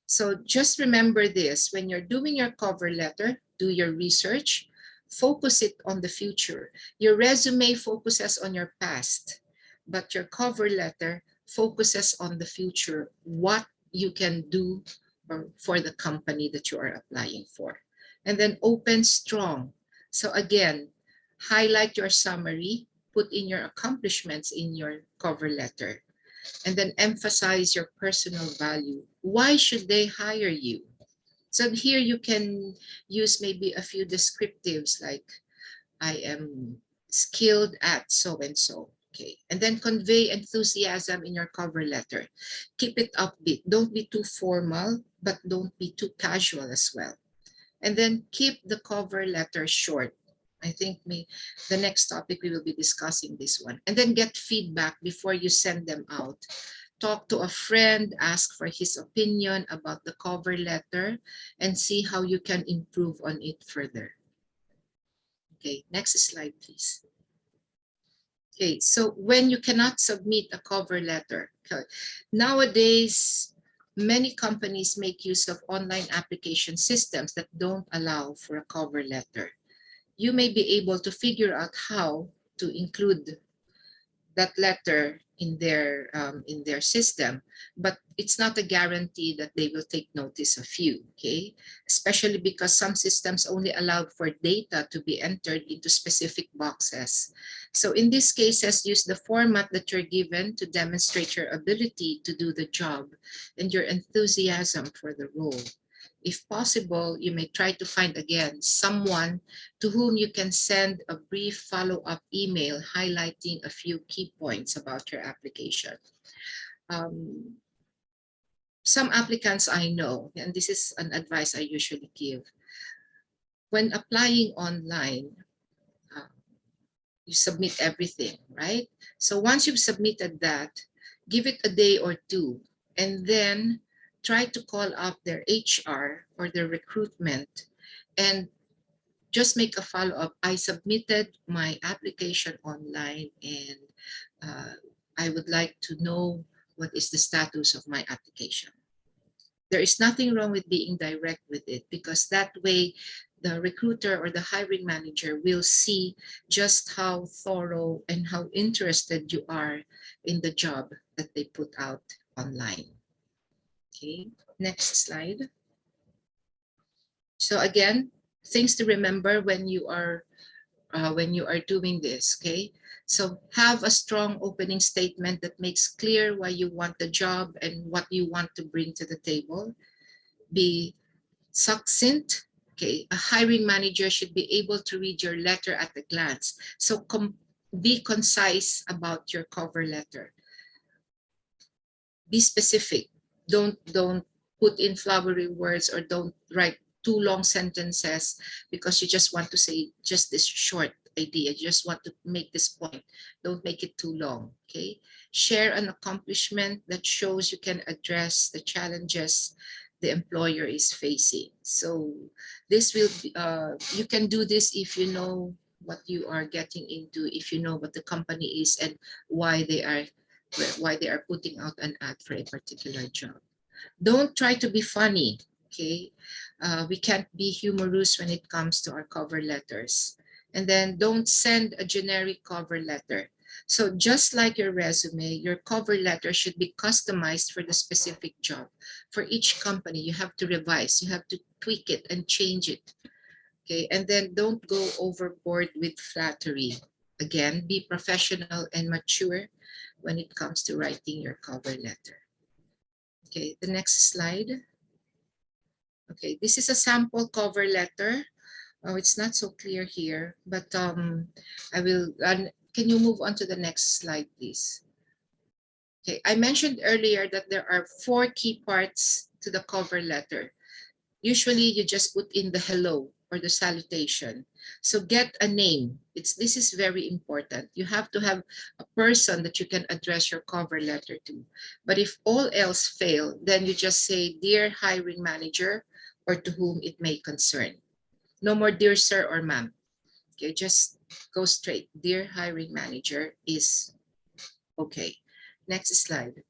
So just remember this, when you're doing your cover letter, do your research, focus it on the future. Your resume focuses on your past, but your cover letter focuses on the future, what you can do for the company that you are applying for. And then open strong. So again, highlight your summary, put in your accomplishments in your cover letter, and then emphasize your personal value. Why should they hire you? So here you can use maybe a few descriptives like, I am skilled at so-and-so. Okay, and then convey enthusiasm in your cover letter. Keep it upbeat. Don't be too formal, but don't be too casual as well. And then keep the cover letter short. I think the next topic we will be discussing this one. And then get feedback before you send them out. Talk to a friend, ask for his opinion about the cover letter, and see how you can improve on it further. Okay, next slide, please. Okay, so when you cannot submit a cover letter, okay, nowadays, many companies make use of online application systems that don't allow for a cover letter. You may be able to figure out how to include that letter in their system, but it's not a guarantee that they will take notice of you, okay? Especially because some systems only allow for data to be entered into specific boxes. So in these cases, use the format that you're given to demonstrate your ability to do the job and your enthusiasm for the role. If possible, you may try to find again someone to whom you can send a brief follow-up email highlighting a few key points about your application. Some applicants I know, and this is an advice I usually give, when applying online, you submit everything, right? So once you've submitted that, give it a day or two, and then try to call up their HR or their recruitment and just make a follow-up. I submitted my application online, and I would like to know what is the status of my application. There is nothing wrong with being direct with it, because that way the recruiter or the hiring manager will see just how thorough and how interested you are in the job that they put out online. Okay, next slide. So again, things to remember when you are doing this, okay? So have a strong opening statement that makes clear why you want the job and what you want to bring to the table. Be succinct, okay? A hiring manager should be able to read your letter at a glance. So be concise about your cover letter. Be specific. Don't put in flowery words, or don't write too long sentences because you just want to say just this short idea. You just want to make this point. Don't make it too long, okay? Share an accomplishment that shows you can address the challenges the employer is facing. So this will be, you can do this if you know what you are getting into if you know what the company is and why they are putting out an ad for a particular job. Don't try to be funny, okay? We can't be humorous when it comes to our cover letters. And then don't send a generic cover letter. So just like your resume, your cover letter should be customized for the specific job. For each company, you have to revise, you have to tweak it and change it. Okay, and then don't go overboard with flattery. Again, be professional and mature when it comes to writing your cover letter. Okay, the next slide. Okay, this is a sample cover letter. Oh, it's not so clear here, but I will, can you move on to the next slide, please? Okay, I mentioned earlier that there are 4 key parts to the cover letter. Usually you just put in the hello or the salutation. So get a name. This is very important. You have to have a person that you can address your cover letter to. But if all else fail, then you just say, dear hiring manager, or to whom it may concern. No more dear sir or ma'am. Okay, just go straight. Dear hiring manager is okay. Next slide.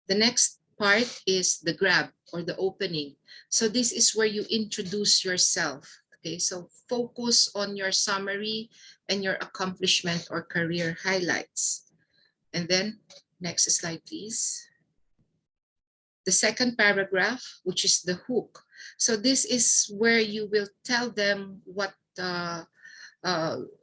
The next part is the grab or the opening. So this is where you introduce yourself. Okay, so focus on your summary and your accomplishment or career highlights. And then next slide, please. The second paragraph, which is the hook. So this is where you will tell them what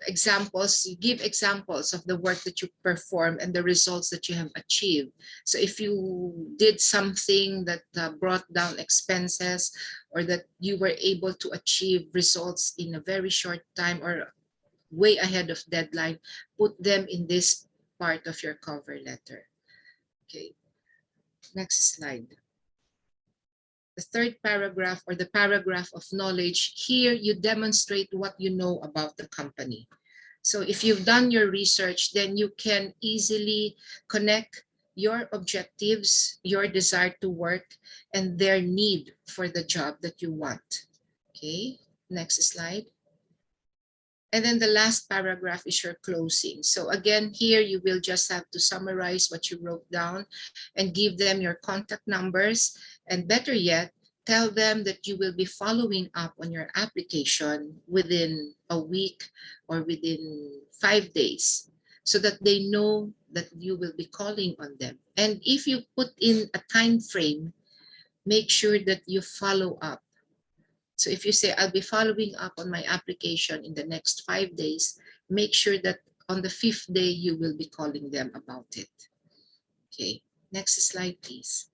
examples, you give examples of the work that you perform and the results that you have achieved. So if you did something that brought down expenses, or that you were able to achieve results in a very short time or way ahead of deadline, put them in this part of your cover letter. Okay, next slide. The third paragraph, or the paragraph of knowledge, here you demonstrate what you know about the company. So if you've done your research, then you can easily connect your objectives, your desire to work, and their need for the job that you want. Okay, next slide. And then the last paragraph is your closing. So again, here you will just have to summarize what you wrote down and give them your contact numbers. And better yet, tell them that you will be following up on your application within a week or within 5 days, so that they know that you will be calling on them. And if you put in a time frame, make sure that you follow up. So if you say, I'll be following up on my application in the next 5 days, make sure that on the 5th day, you will be calling them about it. Okay, next slide, please.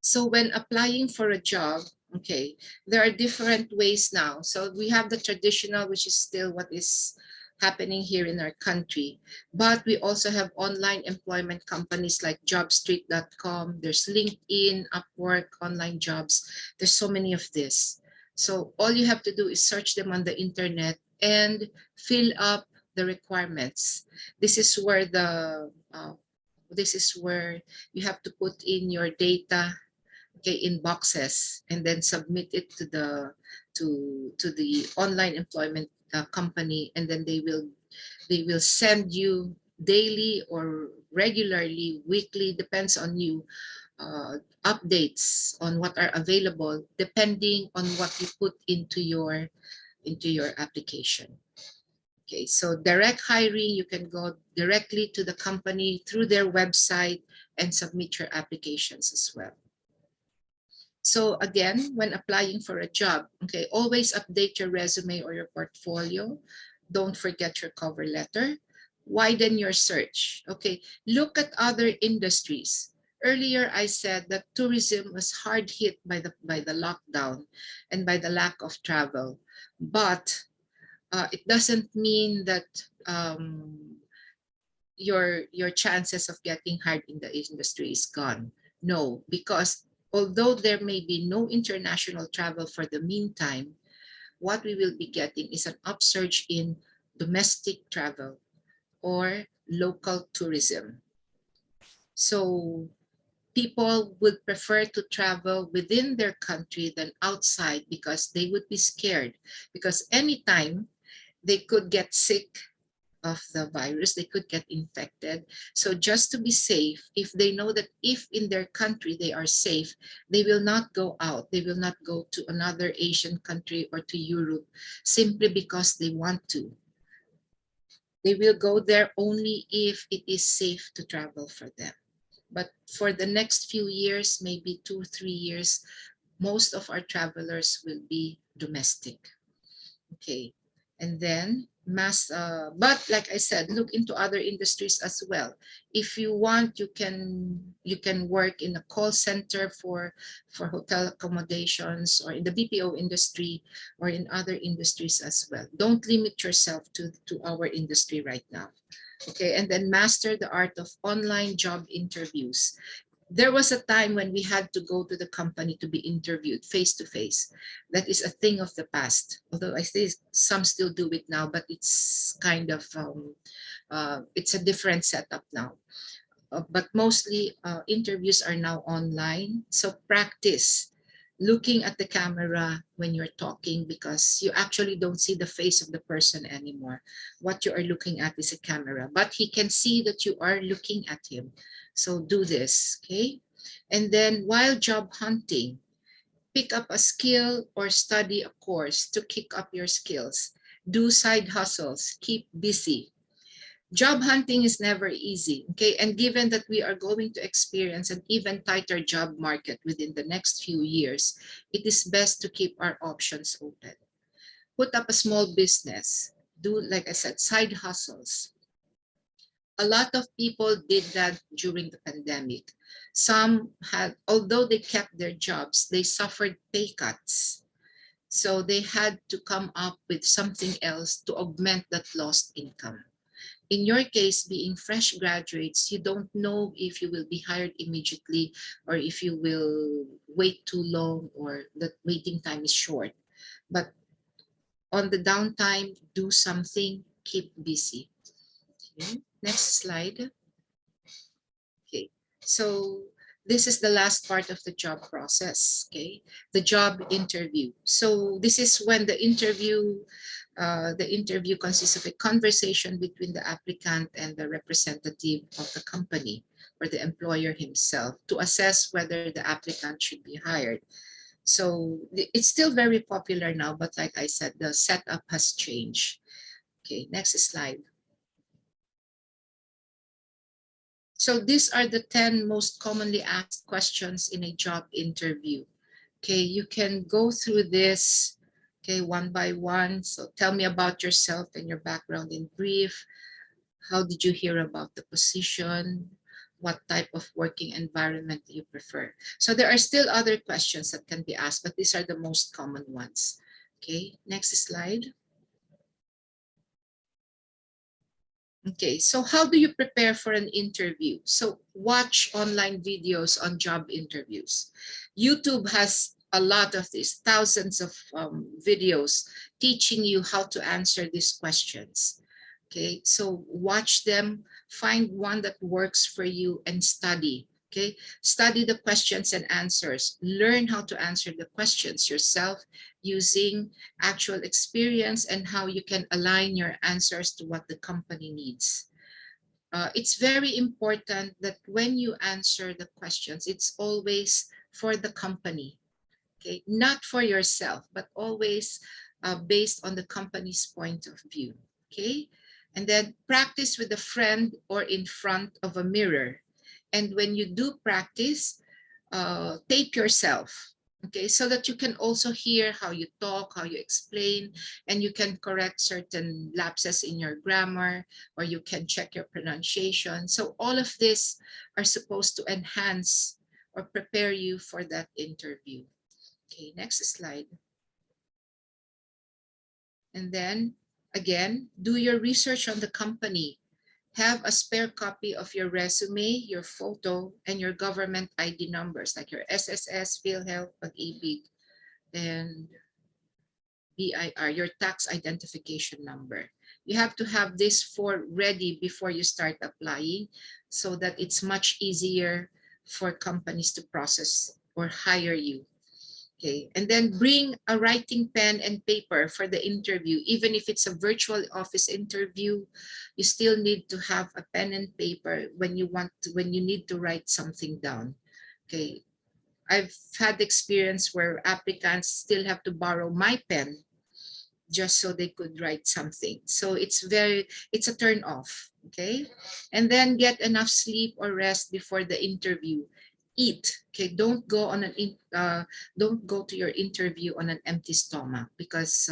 So when applying for a job, okay, there are different ways now. So we have the traditional, which is still what is happening here in our country. But we also have online employment companies like jobstreet.com. There's LinkedIn, Upwork, online jobs. There's so many of this. So all you have to do is search them on the internet and fill up the requirements. This is where you have to put in your data, okay, in boxes, and then submit it to the online employment company, and then they will send you daily or regularly, weekly, depends on you, updates on what are available depending on what you put into your application. Okay, so direct hiring, you can go directly to the company through their website and submit your applications as well. So again, when applying for a job, okay, always update your resume or your portfolio. Don't forget your cover letter. Widen your search. Okay, look at other industries. Earlier, I said that tourism was hard hit by the lockdown and by the lack of travel, but it doesn't mean that your chances of getting hired in the industry is gone. No, because although there may be no international travel for the meantime, what we will be getting is an upsurge in domestic travel or local tourism. So people would prefer to travel within their country than outside because they would be scared, because anytime they could get sick of the virus, they could get infected. So just to be safe, if they know that if in their country they are safe, they will not go out. They will not go to another Asian country or to Europe simply because they want to. They will go there only if it is safe to travel for them. But for the next few years, maybe 2-3 years, most of our travelers will be domestic. Okay, and then but like I said, look into other industries as well. If you want, you can work in a call center for hotel accommodations, or in the BPO industry, or in other industries as well. Don't limit yourself to our industry right now. Okay, and then master the art of online job interviews. There was a time when we had to go to the company to be interviewed face to face. That is a thing of the past. Although I say some still do it now, but it's kind of it's a different setup now. But mostly interviews are now online. So practice looking at the camera when you're talking, because you actually don't see the face of the person anymore. What you are looking at is a camera, but he can see that you are looking at him. So do this, okay? And then while job hunting, pick up a skill or study a course to kick up your skills. Do side hustles, keep busy. Job hunting is never easy, okay? And given that we are going to experience an even tighter job market within the next few years, it is best to keep our options open. Put up a small business. Do, like I said, side hustles. A lot of people did that during the pandemic. Some had, although they kept their jobs, they suffered pay cuts. So they had to come up with something else to augment that lost income. In your case, being fresh graduates, you don't know if you will be hired immediately or if you will wait too long or the waiting time is short. But on the downtime, do something, keep busy. Okay. Next slide. Okay, so this is the last part of the job process, okay? The job interview. So this is when the interview consists of a conversation between the applicant and the representative of the company or the employer himself to assess whether the applicant should be hired. So it's still very popular now, but like I said, the setup has changed. Okay, next slide. So these are the 10 most commonly asked questions in a job interview. Okay, you can go through this, okay, one by one. So tell me about yourself and your background in brief. How did you hear about the position? What type of working environment do you prefer? So there are still other questions that can be asked, but these are the most common ones. Okay, next slide. Okay, so how do you prepare for an interview? So watch online videos on job interviews. YouTube has a lot of these, thousands of videos teaching you how to answer these questions. Okay, so watch them, find one that works for you and study. Okay, study the questions and answers. Learn how to answer the questions yourself using actual experience and how you can align your answers to what the company needs. It's very important that when you answer the questions, it's always for the company, okay? Not for yourself, but always based on the company's point of view, okay? And then practice with a friend or in front of a mirror. And when you do practice, tape yourself, okay, so that you can also hear how you talk, how you explain, and you can correct certain lapses in your grammar, or you can check your pronunciation. So all of this are supposed to enhance or prepare you for that interview. Okay, next slide. And then again, do your research on the company. Have a spare copy of your resume, your photo, and your government ID numbers, like your SSS, PhilHealth, Pag-ibig, and BIR, your tax identification number. You have to have this ready before you start applying so that it's much easier for companies to process or hire you. Okay, and then bring a writing pen and paper for the interview. Even if it's a virtual office interview, you still need to have a pen and paper when you need to write something down. Okay, I've had experience where applicants still have to borrow my pen just so they could write something. So it's a turn off. Okay, and then get enough sleep or rest before the interview. Eat. Okay, don't go to your interview on an empty stomach, because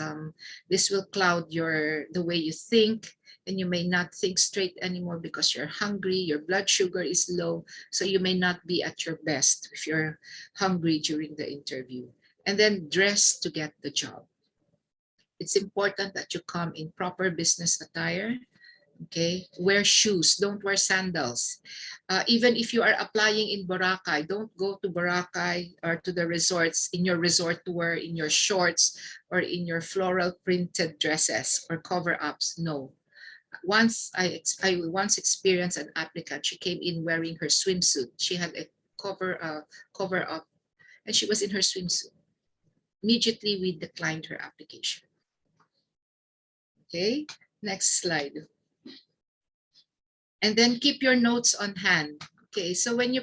this will cloud the way you think, and you may not think straight anymore because you're hungry, your blood sugar is low, so you may not be at your best if you're hungry during the interview. And then dress to get the job. It's important that you come in proper business attire. Okay, wear shoes, don't wear sandals. Even if you are applying in Boracay, don't go to Boracay or to the resorts in your resort wear, in your shorts, or in your floral printed dresses or cover-ups. No. I once experienced an applicant. She came in wearing her swimsuit. She had a cover up, and she was in her swimsuit. Immediately, we declined her application. Okay, next slide. And then keep your notes on hand. Okay, so when you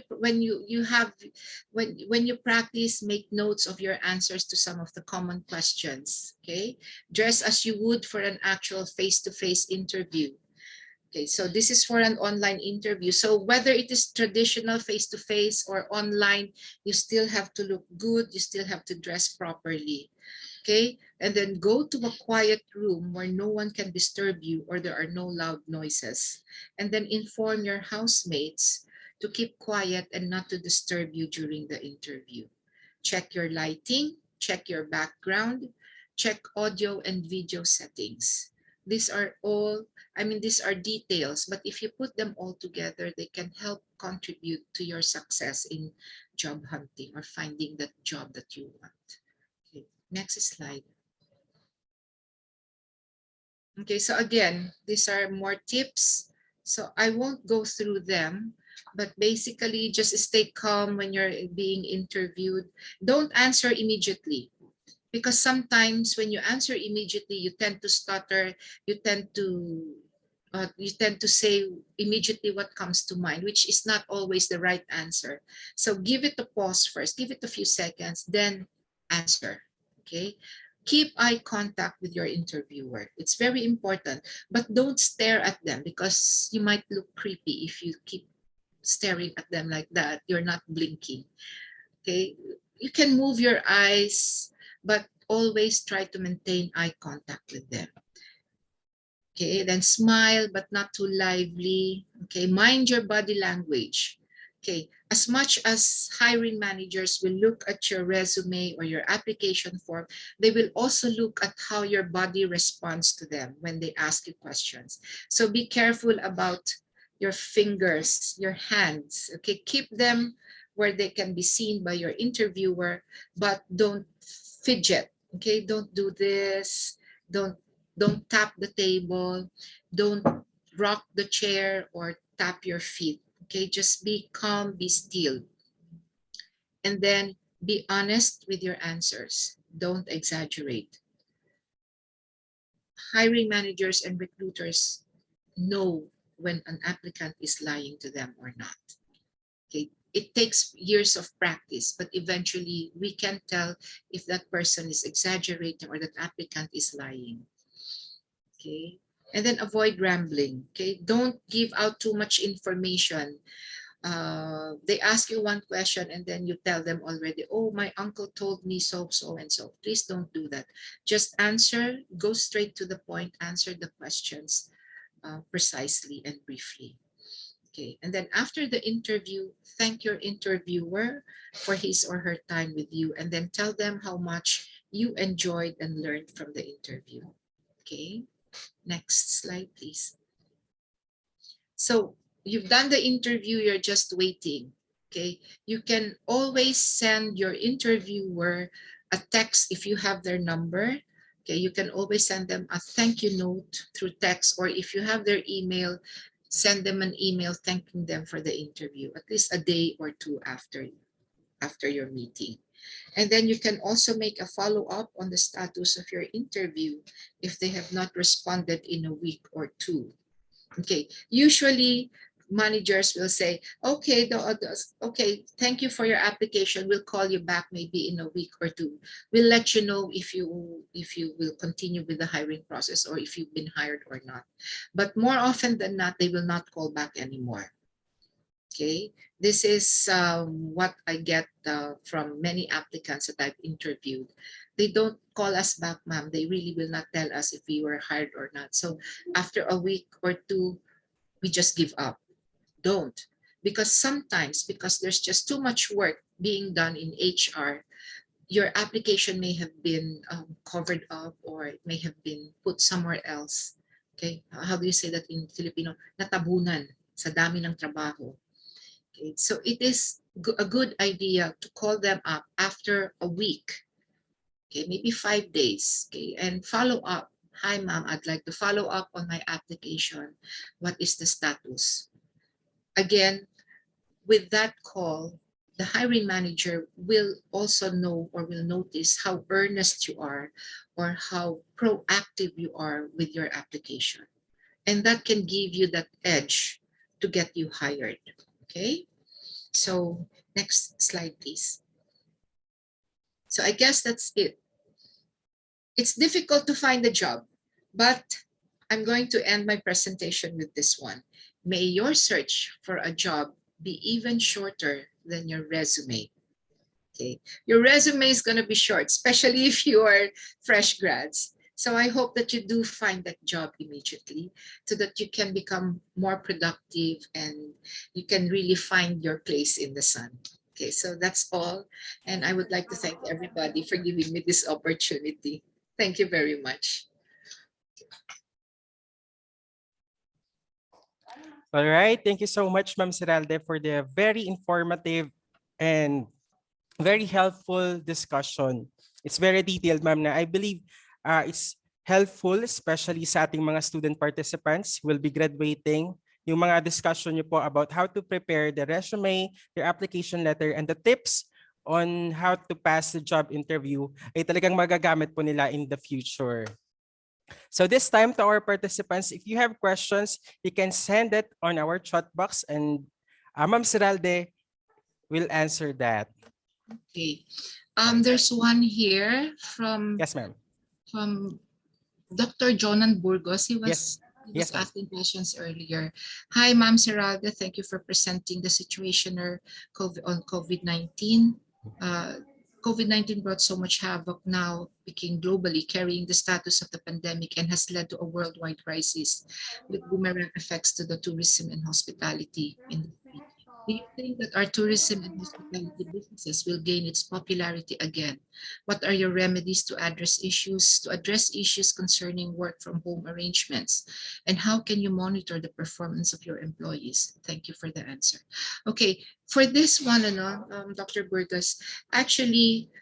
practice, make notes of your answers to some of the common questions. Okay, dress as you would for an actual face-to-face interview. Okay, so this is for an online interview. So whether it is traditional face-to-face or online, you still have to look good. You still have to dress properly. Okay, and then go to a quiet room where no one can disturb you or there are no loud noises. And then inform your housemates to keep quiet and not to disturb you during the interview. Check your lighting, check your background, check audio and video settings. These are details, but if you put them all together, they can help contribute to your success in job hunting or finding that job that you want. Okay, next slide. Okay, so again, these are more tips. So I won't go through them, but basically just stay calm when you're being interviewed. Don't answer immediately, because sometimes when you answer immediately, you tend to stutter, you tend to say immediately what comes to mind, which is not always the right answer. So give it a pause first, give it a few seconds, then answer. Okay. Keep eye contact with your interviewer. It's very important, but don't stare at them, because you might look creepy if you keep staring at them like that. You're not blinking. Okay. You can move your eyes, but always try to maintain eye contact with them. Okay, then smile, but not too lively. Okay, mind your body language. Okay, as much as hiring managers will look at your resume or your application form, they will also look at how your body responds to them when they ask you questions. So be careful about your fingers, your hands. Okay, keep them where they can be seen by your interviewer, but don't fidget. Okay, don't do this. Don't tap the table. Don't rock the chair or tap your feet. Okay, just be calm, be still. And then be honest with your answers. Don't exaggerate. Hiring managers and recruiters know when an applicant is lying to them or not. Okay, it takes years of practice, but eventually we can tell if that person is exaggerating or that applicant is lying. Okay, and then avoid rambling. Okay, don't give out too much information. They ask you one question and then you tell them already, oh, my uncle told me so and so. Please don't do that. Just answer, go straight to the point, answer the questions precisely and briefly. Okay, and then after the interview, thank your interviewer for his or her time with you, and then tell them how much you enjoyed and learned from the interview. Okay, next slide, please. So you've done the interview, you're just waiting. Okay, you can always send your interviewer a text if you have their number. Okay, you can always send them a thank you note through text, or if you have their email, send them an email thanking them for the interview, at least a day or two after your meeting. And then you can also make a follow-up on the status of your interview if they have not responded in a week or two. Okay, usually managers will say, okay, okay, thank you for your application. We'll call you back maybe in a week or two. We'll let you know if you will continue with the hiring process or if you've been hired or not. But more often than not, they will not call back anymore. Okay, this is what I get from many applicants that I've interviewed. They don't call us back, ma'am. They really will not tell us if we were hired or not. So after a week or two, we just give up. Don't. Because sometimes, because there's just too much work being done in HR, your application may have been covered up or it may have been put somewhere else. Okay, how do you say that in Filipino? Natabunan sa dami ng trabaho. Okay, so it is a good idea to call them up after a week, okay, maybe 5 days, okay, and follow up. Hi, ma'am, I'd like to follow up on my application. What is the status? Again, with that call, the hiring manager will also know or will notice how earnest you are or how proactive you are with your application. And that can give you that edge to get you hired, okay? So next slide, please. So I guess that's it. It's difficult to find a job, but I'm going to end my presentation with this one. May your search for a job be even shorter than your resume. Okay, your resume is going to be short, especially if you are fresh grads. So I hope that you do find that job immediately so that you can become more productive and you can really find your place in the sun. Okay, so that's all. And I would like to thank everybody for giving me this opportunity. Thank you very much. All right. Thank you so much, Ma'am Seralde, for the very informative and very helpful discussion. It's very detailed, ma'am, na I believe it's helpful, especially sa ating mga student participants who will be graduating. Yung mga discussion niyo po about how to prepare the resume, your application letter, and the tips on how to pass the job interview ay talagang magagamit po nila in the future. So this time to our participants, if you have questions, you can send it on our chat box and Ma'am Seralde will answer that. Okay. There's one here from Yes, ma'am. From Dr. Jonan Burgos. He was Yes, ma'am. asking questions earlier. Hi, Ma'am Seralde. Thank you for presenting the situation on COVID-19. COVID-19 brought so much havoc now, became globally carrying the status of the pandemic and has led to a worldwide crisis with boomerang effects to the tourism and hospitality industry. Do you think that our tourism and hospitality businesses will gain its popularity again? What are your remedies to address issues concerning work from home arrangements? And how can you monitor the performance of your employees? Thank you for the answer. Okay, for this one, Dr. Burgos, actually,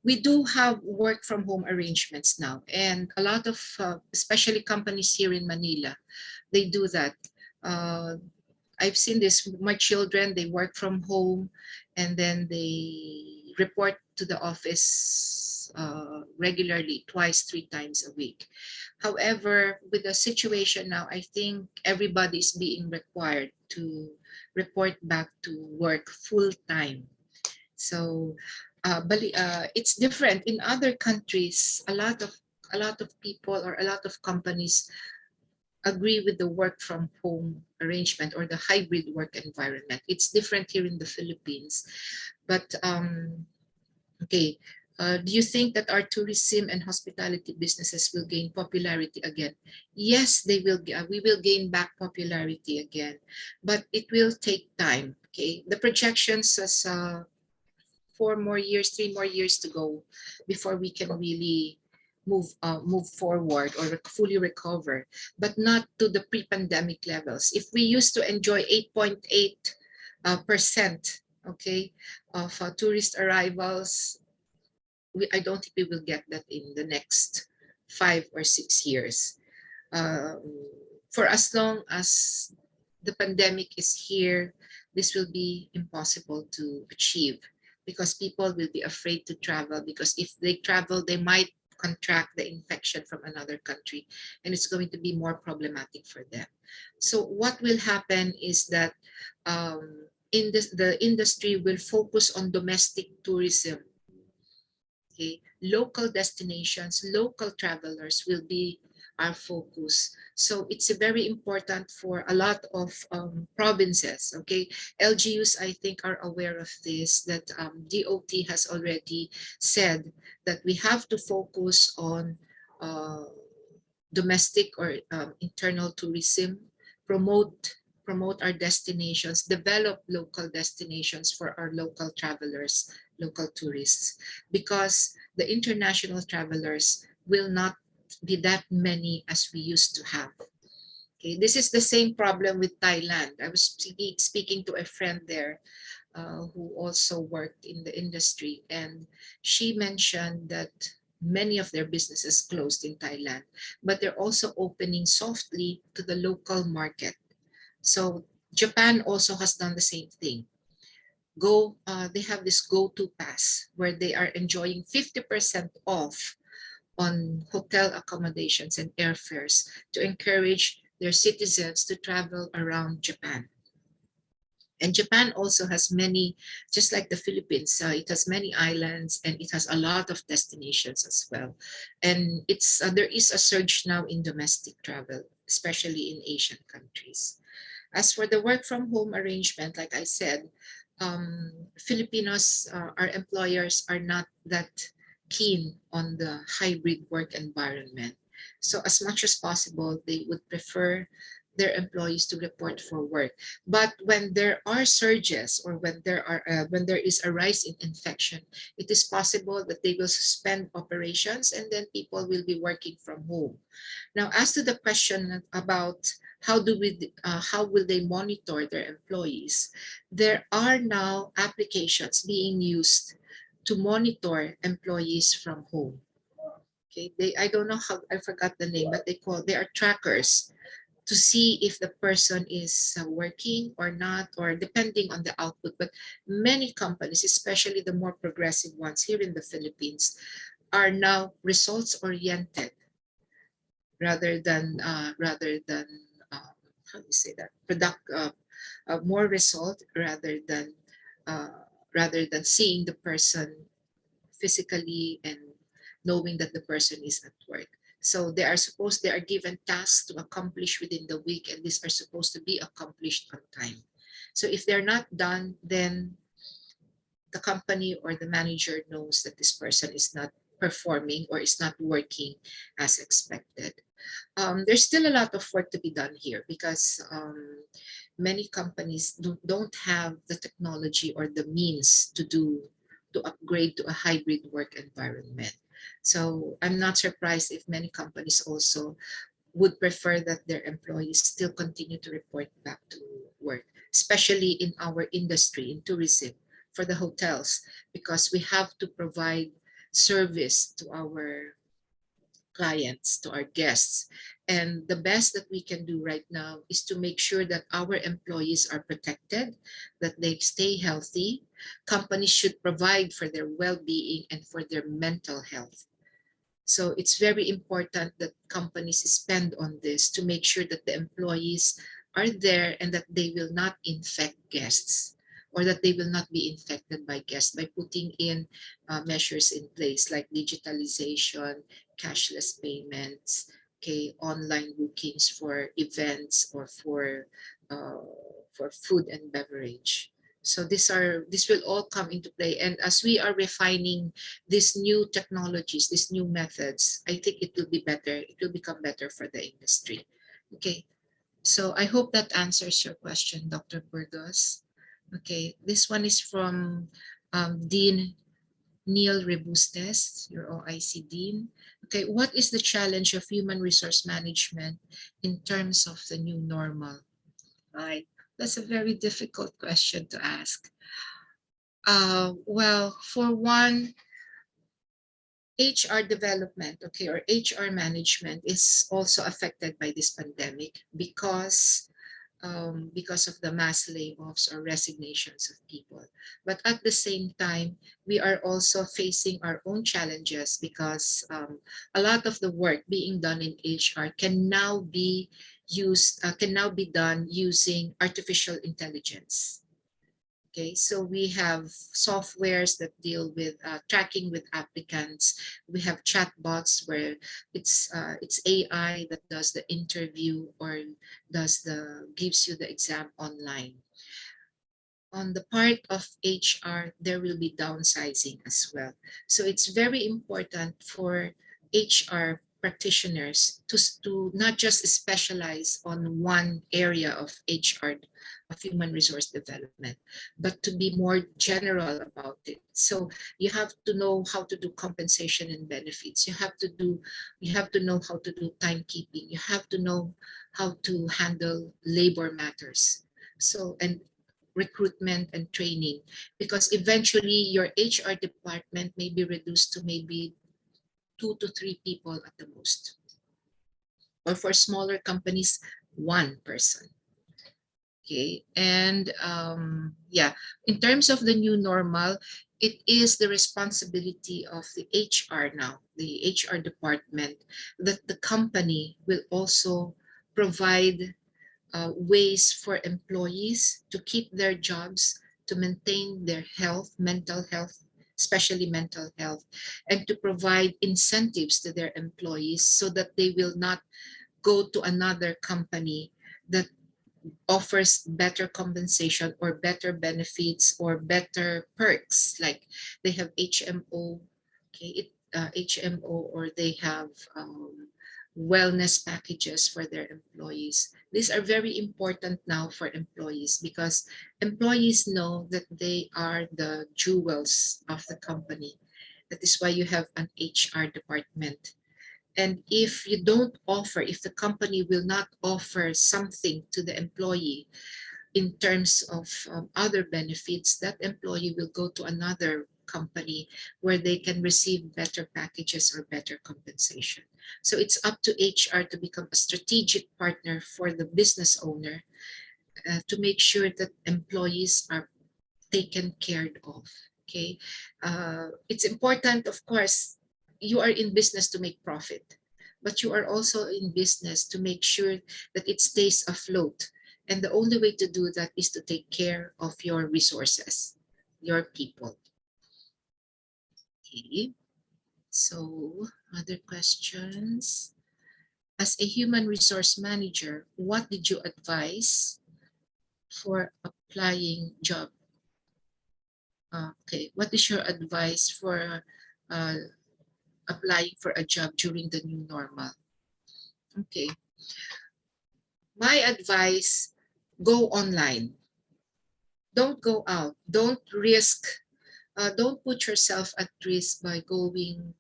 we do have work from home arrangements now, and a lot of, especially companies here in Manila, they do that. I've seen this, my children, they work from home and then they report to the office regularly, twice, 3 times a week. However, with the situation now, I think everybody is being required to report back to work full time. So it's different in other countries. A lot of people or a lot of companies agree with the work from home arrangement or the hybrid work environment. It's different here in the Philippines. But okay, do you think that our tourism and hospitality businesses will gain popularity again? Yes, they will. We will gain back popularity again, but it will take time. Okay, the projections is 4 more years, 3 more years to go before we can really move forward or fully recover, but not to the pre-pandemic levels. If we used to enjoy 8.8% okay, of tourist arrivals, I don't think we will get that in the next 5 or 6 years. for as long as the pandemic is here, this will be impossible to achieve because people will be afraid to travel, because if they travel, they might contract the infection from another country, and it's going to be more problematic for them. So what will happen is that the industry will focus on domestic tourism. Okay, local destinations, local travelers will be our focus. So it's very important for a lot of provinces. Okay, LGUs, I think, are aware of this, that DOT has already said that we have to focus on domestic or internal tourism, promote our destinations, develop local destinations for our local travelers, local tourists, because the international travelers will not be that many as we used to have. Okay, this is the same problem with Thailand. I was speaking to a friend there who also worked in the industry, and she mentioned that many of their businesses closed in Thailand, but they're also opening softly to the local market. So Japan also has done the same thing. They have this go-to pass where they are enjoying 50% off on hotel accommodations and airfares to encourage their citizens to travel around Japan. And Japan also has many, just like the Philippines, it has many islands and it has a lot of destinations as well. And there is a surge now in domestic travel, especially in Asian countries. As for the work from home arrangement, like I said, Filipinos, our employers are not that keen on the hybrid work environment. So as much as possible, they would prefer their employees to report for work. But when there are surges or when there is a rise in infection, it is possible that they will suspend operations and then people will be working from home. Now, as to the question about how will they monitor their employees, there are now applications being used to monitor employees from home. Okay, I don't know how, I forgot the name, but they are trackers to see if the person is working or not, or depending on the output. But many companies, especially the more progressive ones here in the Philippines, are now results oriented rather than how do you say that, more result rather than seeing the person physically and knowing that the person is at work. So they are given tasks to accomplish within the week, and these are supposed to be accomplished on time. So if they're not done, then the company or the manager knows that this person is not performing or is not working as expected. There's still a lot of work to be done here because many companies don't have the technology or the means to upgrade to a hybrid work environment. So I'm not surprised if many companies also would prefer that their employees still continue to report back to work, especially in our industry, in tourism, for the hotels, because we have to provide service to our clients, to our guests. And the best that we can do right now is to make sure that our employees are protected, that they stay healthy. Companies should provide for their well-being and for their mental health. So it's very important that companies spend on this to make sure that the employees are there and that they will not infect guests, or that they will not be infected by guests, by putting in measures in place like digitalization, cashless payments, okay, online bookings for events or for food and beverage. So this will all come into play, and as we are refining these new technologies, these new methods, I think it will be better. It will become better for the industry. Okay, so I hope that answers your question, Dr. Burgos. Okay, this one is from Dean Neil Rebustes, your OIC Dean. Okay, what is the challenge of human resource management in terms of the new normal? Right, that's a very difficult question to ask. Well, for one, HR development, okay, or HR management is also affected by this pandemic because of the mass layoffs or resignations of people. But at the same time, we are also facing our own challenges because a lot of the work being done in HR can now be done using artificial intelligence. Okay, so we have softwares that deal with tracking with applicants. We have chatbots where it's AI that does the interview or gives you the exam online. On the part of HR, there will be downsizing as well. So it's very important for HR practitioners to not just specialize on one area of HR, of human resource development, but to be more general about it. So you have to know how to do compensation and benefits. You have to know how to do timekeeping. You have to know how to handle labor matters. So, and recruitment and training, because eventually your HR department may be reduced to maybe 2 to 3 people at the most, or for smaller companies, one person. Okay, and yeah, in terms of the new normal, it is the responsibility of the HR now, the HR department, that the company will also provide ways for employees to keep their jobs, to maintain their health, mental health, especially mental health, and to provide incentives to their employees so that they will not go to another company that offers better compensation or better benefits or better perks, like they have HMO, okay, HMO, or they have wellness packages for their employees. These are very important now for employees because employees know that they are the jewels of the company. That is why you have an HR department. And if you don't offer, if the company will not offer something to the employee in terms of other benefits, that employee will go to another company where they can receive better packages or better compensation. So it's up to HR to become a strategic partner for the business owner to make sure that employees are taken care of. Okay, it's important, of course, you are in business to make profit, but you are also in business to make sure that it stays afloat. And the only way to do that is to take care of your resources, your people. Okay, so other questions? As a human resource manager, what did you advise for applying job? Okay, what is your advice for applying for a job during the new normal? Okay, my advice, go online. Don't go out. Don't risk. Don't put yourself at risk by going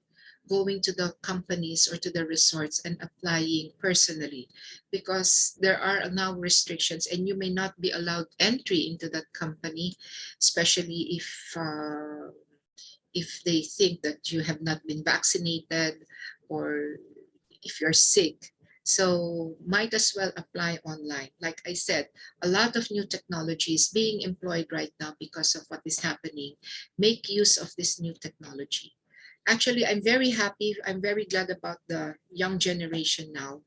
to the companies or to the resorts and applying personally, because there are now restrictions and you may not be allowed entry into that company, especially if they think that you have not been vaccinated or if you're sick. So might as well apply online. Like I said, a lot of new technology is being employed right now because of what is happening. Make use of this new technology. Actually, I'm very happy. I'm very glad about the young generation now,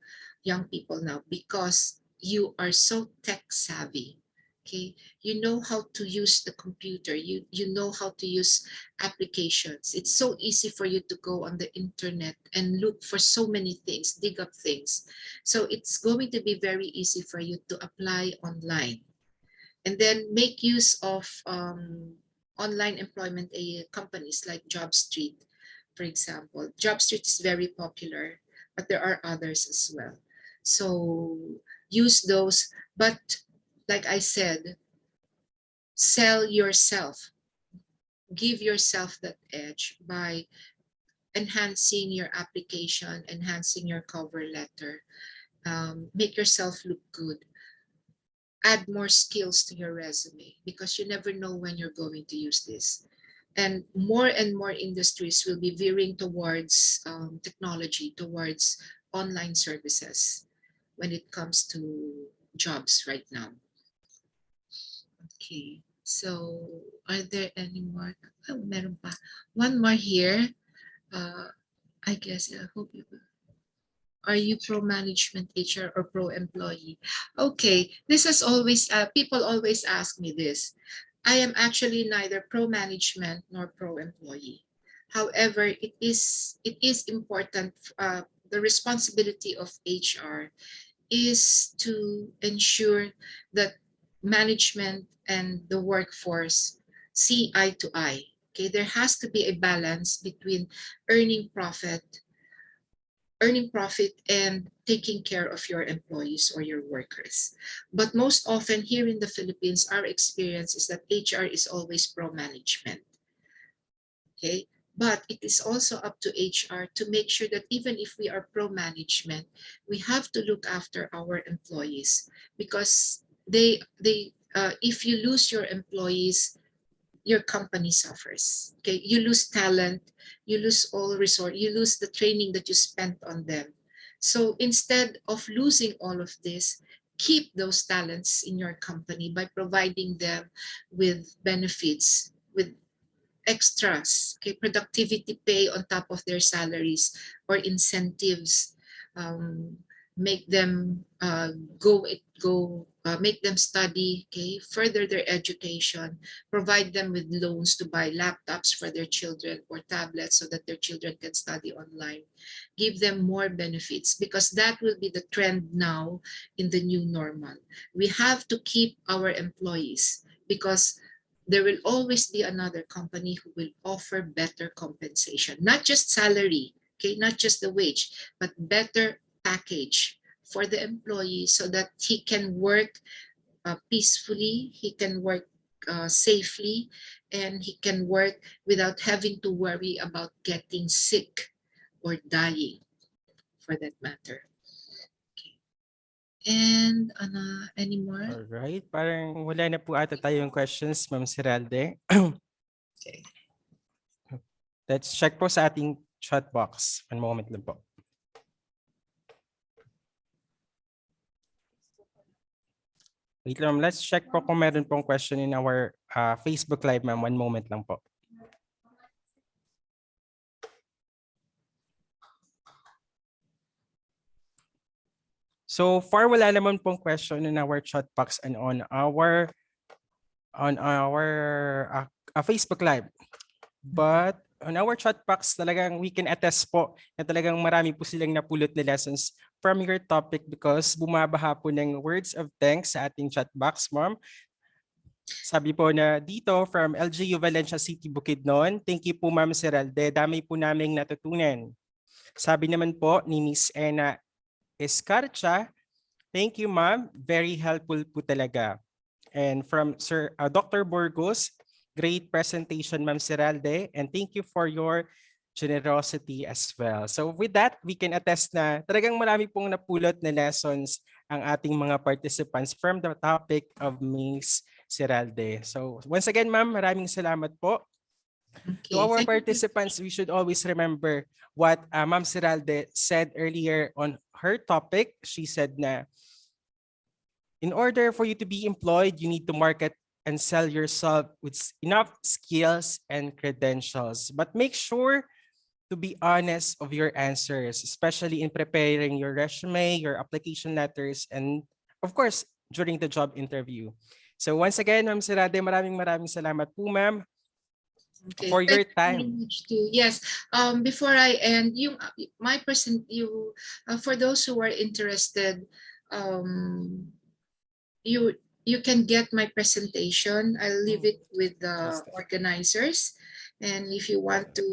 young people now, because you are so tech savvy. Okay, you know how to use the computer. You know how to use applications. It's so easy for you to go on the internet and look for so many things, dig up things. So it's going to be very easy for you to apply online. And then make use of online employment companies like JobStreet, for example. JobStreet is very popular, but there are others as well. So use those, but like I said, sell yourself. Give yourself that edge by enhancing your application, enhancing your cover letter. Make yourself look good. Add more skills to your resume because you never know when you're going to use this. and more industries will be veering towards technology, towards online services when it comes to jobs right now. Okay, so are there any more? Oh, meron pa. One more here. I guess I hope you will. Are you pro-management HR or pro-employee? Okay, this has always, people always ask me this. I am actually neither pro-management nor pro-employee. However, it is important, the responsibility of HR is to ensure that management and the workforce see eye to eye. Okay, there has to be a balance between earning profit and taking care of your employees or your workers. But most often here in the Philippines, our experience is that HR is always pro-management. Okay, but it is also up to HR to make sure that even if we are pro-management, we have to look after our employees, because if you lose your employees, your company suffers. Okay, you lose talent, you lose all resource, you lose the training that you spent on them. So instead of losing all of this, keep those talents in your company by providing them with benefits, with extras, okay, productivity pay on top of their salaries or incentives. Make them make them study, okay, further their education, provide them with loans to buy laptops for their children or tablets so that their children can study online. Give them more benefits, because that will be the trend now in the new normal. We have to keep our employees, because there will always be another company who will offer better compensation, not just salary, okay, not just the wage, but better package for the employee so that he can work peacefully, he can work safely, and he can work without having to worry about getting sick or dying, for that matter. And any more? All right, parang wala na po ata tayong questions, Ma'am Siralde. Okay. Let's check po sa ating chat box. One moment lang po. Wait lang, let's check po kung meron pong question in our Facebook Live, ma'am. One moment lang po. So far, wala naman pong question in our chat box and on our Facebook Live. But on our chat box, talagang we can attest po na talagang marami po silang napulot na lessons from your topic, because bumabaha po ng words of thanks sa ating chat box, ma'am. Sabi po na dito from LGU Valencia City, Bukidnon, thank you po, Ma'am Siralde. Dami po naming natutunan. Sabi naman po ni Miss Ena Escarcha, thank you, ma'am. Very helpful po talaga. And from Sir Dr. Burgos, great presentation, Ma'am Siralde, and thank you for your generosity as well. So with that, we can attest na talagang marami pong napulot na lessons ang ating mga participants from the topic of Miss Siralde. So once again, ma'am, maraming salamat po. Okay, to our participants, we should always remember what Ma'am Siralde said earlier on her topic. She said na in order for you to be employed, you need to market and sell yourself with enough skills and credentials. But make sure to be honest of your answers, especially in preparing your resume, your application letters, and of course, during the job interview. So once again, Ma'am Siralde, maraming salamat po, ma'am. Okay, for your time. Yes. Before I end, for those who are interested, you can get my presentation. I'll leave it with the organizers, and if you want to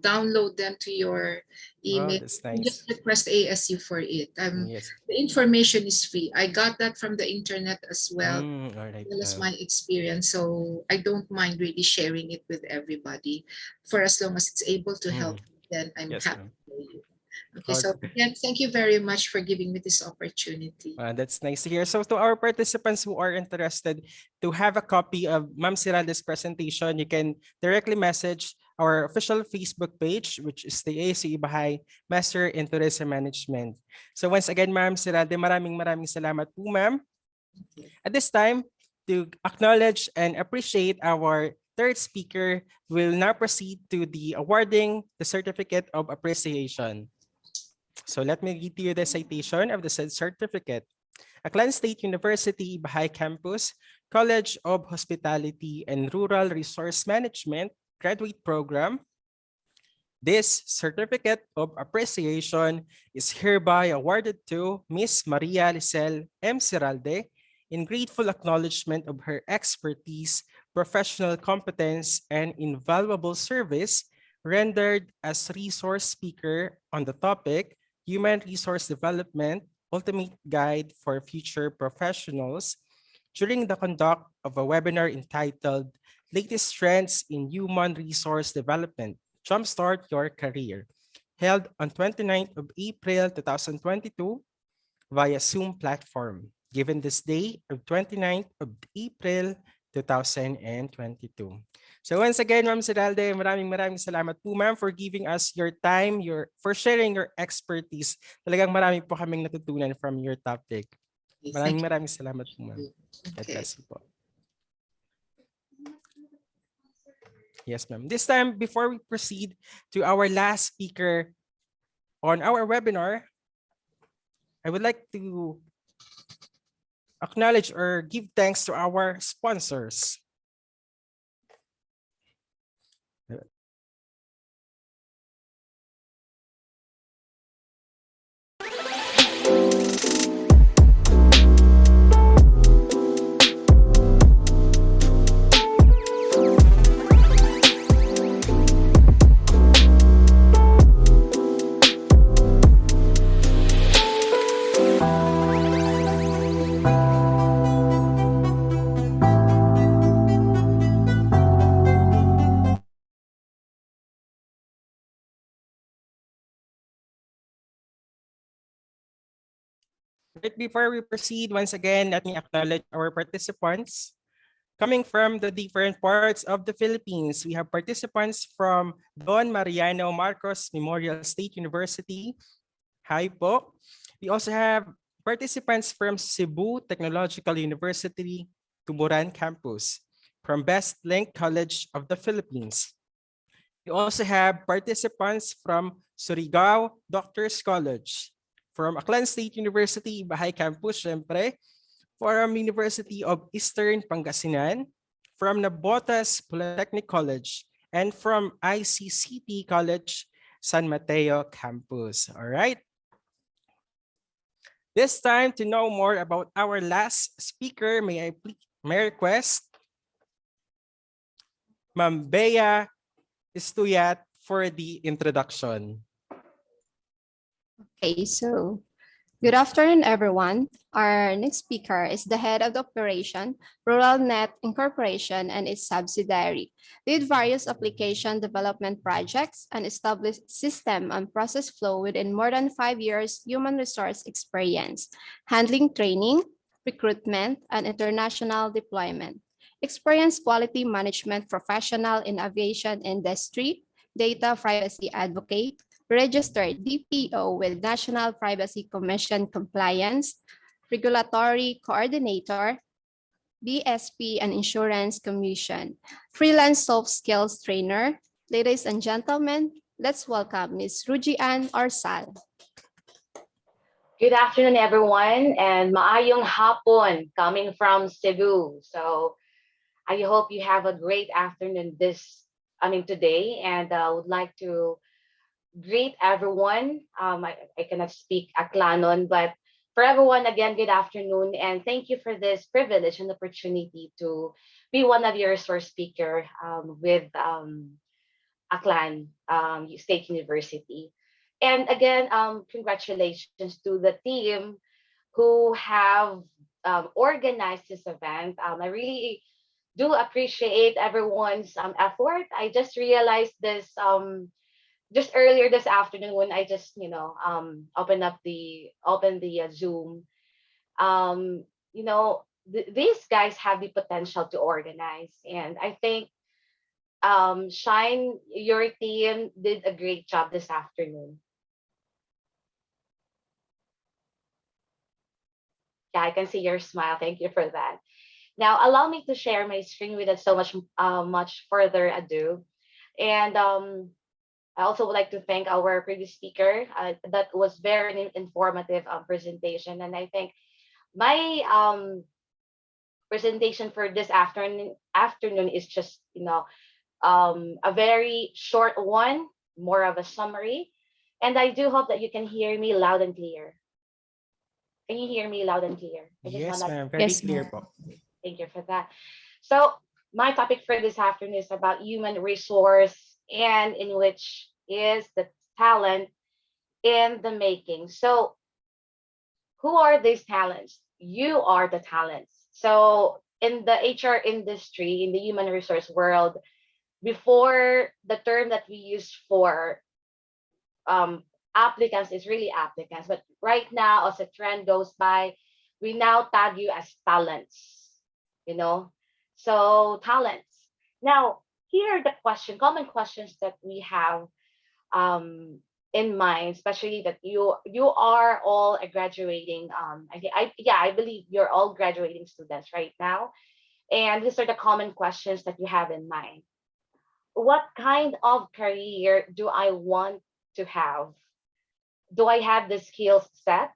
download them to your email, that's nice. just request ASU for it. Yes. The information is free. I got that from the internet as well. All right. That's my experience, so I don't mind really sharing it with everybody. For as long as it's able to help, then I'm happy for you. Okay, so again, thank you very much for giving me this opportunity. That's nice to hear. So to our participants who are interested to have a copy of Ma'am Siralde's presentation, you can directly message our official Facebook page, which is the ASU-Ibajay Master in Tourism Management. So once again, Ma'am Siralde, maraming salamat po, ma'am. At this time, to acknowledge and appreciate our third speaker, we'll now proceed to the awarding the Certificate of Appreciation. So let me read to you the citation of the said certificate. Aklan State University, Ibajay Campus, College of Hospitality and Rural Resource Management Graduate Program. This Certificate of Appreciation is hereby awarded to Miss Maria Lisel M. Siralde in grateful acknowledgement of her expertise, professional competence, and invaluable service rendered as resource speaker on the topic Human Resource Development, Ultimate Guide for Future Professionals during the conduct of a webinar entitled Latest Trends in Human Resource Development, Jumpstart Your Career, held on 29th of April 2022 via Zoom platform, given this day of 29th of April 2022. So once again, Ma'am Siralde, maraming salamat po, ma'am, for giving us your time, for sharing your expertise. Talagang marami po kaming natutunan from your topic. Maraming salamat po, ma'am. God bless you po. Yes, ma'am. This time, before we proceed to our last speaker on our webinar, I would like to acknowledge or give thanks to our sponsors. Right before we proceed, once again, let me acknowledge our participants. Coming from the different parts of the Philippines, we have participants from Don Mariano Marcos Memorial State University. Hi po. We also have participants from Cebu Technological University, Tuburan Campus, from Best Link College of the Philippines. We also have participants from Surigao Doctors College, from Aklan State University, Ibajay Campus, syempre, from University of Eastern Pangasinan, from Nabotas Polytechnic College, and from ICCT College, San Mateo Campus. All right. This time, to know more about our last speaker, may I request Ma'am Bea Istuyat for the introduction. Okay, so good afternoon, everyone. Our next speaker is the head of the operation, Rural Net Incorporation and its subsidiary, did various application development projects and established system and process flow within more than 5 years human resource experience, handling training, recruitment, and international deployment. Experience quality management professional in aviation industry, data privacy advocate, registered DPO with National Privacy Commission compliance, regulatory coordinator, BSP and Insurance Commission, freelance soft skills trainer. Ladies and gentlemen, let's welcome Ms. Rujian Orsal. Good afternoon, everyone, and maayong hapon coming from Cebu. So I hope you have a great afternoon today, and I would like to greet everyone. I cannot speak Aklanon, but for everyone, again, good afternoon, and thank you for this privilege and opportunity to be one of your resource speaker with Aklan State University. And again, congratulations to the team who have organized this event. I really do appreciate everyone's effort. I just realized just earlier this afternoon when I just open the Zoom, um, these guys have the potential to organize, and I think Shine, your team did a great job this afternoon. Yeah, I can see your smile. Thank you for that. Now, allow me to share my screen without so much further ado. And I also would like to thank our previous speaker. That was very informative presentation, and I think my presentation for this afternoon is just a very short one, more of a summary. And I do hope that you can hear me loud and clear. Can you hear me loud and clear? I just want Yes, that. ma'am. Very clear po. Thank you for that. So my topic for this afternoon is about human resource, and in which is the talent in the making. So who are these talents? You are the talents. So in the HR industry, in the human resource world, before, the term that we use for um, applicants is really applicants. But right now, as a trend goes by, we now tag you as talents, you know? So talents. Now, here are the common questions that we have um, in mind, especially that you are all a graduating. I believe you're all graduating students right now, and these are the common questions that you have in mind. What kind of career do I want to have? Do I have the skills set?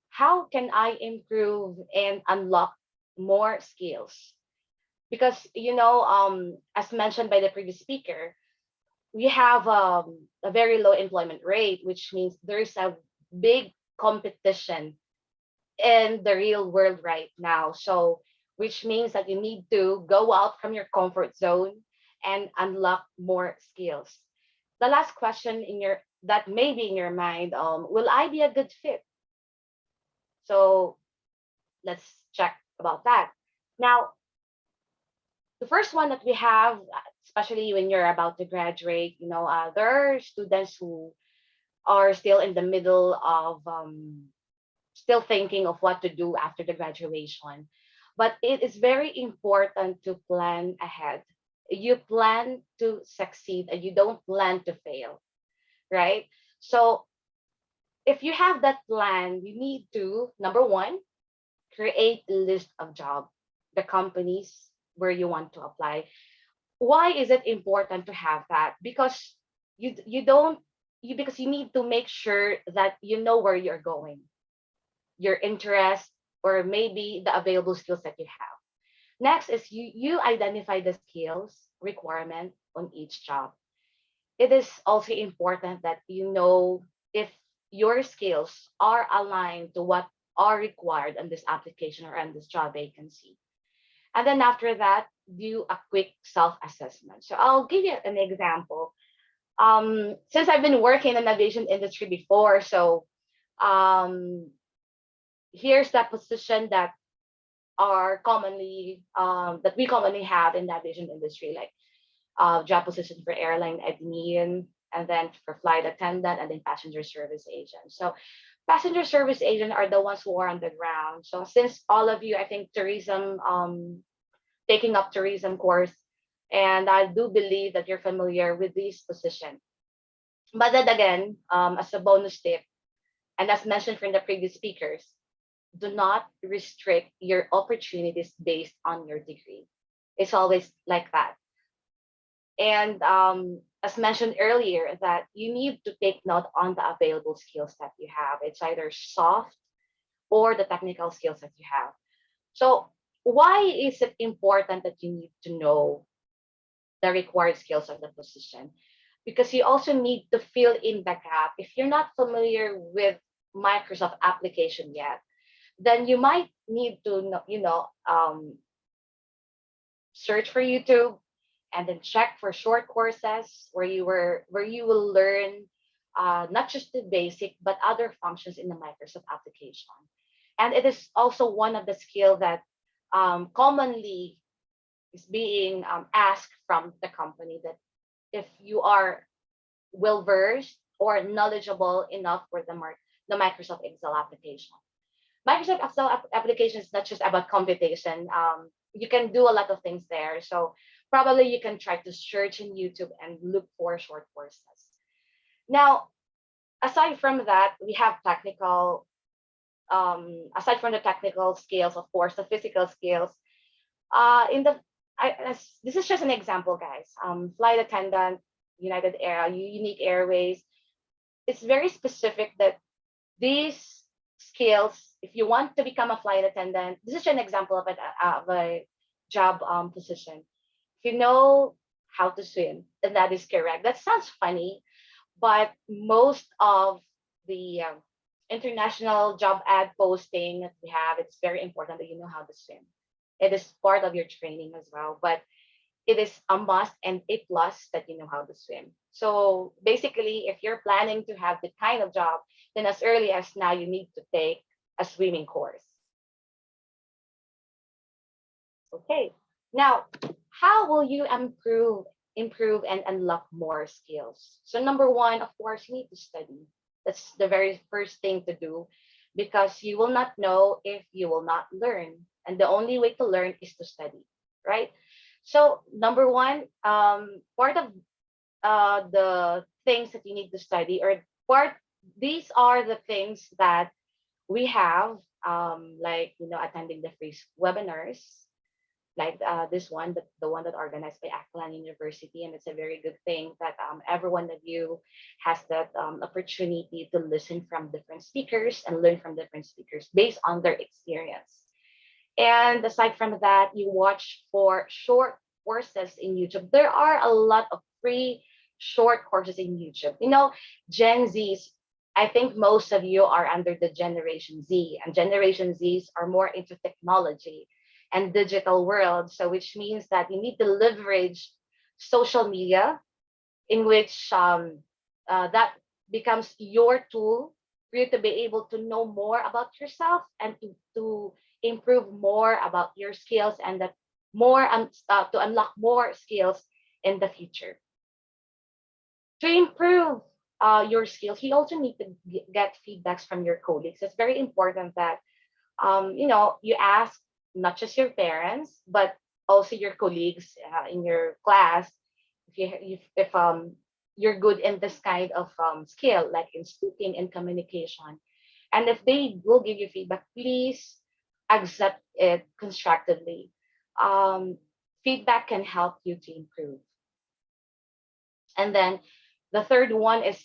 How can I improve and unlock more skills? Because as mentioned by the previous speaker, we have a very low employment rate, which means there's a big competition in the real world right now. So, which means that you need to go out from your comfort zone and unlock more skills. The last question that may be in your mind, will I be a good fit? So let's check about that. Now, the first one that we have, especially when you're about to graduate, there are students who are still in the middle of still thinking of what to do after the graduation. But it is very important to plan ahead. You plan to succeed and you don't plan to fail, right? So if you have that plan, you need to, number one, create a list of jobs, the companies where you want to apply. Why is it important to have that? Because you don't you because you need to make sure that you know where you're going, your interest, or maybe the available skills that you have. Next is you identify the skills requirement on each job. It is also important that you know if your skills are aligned to what are required on this application or on this job vacancy. And then after that, do a quick self-assessment. So I'll give you an example. Since I've been working in the aviation industry before, so um, here's the position that we commonly have in the aviation industry, like job position for airline admin, and then for flight attendant, and then passenger service agent. So passenger service agent are the ones who are on the ground. So since all of you, I think tourism, taking up tourism course, and I do believe that you're familiar with this position. But then again, as a bonus tip, and as mentioned from the previous speakers, do not restrict your opportunities based on your degree. It's always like that. And as mentioned earlier, that you need to take note on the available skills that you have. It's either soft or the technical skills that you have. So why is it important that you need to know the required skills of the position? Because you also need to fill in the gap. If you're not familiar with Microsoft application yet, then you might need to search for YouTube and then check for short courses where you will learn not just the basic but other functions in the Microsoft application. And it is also one of the skill that commonly is being asked from the company, that if you are well versed or knowledgeable enough for the Microsoft Excel application. Microsoft Excel application is not just about computation. You can do a lot of things there. So probably you can try to search in YouTube and look for short courses. Now, aside from that, we have technical, aside from the technical skills, of course, the physical skills. This is just an example, guys. Flight attendant, Unique Airways. It's very specific that these skills, if you want to become a flight attendant, this is an example of a job position. If you know how to swim, then that is correct. That sounds funny, but most of the international job ad posting that we have, it's very important that you know how to swim. It is part of your training as well, but it is a must and a plus that you know how to swim. So basically, if you're planning to have the kind of job, then as early as now, you need to take a swimming course. Okay. Now, how will you improve and unlock more skills? So number one, of course, you need to study. That's the very first thing to do, because you will not know if you will not learn. And the only way to learn is to study, right? So number one, part of the things that you need to study, these are the things that we have, like, attending the free webinars, like this one, the one that organized by Aklan University. And it's a very good thing that every one of you has that opportunity to listen from different speakers and learn from different speakers based on their experience. And aside from that, you watch for short courses in YouTube. There are a lot of free short courses in YouTube. Gen Zs, I think most of you are under the Generation Z, and Generation Zs are more into technology and digital world. So which means that you need to leverage social media, in which that becomes your tool for you to be able to know more about yourself and to improve more about your skills, and that to unlock more skills in the future. To improve your skills, you also need to get feedbacks from your colleagues. It's very important that you ask not just your parents, but also your colleagues in your class if you're good in this kind of skill, like in speaking and communication. And if they will give you feedback, please accept it constructively. Feedback can help you to improve. And then the third one is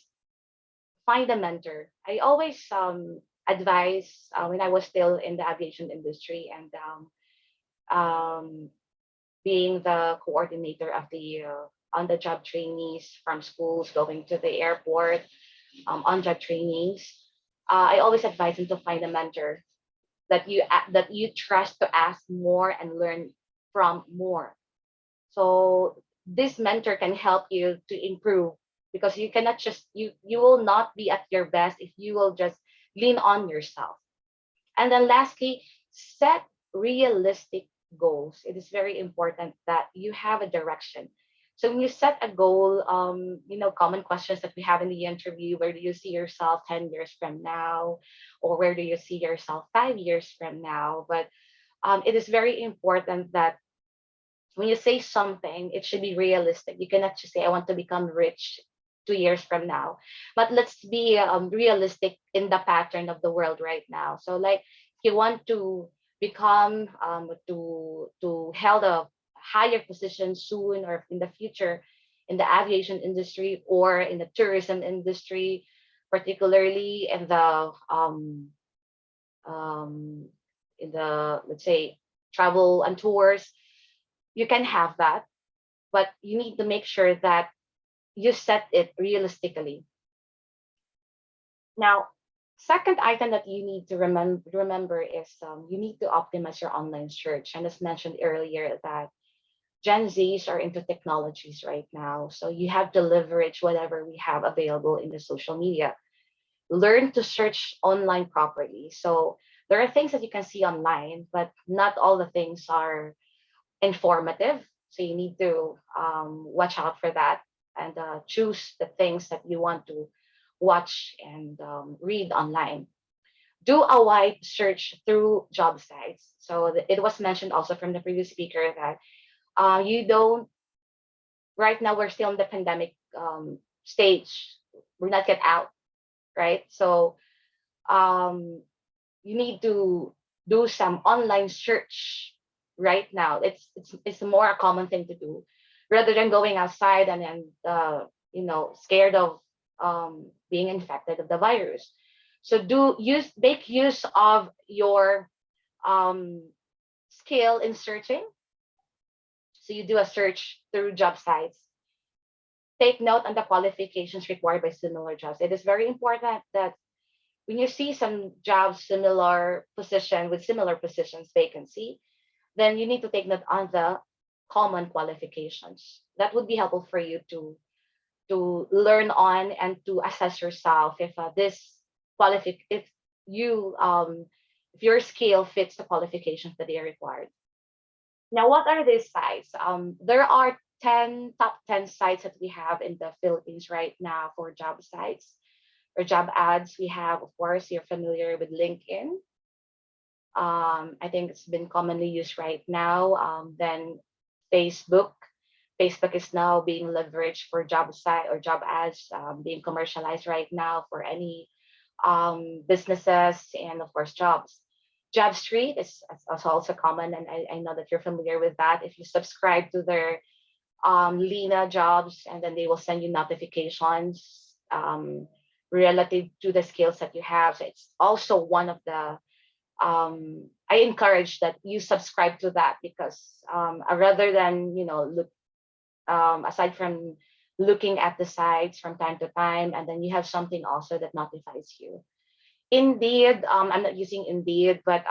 find a mentor. I always advise when I was still in the aviation industry and being the coordinator of the on-the-job trainees from schools going to the airport, on-job trainees. I always advise them to find a mentor that you trust to ask more and learn from more. So this mentor can help you to improve, because you cannot just you will not be at your best if you will just lean on yourself. And then lastly, set realistic goals. It is very important that you have a direction. So when you set a goal, common questions that we have in the interview: where do you see yourself 10 years from now? Or where do you see yourself 5 years from now? But it is very important that when you say something, it should be realistic. You cannot just say, I want to become rich 2 years from now. But let's be realistic in the pattern of the world right now. So like, if you want to become, to held a higher position soon or in the future in the aviation industry or in the tourism industry, particularly in the, let's say, travel and tours, you can have that, but you need to make sure that you set it realistically. Now, second item that you need to remember is you need to optimize your online search. And as mentioned earlier, that Gen Zs are into technologies right now. So you have to leverage whatever we have available in the social media. Learn to search online properly. So there are things that you can see online, but not all the things are informative. So you need to watch out for that. and choose the things that you want to watch and read online. Do a wide search through job sites. So it was mentioned also from the previous speaker that you don't, right now we're still in the pandemic stage. We're not yet out, right? So um, you need to do some online search right now. It's more a common thing to do rather than going outside and then scared of being infected of the virus. So make use of your um, skill in searching. So you do a search through job sites. Take note on the qualifications required by similar jobs. It is very important that when you see some jobs similar position with similar positions vacancy, then you need to take note on the common qualifications. That would be helpful for you to learn on and to assess yourself if if you if your skill fits the qualifications that they are required. Now, what are these sites? There are top 10 sites that we have in the Philippines right now for job sites or job ads. We have, of course, you're familiar with LinkedIn. I think it's been commonly used right now. Then Facebook. Facebook is now being leveraged for job site or job ads being commercialized right now for any businesses and of course jobs. Job Street is also common, and I know that you're familiar with that. If you subscribe to their Lena jobs, and then they will send you notifications relative to the skills that you have. So it's also one of the I encourage that you subscribe to that because rather than look aside from looking at the sites from time to time, and then you have something also that notifies you. Indeed, I'm not using Indeed, but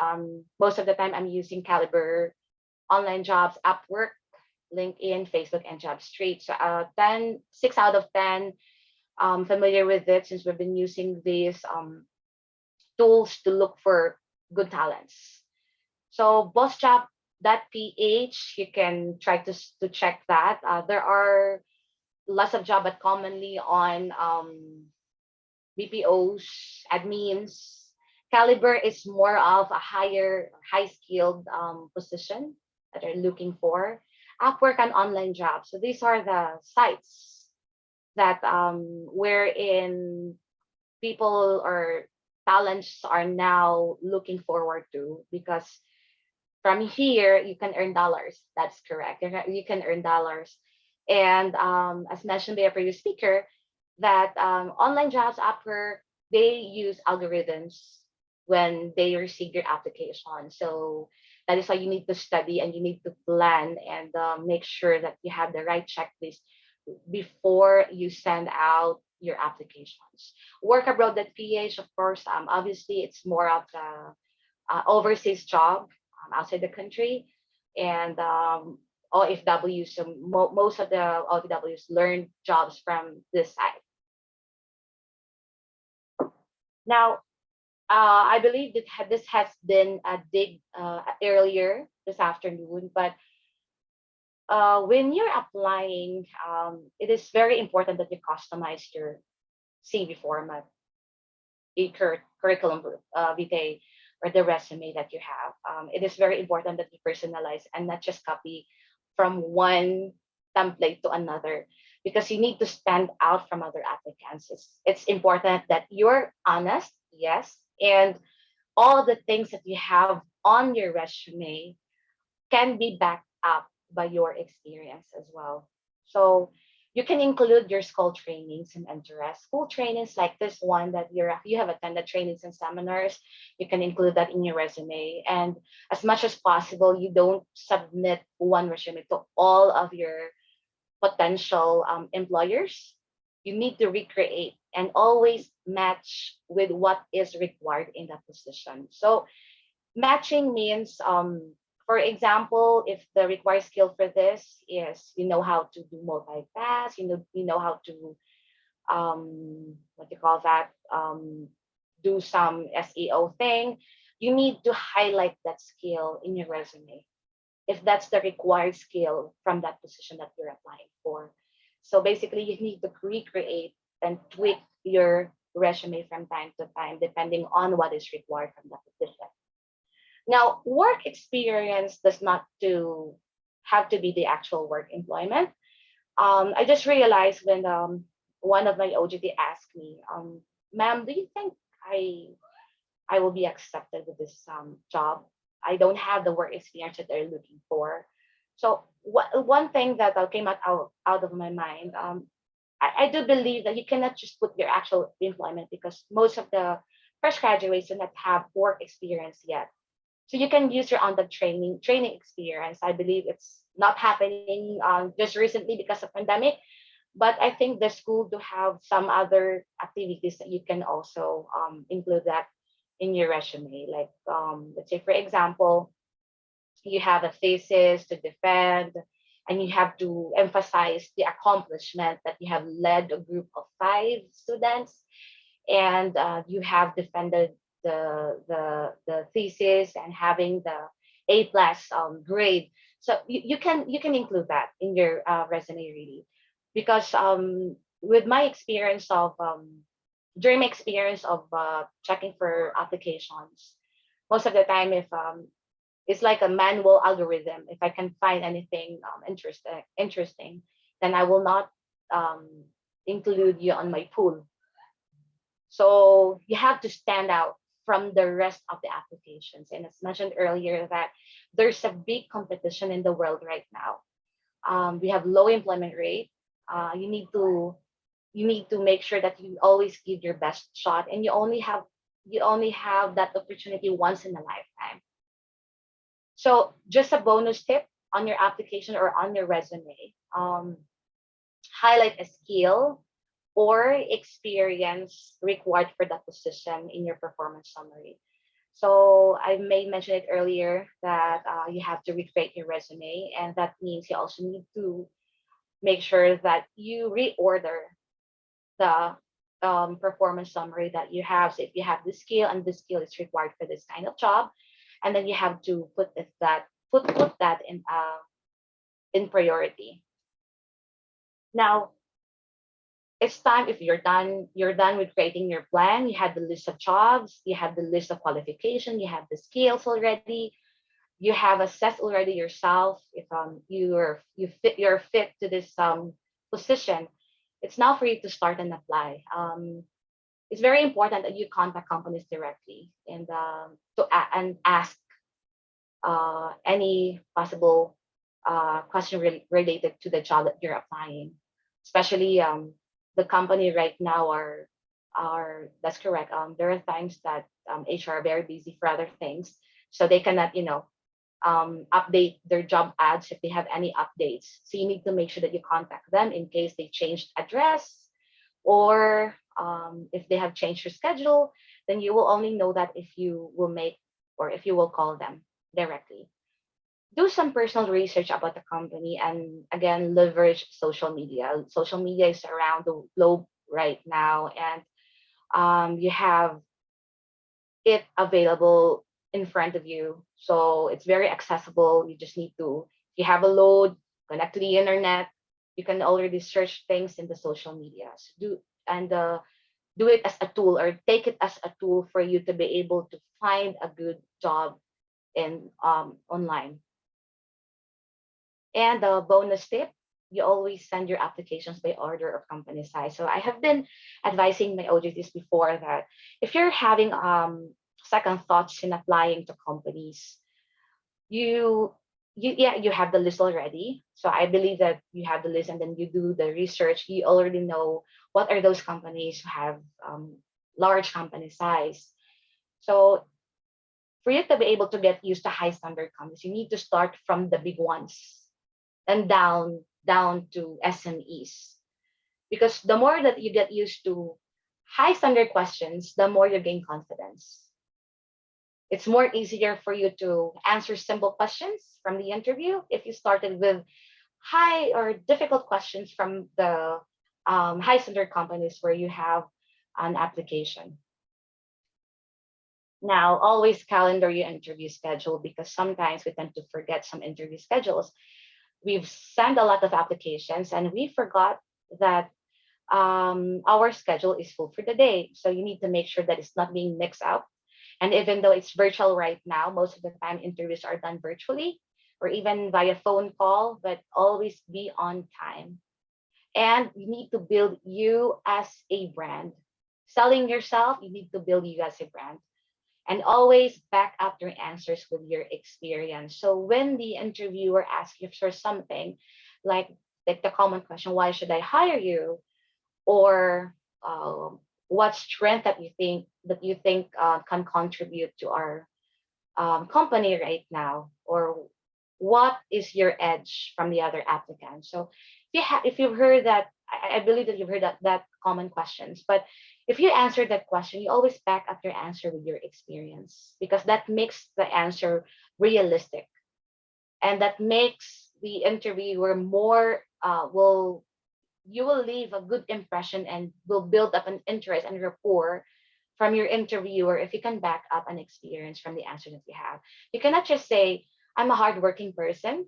most of the time I'm using Caliber, online jobs, Upwork, LinkedIn, Facebook, and JobStreet. So 6 out of 10 familiar with it since we've been using these tools to look for good talents. So bossjob.ph, you can try to check that. There are lots of jobs, but commonly on BPOs, admins. Caliber is more of a high skilled position that they're looking for. Upwork and online jobs. So these are the sites that wherein people or talents are now looking forward to, because from here you can earn dollars. That's correct. You can earn dollars. And as mentioned by a previous speaker, that online jobs, Upwork, they use algorithms when they receive your application. So that is why you need to study and you need to plan and make sure that you have the right checklist before you send out your applications. Work abroad.ph, of course, obviously it's more of the overseas job outside the country, and OFW. So most of the OFWs learn jobs from this site. Now, I believe that this has been a dig earlier this afternoon, but when you're applying, it is very important that you customize your CV format, your curriculum vitae, or the resume that you have. It is very important that you personalize and not just copy from one template to another, because you need to stand out from other applicants. It's important that you're honest, yes, and all the things that you have on your resume can be backed up by your experience as well. So you can include your school trainings and interests. School trainings like this one that you have attended trainings and seminars, you can include that in your resume. And as much as possible, you don't submit one resume to all of your potential employers. You need to recreate and always match with what is required in that position. So matching means, for example, if the required skill for this is you know how to do multitask, you know how to what do you call that, do some SEO thing, you need to highlight that skill in your resume if that's the required skill from that position that you're applying for. So basically, you need to recreate and tweak your resume from time to time, depending on what is required from the position. Now, work experience does not to have to be the actual work employment. I just realized when one of my OJT asked me, "Ma'am, do you think I will be accepted with this job? I don't have the work experience that they're looking for." So one thing that came out of my mind, I do believe that you cannot just put your actual employment because most of the fresh graduates do not have work experience yet. So you can use your on-the training experience. I believe it's not happening just recently because of pandemic, but I think the school do have some other activities that you can also include that in your resume. Like let's say, for example, you have a thesis to defend, and you have to emphasize the accomplishment that you have led a group of 5 students, and you have defended the thesis and having the A+ grade. So you can include that in your resume, really, because with my experience of during my experience of checking for applications, most of the time, if it's like a manual algorithm. If I can find anything interesting, then I will not um, include you on my pool. So you have to stand out from the rest of the applications. And as mentioned earlier, that there's a big competition in the world right now. We have low employment rate. You need to make sure that you always give your best shot, and you only have that opportunity once in a lifetime. So just a bonus tip on your application or on your resume, highlight a skill or experience required for that position in your performance summary. So I may mention it earlier that you have to recreate your resume, and that means you also need to make sure that you reorder the performance summary that you have. So if you have this skill and this skill is required for this kind of job, and then you have to put that in priority. Now it's time. If you're done with creating your plan. You have the list of jobs, you have the list of qualification, you have the skills already, you have assessed already yourself if you're fit to this position. It's now for you to start and apply. It's very important that you contact companies directly and and ask any possible question related to the job that you're applying. Especially the company right now are that's correct. There are times that HR are very busy for other things, so they cannot update their job ads if they have any updates. So you need to make sure that you contact them in case they changed address, or if they have changed your schedule. Then you will only know that if you will make or if you will call them directly. Do some personal research about the company, and again, leverage social media. Social media is around the globe right now, and you have it available in front of you. So it's very accessible. You just need to, if you have a load, connect to the internet, you can already search things in the social media. So do it as a tool, or take it as a tool for you to be able to find a good job in online. And the bonus tip, you always send your applications by order of company size. So I have been advising my OJTs before that if you're having second thoughts in applying to companies, you have the list already. So I believe that you have the list, and then you do the research. You already know what are those companies who have large company size. So for you to be able to get used to high standard companies, you need to start from the big ones and down to SMEs. Because the more that you get used to high standard questions, the more you gain confidence. It's more easier for you to answer simple questions from the interview if you started with high or difficult questions from the high standard companies where you have an application. Now, always calendar your interview schedule, because sometimes we tend to forget some interview schedules. We've sent a lot of applications and we forgot that our schedule is full for the day. So you need to make sure that it's not being mixed up. And even though it's virtual right now, most of the time interviews are done virtually or even via phone call, but always be on time. And you need to build you as a brand. Selling yourself, you need to build you as a brand. And always back up your answers with your experience. So when the interviewer asks you for something, like the common question, why should I hire you? Or what strength that you think can contribute to our company right now, or what is your edge from the other applicants. So if you've heard that, I believe that you've heard that common questions, but if you answer that question, you always back up your answer with your experience, because that makes the answer realistic, and that makes the interviewer more will you will leave a good impression and will build up an interest and rapport from your interviewer if you can back up an experience from the answer that you have. You cannot just say, I'm a hardworking person,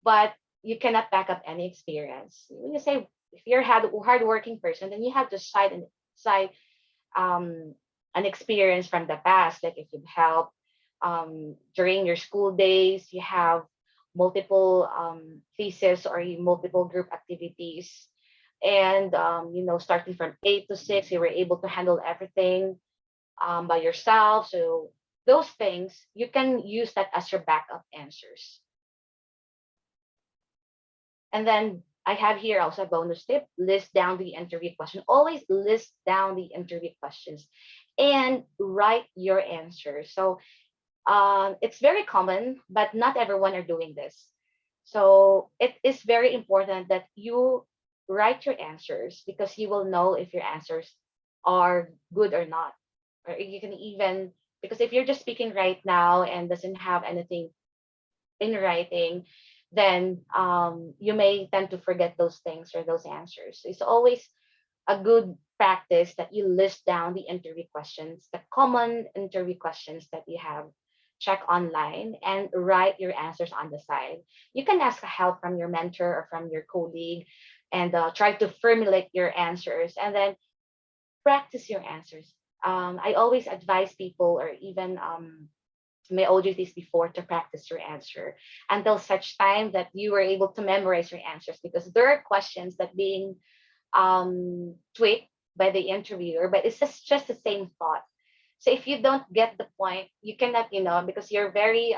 but you cannot back up any experience. When you say, if you're a hardworking person, then you have to cite an experience from the past, like if you've helped during your school days, you have multiple thesis or multiple group activities, and starting from 8 to 6, you were able to handle everything by yourself. So those things, you can use that as your backup answers. And then I have here also a bonus tip: list down the interview question. Always list down the interview questions and write your answers. So it's very common, but not everyone are doing this. So it is very important that you write your answers, because you will know if your answers are good or not. Or you can even, because if you're just speaking right now and doesn't have anything in writing, then you may tend to forget those things or those answers. It's always a good practice that you list down the interview questions, the common interview questions that you have, check online, and write your answers on the side. You can ask help from your mentor or from your colleague, and try to formulate your answers, and then practice your answers. I always advise people, or even my OJTs before, to practice your answer until such time that you are able to memorize your answers, because there are questions that being tweaked by the interviewer, but it's just the same thought. So if you don't get the point, you cannot, because you're very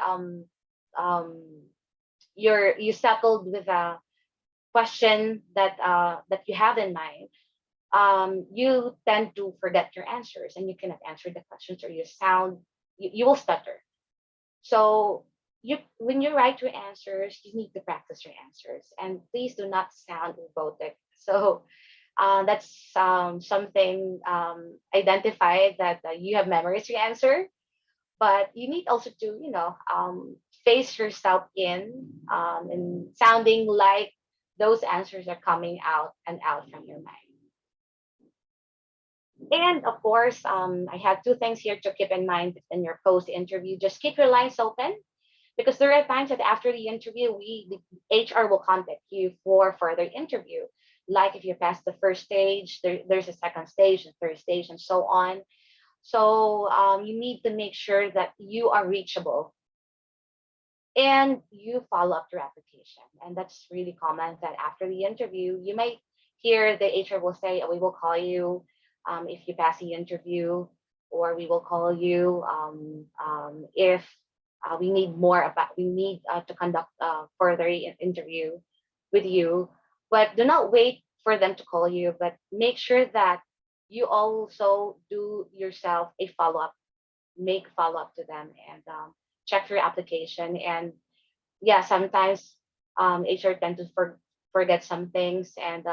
you settled with a question that you have in mind, you tend to forget your answers and you cannot answer the questions, or you will stutter. So when you write your answers, you need to practice your answers, and please do not sound robotic. So that's something identified that you have memorized your answer, but you need also to face yourself and sounding like those answers are coming out and out from your mind. And of course, I have two things here to keep in mind in your post interview. Just keep your lines open, because there are times that after the interview, the HR will contact you for further interview. Like if you pass the first stage, there's a second stage, a third stage, and so on. So you need to make sure that you are reachable and you follow up your application. And that's really common, that after the interview, you might hear the HR will say, "Oh, we will call you if you pass the interview," or "We will call you if we need to conduct a further interview with you." But do not wait for them to call you, but make sure that you also do yourself a follow-up, make follow-up to them, and check your application. And yeah, sometimes HR tend to forget some things, and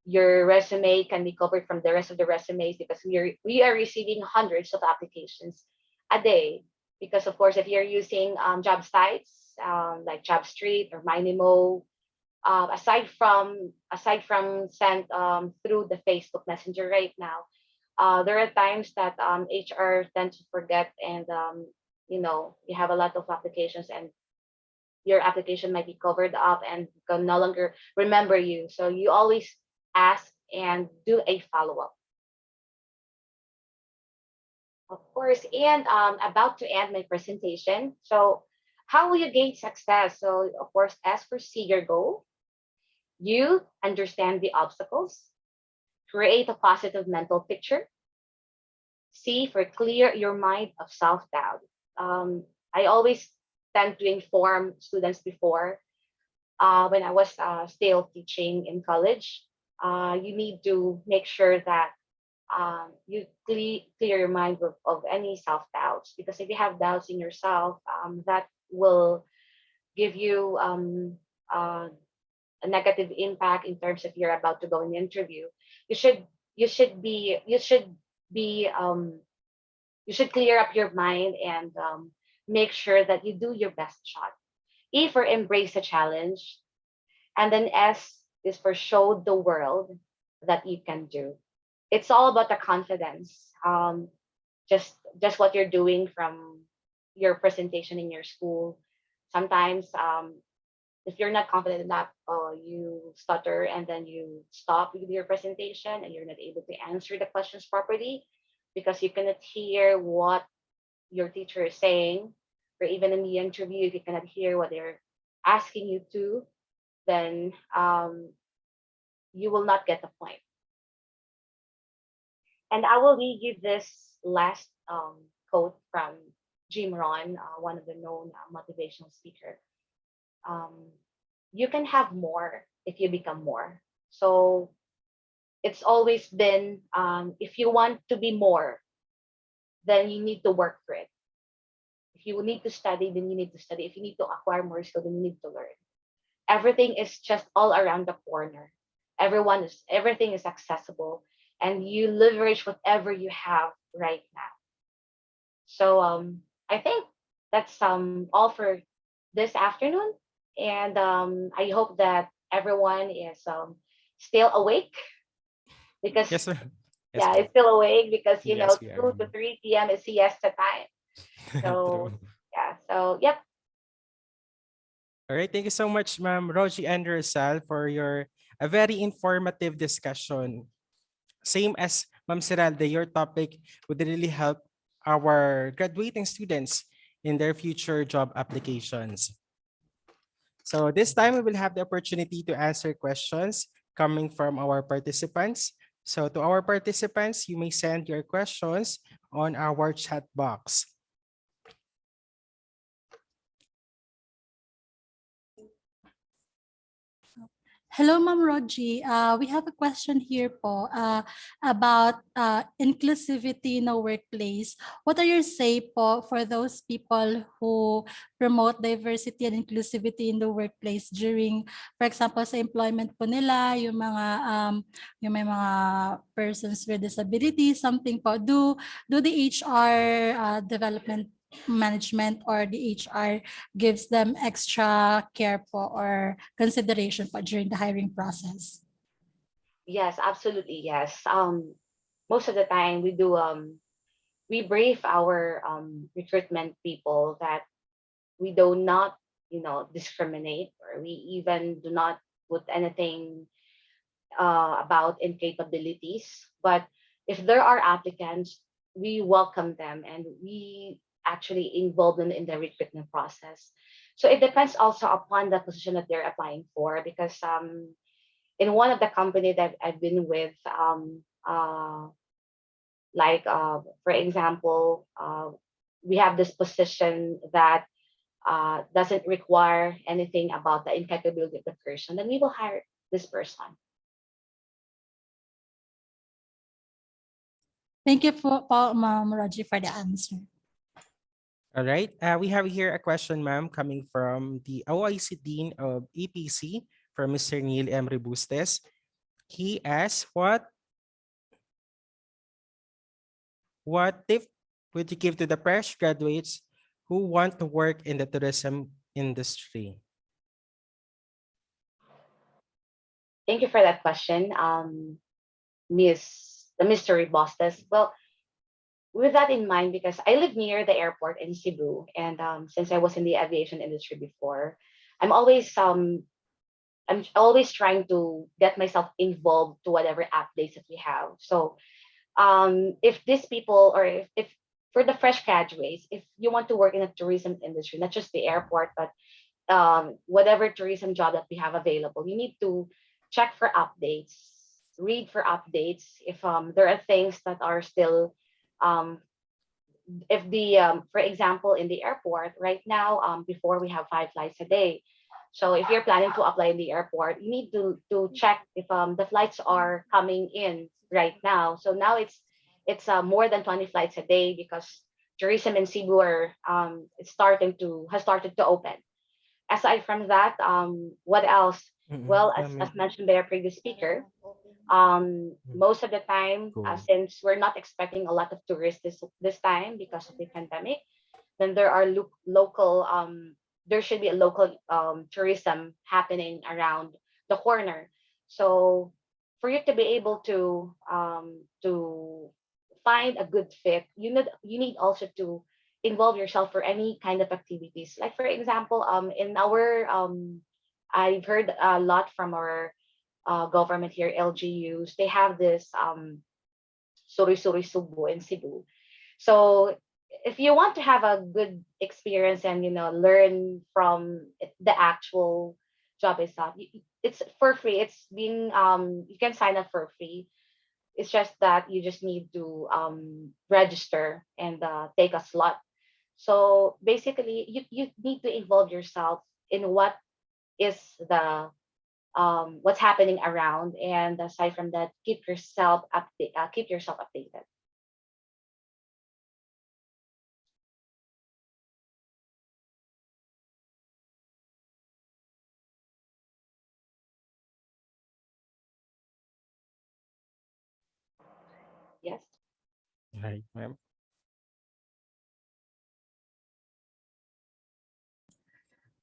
your resume can be covered from the rest of the resumes, because we are receiving hundreds of applications a day. Because of course, if you're using job sites like JobStreet or Minimo, aside from sent through the Facebook Messenger right now, there are times that HR tends to forget, and you have a lot of applications, and your application might be covered up and can no longer remember you. So you always ask, and do a follow-up. Of course, and about to end my presentation. So how will you gain success? So of course, as per see your goal, you understand the obstacles, create a positive mental picture, C, for clear your mind of self-doubt. I always tend to inform students before when I was still teaching in college. You need to make sure that you clear your mind of any self-doubts, because if you have doubts in yourself, that will give you a negative impact in terms of you're about to go in the interview. You should you should be you should be you should clear up your mind and make sure that you do your best shot. E for embrace a challenge, and then S is for show the world that you can do. It's all about the confidence. Just what you're doing from your presentation in your school. Sometimes if you're not confident enough, you stutter and then you stop with your presentation and you're not able to answer the questions properly because you cannot hear what your teacher is saying, or even in the interview, if you cannot hear what they're asking you to, then you will not get the point. And I will read you this last quote from Jim Rohn, one of the known motivational speaker. You can have more if you become more. So it's always been, if you want to be more, then you need to work for it. If you need to study, then you need to study. If you need to acquire more skill, then you need to learn. Everything is just all around the corner. Everything is accessible, and you leverage whatever you have right now. So I think that's all for this afternoon, and I hope that everyone is still awake, because Yes, sir. Yes, yeah, ma'am. it's still awake because Yes, we are. 2 to 3 p.m. is siesta time. So True. yeah, so yep. All right. Thank you so much, Ma'am Rogie and Rosal, for your a very informative discussion. Same as Ma'am Siralde, your topic would really help our graduating students in their future job applications. So this time we will have the opportunity to answer questions coming from our participants. So to our participants, you may send your questions on our chat box. Hello, Ma'am Rogie. We have a question here po about inclusivity in the workplace. What are your say po for those people who promote diversity and inclusivity in the workplace during, for example, sa employment po nila, yung may mga persons with disabilities, something po. Do the HR development management or the HR gives them extra care po or consideration po during the hiring process? Yes, absolutely, yes. Most of the time we brief our recruitment people that we do not discriminate, or we even do not put anything about incapabilities. But if there are applicants, we welcome them and we actually involve them in the recruitment process. So it depends also upon the position that they're applying for, because in one of the company that I've been with, for example, we have this position that doesn't require anything about the incapability of the person, then we will hire this person. Thank you po, Ma'am Rogie, for the answer. All right. We have here a question, ma'am, coming from the OIC Dean of EPC, from Mr. Neil M. Rebustes. He asks, what tip would you give to the fresh graduates who want to work in the tourism industry? Thank you for that question, Mr. Rebustes. Well, with that in mind, because I live near the airport in Cebu, and since I was in the aviation industry before, I'm always I'm always trying to get myself involved to whatever updates that we have. So if these people, or if for the fresh graduates, if you want to work in a tourism industry, not just the airport, but whatever tourism job that we have available, you need to check for updates, read for updates. If there are things that are still, um, if the for example, in the airport right now, before we have 5 flights a day. So if you're planning to apply in the airport, you need to check if the flights are coming in right now. So now it's more than 20 flights a day, because tourism in Cebu are has started to open. Aside from that, what else? Well, as mentioned by our previous speaker, most of the time, since we're not expecting a lot of tourists this time because of the pandemic, then there are local there should be a local tourism happening around the corner. So for you to be able to find a good fit, you need also to involve yourself for any kind of activities. Like for example, in our I've heard a lot from our government here, LGUs. They have this Suri Suri Subu in Cebu. So if you want to have a good experience and learn from the actual job itself, it's for free. It's being you can sign up for free. It's just that you just need to register and take a slot. So basically, you need to involve yourself in what is the what's happening around, and aside from that, keep yourself updated. Yes. Right, ma'am.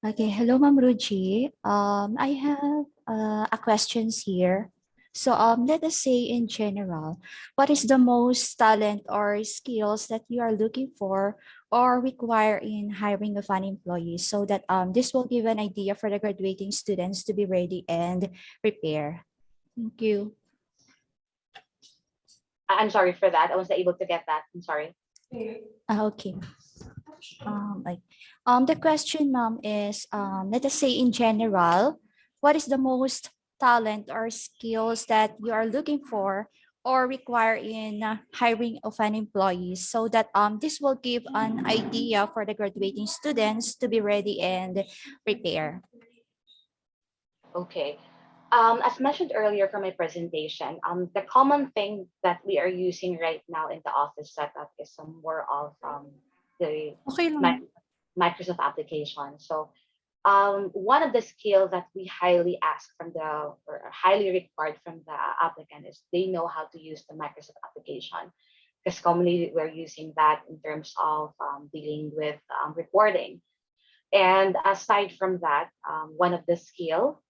Okay, hello, Ma'am Ruji. I have a questions here. So, let us say in general, what is the most talent or skills that you are looking for or require in hiring of an employee, so that this will give an idea for the graduating students to be ready and prepare. Thank you. I'm sorry for that. I wasn't able to get that. I'm sorry. Okay. The question, ma'am, is let us say in general, what is the most talent or skills that you are looking for or require in hiring of an employee, so that this will give an idea for the graduating students to be ready and prepare. Okay. As mentioned earlier from my presentation, the common thing that we are using right now in the office setup is some more of the Okay Mi- lang. Microsoft application. So one of the skills that we highly ask from or highly required from the applicant is they know how to use the Microsoft application, because commonly we're using that in terms of dealing with reporting. And aside from that, one of the skill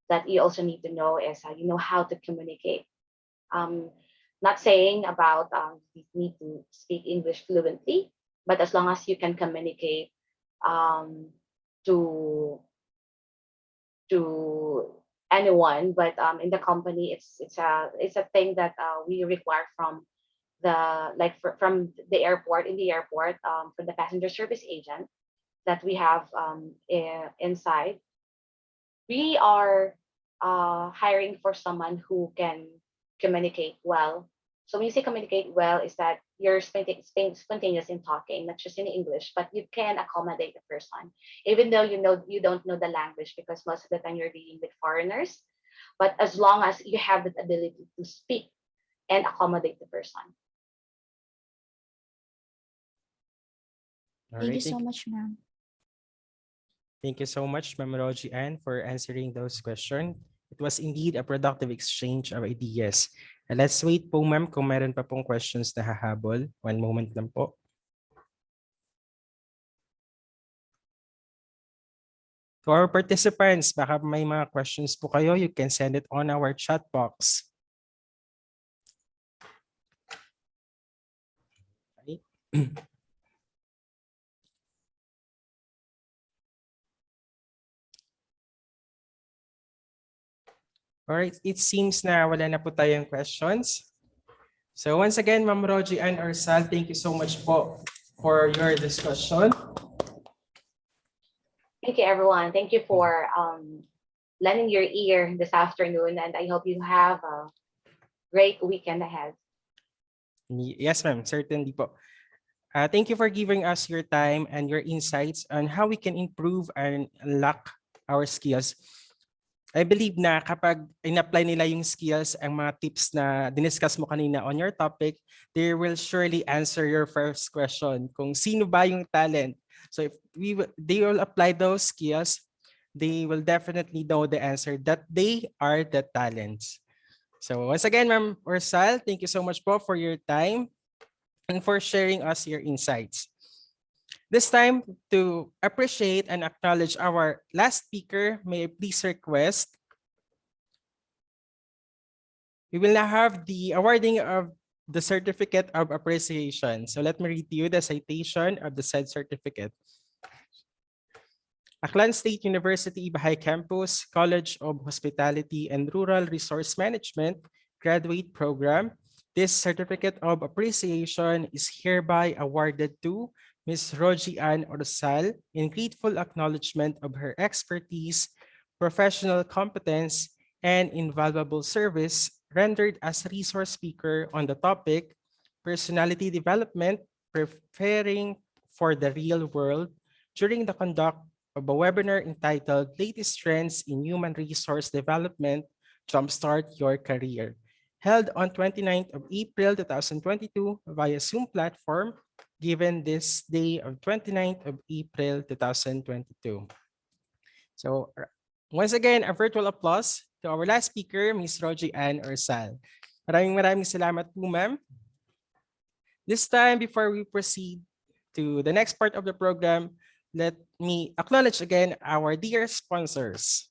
that you also need to know is you know how to communicate. Um, Not saying about you need to speak English fluently, but as long as you can communicate um, to to anyone, but in the company, it's a thing that we require from from the airport, in the airport, from the passenger service agent that we have inside. We are hiring for someone who can communicate well. So when you say communicate well, is that you're spontaneous in talking, not just in English, but you can accommodate the person, even though you don't know the language, because most of the time you're dealing with foreigners. But as long as you have the ability to speak and accommodate the person. All Thank right. you so much, ma'am. Thank you so much, Ma'am Roji Ann, for answering those questions. It was indeed a productive exchange of ideas. And let's wait po, ma'am, kung meron pa pong questions na hahabol. One moment lang po. To our participants, baka may mga questions po kayo, you can send it on our chat box. Okay. Alright, it seems na wala na po tayong questions. So once again, Ma'am Rogie and Arsal, thank you so much po for your discussion. Thank you, everyone. Thank you for lending your ear this afternoon, and I hope you have a great weekend ahead. Yes, ma'am, certainly po. Thank you for giving us your time and your insights on how we can improve and unlock our skills. I believe na kapag in-apply nila yung skills, ang mga tips na diniscuss mo kanina on your topic, they will surely answer your first question kung sino ba yung talent. So if they will apply those skills, they will definitely know the answer that they are the talents. So once again, Ma'am Orsal, thank you so much po for your time and for sharing us your insights. This time, to appreciate and acknowledge our last speaker, may I please request, we will now have the awarding of the Certificate of Appreciation. So let me read to you the citation of the said certificate. Aklan State University, Ibajay Campus, College of Hospitality and Rural Resource Management Graduate Program. This Certificate of Appreciation is hereby awarded to Ms. Rogie Ann Orsal in grateful acknowledgement of her expertise, professional competence, and invaluable service rendered as a resource speaker on the topic Personality Development, Preparing for the Real World during the conduct of a webinar entitled Latest Trends in Human Resource Development, Jumpstart Your Career, held on 29th of April 2022 via Zoom platform, given this day of 29th of April 2022. So once again, a virtual applause to our last speaker, Ms. Rogie Ann Orsal. Maraming salamat po, ma'am. This time, before we proceed to the next part of the program, let me acknowledge again our dear sponsors.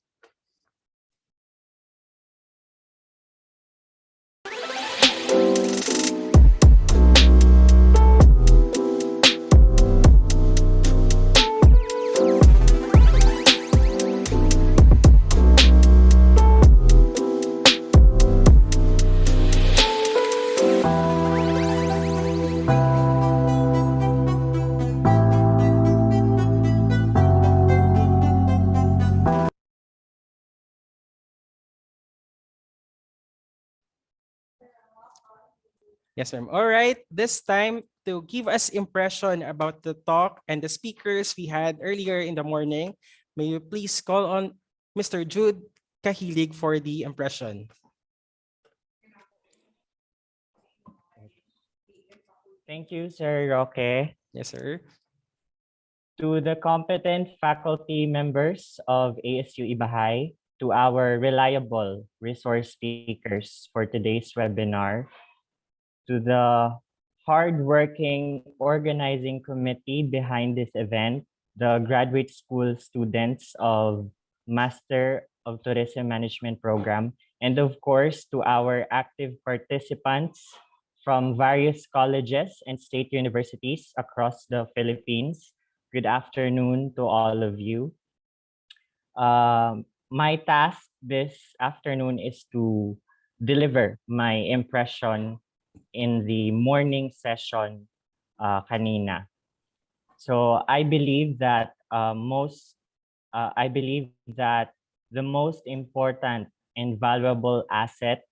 Yes, ma'am. All right. This time, to give us impression about the talk and the speakers we had earlier in the morning, may you please call on Mr. Jude Kahilig for the impression. Thank you, Sir Roque. Yes, sir. To the competent faculty members of ASU-Ibajay, to our reliable resource speakers for today's webinar, to the hardworking organizing committee behind this event, the graduate school students of Master of Tourism Management Program, and of course, to our active participants from various colleges and state universities across the Philippines. Good afternoon to all of you. My task this afternoon is to deliver my impression in the morning session kanina. So I believe that the most important and valuable asset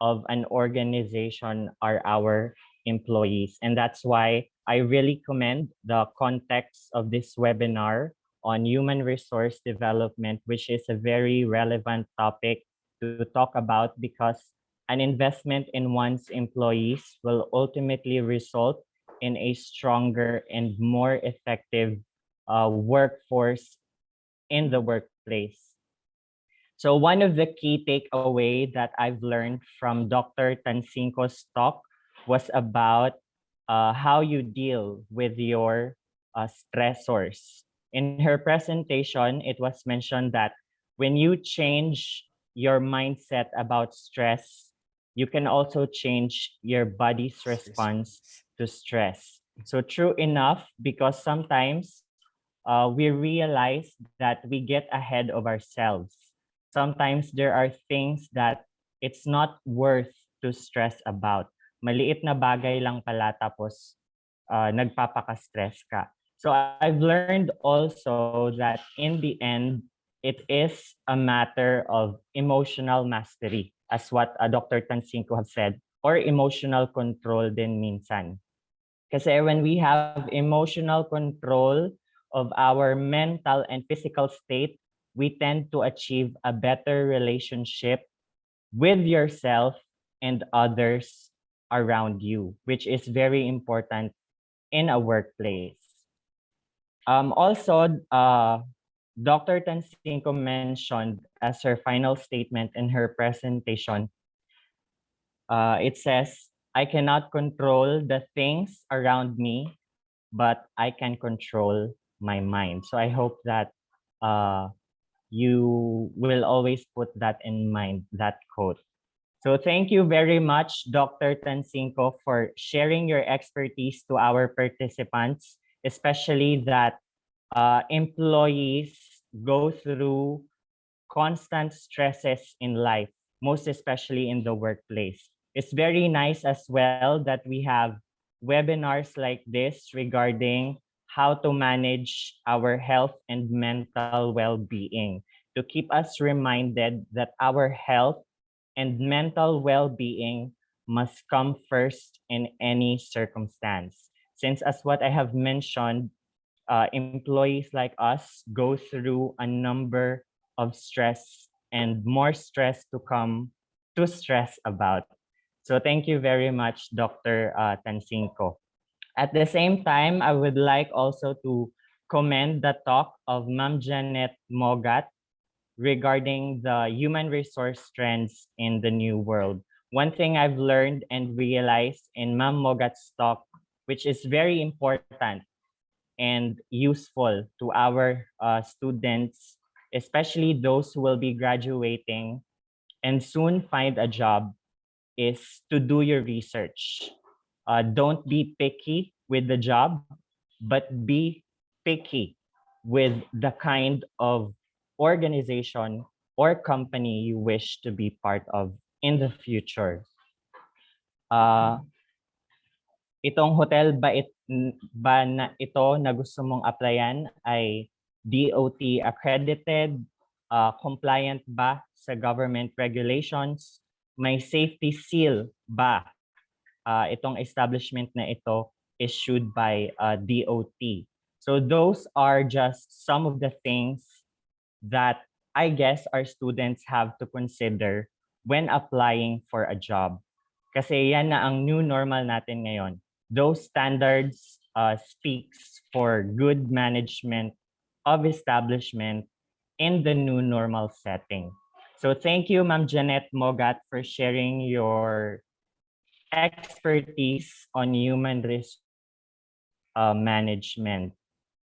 of an organization are our employees. And that's why I really commend the context of this webinar on human resource development, which is a very relevant topic to talk about because an investment in one's employees will ultimately result in a stronger and more effective workforce in the workplace. So one of the key takeaway that I've learned from Dr. Tansinko's talk was about how you deal with your stressors. In her presentation, it was mentioned that when you change your mindset about stress, you can also change your body's response to stress. So true enough, because sometimes we realize that we get ahead of ourselves. sometimes there are things that it's not worth to stress about. Maliit na bagay lang pala tapos nagpapaka-stress ka. So I've learned also that in the end, it is a matter of emotional mastery, as what Dr. Tansinko have said, or emotional control din minsan. Kasi when we have emotional control of our mental and physical state, we tend to achieve a better relationship with yourself and others around you, which is very important in a workplace. Also, Dr. Tansinko mentioned as her final statement in her presentation, it says, I cannot control the things around me, but I can control my mind. So I hope that you will always put that in mind, that quote. So thank you very much, Dr. Tansinko, for sharing your expertise to our participants, especially that employees go through constant stresses in life, most especially in the workplace. It's very nice as well that we have webinars like this regarding how to manage our health and mental well-being, to keep us reminded that our health and mental well-being must come first in any circumstance. Since as what I have mentioned, employees like us go through a number of stress and more stress to come to stress about. So thank you very much, Dr. Tansinko. At the same time, I would like also to commend the talk of Ma'am Janet Mogat regarding the human resource trends in the new world. One thing I've learned and realized in Ma'am Mogat's talk, which is very important and useful to our students, especially those who will be graduating and soon find a job, is to do your research. Don't be picky with the job, but be picky with the kind of organization or company you wish to be part of in the future. Itong hotel ba na ito na gusto mong applyan ay DOT accredited, compliant ba sa government regulations, may safety seal ba itong establishment na ito issued by DOT. So those are just some of the things that I guess our students have to consider when applying for a job. Kasi yan na ang new normal natin ngayon. Those standards speaks for good management of establishment in the new normal setting. So thank you, Ma'am Janet Mogat, for sharing your expertise on human resource management.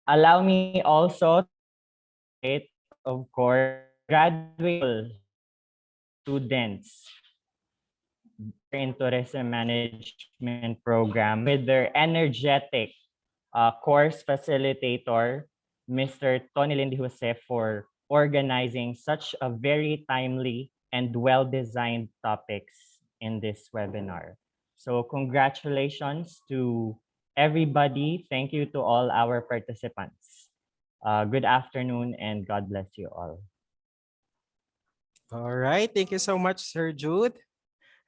Allow me also, of course, graduate students in tourism management program with their energetic course facilitator, Mr. Tony Lindy Jose, for organizing such a very timely and well-designed topics in this webinar. So congratulations to everybody. Thank you to all our participants. Good afternoon and God bless you all. All right, thank you so much, Sir Jude.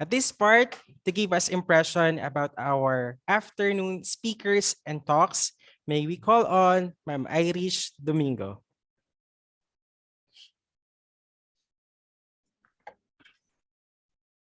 At this part, to give us impression about our afternoon speakers and talks, may we call on Ma'am Irish Domingo.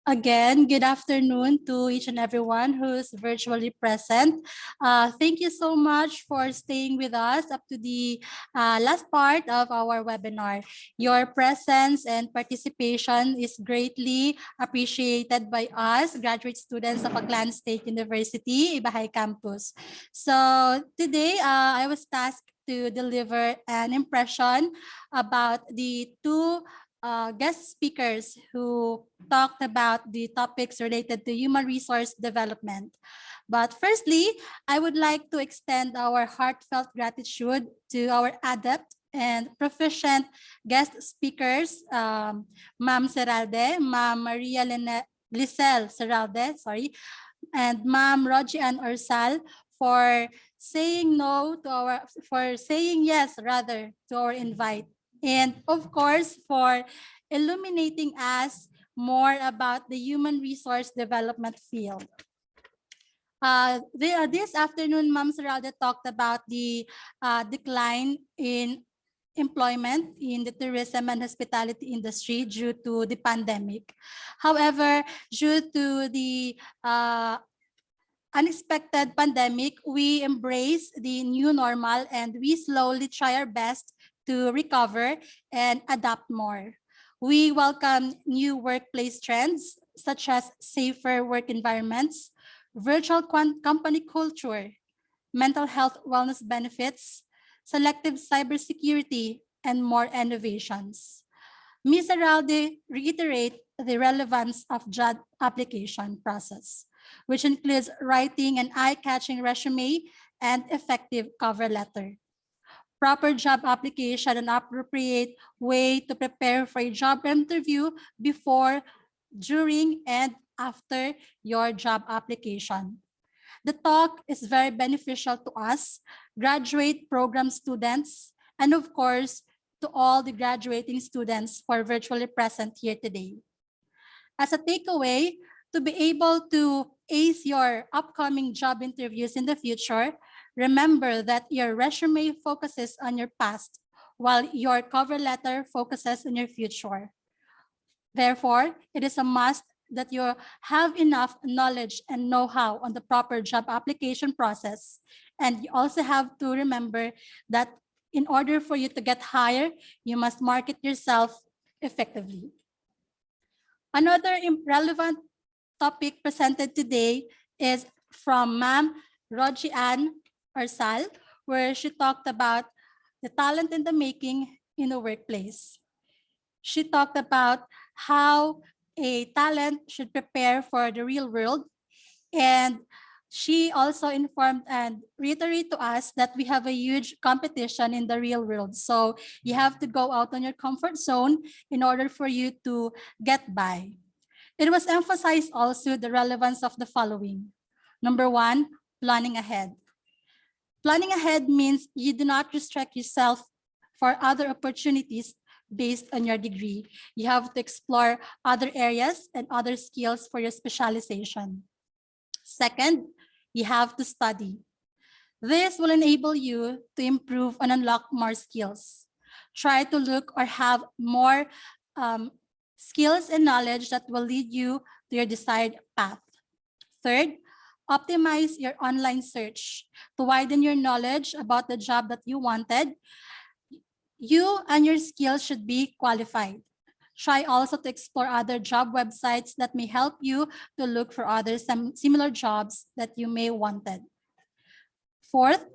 Again, good afternoon to each and everyone who's virtually present. Thank you so much for staying with us up to the last part of our webinar. Your presence and participation is greatly appreciated by us, graduate students of Aklan State University, Ibajay Campus. So today, I was tasked to deliver an impression about the two guest speakers who talked about the topics related to human resource development. But firstly, I would like to extend our heartfelt gratitude to our adept and proficient guest speakers, Ma'am Seralde, Ma'am Maria Lisel Seralde, sorry, and Ma'am Rogie Ann Orsal for saying yes rather to our invite. And of course, for illuminating us more about the human resource development field. This afternoon, Ma'am Seralde talked about the decline in employment in the tourism and hospitality industry due to the pandemic. However, due to the unexpected pandemic, we embrace the new normal and we slowly try our best to recover and adapt more. We welcome new workplace trends such as safer work environments, virtual company culture, mental health wellness benefits, selective cybersecurity, and more innovations. Ms. Aralde reiterate the relevance of job application process, which includes writing an eye-catching resume and effective cover letter. Proper job application and appropriate way to prepare for a job interview before, during, and after your job application. The talk is very beneficial to us, graduate program students, and of course, to all the graduating students who are virtually present here today. As a takeaway, to be able to ace your upcoming job interviews in the future, remember that your resume focuses on your past, while your cover letter focuses on your future. Therefore, it is a must that you have enough knowledge and know-how on the proper job application process. And you also have to remember that in order for you to get hired, you must market yourself effectively. Another relevant topic presented today is from Ma'am Rogie Ann Orsal, where she talked about the talent in the making in the workplace. She talked about how a talent should prepare for the real world. And she also informed and reiterated to us that we have a huge competition in the real world. So you have to go out on your comfort zone in order for you to get by. It was emphasized also the relevance of the following. Number one, planning ahead. Planning ahead means you do not restrict yourself for other opportunities based on your degree. You have to explore other areas and other skills for your specialization. Second, you have to study. This will enable you to improve and unlock more skills. Try to look or have more skills and knowledge that will lead you to your desired path. Third, optimize your online search to widen your knowledge about the job that you wanted. You and your skills should be qualified. Try also to explore other job websites that may help you to look for other similar jobs that you may wanted. Fourth,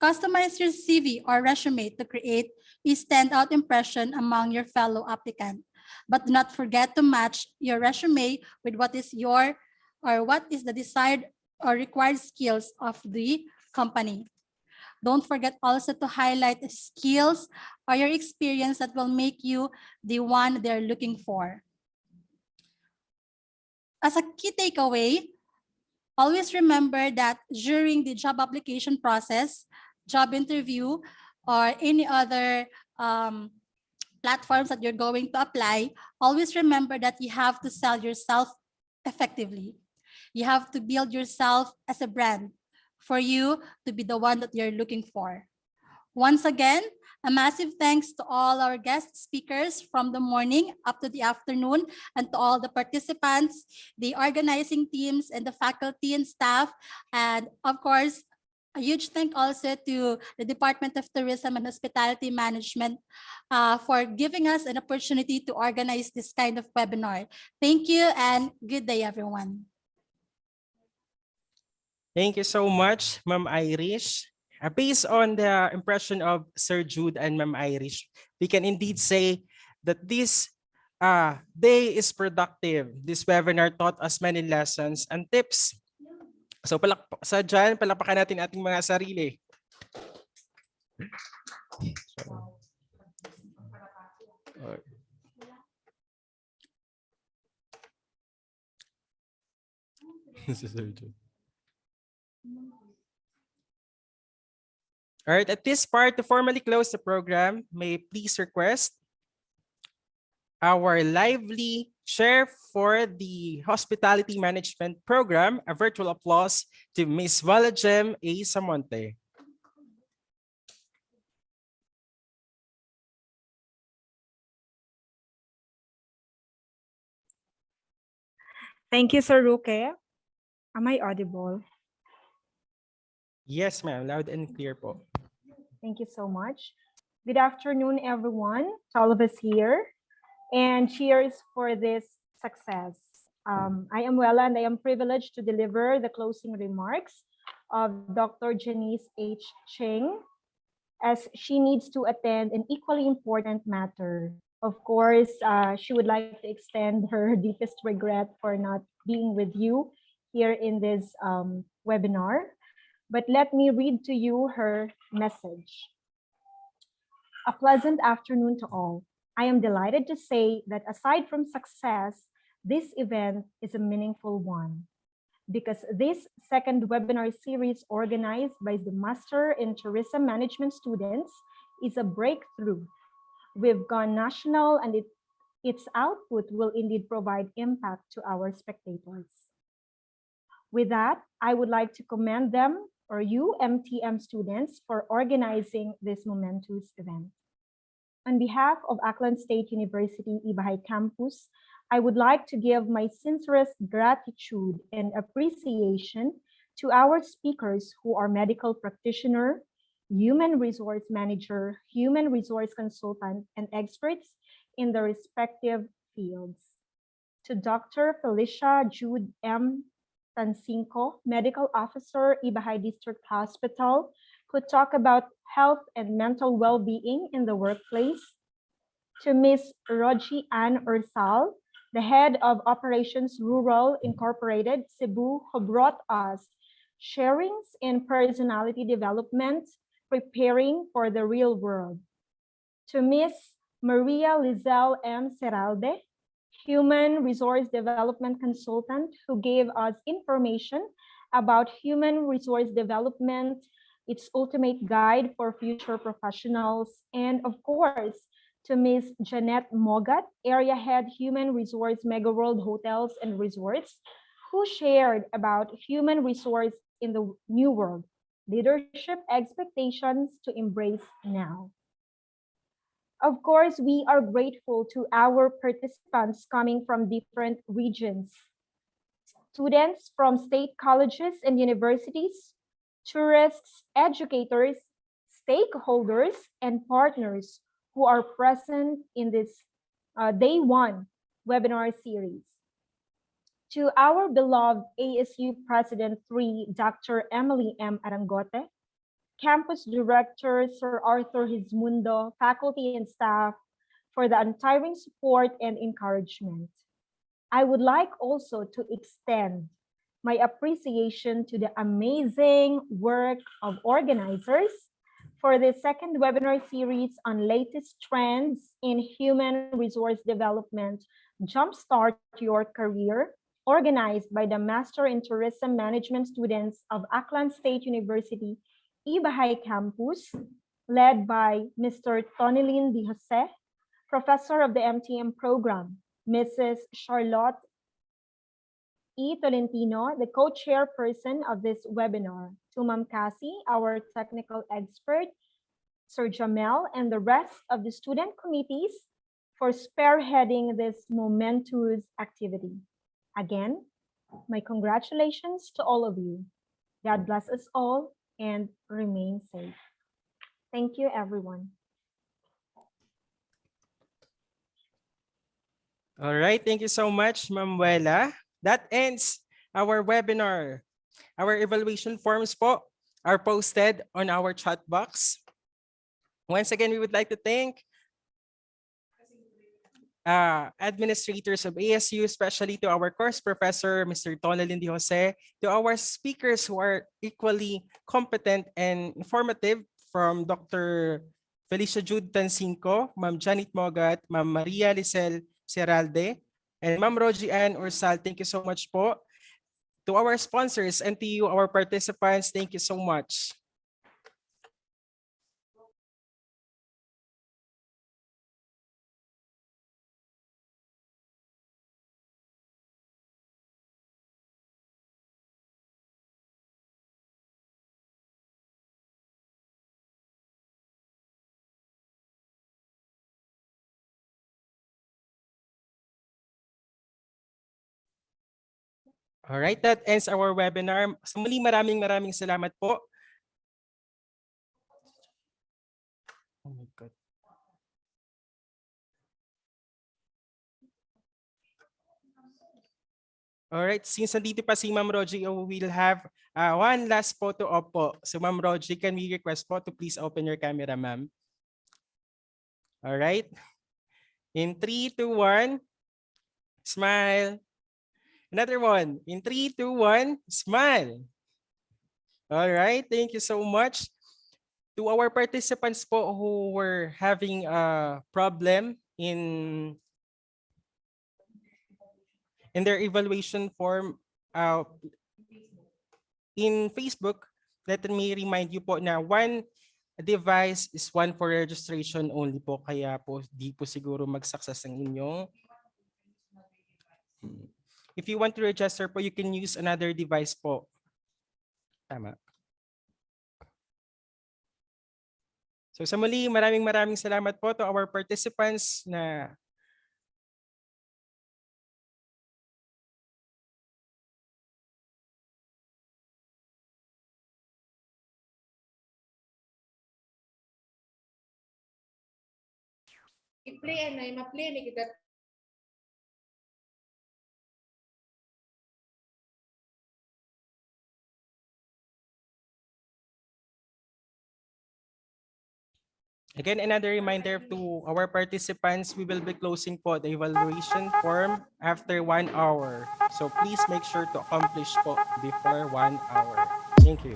customize your CV or resume to create a standout impression among your fellow applicants. But do not forget to match your resume with what is the desired or required skills of the company. Don't forget also to highlight the skills or your experience that will make you the one they're looking for. As a key takeaway, always remember that during the job application process, job interview, or any other platforms that you're going to apply, always remember that you have to sell yourself effectively. You have to build yourself as a brand for you to be the one that you're looking for. Once again, a massive thanks to all our guest speakers from the morning up to the afternoon, and to all the participants, the organizing teams, and the faculty and staff. And of course, a huge thank also to the Department of Tourism and Hospitality Management for giving us an opportunity to organize this kind of webinar. Thank you and good day, everyone. Thank you so much, Ma'am Irish. Based on the impression of Sir Jude and Ma'am Irish, we can indeed say that this day is productive. This webinar taught us many lessons and tips. So palakpakan natin ating mga sarili. All right, at this part, to formally close the program, may I please request our lively chair for the Hospitality Management Program, a virtual applause to Ms. Valajem A. Samonte. Thank you, Sir Ruke. Am I audible? Yes, ma'am, loud and clear po. Thank you so much. Good afternoon, everyone, to all of us here, and cheers for this success. I am Wella, and I am privileged to deliver the closing remarks of Dr. Janice H. Ching, as she needs to attend an equally important matter. Of course, she would like to extend her deepest regret for not being with you here in this webinar. But let me read to you her message. A pleasant afternoon to all. I am delighted to say that aside from success, this event is a meaningful one, because this second webinar series organized by the Master in Tourism Management students is a breakthrough. We've gone national, and its output will indeed provide impact to our spectators. With that, I would like to commend them, or you MTM students, for organizing this momentous event. On behalf of Aklan State University Ibajay campus, I would like to give my sincerest gratitude and appreciation to our speakers who are medical practitioner, human resource manager, human resource consultant, and experts in their respective fields. To Dr. Felicia Jude M. Tansinko, Medical Officer, Ibajay District Hospital, who talk about health and mental well-being in the workplace. To Ms. Roji Ann Ursal, the Head of Operations Rural Incorporated, Cebu, who brought us sharings in personality development, preparing for the real world. To Ms. Maria Lizelle M. Seralde, Human Resource Development Consultant, who gave us information about human resource development, its ultimate guide for future professionals, and of course, to Ms. Jeanette Mogat, Area Head Human Resource Mega World Hotels and Resorts, who shared about human resource in the new world, leadership expectations to embrace now. Of course, we are grateful to our participants coming from different regions, students from state colleges and universities, tourists, educators, stakeholders, and partners who are present in this Day 1 webinar series. To our beloved ASU President 3, Dr. Emily M. Arangote, Campus Director Sir Arthur Hismundo, faculty and staff for the untiring support and encouragement. I would like also to extend my appreciation to the amazing work of organizers for the second webinar series on latest trends in human resource development, Jumpstart Your Career, organized by the Master in Tourism Management students of Aklan State University Ibajay campus, led by Mr. Tonilin De Jose, Professor of the MTM program, Mrs. Charlotte E. Tolentino, the co-chairperson of this webinar, to Ma'am Cassie, our technical expert, Sir Jamel, and the rest of the student committees for spearheading this momentous activity. Again, my congratulations to all of you. God bless us all and remain safe. Thank you, everyone. All right, thank you so much, Ma'am Wella. That ends our webinar. Our evaluation forms po are posted on our chat box. Once again, we would like to thank administrators of ASU, especially to our course professor, Mr. Tonalin De Jose, to our speakers who are equally competent and informative, from Dr. Felicia Jude Tansinco, Ma'am Janet Mogat, Ma'am Maria Lisel Seralde, and Ma'am Rogie Ann Ursal. Thank you so much po. To our sponsors and to you, our participants, thank you so much. All right, that ends our webinar. So muli maraming salamat po. Oh my God. All right, since nandito pa si Ma'am Rogie, we will have one last photo op po. So Ma'am Rogie, can we request po to please open your camera, ma'am? All right. In 3, 2, 1, smile. Another one. In 3, 2, 1, smile. All right, thank you so much. To our participants po who were having a problem in their evaluation form in Facebook, let me remind you po na one device is one for registration only po. Kaya po di po siguro mag-success ang inyong. If you want to register po, you can use another device po. Tama. So sa muli, maraming salamat po to our participants na i-play na, ma-play ni kita. Again, another reminder to our participants, we will be closing po the evaluation form after 1 hour. So please make sure to accomplish po before 1 hour. Thank you.